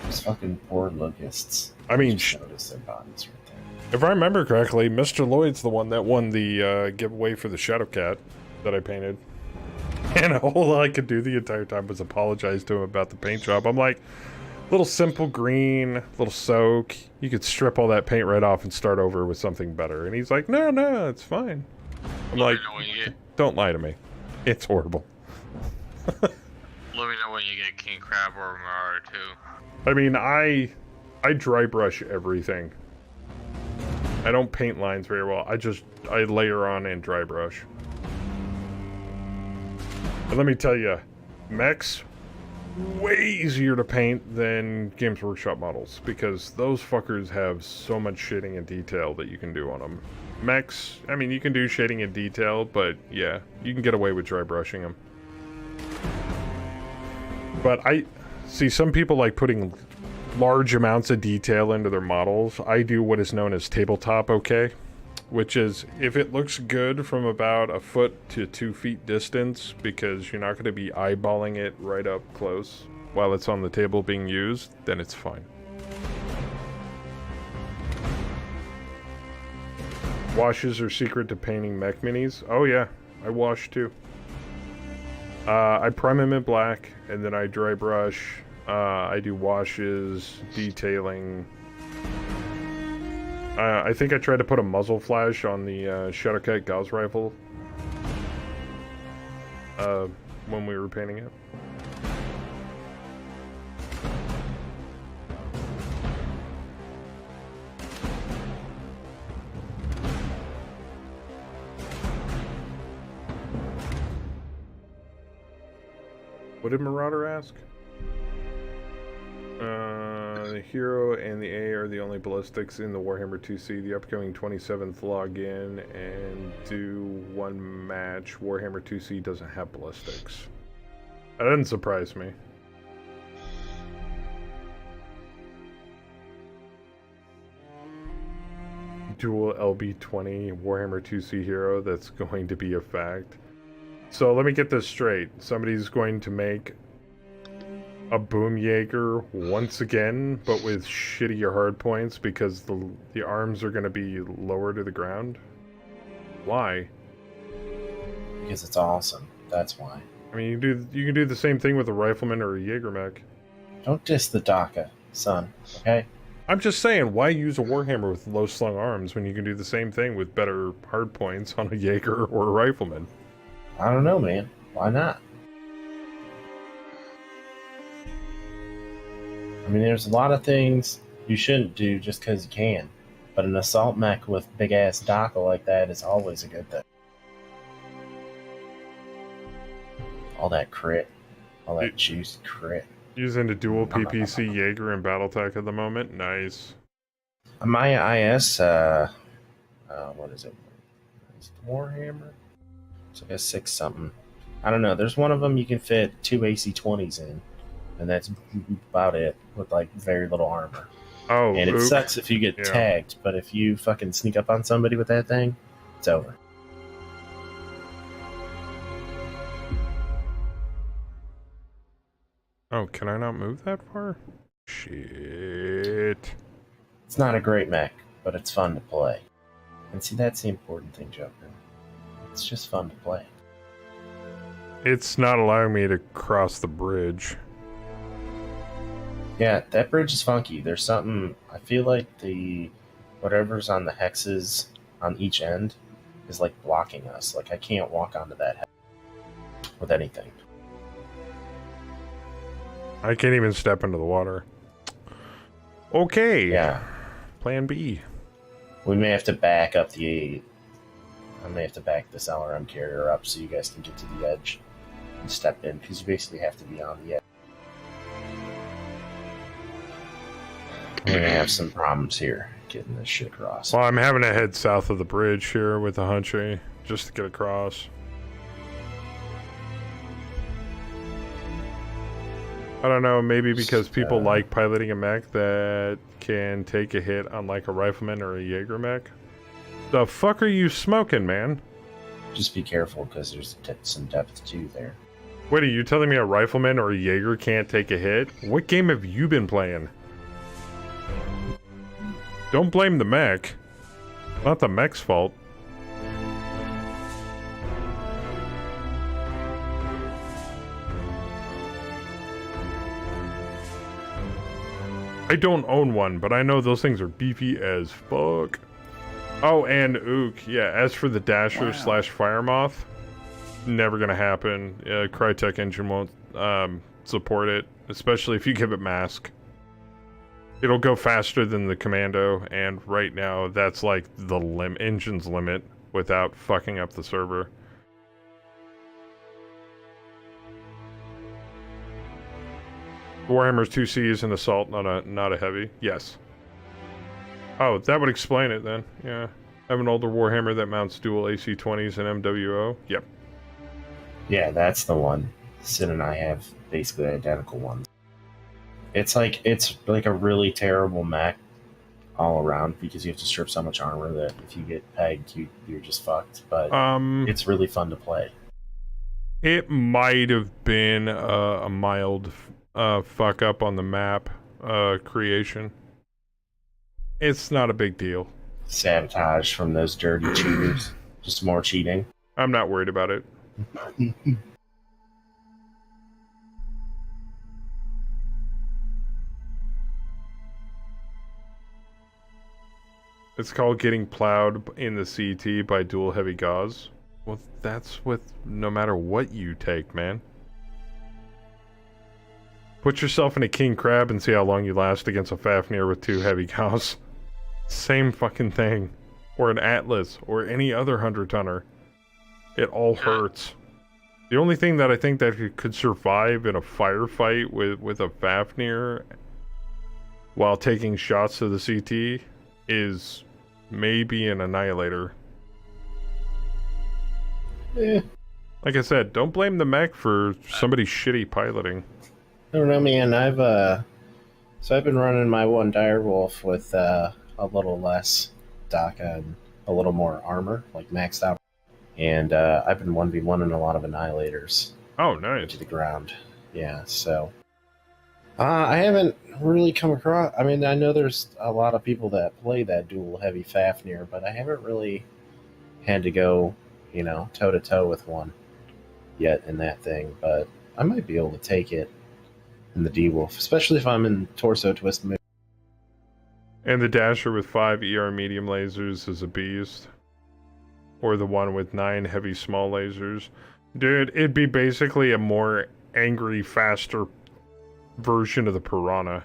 Speaker 5: Those fucking poor locusts.
Speaker 1: I mean,
Speaker 5: notice their bodies right there.
Speaker 1: If I remember correctly, Mr. Lloyd's the one that won the giveaway for the Shadowcat that I painted. And all I could do the entire time was apologize to him about the paint job. I'm like, little simple green, little soak. You could strip all that paint right off and start over with something better. And he's like, no, it's fine. I'm like, don't lie to me. It's horrible.
Speaker 4: Let me know when you get King Crab or Marauder too.
Speaker 1: I mean, I dry brush everything. I don't paint lines very well. I layer on and dry brush. And let me tell you, mechs, way easier to paint than Games Workshop models, because those fuckers have so much shading and detail that you can do on them. Mechs, I mean, you can do shading and detail, but yeah, you can get away with dry brushing them. But I see some people like putting large amounts of detail into their models. I do what is known as tabletop okay, which is if it looks good from about a foot to 2 feet distance, because you're not going to be eyeballing it right up close while it's on the table being used, then it's fine. Washes are secret to painting mech minis. Oh yeah, I wash too. I prime him in black, and then I dry brush. I do washes, detailing. I think I tried to put a muzzle flash on the Shadowcat Gauss rifle when we were painting it. What did Marauder ask? The Hero and the A are the only ballistics in the Warhammer 2C. The upcoming 27th log in and do one match. Warhammer 2C doesn't have ballistics. That doesn't surprise me. Dual LB20 Warhammer 2C Hero, that's going to be a fact. So let me get this straight. Somebody's going to make a Boom Jaeger once again, but with shittier hard points because the arms are going to be lower to the ground? Why?
Speaker 5: Because it's awesome. That's why.
Speaker 1: I mean, you can do the same thing with a Rifleman or a MegaMek.
Speaker 5: Don't diss the DACA, son, okay?
Speaker 1: I'm just saying, why use a Warhammer with low-slung arms when you can do the same thing with better hard points on a Jaeger or a Rifleman?
Speaker 5: I don't know, man. Why not? I mean, there's a lot of things you shouldn't do just because you can. But an assault mech with big-ass DACA like that is always a good thing. All that crit. All that juiced crit.
Speaker 1: Using a dual PPC Jaeger and Battletech at the moment? Nice.
Speaker 5: My IS, what is it? Is it Warhammer? It's like a 6 something. I don't know. There's one of them you can fit 2 AC-20s in. And that's about it, with like very little armor.
Speaker 1: Oh,
Speaker 5: and it sucks if you get tagged, but if you fucking sneak up on somebody with that thing, it's over.
Speaker 1: Oh, can I not move that far? Shit.
Speaker 5: It's not a great mech, but it's fun to play. And see, that's the important thing, Joker. It's just fun to play.
Speaker 1: It's not allowing me to cross the bridge.
Speaker 5: Yeah, that bridge is funky. There's something... I feel like whatever's on the hexes on each end is like blocking us. Like I can't walk onto that hex with anything.
Speaker 1: I can't even step into the water. Okay.
Speaker 5: Yeah.
Speaker 1: Plan B.
Speaker 5: We may have to back up I may have to back this LRM carrier up so you guys can get to the edge and step in, because you basically have to be on the edge. We're gonna have some problems here getting this shit across.
Speaker 1: Well, I'm having to head south of the bridge here with the Hunchy just to get across. I don't know, maybe because people like piloting a mech that can take a hit on like a Rifleman or a Jaeger mech. The fuck are you smoking, man?
Speaker 5: Just be careful, because there's some depth too there.
Speaker 1: Wait, are you telling me a Rifleman or a Jaeger can't take a hit? What game have you been playing? Don't blame the mech. Not the mech's fault. I don't own one, but I know those things are beefy as fuck. Oh, and Ook, yeah, as for the Dasher slash Firemoth, never gonna happen. Crytek engine won't support it, especially if you give it mask. It'll go faster than the Commando, and right now that's like the engine's limit without fucking up the server. Warhammer's 2C is an assault, not a heavy. Yes. Oh, that would explain it then. Yeah. I have an older Warhammer that mounts dual AC-20s and MWO. Yep.
Speaker 5: Yeah, that's the one. Sid and I have basically identical ones. It's like a really terrible mech all around, because you have to strip so much armor that if you get pegged, you're just fucked. But it's really fun to play.
Speaker 1: It might have been a mild fuck up on the map creation. It's not a big deal.
Speaker 5: Sabotage from those dirty cheaters. Just more cheating.
Speaker 1: I'm not worried about it. It's called getting plowed in the CT by dual heavy gauze. Well, that's with no matter what you take, man. Put yourself in a king crab and see how long you last against a Fafnir with 2 heavy gauze. Same fucking thing. Or an Atlas, or any other 100-tonner. It all hurts. The only thing that I think that could survive in a firefight with a Fafnir while taking shots to the CT is maybe an Annihilator. Like I said, don't blame the mech for somebody's shitty piloting.
Speaker 5: I don't know, man. I've been running my one direwolf with a little less DACA and a little more armor, like maxed out. And I've been 1v1ing a lot of Annihilators.
Speaker 1: Oh, nice.
Speaker 5: To the ground. Yeah, so. I haven't really come across. I mean, I know there's a lot of people that play that dual heavy Fafnir, but I haven't really had to go, toe to toe with one yet in that thing. But I might be able to take it in the D-Wolf, especially if I'm in torso twist mode.
Speaker 1: And the Dasher with 5 ER medium lasers is a beast. Or the one with 9 heavy small lasers. Dude, it'd be basically a more angry, faster version of the Piranha.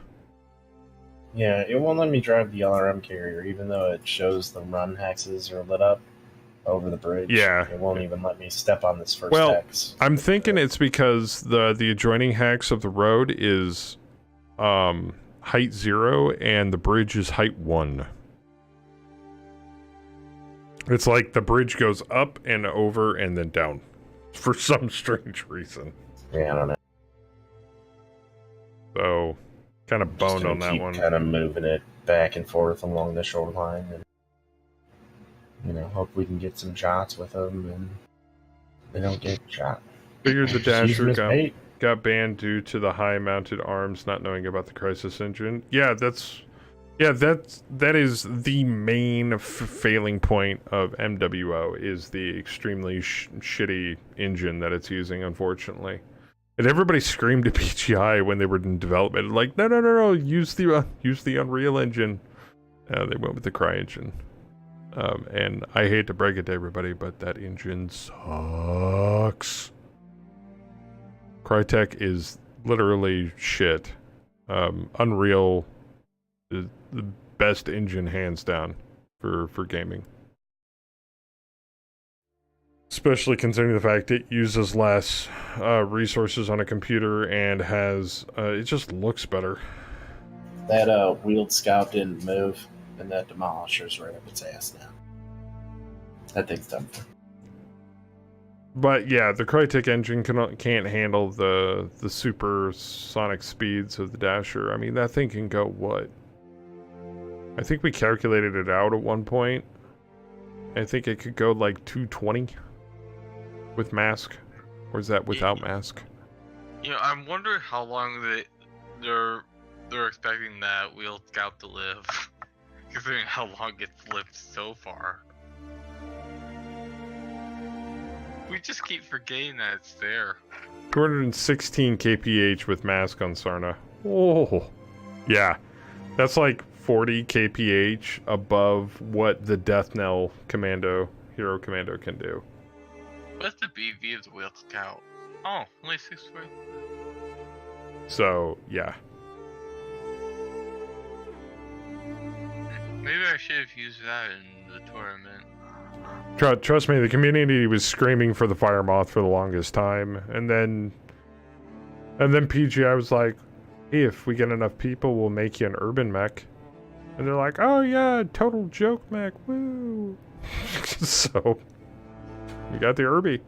Speaker 5: Yeah, it won't let me drive the LRM carrier, even though it shows the run hexes are lit up over the bridge.
Speaker 1: Yeah.
Speaker 5: It won't even let me step on this first hex.
Speaker 1: I'm thinking it's because the adjoining hex of the road is height 0 and the bridge is height 1. It's like the bridge goes up and over and then down for some strange reason.
Speaker 5: Yeah, I don't know.
Speaker 1: So, kind of boned on that one.
Speaker 5: Kind of moving it back and forth along the shoreline, and hope we can get some shots with them, and they don't get shot.
Speaker 1: Figured the Dasher got banned due to the high-mounted arms not knowing about the Crisis engine. That is the main failing point of MWO, is the extremely shitty engine that it's using, unfortunately. And everybody screamed at PGI when they were in development, like, no, use the Unreal Engine. They went with the Cry engine. And I hate to break it to everybody, but that engine sucks. Crytek is literally shit. Unreal is the best engine hands down for gaming. Especially considering the fact it uses less resources on a computer and has it just looks better.
Speaker 5: That wheeled scout didn't move, and that demolisher's right up its ass now. That thing's done for.
Speaker 1: But yeah, the Crytek engine can't handle the supersonic speeds of the Dasher. I mean, that thing can go what? I think we calculated it out at one point. I think it could go like 220 with mask, or is that without mask?
Speaker 4: I'm wondering how long they're expecting that wheeled scout to live, considering how long it's lived so far. We just keep forgetting that it's there.
Speaker 1: 216 kph with mask on Sarna. Oh, yeah, that's like 40 kph above what the Death Knell Hero Commando can do.
Speaker 4: What's the BV of the wheeled scout? Oh, only 6 way.
Speaker 1: So, yeah.
Speaker 4: Maybe I should have used that in the tournament.
Speaker 1: Trust me, the community was screaming for the Fire Moth for the longest time, and then PGI was like, hey, if we get enough people, we'll make you an urban mech. And they're like, oh yeah, total joke mech, woo! So, we got the Irby.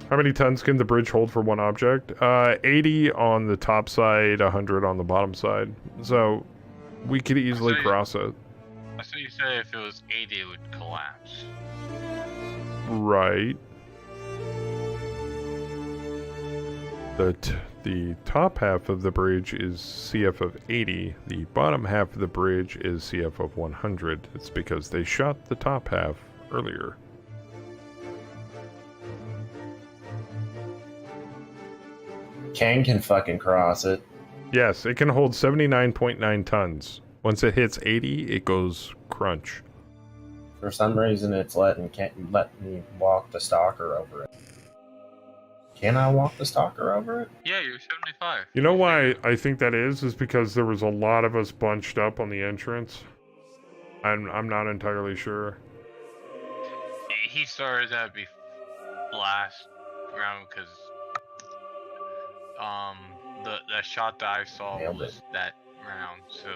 Speaker 1: How many tons can the bridge hold for one object? 80 on the top side, 100 on the bottom side. So, we could easily cross it.
Speaker 4: So you say if it was 80, it would collapse.
Speaker 1: Right. The top half of the bridge is CF of 80. The bottom half of the bridge is CF of 100. It's because they shot the top half earlier.
Speaker 5: Kang can fucking cross it.
Speaker 1: Yes, it can hold 79.9 tons. Once it hits 80, it goes crunch.
Speaker 5: For some reason, can't let me walk the stalker over it. Can I walk the stalker over it?
Speaker 4: Yeah, you're 75.
Speaker 1: You know why I think that is because there was a lot of us bunched up on the entrance. I'm not entirely sure.
Speaker 4: He started that last round because the shot that I saw was that round, so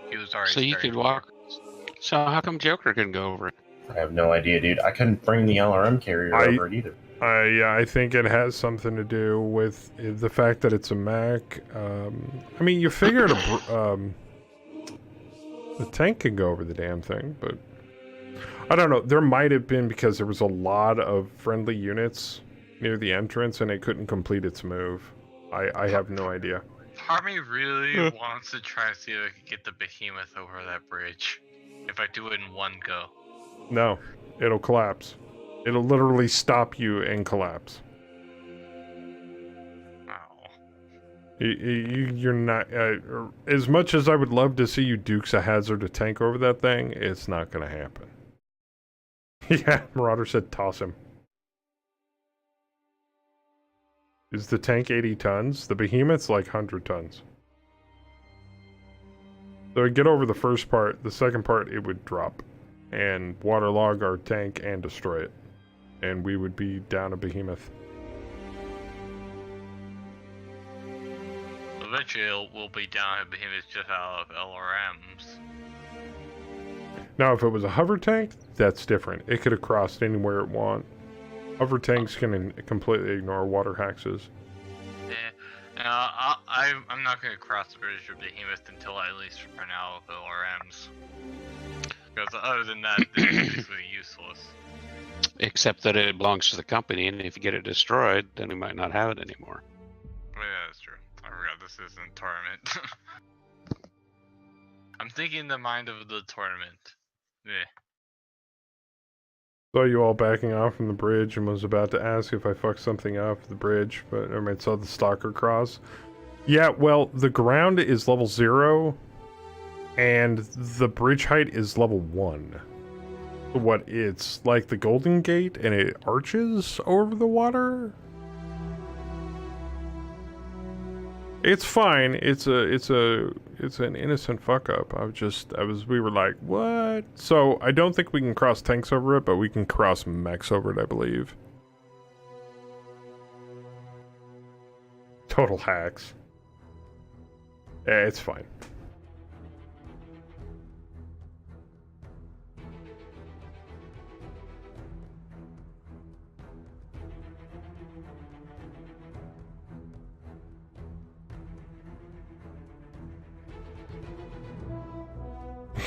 Speaker 4: he was already.
Speaker 6: So you could walk. So how come Joker couldn't go over it?
Speaker 5: I have no idea, dude. I couldn't bring the LRM carrier over it either.
Speaker 1: Yeah, I think it has something to do with the fact that it's a Mac. I mean, you figured the tank can go over the damn thing, but I don't know. There might have been because there was a lot of friendly units near the entrance and it couldn't complete its move. I have no idea.
Speaker 4: Part of me really wants to try and see if I can get the behemoth over that bridge. If I do it in one go.
Speaker 1: No, it'll collapse. It'll literally stop you and collapse.
Speaker 4: Oh.
Speaker 1: You're not... as much as I would love to see you Dukes a Hazzard a tank over that thing, it's not going to happen. Yeah, Marauder said toss him. Is the tank 80 tons? The behemoth's like 100 tons. So I get over the first part, the second part it would drop. And waterlog our tank and destroy it. And we would be down a behemoth.
Speaker 4: Eventually we'll be down a behemoth just out of LRMs.
Speaker 1: Now if it was a hover tank, that's different. It could have crossed anywhere it want. Hover tanks can completely ignore water hexes.
Speaker 4: Yeah, I'm not going to cross the bridge of behemoth until I at least run out of LRMs. Because other than that, it's basically useless.
Speaker 6: Except that it belongs to the company, and if you get it destroyed, then we might not have it anymore.
Speaker 4: Oh, yeah, that's true. I forgot this isn't tournament. I'm thinking the mind of the tournament. Yeah.
Speaker 1: Saw you all backing off from the bridge and was about to ask if I fucked something up at the bridge, but I saw the stalker cross. Yeah, well, the ground is level 0, and the bridge height is level 1. What, it's like the Golden Gate, and it arches over the water? It's fine. It's an innocent fuck up. We were like, what? So I don't think we can cross tanks over it, but we can cross mechs over it, I believe. Total hacks. Yeah, it's fine.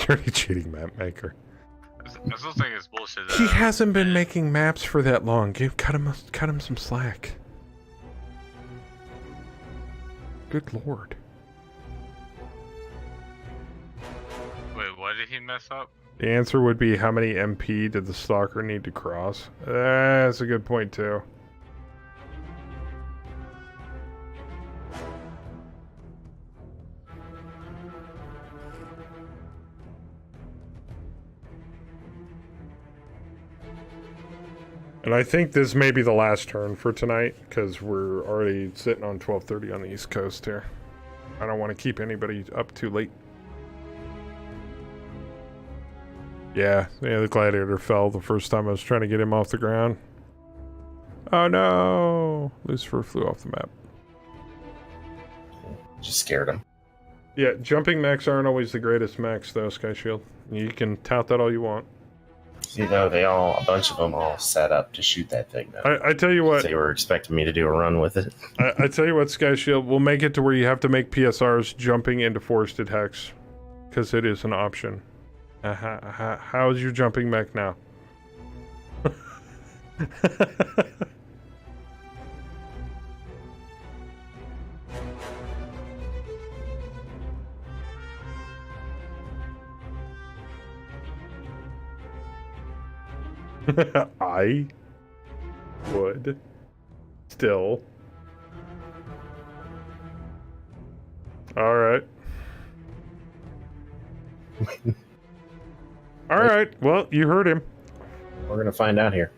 Speaker 1: Dirty cheating map maker.
Speaker 4: I still think it's bullshit.
Speaker 1: He hasn't been making maps for that long. Cut him some slack. Good lord.
Speaker 4: Wait, what did he mess up?
Speaker 1: The answer would be how many MP did the stalker need to cross? That's a good point too. And I think this may be the last turn for tonight, because we're already sitting on 12:30 on the East Coast here. I don't want to keep anybody up too late. Yeah, the gladiator fell the first time I was trying to get him off the ground. Oh no! Lucifer flew off the map.
Speaker 5: Just scared him.
Speaker 1: Yeah, jumping mechs aren't always the greatest mechs though, Sky Shield. You can tout that all you want.
Speaker 5: You know, a bunch of them all set up to shoot that thing, though.
Speaker 1: I tell you what.
Speaker 5: They were expecting me to do a run with it.
Speaker 1: I tell you what, Sky Shield, we'll make it to where you have to make PSRs jumping into forested hex. Because it is an option. How's your jumping mech now? I would still. All right. All right. Well, you heard him.
Speaker 5: We're gonna find out here.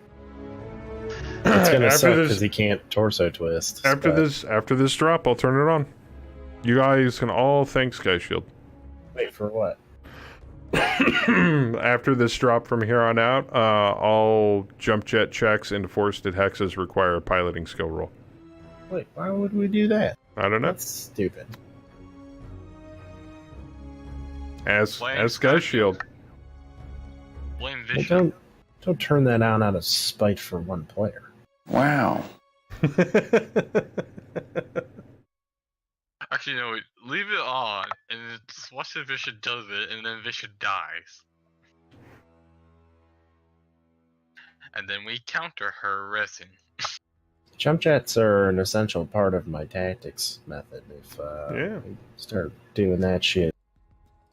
Speaker 5: It's gonna
Speaker 1: After
Speaker 5: suck
Speaker 1: this-
Speaker 5: because he can't torso twist.
Speaker 1: After
Speaker 5: but-
Speaker 1: after this drop, I'll turn it on. You guys can all thank Sky Shield.
Speaker 5: Wait for what?
Speaker 1: After this drop from here on out, all jump jet checks into forested hexes require a piloting skill roll.
Speaker 5: Wait, why would we do that?
Speaker 1: I don't know.
Speaker 5: That's stupid.
Speaker 1: As
Speaker 4: Blame
Speaker 1: Sky Shield.
Speaker 4: Blame
Speaker 5: Well,
Speaker 4: Vision.
Speaker 5: don't turn that on out of spite for one player.
Speaker 3: Wow.
Speaker 4: Actually, no, wait, leave it on, and then just watch if Vision does it, and then Vision dies. And then we counter her resin.
Speaker 5: Jump jets are an essential part of my tactics method. If we start doing that shit,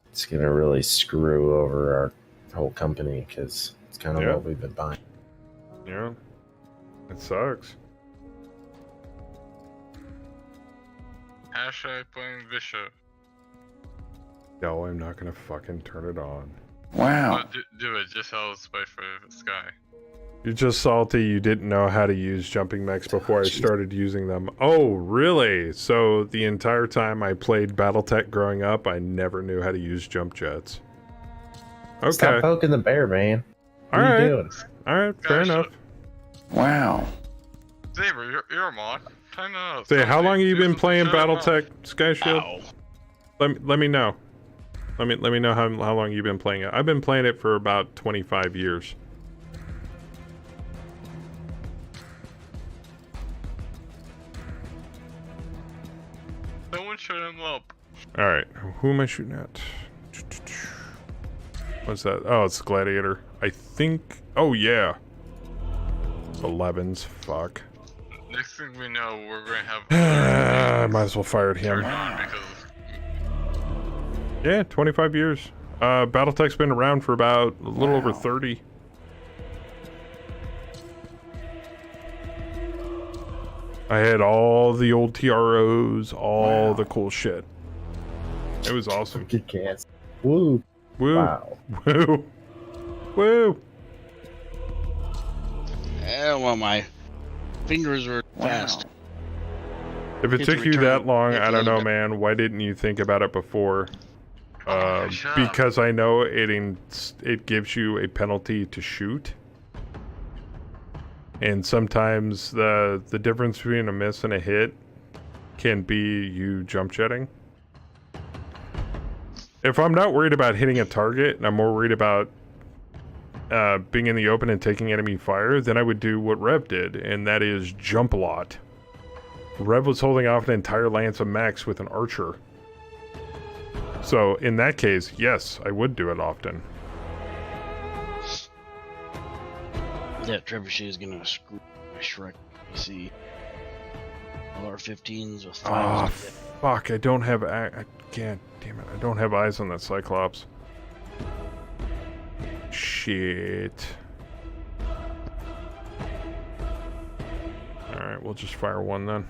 Speaker 5: it's gonna really screw over our whole company because it's kind of what we've been buying.
Speaker 1: Yeah. It sucks.
Speaker 4: Hashtag blame Bishop.
Speaker 1: No, I'm not gonna fucking turn it on.
Speaker 3: Wow.
Speaker 4: Do it, just how it's spite for Sky.
Speaker 1: You're just salty you didn't know how to use jumping mechs before I started using them. Oh, really? So the entire time I played Battletech growing up, I never knew how to use jump jets. Okay.
Speaker 5: Stop poking the bear, man. What are you doing?
Speaker 1: Alright, fair enough.
Speaker 3: Wow.
Speaker 4: Saber, you're a mod. Time to
Speaker 1: Say, how long have you been playing
Speaker 4: shut up.
Speaker 1: Battletech, Sky Shield? Let me know. Let me know how long you've been playing it. I've been playing it for about 25 years.
Speaker 4: Someone shut him up.
Speaker 1: Alright, who am I shooting at? What's that? Oh, it's Gladiator. I think... Oh, yeah. 11s, fuck.
Speaker 4: Next thing we know, we're going to have...
Speaker 1: I might as well fire at him.
Speaker 4: Because
Speaker 1: Yeah, 25 years. Battletech's been around for about a little over 30. I had all the old TROs, all the cool shit. It was awesome.
Speaker 5: Good cats. Woo.
Speaker 1: Woo.
Speaker 5: Wow.
Speaker 1: Woo. Woo.
Speaker 2: Yeah, well, my fingers were fast.
Speaker 1: If it
Speaker 2: Hit to
Speaker 1: took you
Speaker 2: return.
Speaker 1: that long,
Speaker 2: Hit
Speaker 1: I
Speaker 2: to
Speaker 1: don't know,
Speaker 2: leave it.
Speaker 1: man. Why didn't you think about it before?
Speaker 4: shut up.
Speaker 1: Because I know it gives you a penalty to shoot. And sometimes the difference between a miss and a hit can be you jump jetting. If I'm not worried about hitting a target, and I'm more worried about being in the open and taking enemy fire, then I would do what Rev did, and that is jump a lot. Rev was holding off an entire lance of mechs with an archer. So, in that case, yes, I would do it often.
Speaker 2: That trebuchet is gonna screw my Shrek PC. LR15s with
Speaker 1: Ah,
Speaker 2: 5s.
Speaker 1: fuck, I don't have... I can't... Damn it, I don't have eyes on that Cyclops. Shit. Alright, we'll just fire one then.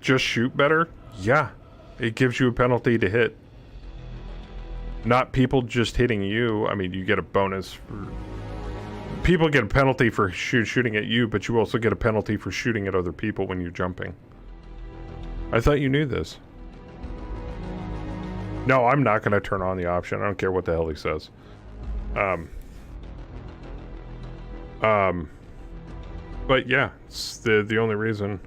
Speaker 1: Just shoot better? Yeah. It gives you a penalty to hit. Not people just hitting you. I mean, you get a bonus for... People get a penalty for shooting at you, but you also get a penalty for shooting at other people when you're jumping. I thought you knew this. No, I'm not going to turn on the option. I don't care what the hell he says. But yeah, it's the only reason.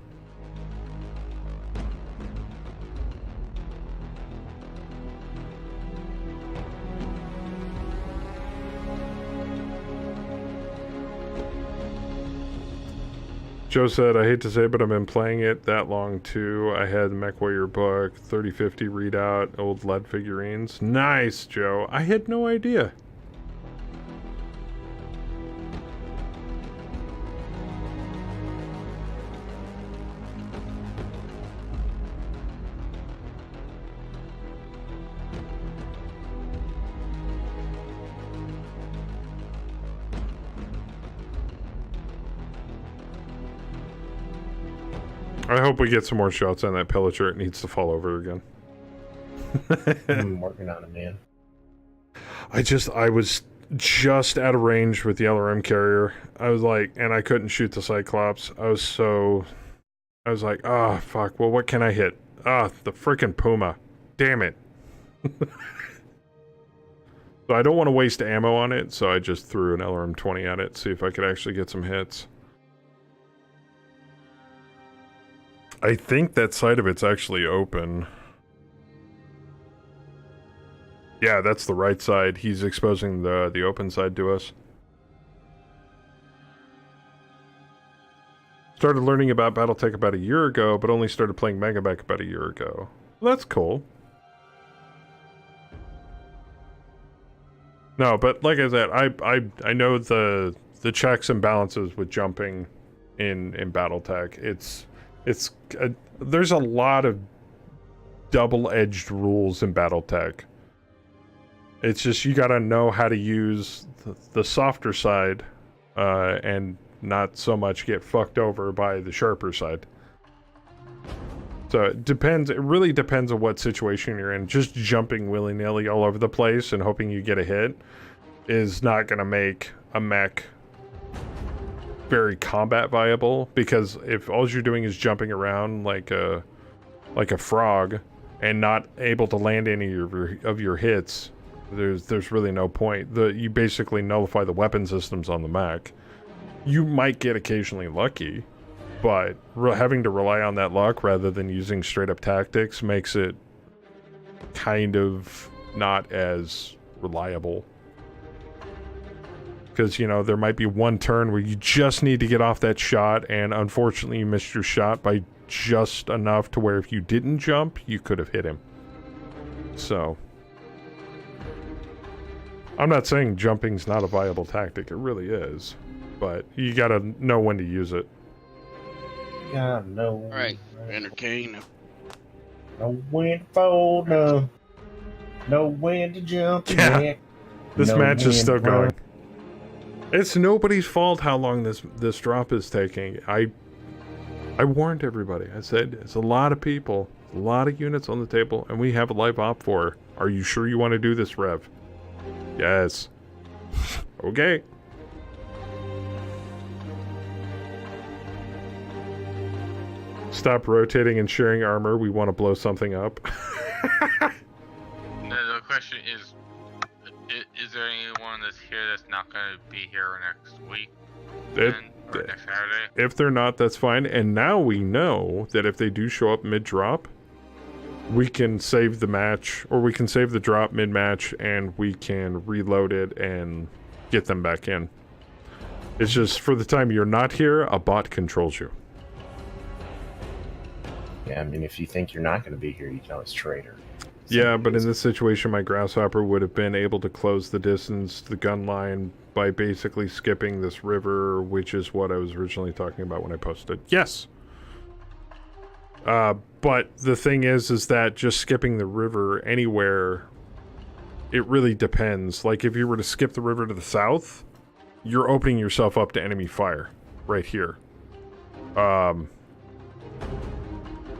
Speaker 1: Joe said, I hate to say, but I've been playing it that long too. I had the MechWarrior book, 3050 readout, old lead figurines. Nice, Joe. I had no idea. I hope we get some more shots on that pillager. It needs to fall over again.
Speaker 5: I'm working on it, man.
Speaker 1: I was just out of range with the LRM carrier. I was like, and I couldn't shoot the Cyclops. I was like, oh, fuck. Well, what can I hit? Ah, the frickin' Puma. Damn it. So I don't want to waste ammo on it, so I just threw an LRM-20 at it, see if I could actually get some hits. I think that side of it's actually open. Yeah, that's the right side. He's exposing the open side to us. Started learning about Battletech about a year ago, but only started playing MegaMek about a year ago. Well, that's cool. No, but like I said, I know the checks and balances with jumping in Battletech. There's a lot of double-edged rules in Battletech. It's just you gotta know how to use the softer side, and not so much get fucked over by the sharper side. So it depends. It really depends on what situation you're in. Just jumping willy-nilly all over the place and hoping you get a hit is not gonna make a mech very combat viable, because if all you're doing is jumping around like a frog and not able to land any of your hits, there's really no point. You basically nullify the weapon systems on the mech. You might get occasionally lucky, but having to rely on that luck rather than using straight up tactics makes it kind of not as reliable. Because, you know, there might be one turn where you just need to get off that shot, and unfortunately you missed your shot by just enough to where if you didn't jump, you could have hit him. So, I'm not saying jumping's not a viable tactic, it really is. But you gotta know when to use it.
Speaker 5: Yeah, no.
Speaker 2: Alright, entertain.
Speaker 5: Know when to fold, know when to jump.
Speaker 1: Yeah. This match is still going. It's nobody's fault how long this drop is taking. I warned everybody. I said, it's a lot of people, a lot of units on the table, and we have a live op for. Are you sure you want to do this, Rev? Yes. Okay. Stop rotating and sharing armor. We want to blow something up.
Speaker 4: No, the question is there anyone that's here that's not going to be here next week? Or next Saturday?
Speaker 1: If they're not, that's fine. And now we know that if they do show up mid-drop, we can save the match, or we can save the drop mid-match, and we can reload it and get them back in. It's just, for the time you're not here, a bot controls you.
Speaker 5: Yeah, I mean, if you think you're not going to be here, you can always trade her.
Speaker 1: Yeah, but in this situation, my Grasshopper would have been able to close the distance to the gun line by basically skipping this river, which is what I was originally talking about when I posted. Yes! But the thing is that just skipping the river anywhere, it really depends. Like, if you were to skip the river to the south, you're opening yourself up to enemy fire right here.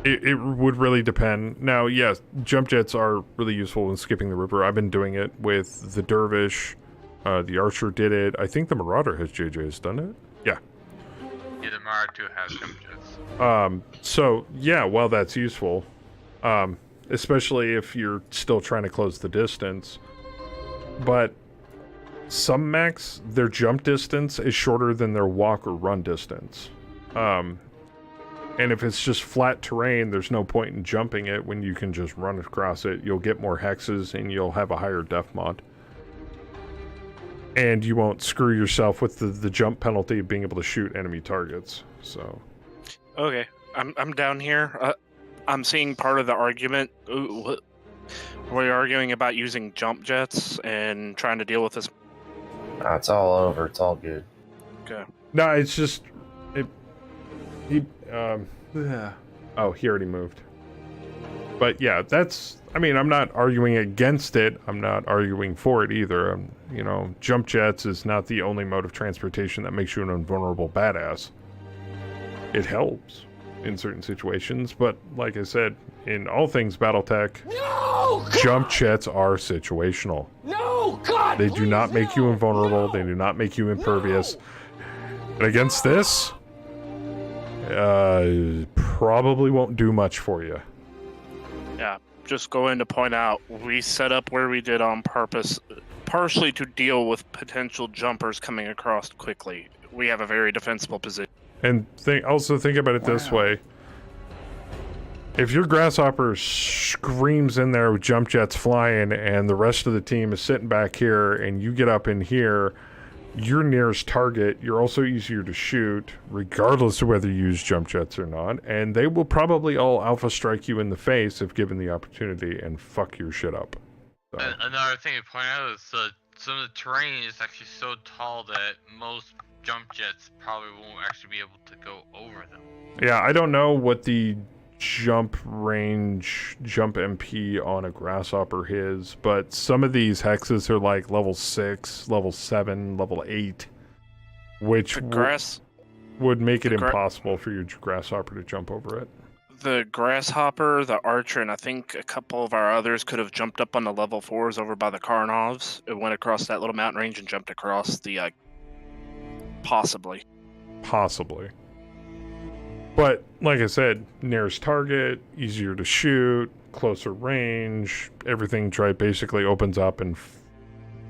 Speaker 1: It would really depend. Now, yes, jump jets are really useful when skipping the river. I've been doing it with the Dervish. The Archer did it. I think the Marauder has JJ's done it. Yeah.
Speaker 4: Yeah, the Marauder 2 has jump jets.
Speaker 1: So, yeah, well, that's useful. Especially if you're still trying to close the distance. But some mechs, their jump distance is shorter than their walk or run distance. And if it's just flat terrain, there's no point in jumping it when you can just run across it. You'll get more hexes and you'll have a higher def mod. And you won't screw yourself with the jump penalty of being able to shoot enemy targets. So,
Speaker 8: Okay, I'm down here. I'm seeing part of the argument. We're arguing about using jump jets and trying to deal with this.
Speaker 5: It's all over. It's all good.
Speaker 8: Okay.
Speaker 1: no, it's just... Oh, he already moved. But yeah, that's... I mean, I'm not arguing against it. I'm not arguing for it either. You know, jump jets is not the only mode of transportation that makes you an invulnerable badass. It helps. in certain situations, but like I said, in all things BattleTech, jump jets are situational.
Speaker 9: No, God!
Speaker 1: They do not make you invulnerable. They do not make you impervious. And against this, probably won't do much for you.
Speaker 8: Yeah, just going to point out, we set up where we did on purpose, partially to deal with potential jumpers coming across quickly. We have a very defensible position.
Speaker 1: And also think about it this way. If your grasshopper screams in there with jump jets flying and the rest of the team is sitting back here and you get up in here, you're nearest target, you're also easier to shoot, regardless of whether you use jump jets or not, and they will probably all alpha strike you in the face if given the opportunity and fuck your shit up. So.
Speaker 4: Another thing to point out is some of the terrain is actually so tall that most jump jets probably won't actually be able to go over them.
Speaker 1: Yeah, I don't know what the jump range, jump MP on a grasshopper is, but some of these hexes are like level 6, level 7, level 8, which would make it impossible for your grasshopper to jump over it.
Speaker 8: The grasshopper, the archer, and I think a couple of our others could have jumped up on the level 4s over by the Karnovs. It went across that little mountain range and jumped across the possibly. But, like I said, nearest target, easier to shoot, closer range, everything basically opens up and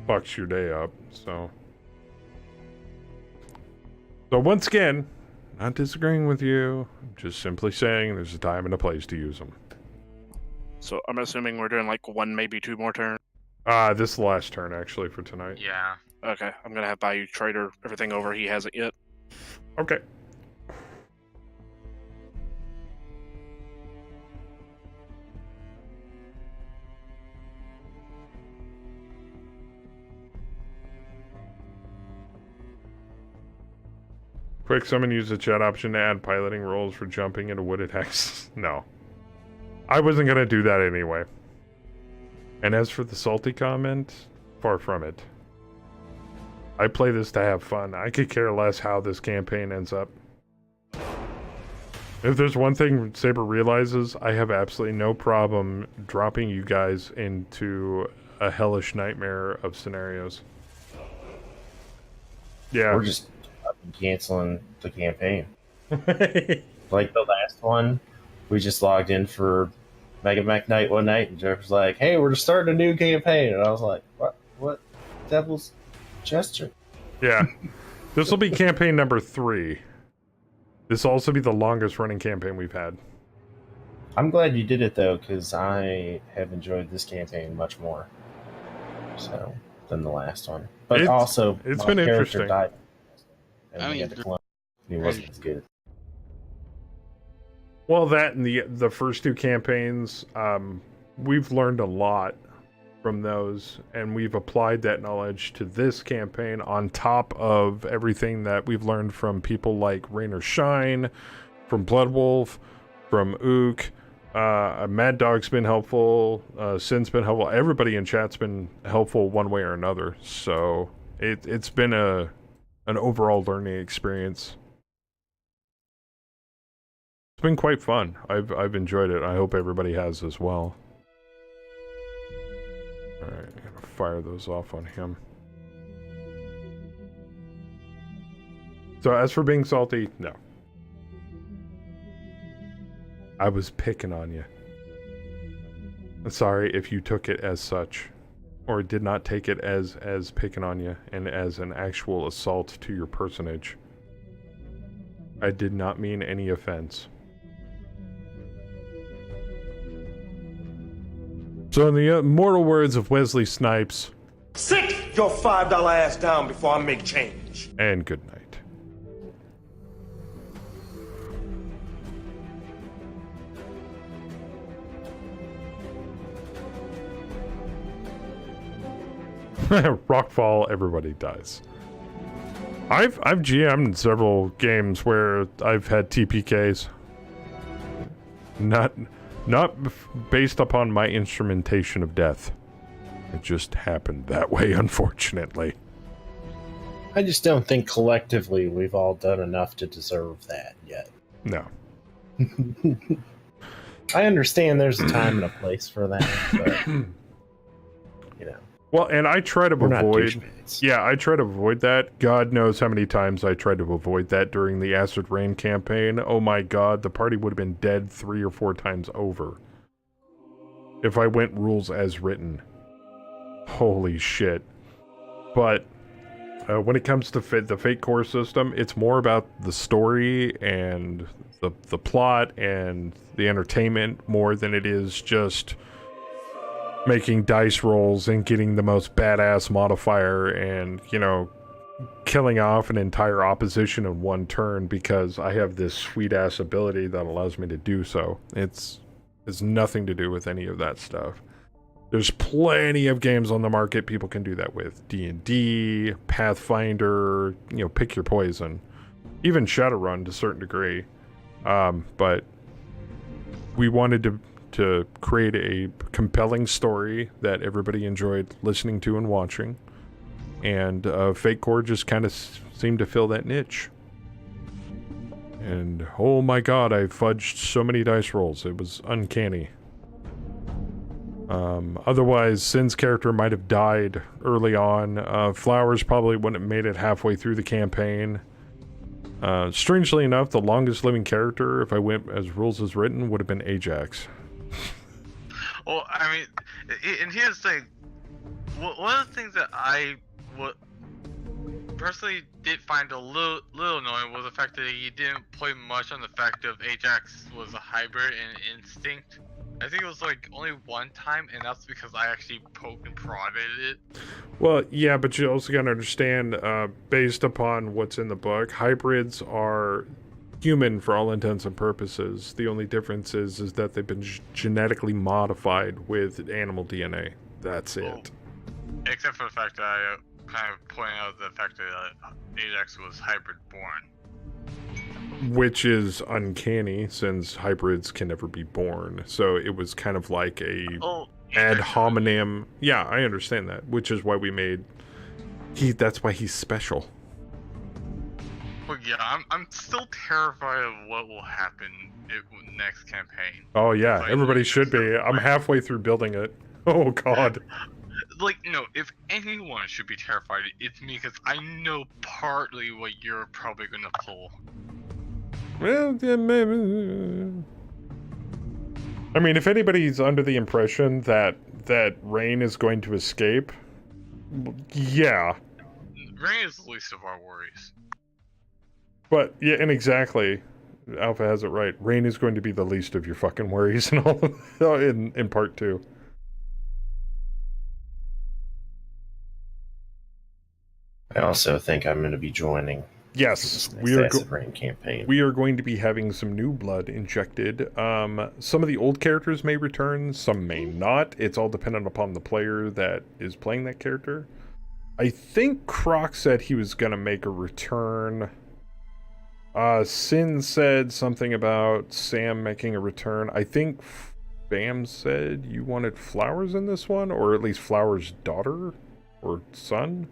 Speaker 8: fucks your day up, so once again, not disagreeing with you, I'm just simply saying there's a time and a place to use them. So I'm assuming we're doing like 1, maybe 2 more turns?
Speaker 1: This is the last turn, actually, for tonight.
Speaker 4: Yeah.
Speaker 8: Okay, I'm gonna have Bayou Trader everything over. He hasn't yet.
Speaker 1: Okay. Quick, someone use the chat option to add piloting roles for jumping into wooded hex. No. I wasn't going to do that anyway. And as for the salty comment, far from it. I play this to have fun. I could care less how this campaign ends up. If there's one thing Saber realizes, I have absolutely no problem dropping you guys into a hellish nightmare of scenarios. Yeah.
Speaker 5: We're just canceling the campaign. Like the last one, we just logged in for MegaMek night one night, and Jeff was like, "Hey, we're starting a new campaign," and I was like, "What devil's gesture?"
Speaker 1: Yeah, this will be campaign number 3. This will also be the longest running campaign we've had.
Speaker 5: I'm glad you did it though, because I have enjoyed this campaign much more than the last one. But also,
Speaker 1: it's
Speaker 5: my
Speaker 1: been
Speaker 5: character
Speaker 1: interesting.
Speaker 5: died, and
Speaker 2: I
Speaker 5: we
Speaker 2: mean,
Speaker 5: had to clone. He wasn't as good.
Speaker 1: Well, that and the first 2 campaigns, we've learned a lot from those, and we've applied that knowledge to this campaign on top of everything that we've learned from people like Rain or Shine, from Bloodwolf, from Ook. Mad Dog's been helpful, Sin's been helpful, everybody in chat's been helpful one way or another, so it's been an overall learning experience. It's been quite fun. I've enjoyed it. I hope everybody has as well. Alright, I'm gonna fire those off on him. So as for being salty, no. I was picking on you. I'm sorry if you took it as such, or did not take it as picking on you and as an actual assault to your personage. I did not mean any offense. So in the immortal words of Wesley Snipes,
Speaker 9: Sit your $5 ass down before I make change.
Speaker 1: And good night. Rockfall, everybody dies. I've GM'd several games where I've had TPKs. Not based upon my instrumentation of death. It just happened that way, unfortunately.
Speaker 5: I just don't think collectively we've all done enough to deserve that yet.
Speaker 1: No.
Speaker 5: I understand there's a time and a place for that, but you know.
Speaker 1: Well, and I try to
Speaker 5: We're not
Speaker 1: avoid.
Speaker 5: douchebags.
Speaker 1: Yeah, I try to avoid that. God knows how many times I tried to avoid that during the Acid Rain campaign. Oh my god, the party would have been dead 3 or 4 times over if I went rules as written. Holy shit. But when it comes to the Fate Core system, it's more about the story and the plot and the entertainment more than it is just making dice rolls and getting the most badass modifier and, you know, killing off an entire opposition in one turn because I have this sweet-ass ability that allows me to do so. It's nothing to do with any of that stuff. There's plenty of games on the market people can do that with. D&D, Pathfinder, you know, pick your poison. Even Shadowrun to a certain degree. But we wanted to create a compelling story that everybody enjoyed listening to and watching. And Fate Core just kind of seemed to fill that niche. And oh my god, I fudged so many dice rolls. It was uncanny. Otherwise, Sin's character might have died early on. Flowers probably wouldn't have made it halfway through the campaign. Strangely enough, the longest living character, if I went as rules as written, would have been Ajax.
Speaker 4: Well, I mean, and here's the thing. One of the things that I personally did find a little annoying was the fact that you didn't play much on the fact of Ajax was a hybrid and Instinct. I think it was like only one time, and that's because I actually poked and prodded it.
Speaker 1: Well, yeah, but you also gotta understand, based upon what's in the book, hybrids are human for all intents and purposes. The only difference is that they've been genetically modified with animal DNA. That's it.
Speaker 4: Except for the fact that I kind of pointed out the fact that Ajax was hybrid born.
Speaker 1: Which is uncanny, since hybrids can never be born. So it was kind of like a ad hominem. Yeah, I understand that, which is why we made... That's why he's special.
Speaker 4: Well, yeah, I'm still terrified of what will happen next campaign.
Speaker 1: Oh yeah, everybody should be. I'm halfway through building it. Oh god.
Speaker 4: Like, no, if anyone should be terrified, it's me, because I know partly what you're probably going to pull.
Speaker 1: Well, yeah, maybe. I mean, if anybody's under the impression that Rain is going to escape, yeah.
Speaker 4: Rain is the least of our worries.
Speaker 1: But, yeah, and exactly. Alpha has it right. Rain is going to be the least of your fucking worries in all in part 2.
Speaker 5: I also think I'm going to be joining.
Speaker 1: Yes,
Speaker 5: we are Rain campaign.
Speaker 1: We are going to be having some new blood injected. Some of the old characters may return, some may not. It's all dependent upon the player that is playing that character. I think Croc said he was going to make a return. Sin said something about Sam making a return. I think Bam said you wanted Flowers in this one, or at least Flowers' daughter or son.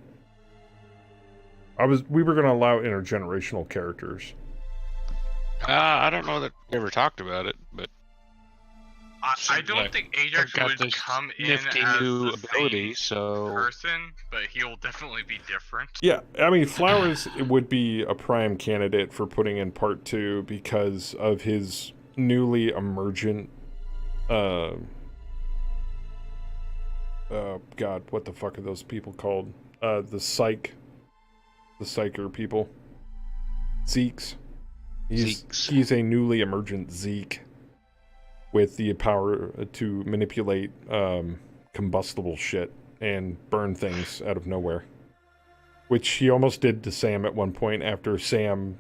Speaker 1: We were going to allow intergenerational characters.
Speaker 6: I don't know that we ever talked about it, but
Speaker 4: I don't think Ajax would come in as
Speaker 6: new
Speaker 4: the
Speaker 6: ability,
Speaker 4: same person, but he'll definitely be different.
Speaker 1: Yeah, I mean, Flowers would be a prime candidate for putting in part 2 because of his newly emergent, God, what the fuck are those people called? The Psyker people. Zeeks. He's a newly emergent Zeke with the power to manipulate combustible shit and burn things out of nowhere. Which he almost did to Sam at one point after Sam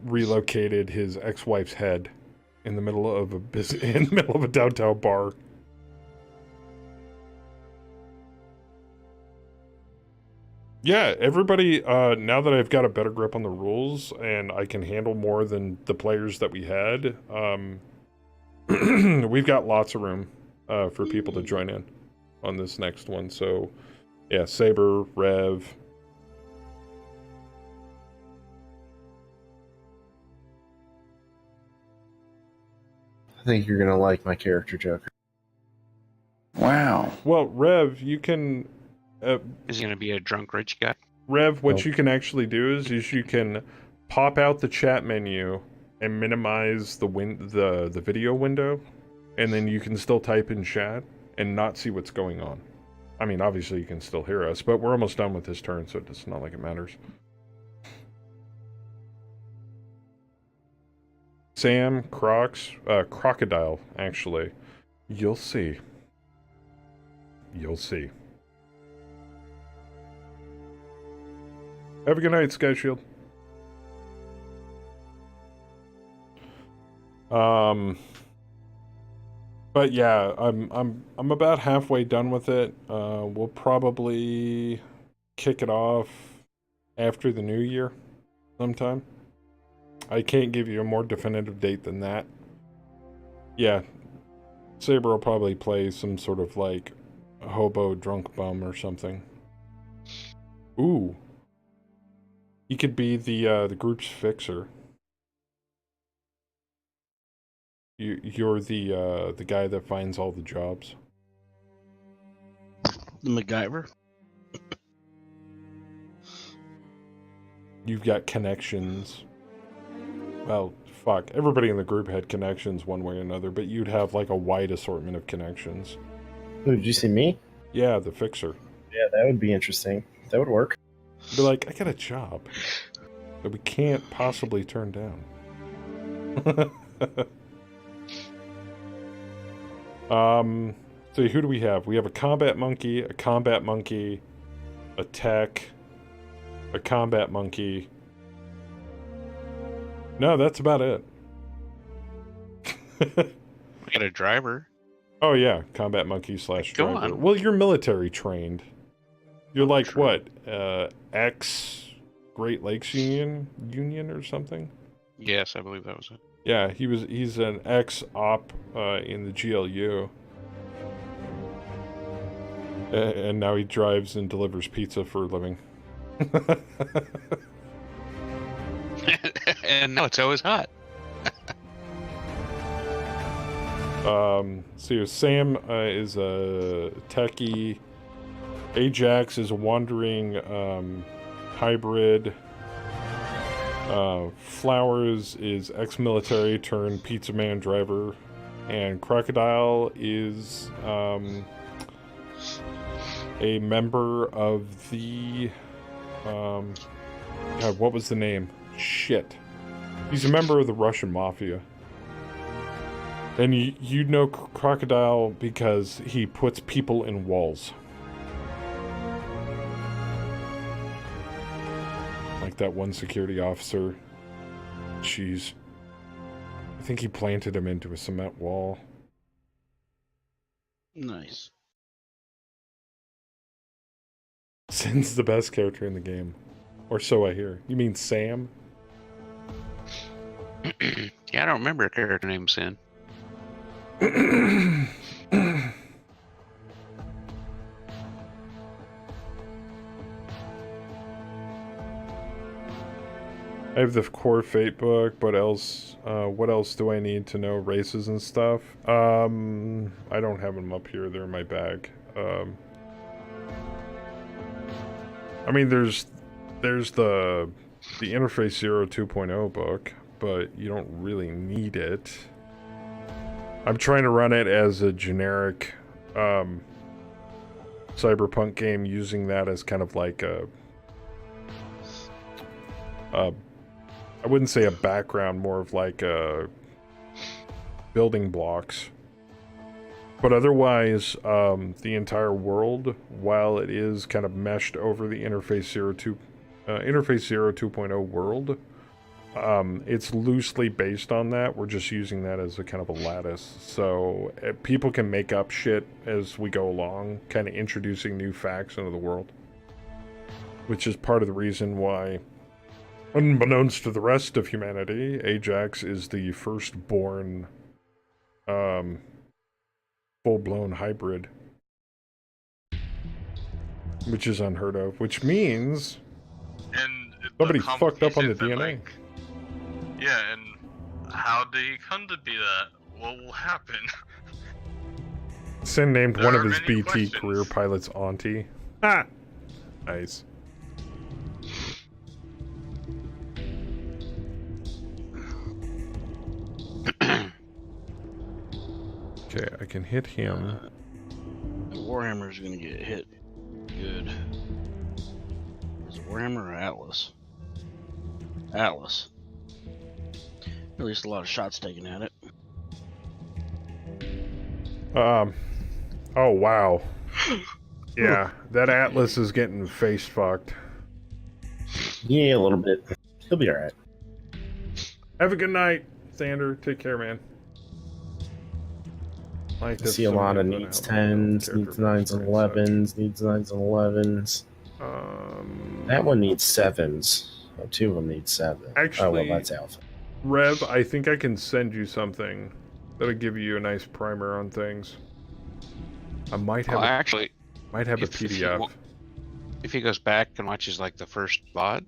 Speaker 1: relocated his ex-wife's head in the middle of a downtown bar. Yeah, everybody, now that I've got a better grip on the rules and I can handle more than the players that we had, we've got lots of room for people to join in on this next one. So, yeah, Saber, Rev.
Speaker 5: I think you're gonna like my character, Joker.
Speaker 3: Wow.
Speaker 1: Well, Rev, you can.
Speaker 6: Is he gonna be a drunk rich guy?
Speaker 1: Rev, what
Speaker 5: Nope.
Speaker 1: you can actually do is you can pop out the chat menu and minimize the video window, and then you can still type in chat and not see what's going on. I mean, obviously you can still hear us, but we're almost done with this turn, so it's not like it matters. Sam, Crocodile, actually. You'll see. You'll see. Have a good night, Sky Shield. But yeah, I'm about halfway done with it. We'll probably kick it off after the new year sometime. I can't give you a more definitive date than that. Yeah, Saber will probably play some sort of like hobo drunk bum or something. Ooh. He could be the group's fixer. You're the guy that finds all the jobs.
Speaker 2: The MacGyver.
Speaker 1: You've got connections. Well, fuck. Everybody in the group had connections one way or another, but you'd have like a wide assortment of connections.
Speaker 5: Who, did you see me?
Speaker 1: Yeah, the fixer.
Speaker 5: Yeah, that would be interesting. That would work.
Speaker 1: Be like, I got a job that we can't possibly turn down. So who do we have? We have a combat monkey, a tech, a combat monkey. No, that's about it.
Speaker 6: We got a driver.
Speaker 1: Oh yeah, combat monkey /
Speaker 6: Go
Speaker 1: driver.
Speaker 6: on.
Speaker 1: Well, you're military trained. You're like
Speaker 6: True.
Speaker 1: what? Ex Great Lakes Union or something?
Speaker 6: Yes, I believe that was it.
Speaker 1: Yeah, he's an ex-op in the GLU. And now he drives and delivers pizza for a living.
Speaker 6: And now it's always hot.
Speaker 1: So Sam is a techie. Ajax is a wandering hybrid. Flowers is ex-military turned pizza man driver. And Crocodile is a member of the God, what was the name? Shit. He's a member of the Russian mafia. And you know Crocodile because he puts people in walls. Like that one security officer. Jeez. I think he planted him into a cement wall.
Speaker 2: Nice.
Speaker 1: Sin's the best character in the game. Or so I hear. You mean Sam?
Speaker 6: Yeah, I don't remember a character named Sin.
Speaker 1: I have the core Fate book, but else, what else do I need to know? Races and stuff? I don't have them up here. They're in my bag. I mean, there's the Interface Zero 2.0 book, but you don't really need it. I'm trying to run it as a generic cyberpunk game, using that as kind of like a I wouldn't say a background, more of like building blocks. But otherwise, the entire world, while it is kind of meshed over the Interface Zero 2.0 world, it's loosely based on that. We're just using that as a kind of a lattice. So people can make up shit as we go along, kind of introducing new facts into the world. Which is part of the reason why, unbeknownst to the rest of humanity, Ajax is the firstborn full-blown hybrid. Which is unheard of. Which means
Speaker 4: And
Speaker 1: somebody fucked up on the DNA.
Speaker 4: Yeah, and how did he come to be that? what will happen?
Speaker 1: Sin named
Speaker 4: There
Speaker 1: one
Speaker 4: are
Speaker 1: of his
Speaker 4: many
Speaker 1: BT
Speaker 4: questions.
Speaker 1: career pilots Auntie. Ah! Nice. Okay, I can hit him.
Speaker 2: The Warhammer's gonna get hit good. Is it Warhammer or Atlas? Atlas. At least a lot of shots taken at it.
Speaker 1: Oh wow. Yeah, that Atlas is getting face fucked.
Speaker 5: Yeah, a little bit. He'll be alright.
Speaker 1: Have a good night, Sander. Take care, man.
Speaker 5: I see a lot of needs 10s, needs 9s and 11s, needs 9s and 11s. That one needs 7s. Oh, 2 of them need 7.
Speaker 1: Actually,
Speaker 5: oh, well, that's Alpha.
Speaker 1: Rev, I think I can send you something that'll give you a nice primer on things. I might have
Speaker 6: actually
Speaker 1: might have a PDF.
Speaker 6: If he goes back and watches like the first VOD,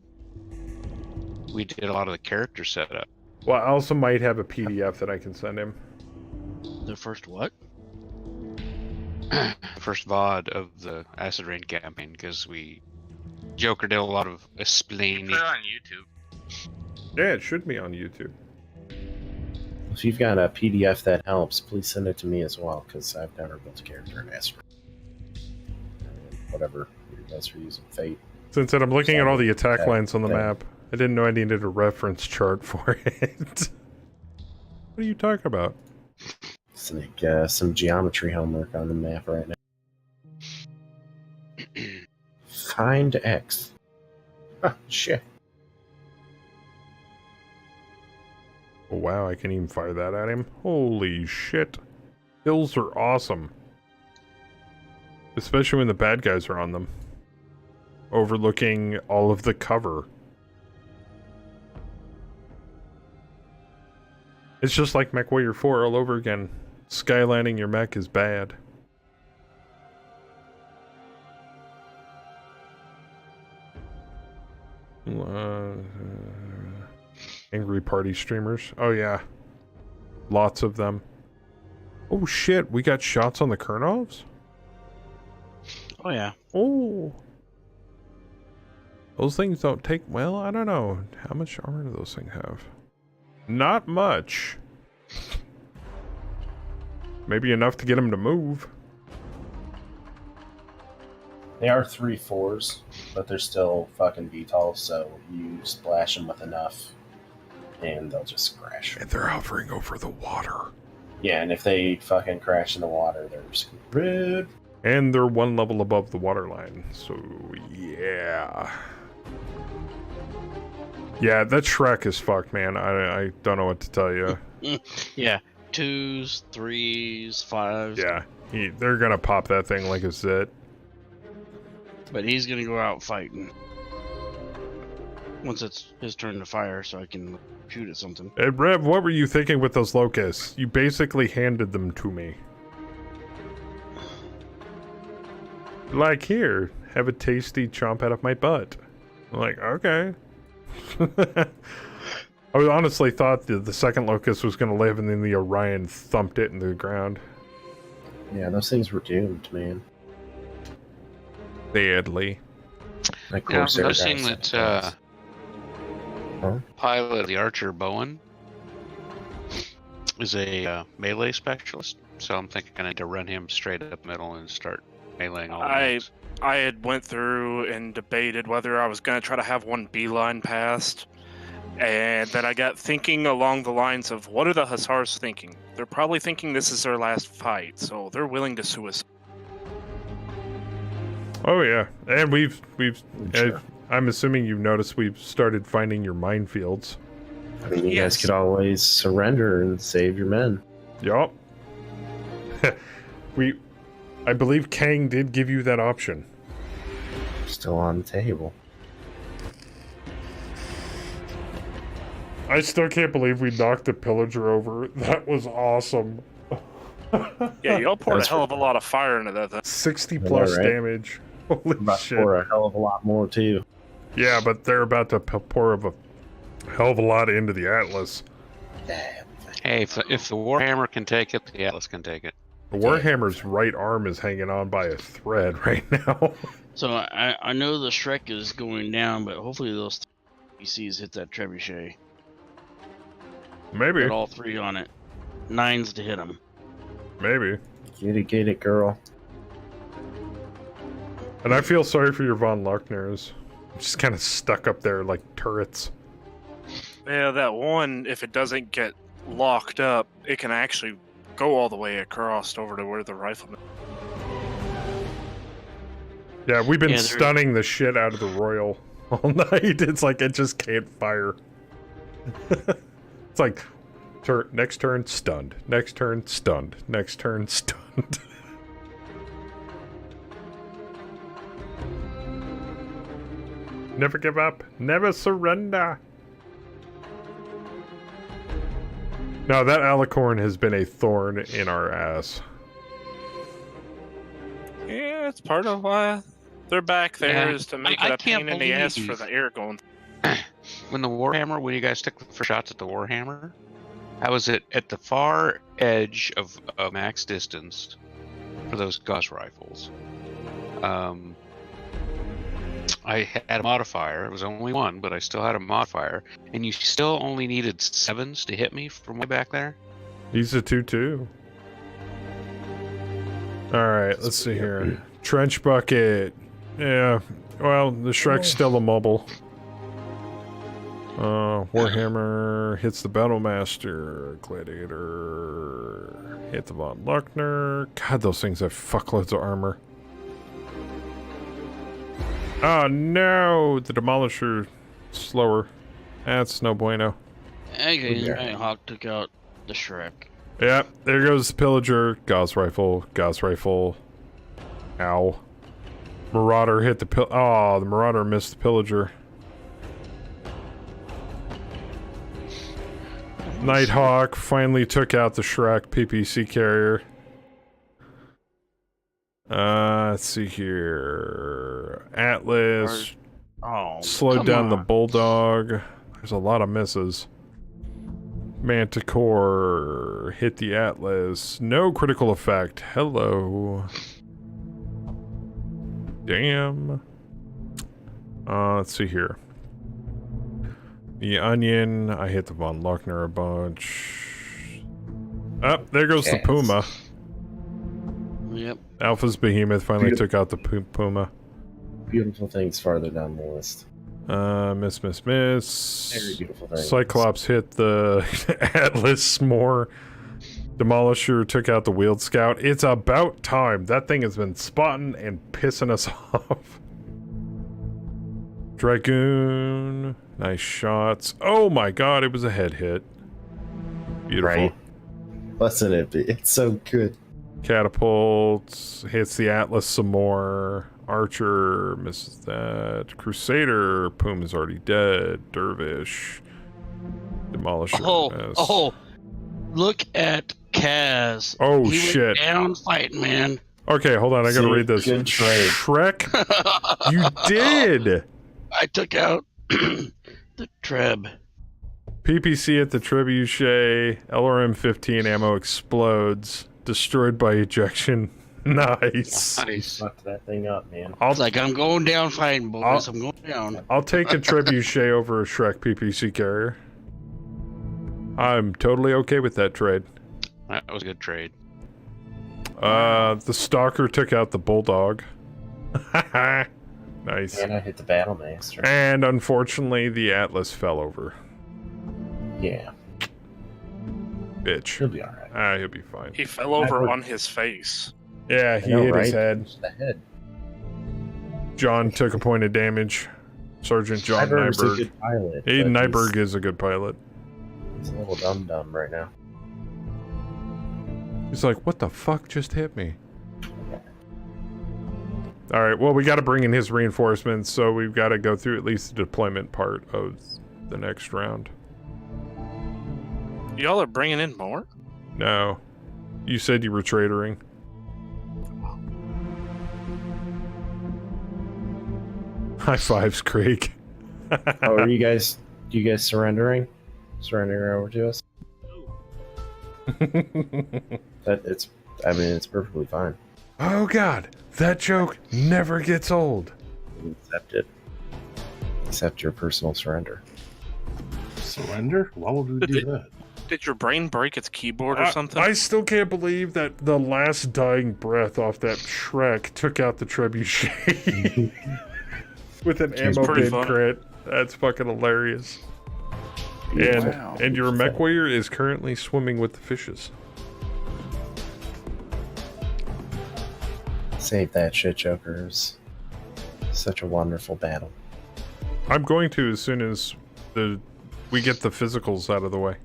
Speaker 6: we did a lot of the character setup.
Speaker 1: Well, I also might have a PDF that I can send him.
Speaker 2: The first what?
Speaker 6: First VOD of the Acid Rain campaign, because Joker did a lot of explaining.
Speaker 4: Put it on YouTube.
Speaker 1: Yeah, it should be on YouTube.
Speaker 5: If you've got a PDF that helps, please send it to me as well, because I've never built a character in Acid Rain. Whatever you guys are using, Fate.
Speaker 1: Since then, I'm looking at all the attack lines on the
Speaker 5: Okay.
Speaker 1: map. I didn't know I needed a reference chart for it. What are you talking about?
Speaker 5: It's like some geometry homework on the map right now. Find X. Oh, shit.
Speaker 1: Oh, wow, I can even fire that at him. Holy shit. Hills are awesome. Especially when the bad guys are on them. Overlooking all of the cover. It's just like Mech Warrior 4 all over again. Skylining your mech is bad. Angry party streamers. Oh yeah. Lots of them. Oh shit, we got shots on the Kurnovs?
Speaker 2: Oh yeah.
Speaker 1: Oh. Those things don't take, well, I don't know. How much armor do those things have? Not much. Maybe enough to get them to move.
Speaker 5: They are 3-4s, but they're still fucking VTOL, so you splash them with enough, and they'll just crash.
Speaker 1: And they're hovering over the water.
Speaker 5: Yeah, and if they fucking crash in the water, they're screwed.
Speaker 1: And they're one level above the waterline, so yeah. Yeah, that Shrek is fucked, man. I don't know what to tell you.
Speaker 2: Yeah. 2s, 3s, 5s.
Speaker 1: Yeah, they're gonna pop that thing like a zit.
Speaker 2: But he's gonna go out fighting. Once it's his turn to fire, so I can shoot at something.
Speaker 1: Hey, Rev, what were you thinking with those locusts? You basically handed them to me. Like, here, have a tasty chomp out of my butt. I'm like, okay. I honestly thought the second locust was going to live, and then the Orion thumped it into the ground.
Speaker 5: Yeah, those things were doomed, man.
Speaker 1: Badly.
Speaker 5: Like
Speaker 6: Yeah, I'm
Speaker 5: Corsair
Speaker 6: noticing
Speaker 5: guys.
Speaker 6: that pilot, the Archer Bowen, is a melee specialist, so I'm thinking I need to run him straight up middle and start meleeing all the mechs.
Speaker 8: I had went through and debated whether I was going to try to have one beeline past, and then I got thinking along the lines of, what are the Hussars thinking? They're probably thinking this is their last fight, so they're willing to suicide.
Speaker 1: Oh yeah, and we've
Speaker 5: Sure.
Speaker 1: I'm assuming you've noticed we've started finding your minefields.
Speaker 5: I mean, you
Speaker 8: Yes.
Speaker 5: guys could always surrender and save your men.
Speaker 1: Yup. I believe Kang did give you that option.
Speaker 5: Still on the table.
Speaker 1: I still can't believe we knocked the pillager over. That was awesome.
Speaker 8: Yeah, y'all poured a
Speaker 5: That's
Speaker 8: hell of a lot of fire into that thing.
Speaker 1: 60 plus
Speaker 5: right?
Speaker 1: damage. Holy
Speaker 5: About
Speaker 1: shit.
Speaker 5: for a hell of a lot more, too.
Speaker 1: Yeah, but they're about to pour of a hell of a lot into the Atlas.
Speaker 5: Damn.
Speaker 6: Hey, if the Warhammer can take it, the Atlas can take it.
Speaker 1: The Warhammer's right arm is hanging on by a thread right now.
Speaker 2: So I know the Shrek is going down, but hopefully those PCs hit that trebuchet.
Speaker 1: Maybe.
Speaker 2: Got all 3 on it. 9s to hit them.
Speaker 1: Maybe.
Speaker 5: Get it, girl.
Speaker 1: And I feel sorry for your Von Lockners. Just kind of stuck up there like turrets.
Speaker 8: Yeah, that one, if it doesn't get locked up, it can actually go all the way across over to where the rifleman.
Speaker 1: Yeah, we've been stunning the shit out of the Royal all night. It's like it just can't fire. It's like, next turn, stunned. Next turn, stunned. Next turn, stunned. Never give up. Never surrender. No, that alicorn has been a thorn in our ass.
Speaker 8: Yeah, it's part of why they're back there, is to make it a pain in the ass for the air going.
Speaker 6: When the Warhammer, when you guys took the first shots at the Warhammer, I was at the far edge of max distance for those Gauss rifles. I had a modifier. It was only 1, but I still had a modifier. And you still only needed 7s to hit me from way back there?
Speaker 1: He's a 2-2. Alright, let's see here. Trench bucket. Yeah, well, the Shrek's still immobile. Warhammer hits the Battlemaster. Gladiator hit the Von Luckner. God, those things have fuckloads of armor. Oh no! The Demolisher slower. That's no bueno.
Speaker 2: Okay, Hawk took out the Shrek.
Speaker 1: Yeah, there goes the Pillager. Gauss rifle. Gauss rifle. Ow. Marauder hit the the Marauder missed the Pillager. Nighthawk finally took out the Shrek PPC carrier. Let's see here. Atlas slowed down the Bulldog. There's a lot of misses. Manticore hit the Atlas. No critical effect. Hello. Damn. Let's see here. The Onion. I hit the Von Lochner a bunch. Oh, there goes the Puma.
Speaker 2: Yep.
Speaker 1: Alpha's Behemoth finally took out the Puma.
Speaker 5: Beautiful things farther down the list.
Speaker 1: Miss.
Speaker 5: Very beautiful things.
Speaker 1: Cyclops hit the Atlas more. Demolisher took out the Wheeled Scout. It's about time. That thing has been spotting and pissing us off. Dragoon. Nice shots. Oh my god, it was a head hit. Beautiful.
Speaker 5: Right. Wasn't it? It's so good.
Speaker 1: Catapult hits the Atlas some more. Archer misses that. Crusader, Puma's already dead. Dervish. Demolisher.
Speaker 2: Look at Kaz.
Speaker 1: Oh
Speaker 2: he
Speaker 1: shit.
Speaker 2: Went down fighting, man.
Speaker 1: Okay, hold on, I gotta read this.
Speaker 5: Good trade.
Speaker 1: Shrek? You did!
Speaker 2: I took out the Treb.
Speaker 1: PPC at the Trebuchet. LRM-15 ammo explodes. Destroyed by ejection. Nice.
Speaker 5: Fucked that thing up, man.
Speaker 2: It's like, I'm going down fighting, boys. I'm going down.
Speaker 1: I'll take a Trebuchet over a Shrek PPC carrier. I'm totally okay with that trade.
Speaker 6: That was a good trade.
Speaker 1: The Stalker took out the Bulldog. Nice.
Speaker 5: And I hit the Battlemaster.
Speaker 1: And unfortunately, the Atlas fell over.
Speaker 5: Yeah.
Speaker 1: Bitch.
Speaker 5: He'll be alright.
Speaker 1: He'll be fine.
Speaker 8: He fell over on his face.
Speaker 1: Yeah, he hit his head.
Speaker 5: The head.
Speaker 1: John took a point of damage. Sergeant John
Speaker 5: Nyberg's a
Speaker 1: Nyberg.
Speaker 5: good pilot.
Speaker 1: Aiden
Speaker 5: but
Speaker 1: Nyberg is a good pilot.
Speaker 5: He's a little dumb right now.
Speaker 1: He's like, what the fuck just hit me? Alright, well, we gotta bring in his reinforcements, so we've gotta go through at least the deployment part of the next round.
Speaker 8: Y'all are bringing in more?
Speaker 1: No. You said you were tradering. High fives, Craig.
Speaker 5: Oh, are you guys surrendering? Surrendering over to us? It's perfectly fine.
Speaker 1: Oh God, that joke never gets old.
Speaker 5: Accept it. Accept your personal surrender.
Speaker 11: Surrender? Why would we do that?
Speaker 8: Did your brain break its keyboard or something?
Speaker 1: I still can't believe that the last dying breath off that Shrek took out the trebuchet with an ammo bin crit. That's fucking hilarious. And your mech warrior is currently swimming with the fishes.
Speaker 5: Save that shit, Jokers. Such a wonderful battle.
Speaker 1: I'm going to as soon as we get the physicals out of the way.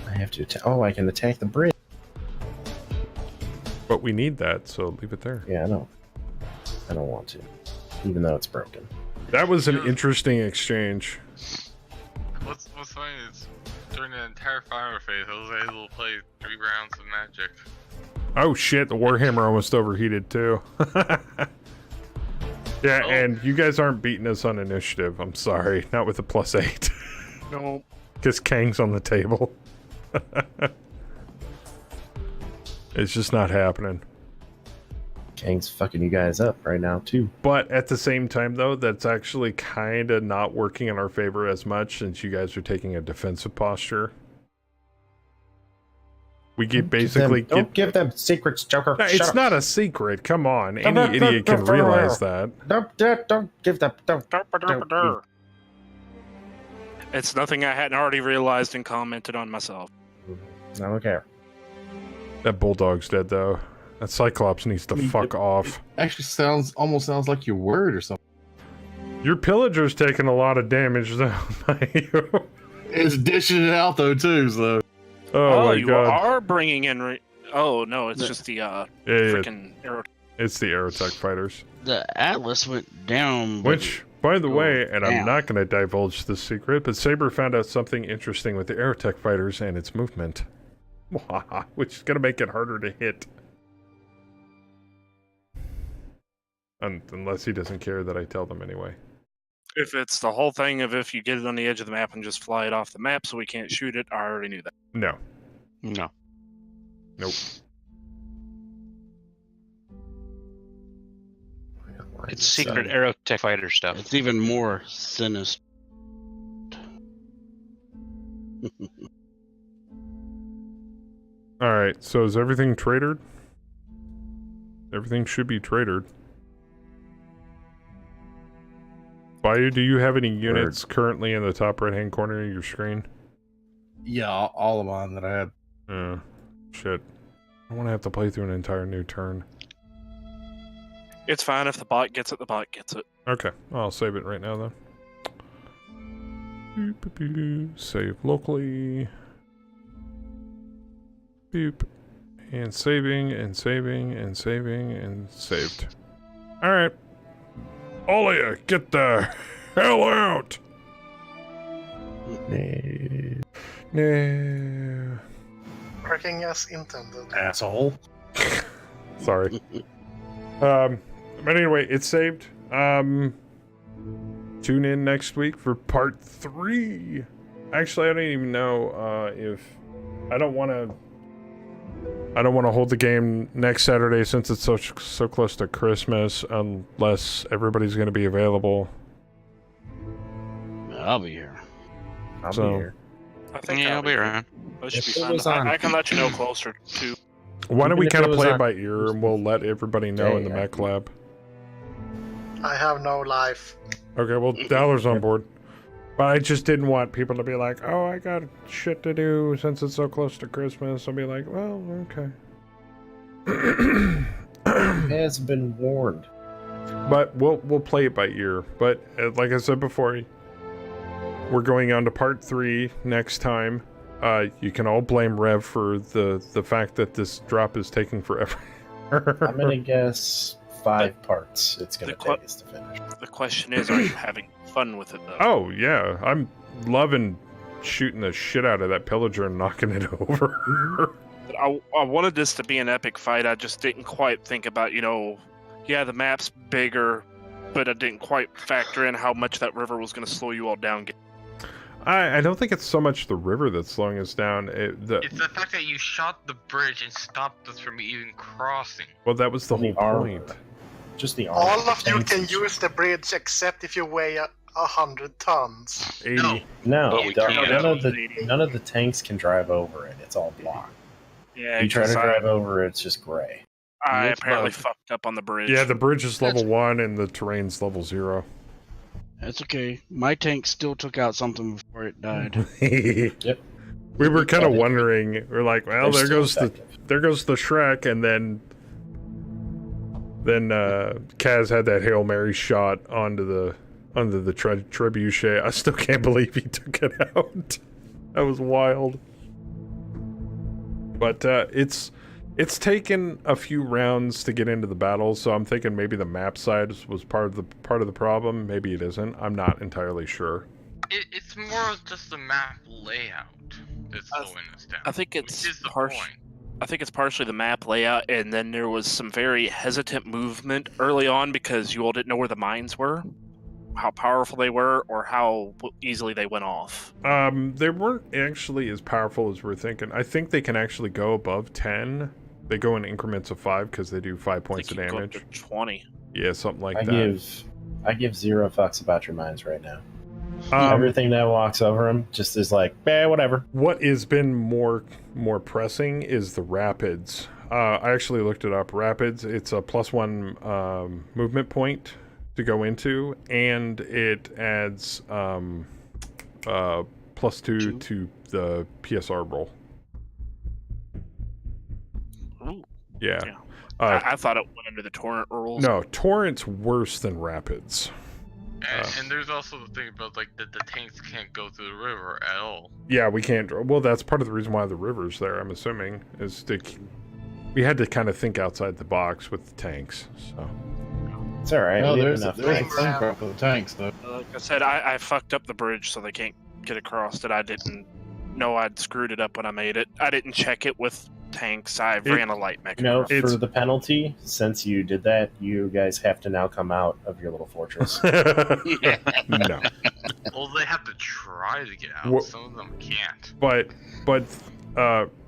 Speaker 5: I have to. I can attack the bridge.
Speaker 1: But we need that, so leave it there.
Speaker 5: Yeah, I know. I don't want to, even though it's broken.
Speaker 1: That was an interesting exchange.
Speaker 4: What's funny is during the entire fire phase, I was able to play 3 rounds of Magic.
Speaker 1: Oh shit, the Warhammer almost overheated too. Yeah, and you guys aren't beating us on initiative. I'm sorry, not with a +8.
Speaker 8: No.
Speaker 1: Because Kang's on the table. It's just not happening.
Speaker 5: Kang's fucking you guys up right now too.
Speaker 1: But at the same time though, that's actually kind of not working in our favor as much since you guys are taking a defensive posture. We get
Speaker 5: Don't give them secrets, Joker.
Speaker 1: No, it's not a secret. Come on, any idiot can realize that.
Speaker 5: Don't give them. Don't.
Speaker 8: It's nothing I hadn't already realized and commented on myself.
Speaker 5: I don't care.
Speaker 1: That bulldog's dead though. That Cyclops needs to fuck off.
Speaker 11: Actually, almost sounds like you're worried or something.
Speaker 1: Your pillager's taking a lot of damage though.
Speaker 11: It's dishing it out though too. So.
Speaker 1: Oh my
Speaker 8: you
Speaker 1: God.
Speaker 8: are bringing in. Oh no, it's just the freaking arrow.
Speaker 1: It's the Aerotech fighters.
Speaker 2: The Atlas went down.
Speaker 1: Which, by the way, and I'm not going to divulge this secret, but Saber found out something interesting with the Aerotech fighters and its movement, which is going to make it harder to hit. Unless he doesn't care that I tell them anyway.
Speaker 8: If it's the whole thing of if you get it on the edge of the map and just fly it off the map so we can't shoot it, I already knew that.
Speaker 1: No.
Speaker 2: No.
Speaker 1: Nope.
Speaker 6: It's secret Aerotech fighter stuff.
Speaker 2: It's even more sinister.
Speaker 1: Alright, so is everything tradered? Everything should be tradered. Bayou, do you have any units currently in the top right-hand corner of your screen?
Speaker 11: Yeah, all of mine that I had.
Speaker 1: Shit. I want to have to play through an entire new turn.
Speaker 8: It's fine if the bot gets it, the bot gets it.
Speaker 1: Okay, I'll save it right now then. Save locally. Boop. And saving, and saving, and saving, and saved. Alright. All of you, get the hell out! No.
Speaker 10: Working as intended.
Speaker 11: Asshole.
Speaker 1: Sorry. But anyway, it's saved. Tune in next week for part 3. Actually, I don't even know if I don't want to hold the game next Saturday since it's so close to Christmas, unless everybody's going to be available.
Speaker 2: I'll be here.
Speaker 5: I'll be here.
Speaker 8: I think
Speaker 6: I'll be around.
Speaker 8: That should be fine. I can let you know closer to.
Speaker 1: Why don't we kind of play it by ear and we'll let everybody know in the mech lab.
Speaker 10: I have no life.
Speaker 1: Okay, well, Dollar's on board. But I just didn't want people to be like, oh, I got shit to do since it's so close to Christmas. I'll be like, well, okay.
Speaker 5: Has been warned.
Speaker 1: But we'll play it by ear. But like I said before, we're going on to part 3 next time. You can all blame Rev for the fact that this drop is taking forever.
Speaker 5: I'm gonna guess 5 parts it's gonna take us to finish.
Speaker 8: The question is, are you having fun with it though?
Speaker 1: Oh yeah, I'm loving shooting the shit out of that pillager and knocking it over.
Speaker 8: I wanted this to be an epic fight. I just didn't quite think about, yeah, the map's bigger, but I didn't quite factor in how much that river was going to slow you all down.
Speaker 1: I don't think it's so much the river that's slowing us down.
Speaker 4: It's the fact that you shot the bridge and stopped us from even crossing.
Speaker 1: Well, that was the whole point.
Speaker 5: Just the armor.
Speaker 10: All of you can use the bridge except if you weigh 100 tons.
Speaker 1: 80.
Speaker 5: No,
Speaker 4: we can't.
Speaker 5: none of the tanks can drive over it. It's all blocked.
Speaker 8: Yeah,
Speaker 5: You try to
Speaker 8: 'cause
Speaker 5: drive over it, it's just gray.
Speaker 8: I
Speaker 2: It's
Speaker 8: apparently
Speaker 2: bugged.
Speaker 8: fucked up on the bridge.
Speaker 1: Yeah, the bridge is level 1 and the terrain's level 0.
Speaker 2: That's okay. My tank still took out something before it died.
Speaker 5: Yep.
Speaker 1: We were kind of wondering. We're like, well,
Speaker 5: They're
Speaker 1: there
Speaker 5: still
Speaker 1: goes the Shrek, and then Kaz had that Hail Mary shot onto the trebuchet. I still can't believe he took it out. That was wild. But it's taken a few rounds to get into the battle, so I'm thinking maybe the map size was part of the problem. Maybe it isn't. I'm not entirely sure.
Speaker 4: It's more of just the map layout that's slowing us down.
Speaker 8: I think
Speaker 4: which
Speaker 8: it's
Speaker 4: is the
Speaker 8: partial.
Speaker 4: point.
Speaker 8: I think it's partially the map layout, and then there was some very hesitant movement early on because you all didn't know where the mines were, how powerful they were, or how easily they went off.
Speaker 1: They weren't actually as powerful as we're thinking. I think they can actually go above 10. They go in increments of 5 because they do 5 points of
Speaker 8: I think you can
Speaker 1: damage.
Speaker 8: go up to 20.
Speaker 1: Yeah, something like
Speaker 5: I
Speaker 1: that.
Speaker 5: give 0 fucks about your mines right now.
Speaker 1: Um,
Speaker 5: Everything that walks over them just is like, whatever.
Speaker 1: What has been more pressing is the rapids. I actually looked it up. Rapids, it's a +1 movement point to go into, and it adds +2 to the PSR roll.
Speaker 8: Ooh.
Speaker 1: Yeah.
Speaker 8: Yeah. I thought it went under the torrent rules.
Speaker 1: No, torrent's worse than rapids.
Speaker 4: And there's also the thing about like the tanks can't go through the river at all.
Speaker 1: Yeah, we can't. Well, that's part of the reason why the river's there. I'm assuming is we had to kind of think outside the box with the tanks. So
Speaker 5: It's all right.
Speaker 11: No,
Speaker 5: we have
Speaker 11: there's
Speaker 5: enough
Speaker 11: a
Speaker 5: tanks.
Speaker 11: thing for the tanks, though.
Speaker 8: Like I said, I fucked up the bridge so they can't get across it. I didn't know I'd screwed it up when I made it. I didn't check it with tanks. I ran a light mech.
Speaker 5: No,
Speaker 8: across.
Speaker 5: for the penalty, since you did that, you guys have to now come out of your little fortress.
Speaker 1: no.
Speaker 4: Well, they have to try to get out.
Speaker 1: Wha-
Speaker 4: Some of them can't.
Speaker 1: But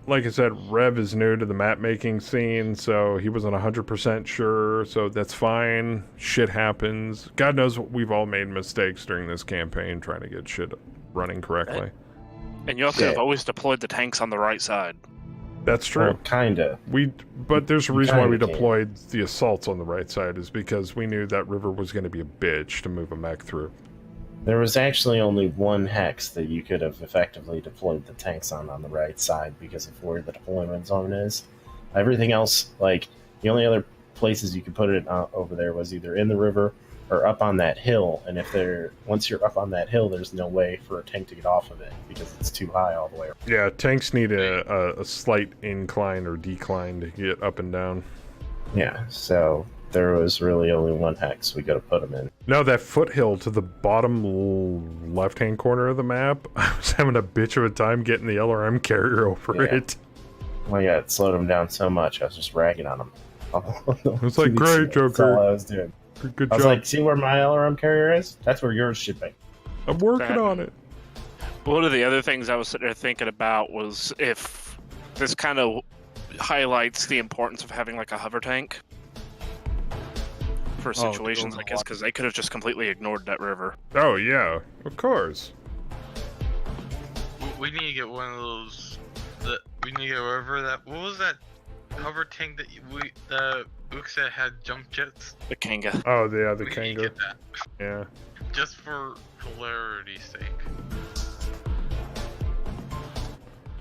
Speaker 1: like I said, Rev is new to the map making scene, so he wasn't 100% sure. So that's fine. Shit happens. God knows we've all made mistakes during this campaign trying to get shit running correctly.
Speaker 8: And you also have always deployed the tanks on the right side.
Speaker 1: That's true.
Speaker 5: Well, kinda.
Speaker 1: But there's a reason why we
Speaker 5: Kinda can.
Speaker 1: deployed the assaults on the right side is because we knew that river was going to be a bitch to move a mech through.
Speaker 5: There was actually only one hex that you could have effectively deployed the tanks on the right side because of where the deployment zone is. Everything else, like, the only other places you could put it over there was either in the river or up on that hill, and once you're up on that hill, there's no way for a tank to get off of it because it's too high all the way.
Speaker 1: Yeah, tanks need a slight incline or decline to get up and down.
Speaker 5: Yeah, so there was really only one hex we could have put them in.
Speaker 1: No, that foothill to the bottom left-hand corner of the map, I was having a bitch of a time getting the LRM carrier over it.
Speaker 5: Well, yeah, it slowed them down so much, I was just ragging on them.
Speaker 1: It's like, great, Joker.
Speaker 5: That's all I was doing.
Speaker 1: Good
Speaker 5: I was
Speaker 1: job.
Speaker 5: like, see where my LRM carrier is? That's where yours should be.
Speaker 1: I'm working on it.
Speaker 8: One of the other things I was sitting there thinking about was if this kind of highlights the importance of having like a hover tank for situations like this, because they could have just completely ignored that river.
Speaker 1: Oh, yeah, of course.
Speaker 4: We need to get one of those. We need to get wherever that. What was that hover tank that the Uxa had jump jets?
Speaker 8: The Kanga.
Speaker 1: Oh, yeah, the
Speaker 4: We need to
Speaker 1: Kanga.
Speaker 4: get that.
Speaker 1: Yeah.
Speaker 4: Just for hilarity's sake.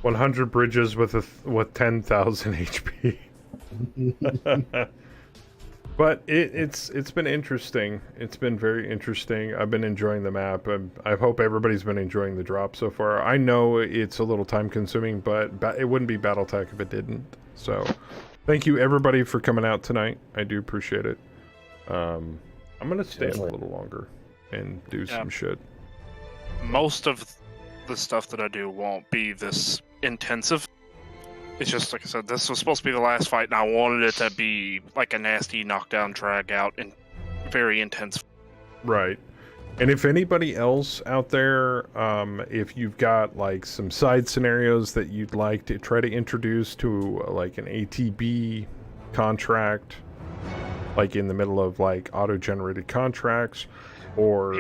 Speaker 1: 100 bridges with 10,000 HP. But it's been interesting. It's been very interesting. I've been enjoying the map. I hope everybody's been enjoying the drop so far. I know it's a little time consuming, but it wouldn't be BattleTech if it didn't. So thank you everybody for coming out tonight. I do appreciate it. I'm gonna stay a little longer and do some shit.
Speaker 8: Most of the stuff that I do won't be this intensive. It's just, like I said, this was supposed to be the last fight, and I wanted it to be like a nasty knockdown, drag out, and very intense.
Speaker 1: Right. And if anybody else out there, if you've got like some side scenarios that you'd like to try to introduce to like an ATB contract, like in the middle of like auto-generated contracts, or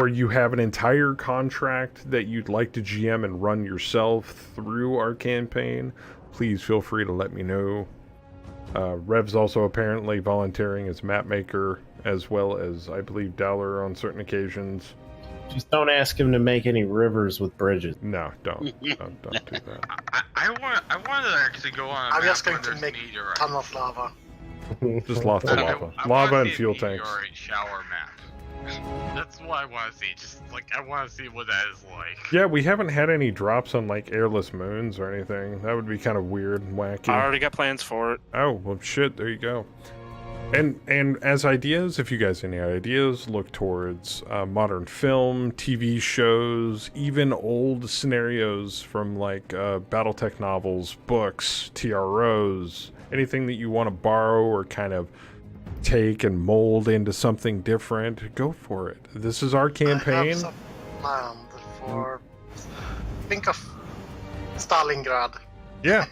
Speaker 1: you have an entire contract that you'd like to GM and run yourself through our campaign, please feel free to let me know. Rev's also apparently volunteering as map maker, as well as, I believe, Dowler on certain occasions.
Speaker 5: Just don't ask him to make any rivers with bridges.
Speaker 1: No, don't do that.
Speaker 4: I want to actually go on.
Speaker 10: I'm just going to make a ton of lava.
Speaker 1: Just lots of lava. Lava and fuel tanks.
Speaker 4: Shower map. That's what I want to see. Just like I want to see what that is like.
Speaker 1: Yeah, we haven't had any drops on like airless moons or anything. That would be kind of weird and wacky.
Speaker 8: I already got plans for it.
Speaker 1: Oh well, shit. There you go. And as ideas, if you guys have any ideas, look towards modern film, TV shows, even old scenarios from like BattleTech novels, books, TROs, anything that you want to borrow or kind of take and mold into something different, go for it. This is our campaign.
Speaker 10: I have some planned for. Think of Stalingrad.
Speaker 1: Yeah.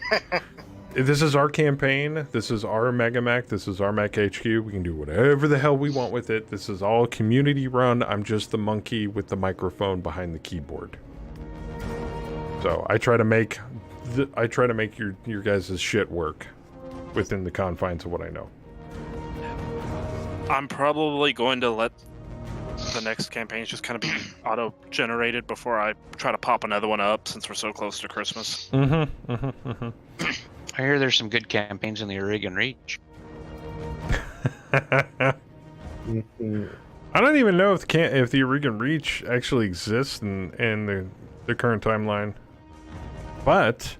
Speaker 1: This is our campaign. This is our MegaMek. This is our Mech HQ. We can do whatever the hell we want with it. This is all community run. I'm just the monkey with the microphone behind the keyboard. So I try to make your guys' shit work within the confines of what I know.
Speaker 8: I'm probably going to let the next campaigns just kind of be auto-generated before I try to pop another one up, since we're so close to Christmas.
Speaker 6: I hear there's some good campaigns in the Oregon Reach.
Speaker 1: I don't even know if the Oregon Reach actually exists in the current timeline, but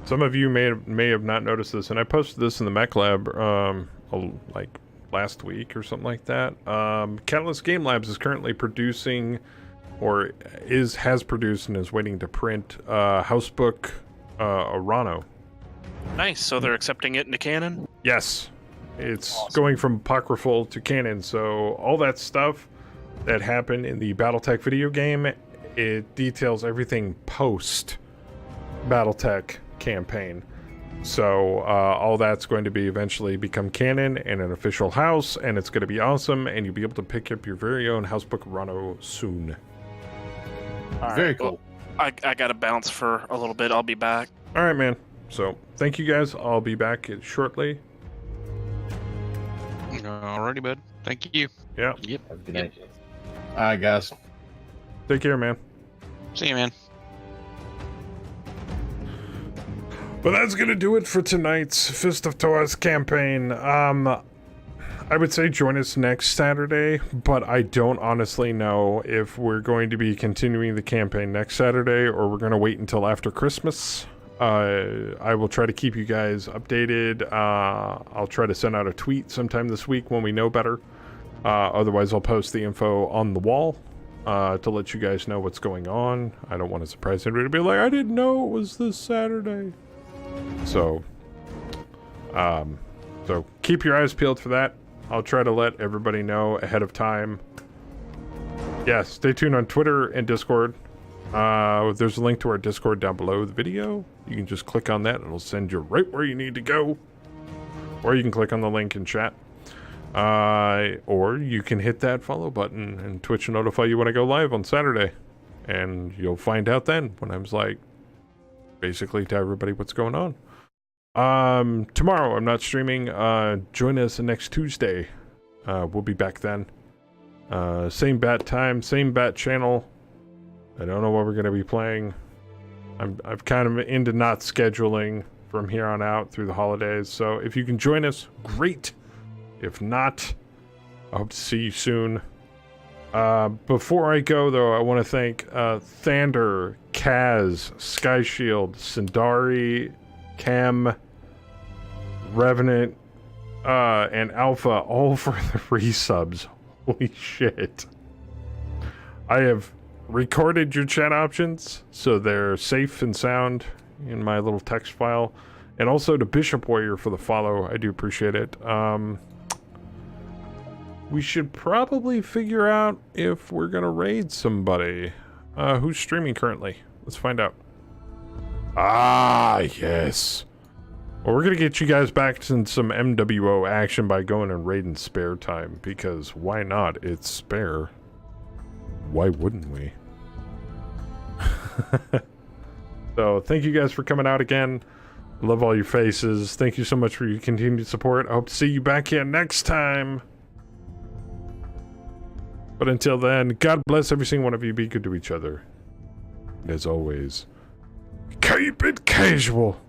Speaker 1: some of you may have not noticed this, and I posted this in the Mech Lab like last week or something like that. Catalyst Game Labs is currently producing, or has produced and is waiting to print Housebook Arano.
Speaker 8: Nice, so they're accepting it into canon?
Speaker 1: Yes. It's going from apocryphal to canon, so all that stuff that happened in the BattleTech video game, it details everything post BattleTech campaign. So all that's going to be eventually become canon and an official house, and it's going to be awesome, and you'll be able to pick up your very own Housebook Rano soon.
Speaker 11: Very cool.
Speaker 8: Well, I got to bounce for a little bit. I'll be back.
Speaker 1: All right, man. So thank you guys. I'll be back shortly.
Speaker 6: Alrighty, bud. Thank you.
Speaker 1: Yeah.
Speaker 6: Yep.
Speaker 5: Have a good night.
Speaker 11: All right, guys.
Speaker 1: Take care, man.
Speaker 6: See you, man.
Speaker 1: But that's gonna do it for tonight's Fist of Taurus campaign. I would say join us next Saturday, but I don't honestly know if we're going to be continuing the campaign next Saturday or we're gonna wait until after Christmas. I will try to keep you guys updated. I'll try to send out a tweet sometime this week when we know better. Otherwise, I'll post the info on the wall to let you guys know what's going on. I don't want to surprise anybody to be like, I didn't know it was this Saturday. So keep your eyes peeled for that. I'll try to let everybody know ahead of time. Yeah, stay tuned on Twitter and Discord. There's a link to our Discord down below the video. You can just click on that. It'll send you right where you need to go. Or you can click on the link in chat. Or you can hit that follow button and Twitch will notify you when I go live on Saturday. And you'll find out then when I'm like, basically tell everybody what's going on. Tomorrow I'm not streaming. Join us next Tuesday. We'll be back then. Same bat time, same bat channel. I don't know what we're going to be playing. I've kind of into not scheduling from here on out through the holidays. So if you can join us, great. If not, I hope to see you soon. Before I go, though, I want to thank Thander, Kaz, Skyshield, Sindari, Cam, Revenant, and Alpha, all for the resubs. Holy shit. I have recorded your chat options, so they're safe and sound in my little text file. And also to Bishop Warrior for the follow. I do appreciate it. we should probably figure out if we're gonna raid somebody. Who's streaming currently? Let's find out. Ah, yes. Well, we're gonna get you guys back in some MWO action by going and raiding spare time, because why not? It's spare. Why wouldn't we? So, thank you guys for coming out again. Love all your faces. Thank you so much for your continued support. I hope to see you back here next time. But until then, God bless every single one of you. Be good to each other. And as always, keep it casual.